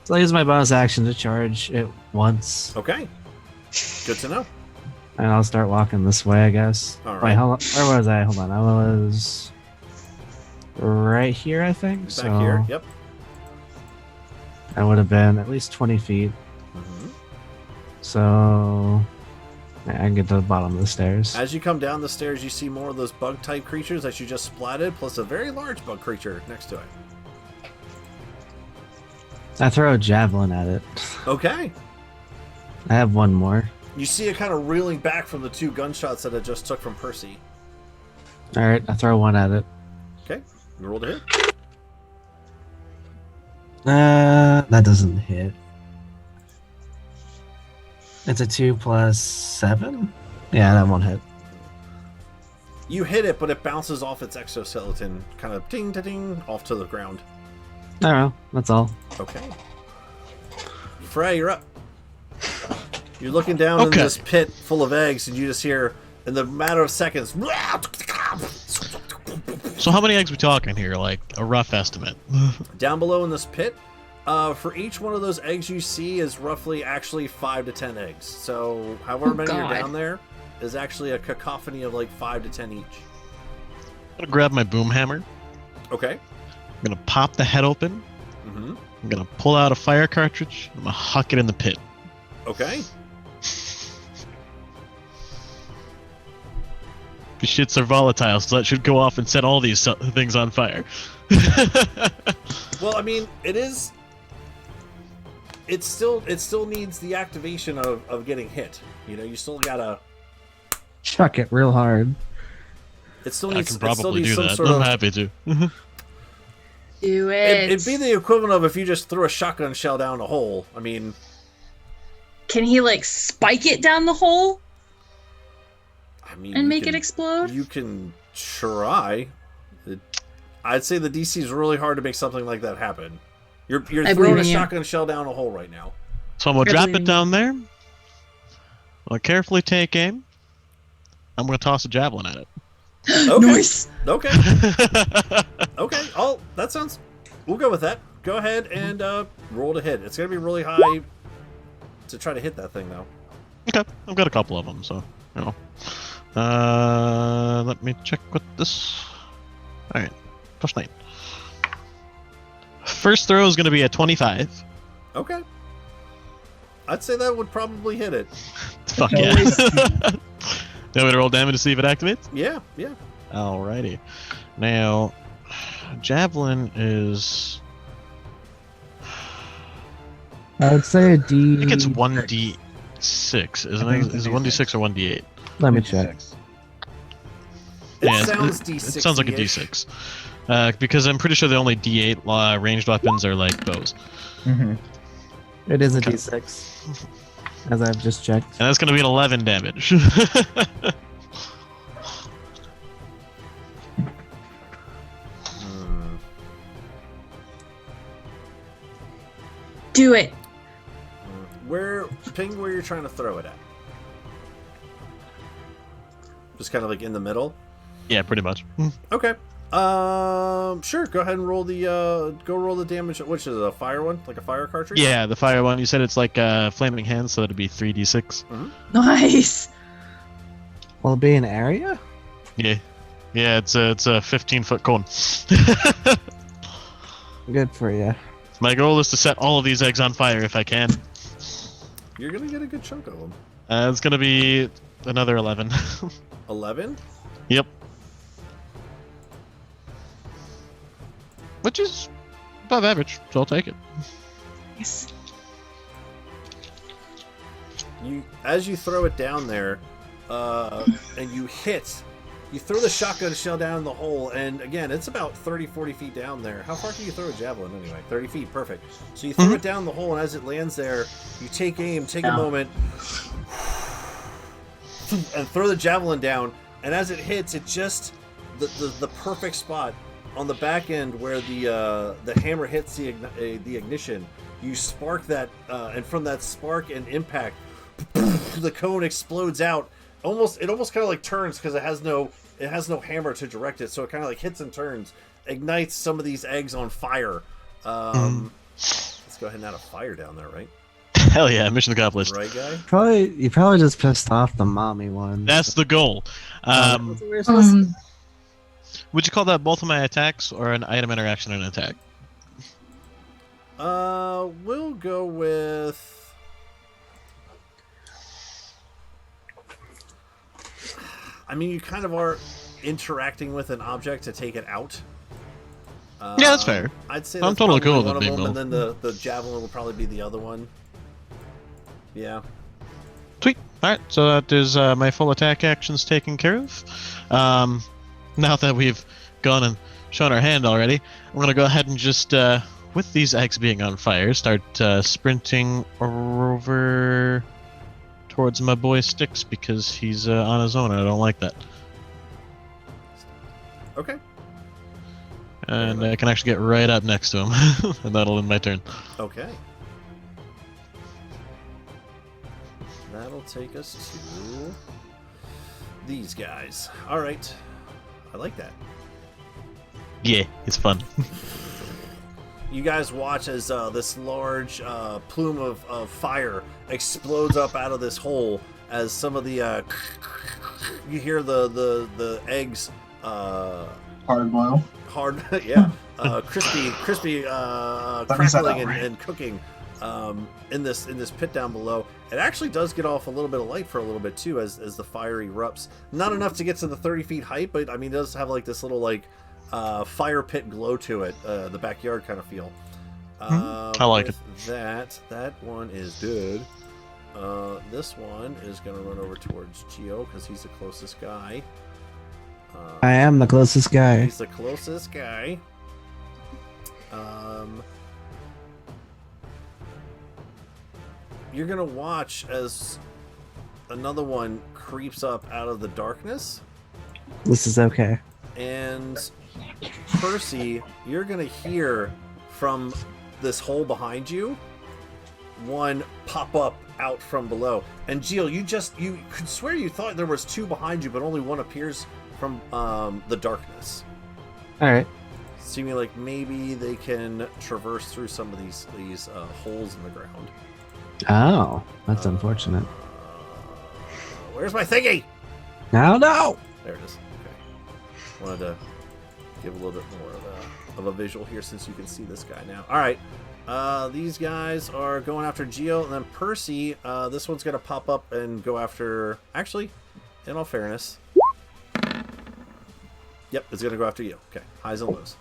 Speaker 11: So I'll use my bonus action to charge it once.
Speaker 1: Okay. Good to know.
Speaker 11: And I'll start walking this way, I guess.
Speaker 1: All right.
Speaker 11: Wait, where was I? Hold on. I was right here, I think.
Speaker 1: Back here. Yep.
Speaker 11: I would have been at least 20 feet. So I can get to the bottom of the stairs.
Speaker 1: As you come down the stairs, you see more of those bug-type creatures that you just splatted, plus a very large bug creature next to it.
Speaker 11: I throw a javelin at it.
Speaker 1: Okay.
Speaker 11: I have one more.
Speaker 1: You see it kind of reeling back from the 2 gunshots that it just took from Percy.
Speaker 11: Alright, I throw one at it.
Speaker 1: Okay. You roll to hit.
Speaker 11: That doesn't hit. It's a 2 plus 7? Yeah, that won't hit.
Speaker 1: You hit it, but it bounces off its exoskeleton, kind of ding-da-ding, off to the ground.
Speaker 11: I don't know. That's all.
Speaker 1: Okay. Frey, you're up. You're looking down in this pit full of eggs, and you just hear, in the matter of seconds...
Speaker 4: So how many eggs we talking here? Like, a rough estimate.
Speaker 1: Down below in this pit, for each one of those eggs you see is roughly actually 5 to 10 eggs. So however many are down there is actually a cacophony of like 5 to 10 each.
Speaker 4: I'm gonna grab my boom hammer.
Speaker 1: Okay.
Speaker 4: I'm gonna pop the head open. I'm gonna pull out a fire cartridge. I'm gonna huck it in the pit.
Speaker 1: Okay.
Speaker 4: The shits are volatile, so that should go off and set all these things on fire.
Speaker 1: Well, I mean, it still needs the activation of getting hit. You still gotta
Speaker 11: chuck it real hard.
Speaker 1: It still needs.
Speaker 4: I can probably
Speaker 1: do
Speaker 4: that.
Speaker 1: Sort
Speaker 4: I'm
Speaker 1: of,
Speaker 4: happy to.
Speaker 8: Do it.
Speaker 1: It'd be the equivalent of if you just threw a shotgun shell down a hole. I mean,
Speaker 8: can he like spike it down the hole? And make it
Speaker 1: can,
Speaker 8: explode?
Speaker 1: You can try. I'd say the DC is really hard to make something like that happen. You're throwing a shotgun shell down a hole right now.
Speaker 4: So I'm going to drop it down there. I'll carefully take aim. I'm going to toss a javelin at it.
Speaker 1: Okay.
Speaker 8: Nice.
Speaker 1: Okay. Okay. That sounds... We'll go with that. Go ahead and roll to hit. It's going to be really high to try to hit that thing, though.
Speaker 4: Okay. I've got a couple of them, so, you know. Let me check with this. Alright. +9. First throw is going to be a 25.
Speaker 1: Okay. I'd say that would probably hit it.
Speaker 4: Fuck yeah. You want me to roll damage to see if it activates?
Speaker 1: Yeah.
Speaker 4: Alrighty. Now, javelin is...
Speaker 5: I would say a D.
Speaker 4: I think it's 1d6, isn't it? Is it 1d6 or 1d8?
Speaker 5: Let me check.
Speaker 1: It sounds D6.
Speaker 4: It sounds like a d6. Because I'm pretty sure the only d8 ranged weapons are like bows.
Speaker 5: Mm-hmm. It is a D6, as I've just checked.
Speaker 4: And that's going to be an 11 damage.
Speaker 8: Do it.
Speaker 1: Where you're trying to throw it at? Just kind of like in the middle?
Speaker 4: Yeah, pretty much.
Speaker 1: Okay. Sure. Go ahead and roll the damage. Which is a fire one, like a fire cartridge?
Speaker 4: Yeah, the fire one. You said it's like flaming hands, so it'd be 3d6.
Speaker 1: Mm-hmm.
Speaker 8: Nice.
Speaker 5: Will it be an area?
Speaker 4: Yeah, it's a 15-foot cone.
Speaker 5: Good for you.
Speaker 4: My goal is to set all of these eggs on fire if I can.
Speaker 1: You're gonna get a good chunk of them.
Speaker 4: It's gonna be another 11.
Speaker 1: 11?
Speaker 4: Yep. Which is above average, so I'll take it.
Speaker 8: Yes.
Speaker 1: As you throw it down there, and you throw the shotgun shell down the hole, and again, it's about 30-40 feet down there. How far can you throw a javelin anyway? 30 feet, perfect. So you throw it down the hole, and as it lands there, you take aim, take a moment, and throw the javelin down, and as it hits, it just the perfect spot on the back end where the hammer hits the ignition. You spark that, and from that spark and impact, the cone explodes out. It almost kind of like turns because it has no hammer to direct it, so it kind of like hits and turns, ignites some of these eggs on fire. Let's go ahead and add a fire down there, right?
Speaker 4: Hell yeah, mission accomplished.
Speaker 1: Right, guy?
Speaker 5: You probably just pissed off the mommy one.
Speaker 4: That's the goal. Would you call that both of my attacks or an item interaction and an attack?
Speaker 1: We'll go with... I mean, you kind of are interacting with an object to take it out.
Speaker 4: Yeah, that's fair.
Speaker 1: I'd say
Speaker 4: I'm
Speaker 1: that's
Speaker 4: totally cool
Speaker 1: one
Speaker 4: with
Speaker 1: of
Speaker 4: it
Speaker 1: them,
Speaker 4: being
Speaker 1: and then the javelin will probably be the other one. Yeah.
Speaker 4: Sweet. Alright, so that is my full attack actions taken care of. Now that we've gone and shown our hand already, I'm going to go ahead and just, with these eggs being on fire, start sprinting over towards my boy Styx because he's on his own and I don't like that.
Speaker 1: Okay.
Speaker 4: And I can actually get right up next to him, and that'll end my turn.
Speaker 1: Okay. That'll take us to these guys. All right. I like that.
Speaker 4: Yeah, it's fun.
Speaker 1: You guys watch as this large plume of fire explodes up out of this hole as some of the you hear the eggs
Speaker 2: hard boil.
Speaker 1: Yeah, crispy crackling and cooking in this pit down below. It actually does get off a little bit of light for a little bit too as the fire erupts. Not enough to get to the 30 feet height, but I mean it does have like this little like fire pit glow to it, the backyard kind of feel.
Speaker 4: I like it.
Speaker 1: That one is good. This one is gonna run over towards Geo because he's the closest guy.
Speaker 5: I am the closest guy.
Speaker 1: He's the closest guy. You're gonna watch as another one creeps up out of the darkness.
Speaker 5: This is okay.
Speaker 1: And Percy, you're gonna hear from this hole behind you one pop up out from below. And Jill, you could swear you thought there was two behind you, but only one appears from the darkness.
Speaker 5: All right.
Speaker 1: Seeming like maybe they can traverse through some of these holes in the ground.
Speaker 5: Oh, that's unfortunate.
Speaker 1: Where's my thingy?
Speaker 5: No.
Speaker 1: There it is. Okay. Wanted to give a little bit more of a visual here since you can see this guy now. All right. These guys are going after Geo, and then Percy, this one's going to pop up and go after... Actually, in all fairness... Yep, it's going to go after you. Okay, highs and lows.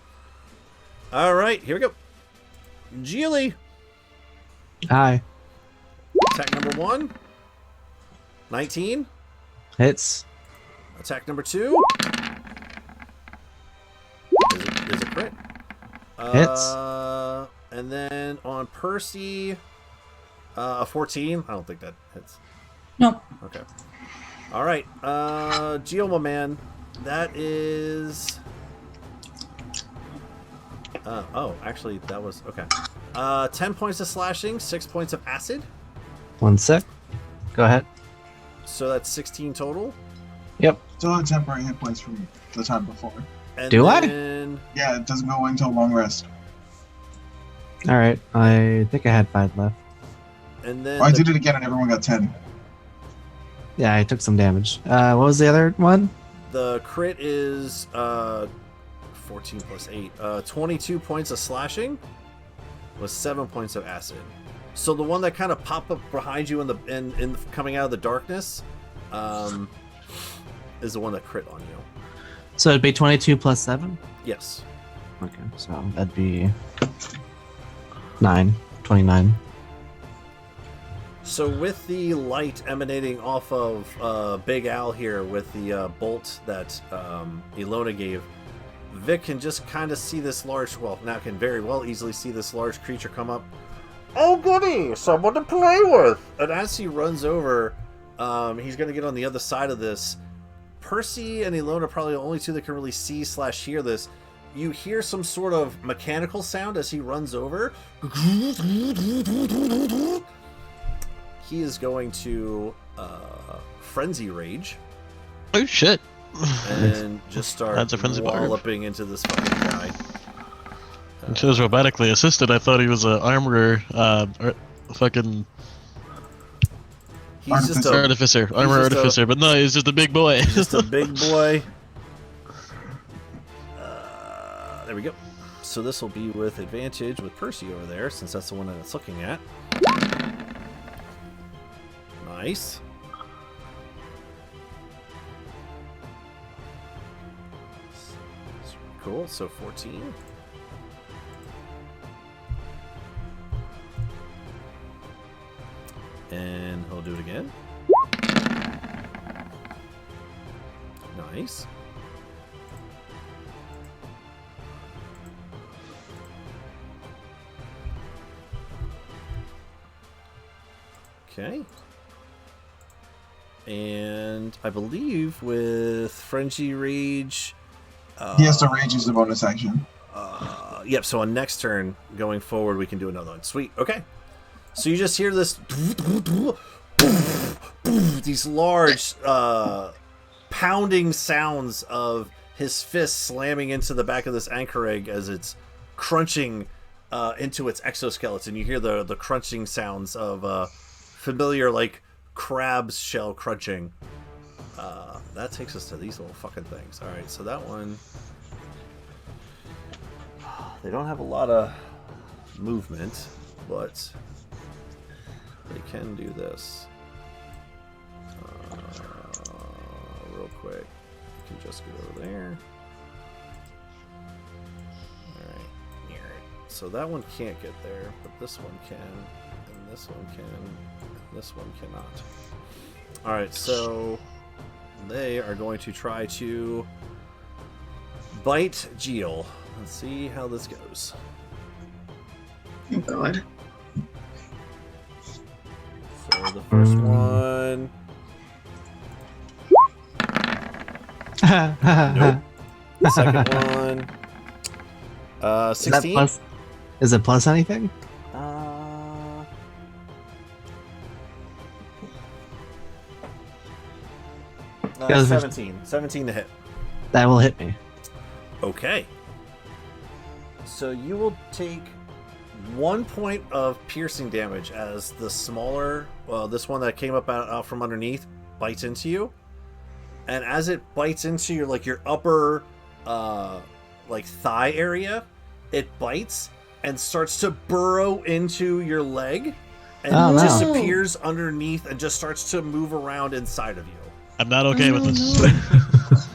Speaker 1: All right, here we go. Geely.
Speaker 5: Hi.
Speaker 1: Attack number 1. 19.
Speaker 5: Hits.
Speaker 1: Attack number 2. Is a crit.
Speaker 5: Hits.
Speaker 1: And then on Percy, a 14. I don't think that hits.
Speaker 6: Nope.
Speaker 1: Okay. All right. Geo, my man. That is... oh, actually, that was... Okay. 10 points of slashing, 6 points of acid.
Speaker 5: 1 sec. Go ahead.
Speaker 1: So that's 16 total.
Speaker 5: Yep.
Speaker 14: Still have temporary hit points from the time before.
Speaker 1: And
Speaker 5: Do I?
Speaker 14: Yeah, it doesn't go away until long rest.
Speaker 5: All right. I think I had 5 left.
Speaker 1: And then...
Speaker 14: Oh, I did it again and everyone got 10.
Speaker 5: Yeah, I took some damage. What was the other one?
Speaker 1: The crit is 14 plus 8. 22 points of slashing with 7 points of acid. So the one that kind of popped up behind you in coming out of the darkness is the one that crit on you.
Speaker 5: So it'd be 22 plus 7?
Speaker 1: Yes.
Speaker 5: Okay, so that'd be 29.
Speaker 1: So with the light emanating off of Big Al here with the bolt that Ilona gave, Vic can just kind of see this large, well, now can very well easily see this large creature come up. Oh goody, someone to play with! And as he runs over, he's going to get on the other side of this. Percy and Ilona are probably the only two that can really see / hear this. You hear some sort of mechanical sound as he runs over. He is going to Frenzy Rage.
Speaker 4: Oh shit.
Speaker 1: And just start
Speaker 4: That's a frenzy
Speaker 1: walloping into this fucking guy.
Speaker 4: He was robotically assisted. I thought he was an armorer, fucking...
Speaker 1: He's just a
Speaker 4: artificer. Armor artificer, but no, he's just a big boy.
Speaker 1: He's just a big boy. There we go. So this will be with advantage with Percy over there, since that's the one that it's looking at. Nice. Cool, so 14. And he'll do it again. Nice. Okay. And I believe with Frenzy Rage...
Speaker 14: he has to rage as a bonus action.
Speaker 1: Yep, so on next turn, going forward, we can do another one. Sweet, okay. So you just hear this... these large pounding sounds of his fist slamming into the back of this anchor egg as it's crunching into its exoskeleton. You hear the crunching sounds of familiar, like, crab's shell crunching. That takes us to these little fucking things. Alright, so that one... They don't have a lot of movement, but they can do this. Real quick. You can just get over there. Alright, so that one can't get there, but this one can, and this one can, and this one cannot. Alright, so they are going to try to bite Geel. Let's see how this goes.
Speaker 8: Oh god.
Speaker 1: So the first one. Nope. The second one. 16.
Speaker 5: Is it plus anything?
Speaker 1: Uh, 17. 17 to hit.
Speaker 5: That will hit me.
Speaker 1: Okay. So you will take 1 point of piercing damage as the smaller, this one that came up out from underneath bites into you. And as it bites into your upper thigh area, it bites and starts to burrow into your leg and disappears underneath and just starts to move around inside of you.
Speaker 4: I'm not okay with this.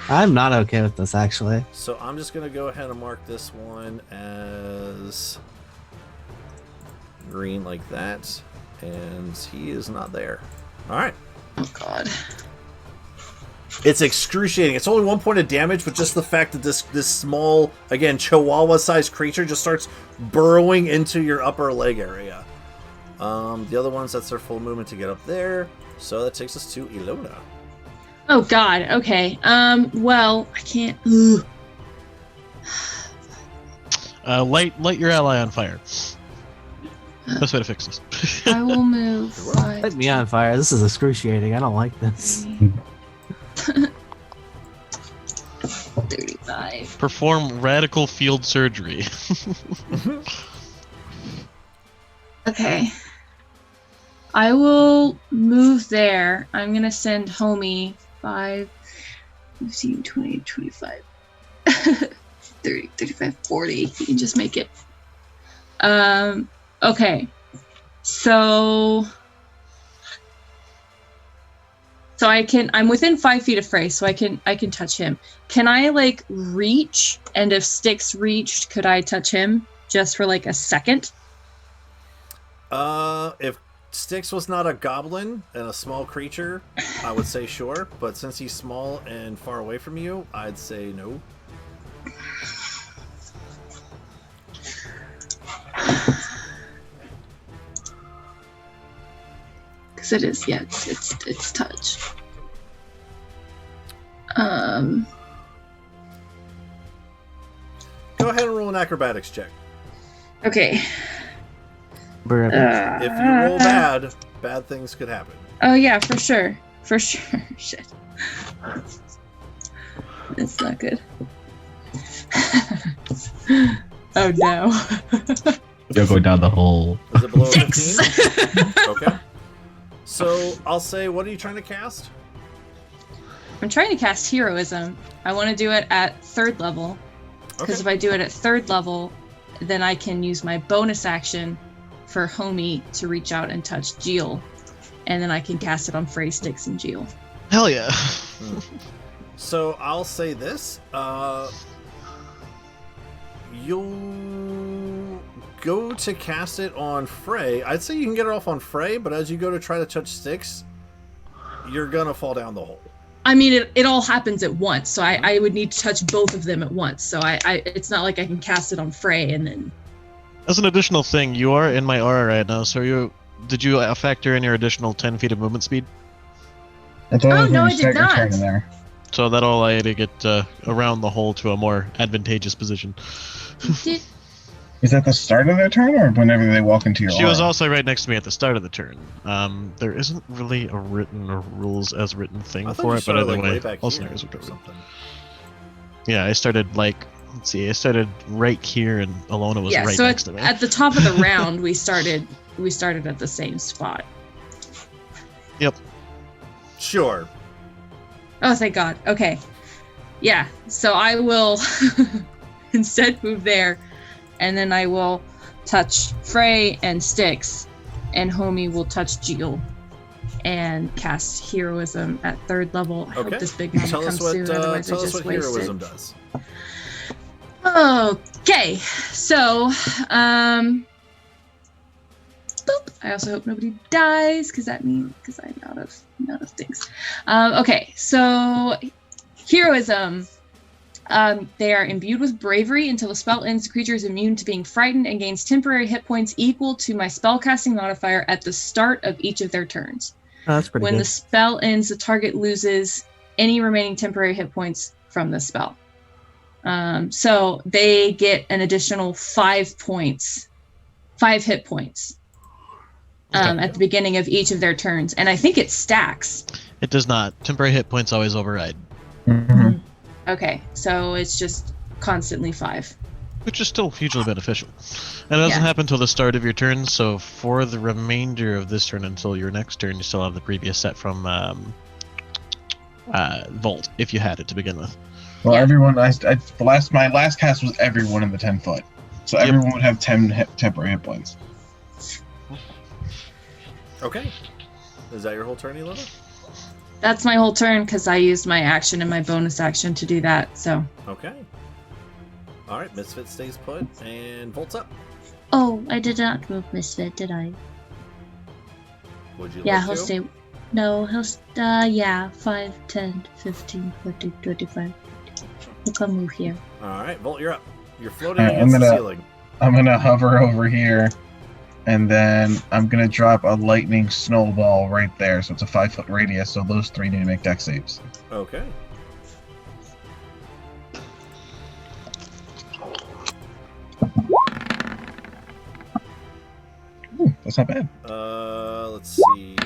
Speaker 5: I'm not okay with this, actually.
Speaker 1: So I'm just going to go ahead and mark this one as green like that. And he is not there. All right.
Speaker 8: Oh, God.
Speaker 1: It's excruciating. It's only 1 point of damage, but just the fact that this small, again, chihuahua-sized creature just starts burrowing into your upper leg area. The other ones, that's their full movement to get up there. So that takes us to Ilona.
Speaker 8: Oh god, okay. Well, I can't.
Speaker 4: Light your ally on fire. Best way to fix this.
Speaker 8: I will move 5.
Speaker 5: Light me on fire. This is excruciating. I don't like this.
Speaker 8: 35.
Speaker 4: Perform radical field surgery.
Speaker 8: Okay. I will move there. I'm gonna send Homie 5, 15, 20, 25, 30, 35, 40. You can just make it. Okay. So I'm within 5 feet of Frey, so I can touch him. Can I reach? And if Styx reached, could I touch him just for a second?
Speaker 1: If Styx was not a goblin and a small creature, I would say sure. But since he's small and far away from you, I'd say no.
Speaker 8: Because it is, yeah, it's touch.
Speaker 1: Go ahead and roll an acrobatics check.
Speaker 8: Okay.
Speaker 1: If you roll bad things could happen.
Speaker 8: Oh yeah, for sure. For sure. Shit. It's not good. Oh no.
Speaker 7: You're going down the hole.
Speaker 1: Is it below 15? Okay. So I'll say, what are you trying to cast?
Speaker 8: I'm trying to cast Heroism. I want to do it at 3rd level. Because if I do it at 3rd level, then I can use my bonus action for Homie to reach out and touch Jill. And then I can cast it on Frey, Styx, and Jill.
Speaker 4: Hell yeah.
Speaker 1: So I'll say this. You'll go to cast it on Frey. I'd say you can get it off on Frey, but as you go to try to touch Styx, you're going to fall down the hole.
Speaker 8: I mean, it all happens at once, so I would need to touch both of them at once. So it's not like I can cast it on Frey and then...
Speaker 4: As an additional thing, you are in my aura right now, so did you factor in your additional 10 feet of movement speed?
Speaker 8: Oh, no, I did not.
Speaker 2: There.
Speaker 4: So that'll allow you to get around the hole to a more advantageous position.
Speaker 2: Is that the start of their turn, or whenever they walk into your
Speaker 4: She
Speaker 2: aura?
Speaker 4: was also right next to me at the start of the turn. There isn't really a written or rules as written thing for it, but either way, all scenarios are different. Yeah, I started I started right here, and Ilona was right next to me.
Speaker 8: At the top of the round, we started at the same spot.
Speaker 4: Yep.
Speaker 1: Sure.
Speaker 8: Oh, thank God. Okay. Yeah. So I will instead move there, and then I will touch Frey and Styx, and Homie will touch Jill, and cast Heroism at 3rd level. I hope this big number comes soon, otherwise I just waste
Speaker 1: Heroism
Speaker 8: it.
Speaker 1: does.
Speaker 8: Okay, so boop. I also hope nobody dies because I'm out of things. Okay, so Heroism. They are imbued with bravery. Until the spell ends, the creature is immune to being frightened and gains temporary hit points equal to my spellcasting modifier at the start of each of their turns.
Speaker 5: Oh, that's pretty
Speaker 8: When
Speaker 5: good.
Speaker 8: the spell ends, the target loses any remaining temporary hit points from the spell. So they get an additional 5 hit points at the beginning of each of their turns. And I think it stacks.
Speaker 4: It does not. Temporary hit points always override.
Speaker 2: Mm-hmm.
Speaker 8: Okay, so it's just constantly 5.
Speaker 4: Which is still hugely beneficial. And it doesn't happen until the start of your turn, so for the remainder of this turn until your next turn, you still have the previous set from Volt, if you had it to begin with.
Speaker 2: Well, everyone, my last cast was everyone in the 10 foot. So everyone would have 10 temporary hit points.
Speaker 1: Okay. Is that your whole turn, Elena?
Speaker 8: That's my whole turn because I used my action and my bonus action to do that, so.
Speaker 1: Okay. Alright, Misfit stays put, and Volt's up.
Speaker 3: Oh, I did not move Misfit, did I?
Speaker 1: Would you
Speaker 3: Yeah,
Speaker 1: like
Speaker 3: he'll
Speaker 1: to?
Speaker 3: stay. No, he'll. Yeah, 5, 10, 15, 20, 25. He'll come move here.
Speaker 1: Alright, Volt, you're up. You're floating
Speaker 2: Alright,
Speaker 1: against the ceiling.
Speaker 2: I'm gonna hover over here, and then I'm gonna drop a lightning snowball right there. So it's a 5 foot radius. So those 3 need to make dex saves.
Speaker 1: Okay.
Speaker 2: Ooh, that's not bad.
Speaker 1: Let's see.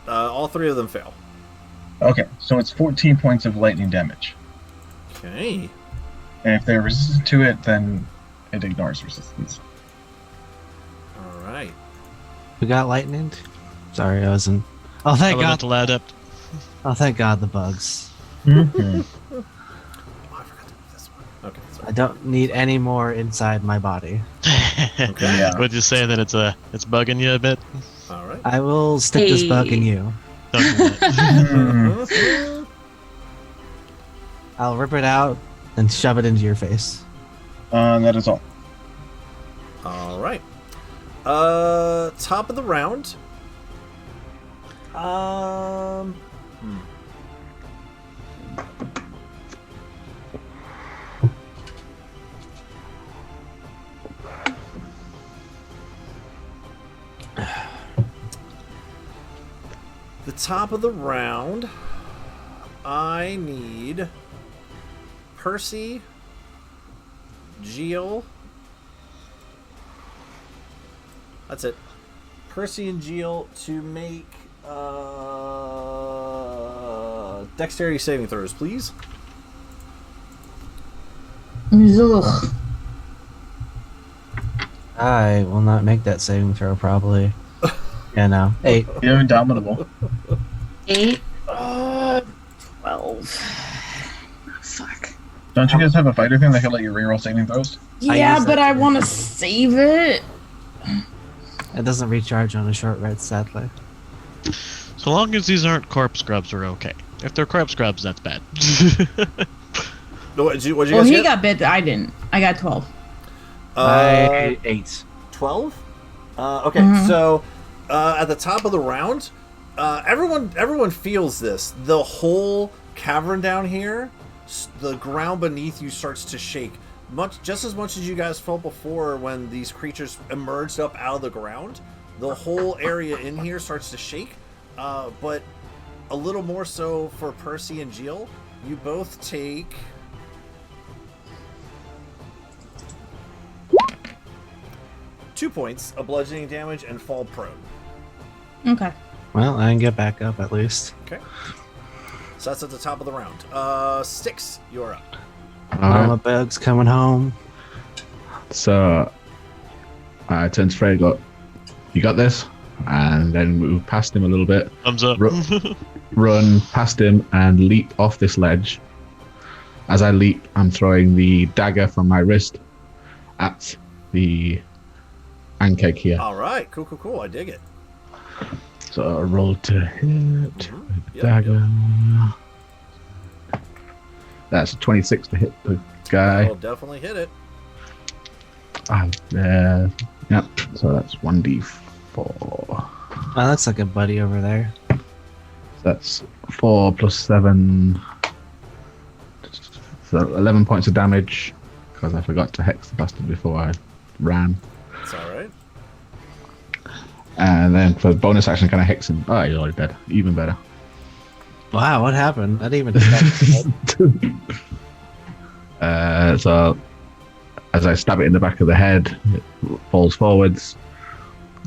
Speaker 1: All 3 of them fail.
Speaker 2: Okay, so it's 14 points of lightning damage.
Speaker 1: Okay.
Speaker 2: And if they're resistant to it, then it ignores resistance.
Speaker 1: Alright.
Speaker 5: We got lightning? Sorry, I wasn't. Oh, thank God.
Speaker 4: Elemental adept.
Speaker 5: Oh, thank God, the bugs.
Speaker 2: Mm-hmm.
Speaker 1: Okay. Sorry.
Speaker 5: I don't need any more inside my body.
Speaker 1: Okay.
Speaker 2: Yeah.
Speaker 4: Would you say that it's bugging you a bit?
Speaker 1: Alright.
Speaker 5: I will stick this bug in you.
Speaker 4: Don't do that.
Speaker 5: I'll rip it out and shove it into your face.
Speaker 2: That is all.
Speaker 1: Alright. Top of the round. The top of the round, I need Percy, Geel. That's it. Percy and Geel to make dexterity saving throws, please.
Speaker 6: Ugh.
Speaker 5: I will not make that saving throw, probably. Yeah, no. 8.
Speaker 2: You're indomitable.
Speaker 3: 8.
Speaker 6: 12.
Speaker 3: Fuck.
Speaker 2: Don't you guys have a fighter thing that can let you reroll saving throws?
Speaker 6: Yeah, but I want to save it.
Speaker 5: It doesn't recharge on a short rest, sadly.
Speaker 4: So long as these aren't corpse grubs, we're okay. If they're corpse grubs, that's bad.
Speaker 1: What'd you
Speaker 6: Well,
Speaker 1: guys
Speaker 6: he
Speaker 1: get?
Speaker 6: got bit. I didn't. I got 12.
Speaker 5: 8.
Speaker 1: 12? Okay, so at the top of the round, everyone feels this. The whole cavern down here, the ground beneath you starts to shake. Just as much as you guys felt before when these creatures emerged up out of the ground. The whole area in here starts to shake, but a little more so for Percy and Geel. You both take 2 points of bludgeoning damage and fall prone.
Speaker 6: Okay.
Speaker 5: Well, I can get back up at least.
Speaker 1: Okay. So that's at the top of the round. Styx, you're up.
Speaker 5: Mama Bug's coming home.
Speaker 7: So I turn to Frey, go, you got this? And then move past him a little bit.
Speaker 4: Thumbs up.
Speaker 7: Run past him and leap off this ledge. As I leap, I'm throwing the dagger from my wrist at the ankeg here.
Speaker 1: Alright, cool. I dig it.
Speaker 7: So I roll to hit with the
Speaker 1: Yep,
Speaker 7: dagger. That's a 26 to hit the guy.
Speaker 1: I'll definitely hit it.
Speaker 7: Yep, so that's 1d4.
Speaker 5: Oh, that's like a buddy over there.
Speaker 7: That's 4 plus 7. So 11 points of damage, because I forgot to hex the bastard before I ran.
Speaker 1: It's alright.
Speaker 7: And then for bonus action, can I hex him? Oh, he's already dead. Even better.
Speaker 5: Wow, what happened? I didn't even.
Speaker 7: So as I stab it in the back of the head, it falls forwards,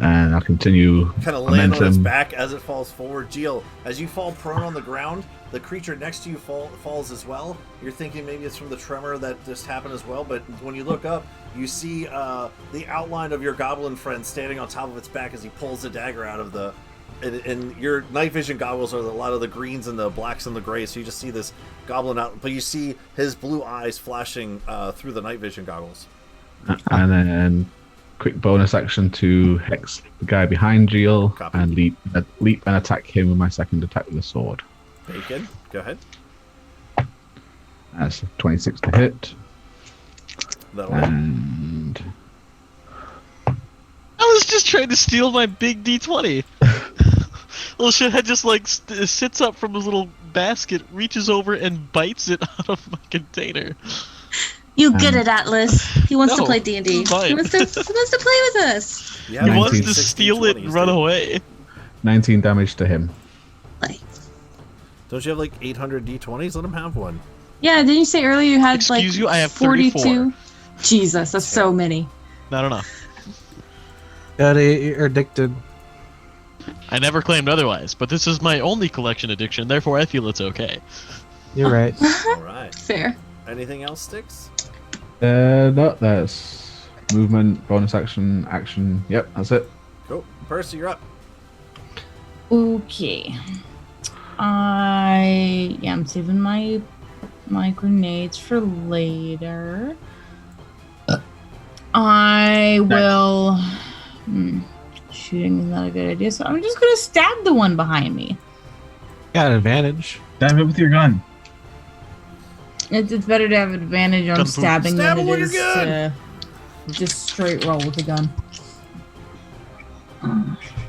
Speaker 7: and I'll continue
Speaker 1: Kind of land on its
Speaker 7: momentum.
Speaker 1: back as it falls forward. Geel, as you fall prone on the ground, the creature next to you falls as well. You're thinking maybe it's from the tremor that just happened as well, but when you look up, you see the outline of your goblin friend standing on top of its back as he pulls the dagger out of the... And your night vision goggles are a lot of the greens and the blacks and the grays, so you just see this goblin out, but you see his blue eyes flashing through the night vision goggles.
Speaker 7: And then quick bonus action to hex the guy behind Geel and leap and attack him with my second attack with a sword.
Speaker 1: Bacon, go ahead.
Speaker 7: That's 26 to hit.
Speaker 1: That'll hit.
Speaker 7: And
Speaker 4: I was just trying to steal my big D20. Little shithead just like sits up from his little basket, reaches over and bites it out of my container.
Speaker 8: You get it, Atlas. He wants to
Speaker 4: No,
Speaker 8: play D&D.
Speaker 4: it's fine.
Speaker 8: He wants to play with us.
Speaker 4: He wants to steal it and run away.
Speaker 7: 19 damage to him.
Speaker 1: Don't you have like 800 D20s? Let him have one.
Speaker 8: Yeah, didn't you say earlier you had
Speaker 4: Excuse you, I have
Speaker 8: 42?
Speaker 4: 34.
Speaker 8: Jesus, that's so many.
Speaker 4: Not enough.
Speaker 5: You're addicted.
Speaker 4: I never claimed otherwise, but this is my only collection addiction, therefore I feel it's okay.
Speaker 5: You're right.
Speaker 1: Alright.
Speaker 8: Fair.
Speaker 1: Anything else, Sticks?
Speaker 7: No, that's movement, bonus action, action. Yep, that's it.
Speaker 1: Cool. Percy, you're up.
Speaker 6: Okay. I'm saving my grenades for later. I will. Shooting is not a good idea, so I'm just gonna stab the one behind me.
Speaker 5: Got an advantage.
Speaker 14: Stab it with your gun.
Speaker 6: It's better to have advantage on
Speaker 5: Gun
Speaker 6: stabbing
Speaker 1: Stab
Speaker 6: than
Speaker 1: him
Speaker 6: it
Speaker 1: with
Speaker 6: is
Speaker 1: your gun!
Speaker 6: to just straight roll with a gun.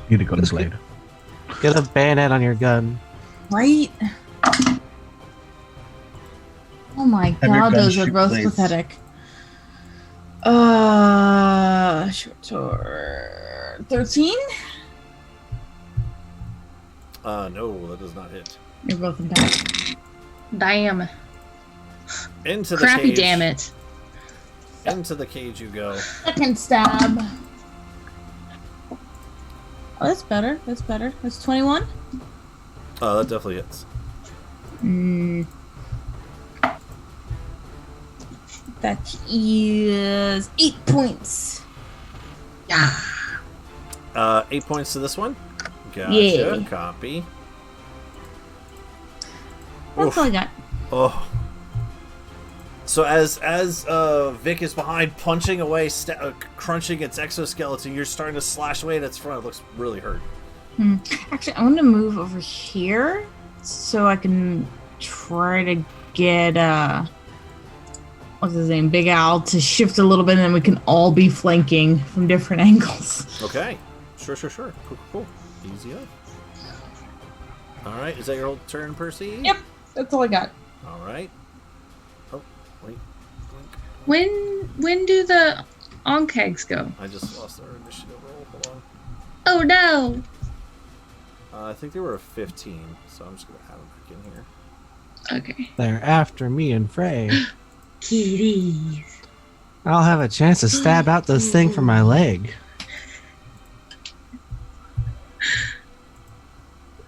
Speaker 7: Need a gun blade.
Speaker 5: Get a bayonet on your gun.
Speaker 6: Right? Oh my
Speaker 14: Have your
Speaker 6: god,
Speaker 14: gun
Speaker 6: those are
Speaker 14: shoot
Speaker 6: both
Speaker 14: blades.
Speaker 6: pathetic. Short sword. 13?
Speaker 1: No, that does not hit.
Speaker 6: You're both in pack.
Speaker 8: Damn.
Speaker 1: Into the
Speaker 8: Crappy
Speaker 1: cage.
Speaker 8: damn it.
Speaker 1: Into the cage you go.
Speaker 6: Second stab. Oh, that's better. That's better. That's 21?
Speaker 1: Oh, that definitely hits.
Speaker 6: That is 8 points.
Speaker 8: Yeah.
Speaker 1: 8 points to this one. Gotcha.
Speaker 6: Yeah.
Speaker 1: Copy.
Speaker 6: That's
Speaker 1: Oof.
Speaker 6: all I got.
Speaker 1: Oh. So as Vic is behind, punching away, crunching its exoskeleton, you're starting to slash away at its front. It looks really hurt.
Speaker 6: Actually, I want to move over here so I can try to get what's his name, Big Al, to shift a little bit, and then we can all be flanking from different angles.
Speaker 1: Okay. Sure. Cool. Easy up. All right. Is that your whole turn, Percy?
Speaker 6: Yep. That's all I got.
Speaker 1: All right. Oh, wait.
Speaker 8: When do the onkegs go?
Speaker 1: I just lost our initiative roll. Hold on.
Speaker 8: Oh no!
Speaker 1: I think they were a 15, so I'm just going to have them back in here.
Speaker 8: Okay.
Speaker 5: They're after me and Frey.
Speaker 8: Kitties.
Speaker 5: I'll have a chance to stab out this thing from my leg.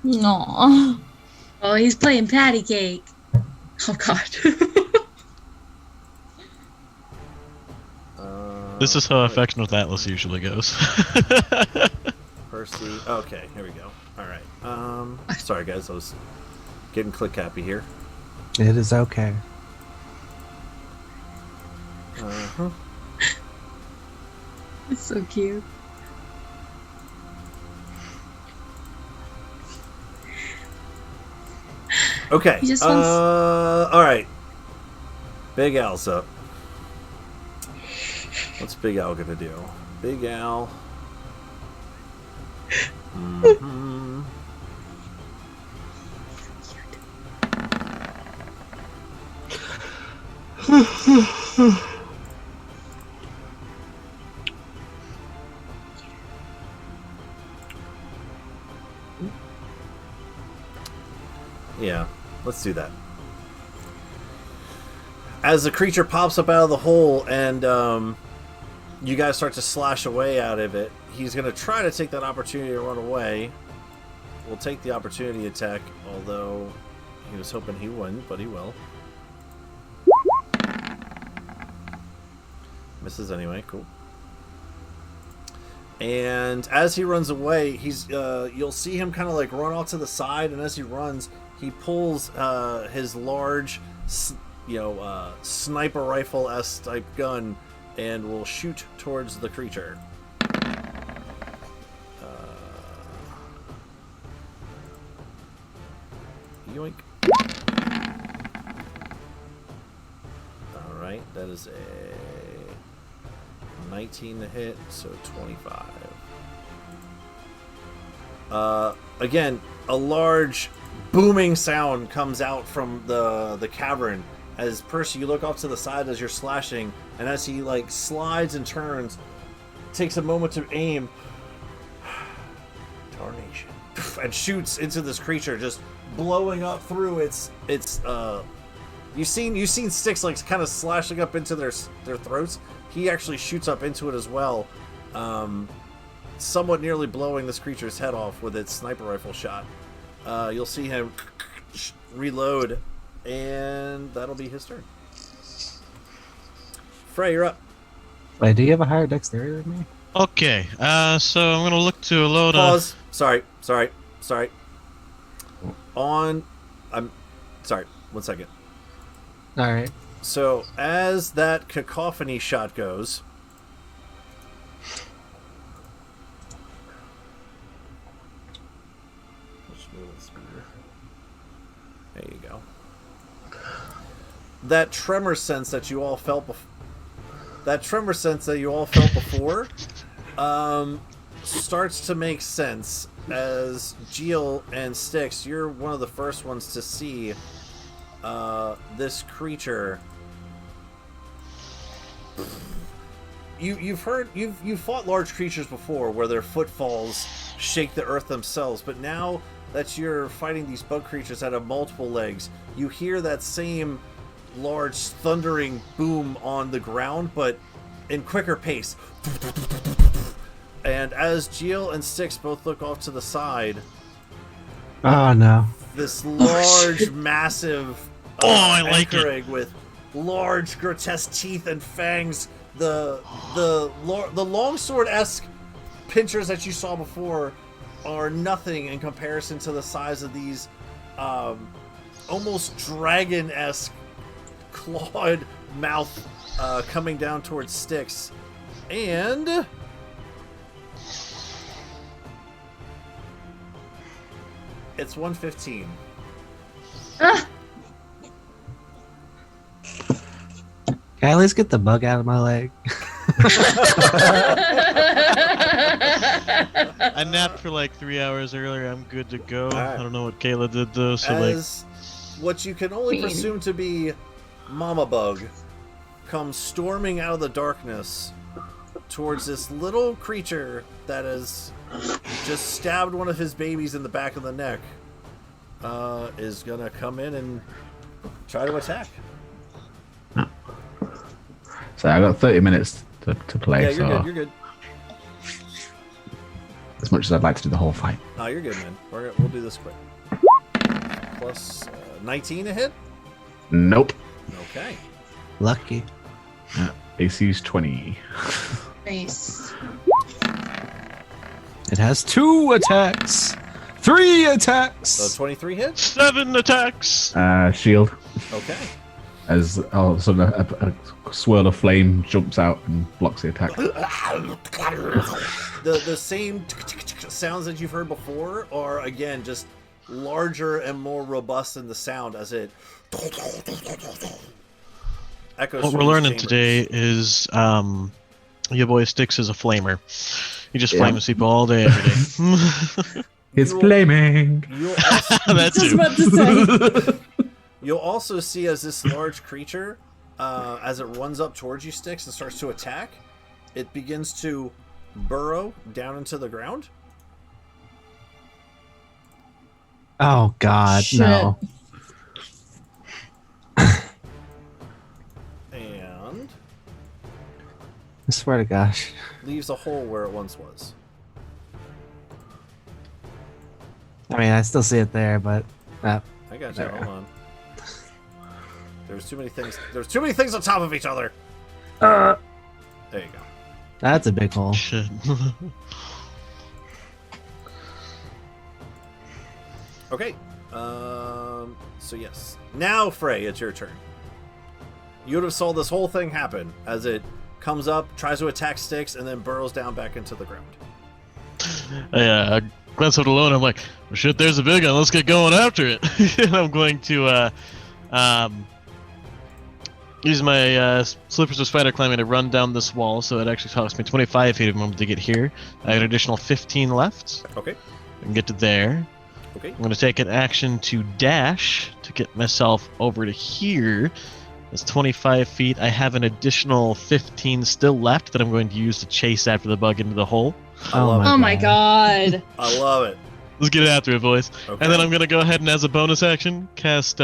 Speaker 6: No.
Speaker 8: Oh, he's playing patty cake. Oh god.
Speaker 4: This is how affection with Atlas usually goes.
Speaker 1: Percy. Okay, here we go. All right. Sorry guys, I was getting click happy here.
Speaker 5: It is okay.
Speaker 8: It's so cute.
Speaker 1: Okay.
Speaker 8: He just wants-
Speaker 1: All right. Big Al's up. What's Big Al gonna do? Big Al. Yeah, let's do that. As the creature pops up out of the hole and you guys start to slash away out of it, he's going to try to take that opportunity to run away. We'll take the opportunity attack, although he was hoping he wouldn't, but he will. Misses anyway, cool. And as he runs away, he's you'll see him kind of like run off to the side, and as he runs, he pulls his large, sniper rifle-esque type gun and will shoot towards the creature. Yoink. Alright, that is a 19 to hit, so 25. Again, a large booming sound comes out from the cavern as Percy, you look off to the side as you're slashing, and as he like slides and turns, takes a moment to aim, tarnation, and shoots into this creature, just blowing up through its you've seen sticks like kind of slashing up into their throats. He actually shoots up into it as well, somewhat nearly blowing this creature's head off with its sniper rifle shot. You'll see him reload, and that'll be his turn. Frey, you're up.
Speaker 5: Wait, do you have a higher dexterity than me?
Speaker 4: Okay, so I'm gonna look to Alona.
Speaker 1: Pause. Sorry. I'm sorry. 1 second.
Speaker 5: All right.
Speaker 1: So as that cacophony shot goes, there you go. That tremor sense that you all felt before, starts to make sense as Geel and Styx, you're one of the first ones to see this creature. You've fought large creatures before where their footfalls shake the earth themselves, but now that you're fighting these bug creatures that have multiple legs, you hear that same large thundering boom on the ground, but in quicker pace. And as Geel and Styx both look off to the side,
Speaker 5: oh no!
Speaker 1: This large, massive anchoring with large, grotesque teeth and fangs. The longsword-esque pinchers that you saw before are nothing in comparison to the size of these almost dragon-esque clawed mouth coming down towards Styx. And it's 1:15.
Speaker 5: Can I at least get the bug out of my leg?
Speaker 4: I napped for like 3 hours earlier. I'm good to go.
Speaker 1: Right.
Speaker 4: I don't know what Kayla did though. So
Speaker 1: as what you can only presume to be Mama Bug comes storming out of the darkness towards this little creature that has just stabbed one of his babies in the back of the neck, is gonna come in and try to attack.
Speaker 7: So I got 30 minutes to play.
Speaker 1: Yeah, you're good.
Speaker 7: As much as I'd like to do the whole fight.
Speaker 1: No, you're good, man. We'll do this quick. Plus 19 to hit?
Speaker 7: Nope.
Speaker 1: Okay.
Speaker 5: Lucky.
Speaker 7: AC's 20.
Speaker 8: Nice.
Speaker 5: It has 2 attacks. 3 attacks.
Speaker 1: So 23 hits?
Speaker 4: 7 attacks.
Speaker 7: Shield.
Speaker 1: Okay.
Speaker 7: As all of a sudden a swirl of flame jumps out and blocks the attack.
Speaker 1: The same sounds that you've heard before are again just larger and more robust in the sound as it echoes.
Speaker 4: What we're learning today is your boy Styx is a flamer. He just flames people all day, every day.
Speaker 7: It's flaming.
Speaker 4: That's
Speaker 6: I was about to say.
Speaker 1: You'll also see as this large creature as it runs up towards you, Styx, and starts to attack, it begins to burrow down into the ground.
Speaker 5: Oh God,
Speaker 6: Shit.
Speaker 5: no!
Speaker 1: And
Speaker 5: I swear to gosh.
Speaker 1: leaves a hole where it once was.
Speaker 5: I mean, I still see it there, but
Speaker 1: I got you. Hold on. There's too many things. There's too many things on top of each other. There you go.
Speaker 5: that's a big hole.
Speaker 4: Shit.
Speaker 1: Okay. So yes. Now, Frey, it's your turn. You would have saw this whole thing happen as it comes up, tries to attack Styx, and then burrows down back into the ground.
Speaker 4: I glance up alone. I'm like, well, shit, there's a big one. Let's get going after it. And I'm going to use my slippers of spider climbing to run down this wall. So it actually costs me 25 feet of movement to get here. I have an additional 15 left.
Speaker 1: Okay.
Speaker 4: I can get to there.
Speaker 1: Okay.
Speaker 4: I'm going to take an action to dash to get myself over to here. That's 25 feet. I have an additional 15 still left that I'm going to use to chase after the bug into the hole.
Speaker 8: Oh my god.
Speaker 1: I love it.
Speaker 4: Let's get after it, boys.
Speaker 1: Okay.
Speaker 4: And then I'm going to go ahead and, as a bonus action, cast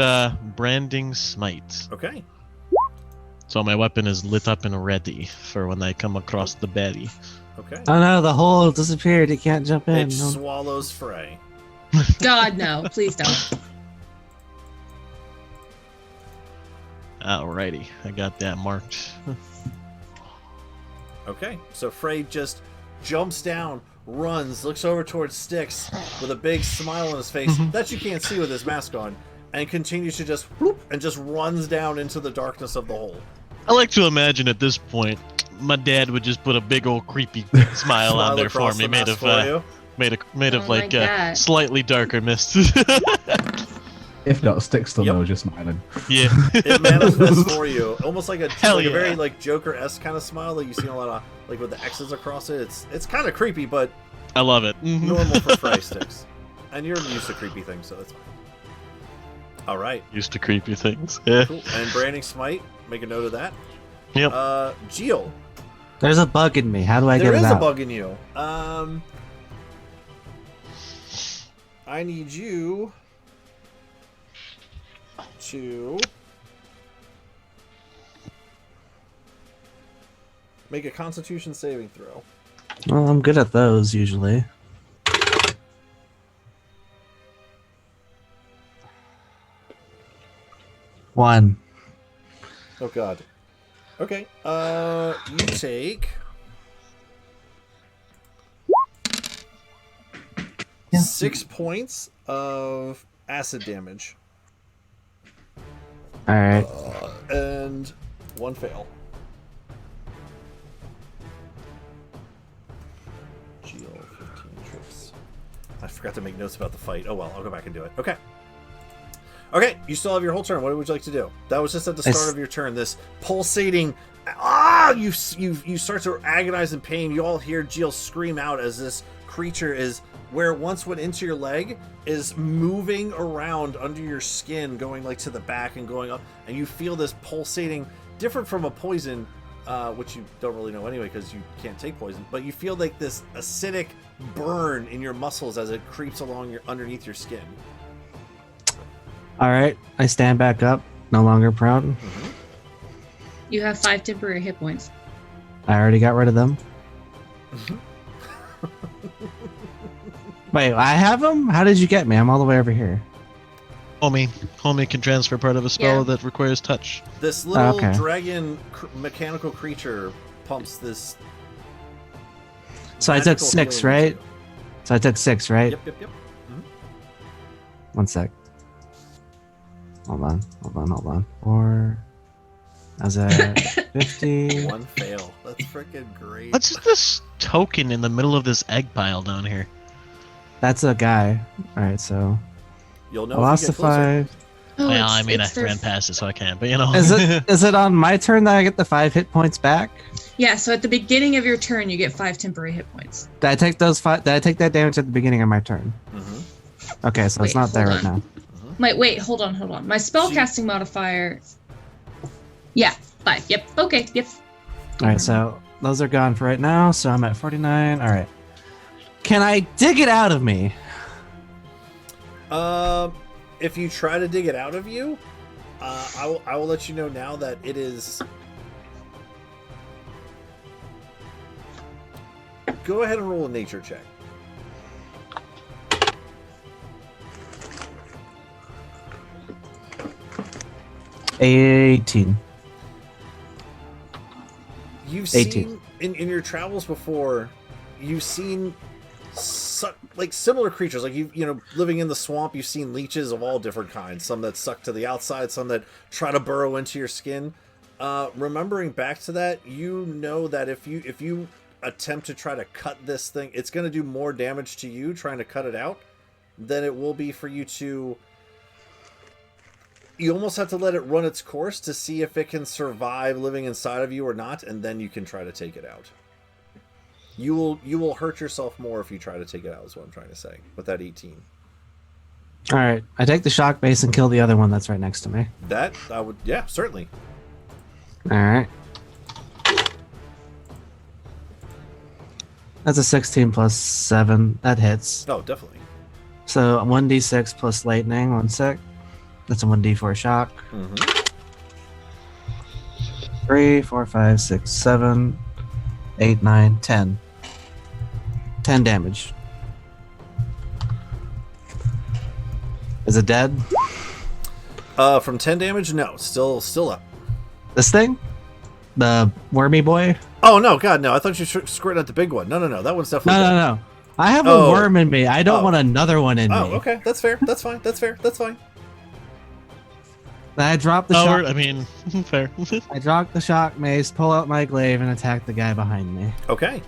Speaker 4: Branding Smite.
Speaker 1: Okay.
Speaker 4: So my weapon is lit up and ready for when I come across the baddie.
Speaker 1: Okay.
Speaker 5: Oh no, the hole disappeared. He can't jump in.
Speaker 1: It
Speaker 5: No.
Speaker 1: swallows Frey.
Speaker 8: God, no. Please don't.
Speaker 4: Alrighty, I got that marked.
Speaker 1: Okay. So Frey just jumps down, runs, looks over towards Styx with a big smile on his face that you can't see with his mask on, and continues to just whoop and just runs down into the darkness of the hole.
Speaker 4: I like to imagine at this point, my dad would just put a big old creepy smile on there for
Speaker 1: across
Speaker 4: me,
Speaker 1: the
Speaker 4: made
Speaker 1: mask
Speaker 4: of
Speaker 1: for you.
Speaker 4: made of
Speaker 8: Oh
Speaker 4: like
Speaker 8: my God.
Speaker 4: slightly darker mist.
Speaker 7: If not, Stick still
Speaker 1: Yep.
Speaker 7: knows you're smiling.
Speaker 4: Yeah.
Speaker 1: It manifests for you, almost like a
Speaker 4: Hell
Speaker 1: like a
Speaker 4: yeah.
Speaker 1: very like Joker-esque kind of smile that you see a lot of, like with the X's across it. It's kind of creepy, but
Speaker 4: I love it.
Speaker 1: normal for Frey Sticks. And you're used to creepy things, so that's fine. All right.
Speaker 4: Used to creepy things. Yeah.
Speaker 1: Cool. And Branding Smite, make a note of that.
Speaker 4: Yep.
Speaker 1: Geo.
Speaker 5: There's a bug in me. How do I
Speaker 1: There
Speaker 5: get
Speaker 1: is
Speaker 5: it
Speaker 1: a
Speaker 5: out?
Speaker 1: bug in you. I need you to make a Constitution saving throw.
Speaker 5: Well, I'm good at those usually. One.
Speaker 1: Oh god. Okay. You take 6 points of acid damage.
Speaker 5: All right.
Speaker 1: And 1 fail. GL 15 trips. I forgot to make notes about the fight. Oh well, I'll go back and do it. Okay. Okay, you still have your whole turn. What would you like to do? That was just at the start of your turn. This pulsating. You start to agonize in pain. You all hear Jill scream out as this creature is where it once went into your leg is moving around under your skin, going like to the back and going up, and you feel this pulsating, different from a poison, which you don't really know anyway because you can't take poison. But you feel like this acidic burn in your muscles as it creeps along underneath your skin.
Speaker 5: All right. I stand back up. No longer prone.
Speaker 8: You have 5 temporary hit points.
Speaker 5: I already got rid of them. Wait, I have them? How did you get me? I'm all the way over here.
Speaker 4: Homie can transfer part of a spell
Speaker 8: Yeah.
Speaker 4: that requires touch.
Speaker 1: This little
Speaker 5: Okay.
Speaker 1: dragon mechanical creature pumps this.
Speaker 5: So I took
Speaker 1: magical
Speaker 5: 6,
Speaker 1: healing
Speaker 5: right?
Speaker 1: into you.
Speaker 5: So I took 6, right?
Speaker 1: Yep.
Speaker 5: 1 sec. Hold on. 4. How's that? 50.
Speaker 1: 1 fail. That's freaking great.
Speaker 4: What's this token in the middle of this egg pile down here?
Speaker 5: That's a guy. All right, so
Speaker 1: You'll know
Speaker 5: I
Speaker 1: if you
Speaker 5: lost
Speaker 1: get
Speaker 5: a
Speaker 1: closer.
Speaker 5: 5.
Speaker 8: Oh,
Speaker 4: Well, I mean, I
Speaker 8: it's their-
Speaker 4: ran past it, so I can't. But you know,
Speaker 5: Is it on my turn that I get the 5 hit points back?
Speaker 8: Yeah, so at the beginning of your turn, you get 5 temporary hit points.
Speaker 5: Did I take those 5? Did I take that damage at the beginning of my turn? Okay, so it's
Speaker 8: Wait,
Speaker 5: not there
Speaker 8: hold
Speaker 5: right
Speaker 8: on.
Speaker 5: now.
Speaker 8: Wait, hold on. My spellcasting modifier Yeah, 5. Yep. Okay. Yep.
Speaker 5: All right, so those are gone for right now. So I'm at 49. All right. Can I dig it out of me?
Speaker 1: If you try to dig it out of you, I will let you know now that it is. Go ahead and roll a nature check.
Speaker 5: $18.
Speaker 1: You've
Speaker 5: 18.
Speaker 1: seen in your travels before, you've seen like similar creatures. Like you know, living in the swamp, you've seen leeches of all different kinds. Some that suck to the outside, some that try to burrow into your skin. Remembering back to that, you know that if you attempt to try to cut this thing, it's going to do more damage to you trying to cut it out than it will be for you to. You almost have to let it run its course to see if it can survive living inside of you or not, and then you can try to take it out. You will hurt yourself more if you try to take it out, is what I'm trying to say, with that 18.
Speaker 5: All right. I take the shock base and kill the other one that's right next to me.
Speaker 1: That, I would, yeah, certainly.
Speaker 5: All right. That's a 16 plus 7. That hits.
Speaker 1: Oh, definitely.
Speaker 5: So 1d6 plus lightning, 1 sec. That's a 1d4 shock. 3, 4, 5, 6, 7, 8, 9, 10. 10 damage. Is it dead?
Speaker 1: From 10 damage? No, still up.
Speaker 5: This thing? The wormy boy?
Speaker 1: Oh, no, God, no. I thought you squirted at the big one. No. That one's definitely dead.
Speaker 5: No. I have a worm in me. I don't want another one in me.
Speaker 1: Oh, okay. That's fair. That's fine. That's fine.
Speaker 5: I dropped the shock.
Speaker 4: I mean, fair.
Speaker 5: I dropped the shock mace, pull out my glaive, and attack the guy behind me.
Speaker 1: Okay.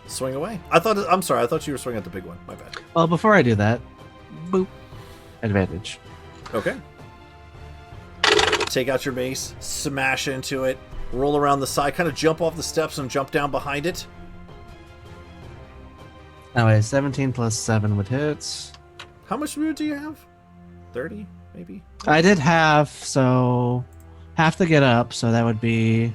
Speaker 1: Swing away. I'm sorry. I thought you were swinging at the big one. My bad.
Speaker 5: Well, before I do that, boop. Advantage.
Speaker 1: Okay. Take out your mace, smash into it, roll around the side, kind of jump off the steps and jump down behind it.
Speaker 5: Anyway, 17 plus 7 would hit.
Speaker 1: How much movement do you have? 30, maybe?
Speaker 5: I did half, so half to get up, so that would be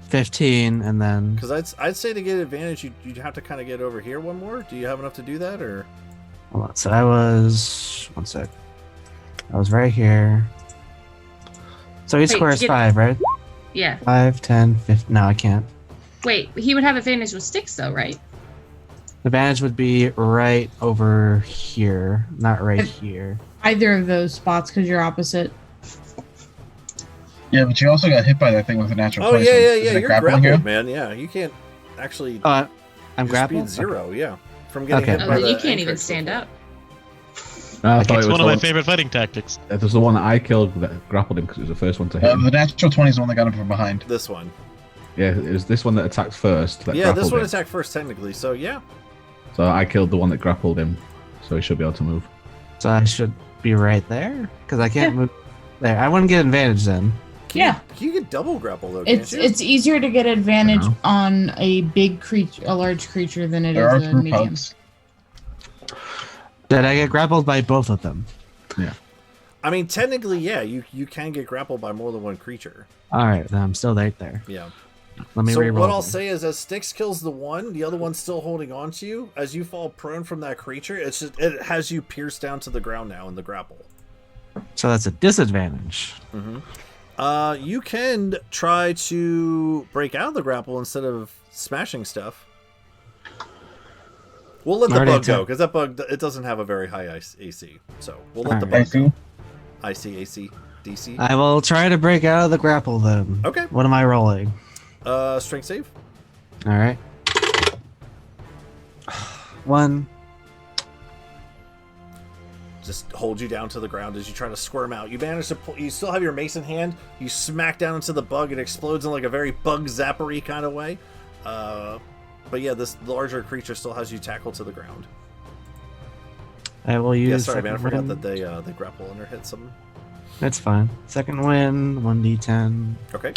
Speaker 5: 15, and then...
Speaker 1: Because I'd say to get advantage, you'd have to kind of get over here one more. Do you have enough to do that, or...?
Speaker 5: Hold on, so I was... One sec. I was right here. So each square is 5, right?
Speaker 8: Yeah.
Speaker 5: 5, 10, 15... No, I can't.
Speaker 8: Wait, he would have advantage with sticks, though, right?
Speaker 5: Advantage would be right over here, not right here.
Speaker 6: Either of those spots, because you're opposite.
Speaker 2: Yeah, but you also got hit by that thing with a natural 20.
Speaker 1: Yeah.
Speaker 2: You're
Speaker 1: grappled,
Speaker 2: here?
Speaker 1: man. Yeah, you can't actually...
Speaker 5: I'm
Speaker 1: your
Speaker 5: grappled?
Speaker 1: Speed 0, yeah. From getting hit by the
Speaker 8: you can't even stand up.
Speaker 7: I thought
Speaker 4: It's
Speaker 7: it was
Speaker 4: one of my
Speaker 7: one-
Speaker 4: favorite fighting tactics.
Speaker 7: It was the one that I killed that grappled him because it was the first one to hit him.
Speaker 2: The natural 20 is the one that got him from behind.
Speaker 1: This one.
Speaker 7: Yeah, it was this one that attacked first. That
Speaker 1: Yeah,
Speaker 7: grappled
Speaker 1: this one
Speaker 7: him.
Speaker 1: attacked first, technically, so yeah.
Speaker 7: So I killed the one that grappled him, so he should be able to move.
Speaker 5: So I should be right there? Because I can't move there. I wouldn't get advantage then.
Speaker 6: Yeah.
Speaker 1: You can double grapple, though,
Speaker 6: It's
Speaker 1: can't you?
Speaker 6: it's easier to get advantage on a big creature, a large creature, than it
Speaker 2: There are
Speaker 6: is a
Speaker 2: group
Speaker 6: medium.
Speaker 2: hugs.
Speaker 5: Did I get grappled by both of them?
Speaker 7: Yeah.
Speaker 1: I mean, technically, yeah, you can get grappled by more than one creature.
Speaker 5: Alright, then I'm still right there.
Speaker 1: Yeah.
Speaker 5: Let me
Speaker 1: So
Speaker 5: reroll.
Speaker 1: what I'll say is, as Styx kills the one, the other one's still holding on to you. As you fall prone from that creature, it has you pierced down to the ground now in the grapple.
Speaker 5: So that's a disadvantage.
Speaker 1: Mm-hmm. You can try to break out of the grapple instead of smashing stuff. We'll let the
Speaker 5: Already
Speaker 1: bug go,
Speaker 5: attacked.
Speaker 1: because that bug, it doesn't have a very high AC. So we'll let the
Speaker 5: Alright.
Speaker 1: bug go. AC, DC.
Speaker 5: I will try to break out of the grapple then.
Speaker 1: Okay.
Speaker 5: What am I rolling?
Speaker 1: Strength save.
Speaker 5: Alright. 1.
Speaker 1: Just hold you down to the ground as you try to squirm out. You manage to pull, you still have your mace in hand. You smack down into the bug. It explodes in like a very bug zappery kind of way. But yeah, this larger creature still has you tackled to the ground.
Speaker 5: I will use.
Speaker 1: Yeah, sorry, man. I
Speaker 5: second
Speaker 1: forgot
Speaker 5: wind.
Speaker 1: that they grapple and hit some.
Speaker 5: That's fine. Second win, 1d10.
Speaker 1: Okay.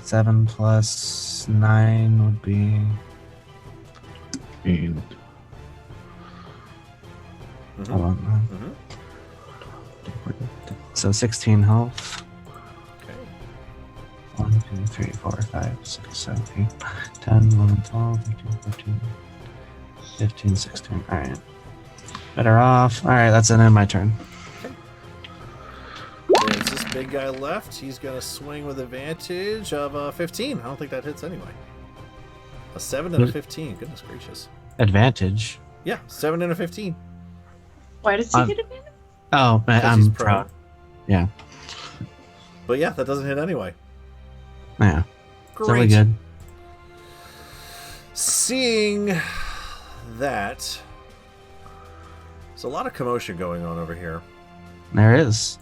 Speaker 5: 7 plus 9 would be.
Speaker 7: 15.
Speaker 1: Mm-hmm.
Speaker 5: Hold on.
Speaker 1: Mm-hmm.
Speaker 5: So 16 health.
Speaker 11: 1, 2, 3, 4, 5, 6, 7, 8, 10, 11, 12, 13, 14, 15, 16. Alright. Better off. Alright, that's it. End my turn.
Speaker 1: There's this big guy left. He's going to swing with advantage of 15. I don't think that hits anyway. A 7 and a 15. Goodness gracious.
Speaker 11: Advantage?
Speaker 1: Yeah, 7 and a 15.
Speaker 8: Why does he get advantage?
Speaker 11: Oh, I'm proud. Yeah.
Speaker 1: But yeah, that doesn't hit anyway.
Speaker 11: Yeah.
Speaker 1: Great.
Speaker 11: Really good.
Speaker 1: Seeing that, there's a lot of commotion going on over here.
Speaker 11: There is.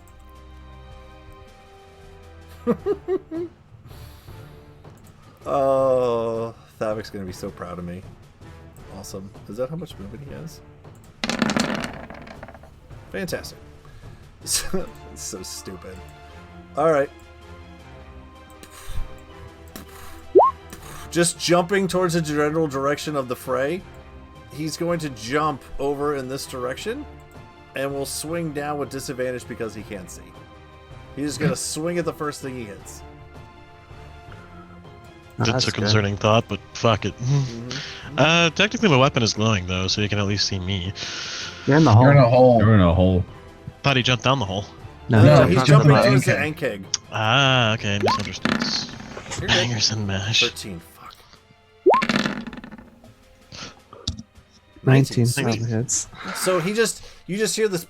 Speaker 1: Oh, Thavic's gonna be so proud of me. Awesome. Is that how much movement he has? Fantastic. It's so stupid. Alright. Just jumping towards the general direction of the fray. He's going to jump over in this direction and will swing down with disadvantage because he can't see. He's just going to swing at the first thing he hits.
Speaker 4: It's a concerning thought, but fuck it.
Speaker 1: Mm-hmm.
Speaker 4: Technically my weapon is glowing though, so you can at least see me.
Speaker 11: You're in the hole.
Speaker 7: You're in a hole. You're in a hole.
Speaker 4: Thought he jumped down the hole.
Speaker 1: No, he's jumping towards the end keg.
Speaker 4: Ah, okay, misunderstood. Bangers and mash.
Speaker 1: 13, fuck.
Speaker 11: 19
Speaker 1: Sweet.
Speaker 11: hits.
Speaker 1: So you just hear this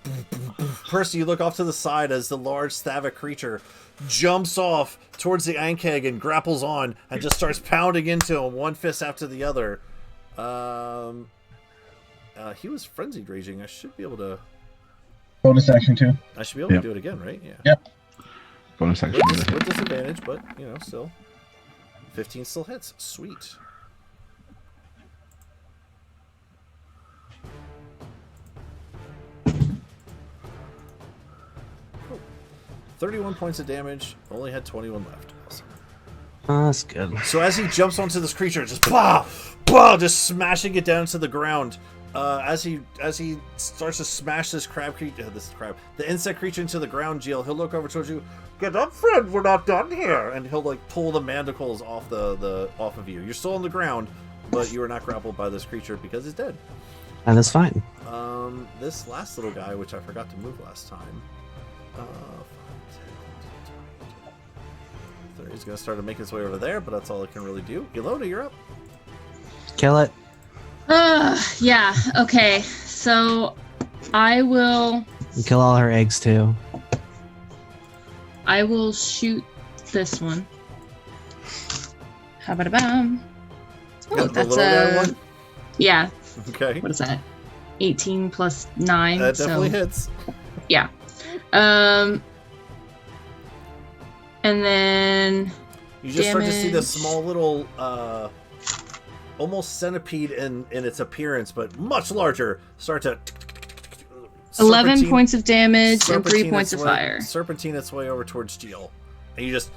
Speaker 1: person. You look off to the side as the large Thavic creature jumps off towards the Ankeg and grapples on and just starts pounding into him, one fist after the other. He was frenzied raging. I should be able to.
Speaker 2: Bonus action too.
Speaker 1: I should be able to do it again, right? Yeah.
Speaker 2: Yep. Bonus action.
Speaker 1: With disadvantage, but still, 15 still hits. Sweet. Cool. 31 points of damage. Only had 21 left. Awesome.
Speaker 11: Oh, that's good.
Speaker 1: So as he jumps onto this creature, just bah, bah, just smashing it down to the ground. As he starts to smash this the insect creature into the ground, Jill, he'll look over towards you. Get up, friend. We're not done here. And he'll pull the manacles off off of you. You're still on the ground, but you are not grappled by this creature because he's dead.
Speaker 11: And that's fine.
Speaker 1: This last little guy, which I forgot to move last time. He's gonna start to make his way over there, but that's all it can really do. Ilona, you're up.
Speaker 11: Kill it.
Speaker 8: Yeah, okay. So I will
Speaker 11: You kill all her eggs too.
Speaker 8: I will shoot this one. How about Oh, that's a one? Yeah.
Speaker 1: Okay.
Speaker 8: What is that? 18 plus 9.
Speaker 1: That definitely hits.
Speaker 8: Yeah. And then
Speaker 1: you just start to see the small little almost centipede in its appearance, but much larger, start to
Speaker 8: 11 points of damage and 3 points of fire.
Speaker 1: Serpentine its way over towards Geel. And you just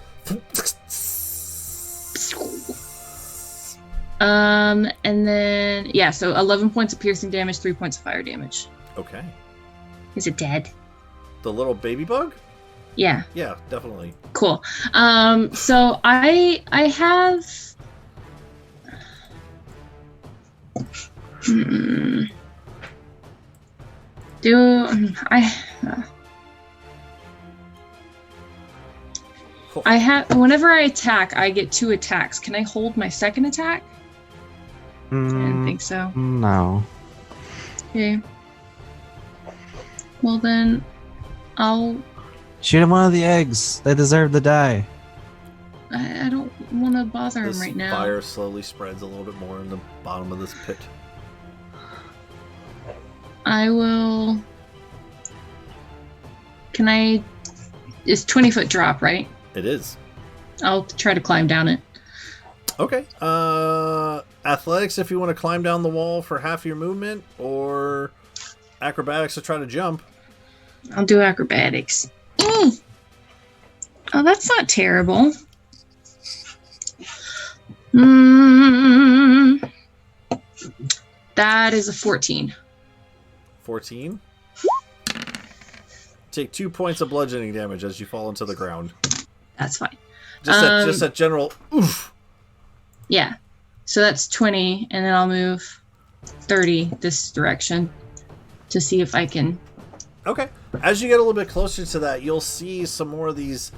Speaker 8: and then so 11 points of piercing damage, 3 points of fire damage.
Speaker 1: Okay.
Speaker 8: Is it dead?
Speaker 1: The little baby bug?
Speaker 8: Yeah.
Speaker 1: Yeah, definitely.
Speaker 8: Cool. So I have I have whenever I attack, I get 2 attacks. Can I hold my second attack? I didn't think so.
Speaker 11: No.
Speaker 8: Okay. Well then, I'll
Speaker 11: shoot him one of the eggs. They deserve to die.
Speaker 8: I don't want to bother him
Speaker 1: This
Speaker 8: right now.
Speaker 1: fire slowly spreads a little bit more in the bottom of this pit.
Speaker 8: I will. Can I? It's 20-foot drop, right?
Speaker 1: It is.
Speaker 8: I'll try to climb down it.
Speaker 1: Okay. Athletics if you want to climb down the wall for half your movement, or acrobatics to try to jump.
Speaker 8: I'll do acrobatics. Oh, that's not terrible. That is a 14.
Speaker 1: 14. Take 2 points of bludgeoning damage as you fall into the ground.
Speaker 8: That's fine.
Speaker 1: Just a general oof.
Speaker 8: Yeah. So that's 20, and then I'll move 30 this direction to see if I can.
Speaker 1: Okay. As you get a little bit closer to that, you'll see some more of these.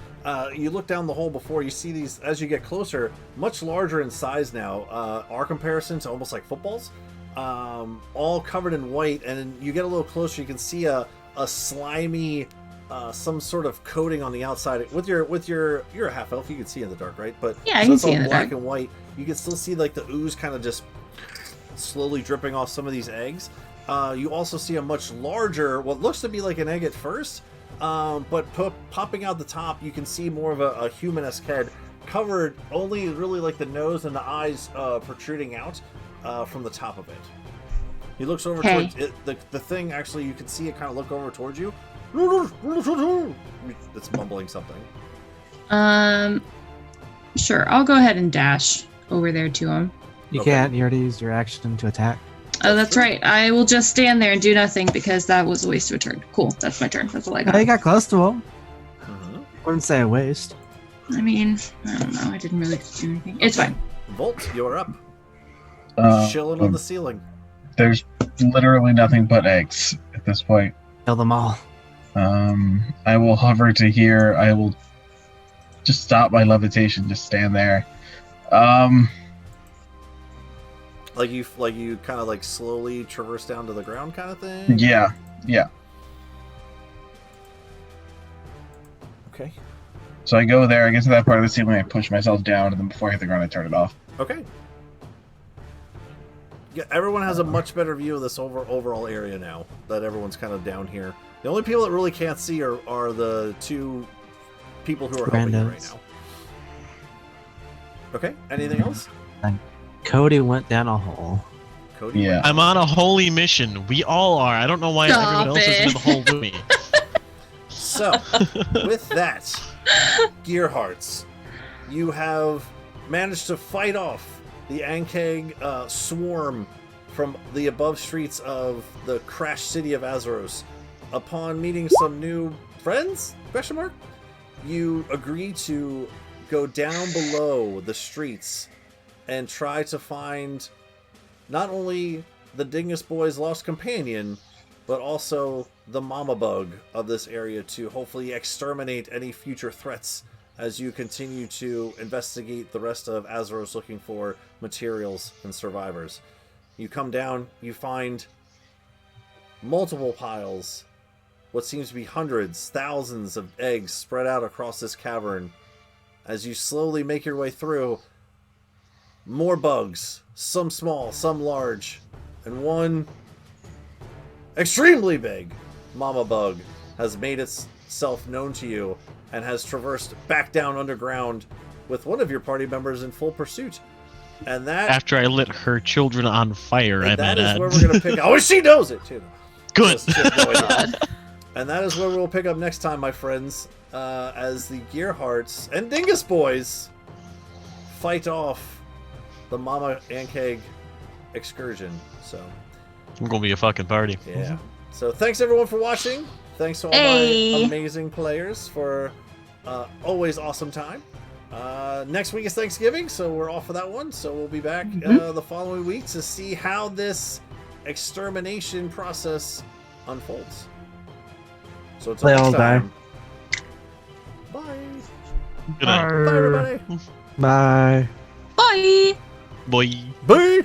Speaker 1: You look down the hole before, you see these, as you get closer, much larger in size now. Our comparison to almost like footballs. All covered in white, and you get a little closer, you can see a slimy, some sort of coating on the outside. You're a half elf, you can see in the dark, right? But
Speaker 8: yeah, I can see in the
Speaker 1: black
Speaker 8: dark.
Speaker 1: and white. You can still see like the ooze kind of just slowly dripping off some of these eggs. You also see a much larger, what looks to be like an egg at first, but popping out the top, you can see more of a human-esque head, covered only really like the nose and the eyes protruding out from the top of it. He looks over towards it, the thing. Actually, you can see it kind of look over towards you. It's mumbling something.
Speaker 8: Sure. I'll go ahead and dash over there to him.
Speaker 5: You can't. You already used your action to attack.
Speaker 8: Oh, that's right. I will just stand there and do nothing because that was a waste of a turn. Cool. That's my turn. That's all I got.
Speaker 5: You got close to him. Wouldn't say a waste.
Speaker 8: I mean, I don't know. I didn't really do anything. It's fine.
Speaker 1: Volt, you're up. Chilling on the ceiling.
Speaker 2: There's literally nothing but eggs at this point.
Speaker 5: Kill them all.
Speaker 2: I will hover to here. I will just stop my levitation. Just stand there.
Speaker 1: Like you kind of like slowly traverse down to the ground kind of thing?
Speaker 2: Yeah.
Speaker 1: Okay.
Speaker 2: So I go there, I get to that part of the ceiling, I push myself down, and then before I hit the ground, I turn it off.
Speaker 1: Okay. Yeah, everyone has a much better view of this overall area now that everyone's kind of down here. The only people that really can't see are the two people who are helping you right now. Okay, anything else?
Speaker 5: Cody went down a hole.
Speaker 1: Cody?
Speaker 2: Yeah.
Speaker 4: I'm on a holy mission. We all are. I don't know why everyone else is in the hole with me.
Speaker 1: So, with that, Gearhearts, you have managed to fight off the Ankeg swarm from the above streets of the crashed city of Azeros. Upon meeting some new friends, question mark, you agree to go down below the streets and try to find not only the Dingus Boy's lost companion, but also the mama bug of this area to hopefully exterminate any future threats as you continue to investigate the rest of Azeros looking for materials and survivors. You come down, you find multiple piles, what seems to be hundreds, thousands of eggs spread out across this cavern. As you slowly make your way through, more bugs, some small, some large, and one extremely big mama bug has made itself known to you and has traversed back down underground with one of your party members in full pursuit. And that,
Speaker 4: after I lit her children on fire, I
Speaker 1: that
Speaker 4: might
Speaker 1: is
Speaker 4: add.
Speaker 1: where we're going to pick up. Oh, she knows it too.
Speaker 4: Good.
Speaker 1: And that is where we'll pick up next time, my friends, as the Gearhearts and Dingus Boys fight off the Mama Ankeg excursion. So
Speaker 4: I'm gonna be a fucking party.
Speaker 1: yeah. So thanks everyone for watching. Thanks to all my amazing players for always awesome time. Next week is Thanksgiving, so we're off for that one. So we'll be back the following week to see how this extermination process unfolds. So until next time. Bye.
Speaker 4: Good night.
Speaker 1: Bye, everybody.
Speaker 5: Bye.
Speaker 8: Bye.
Speaker 4: Boy.
Speaker 1: Bye.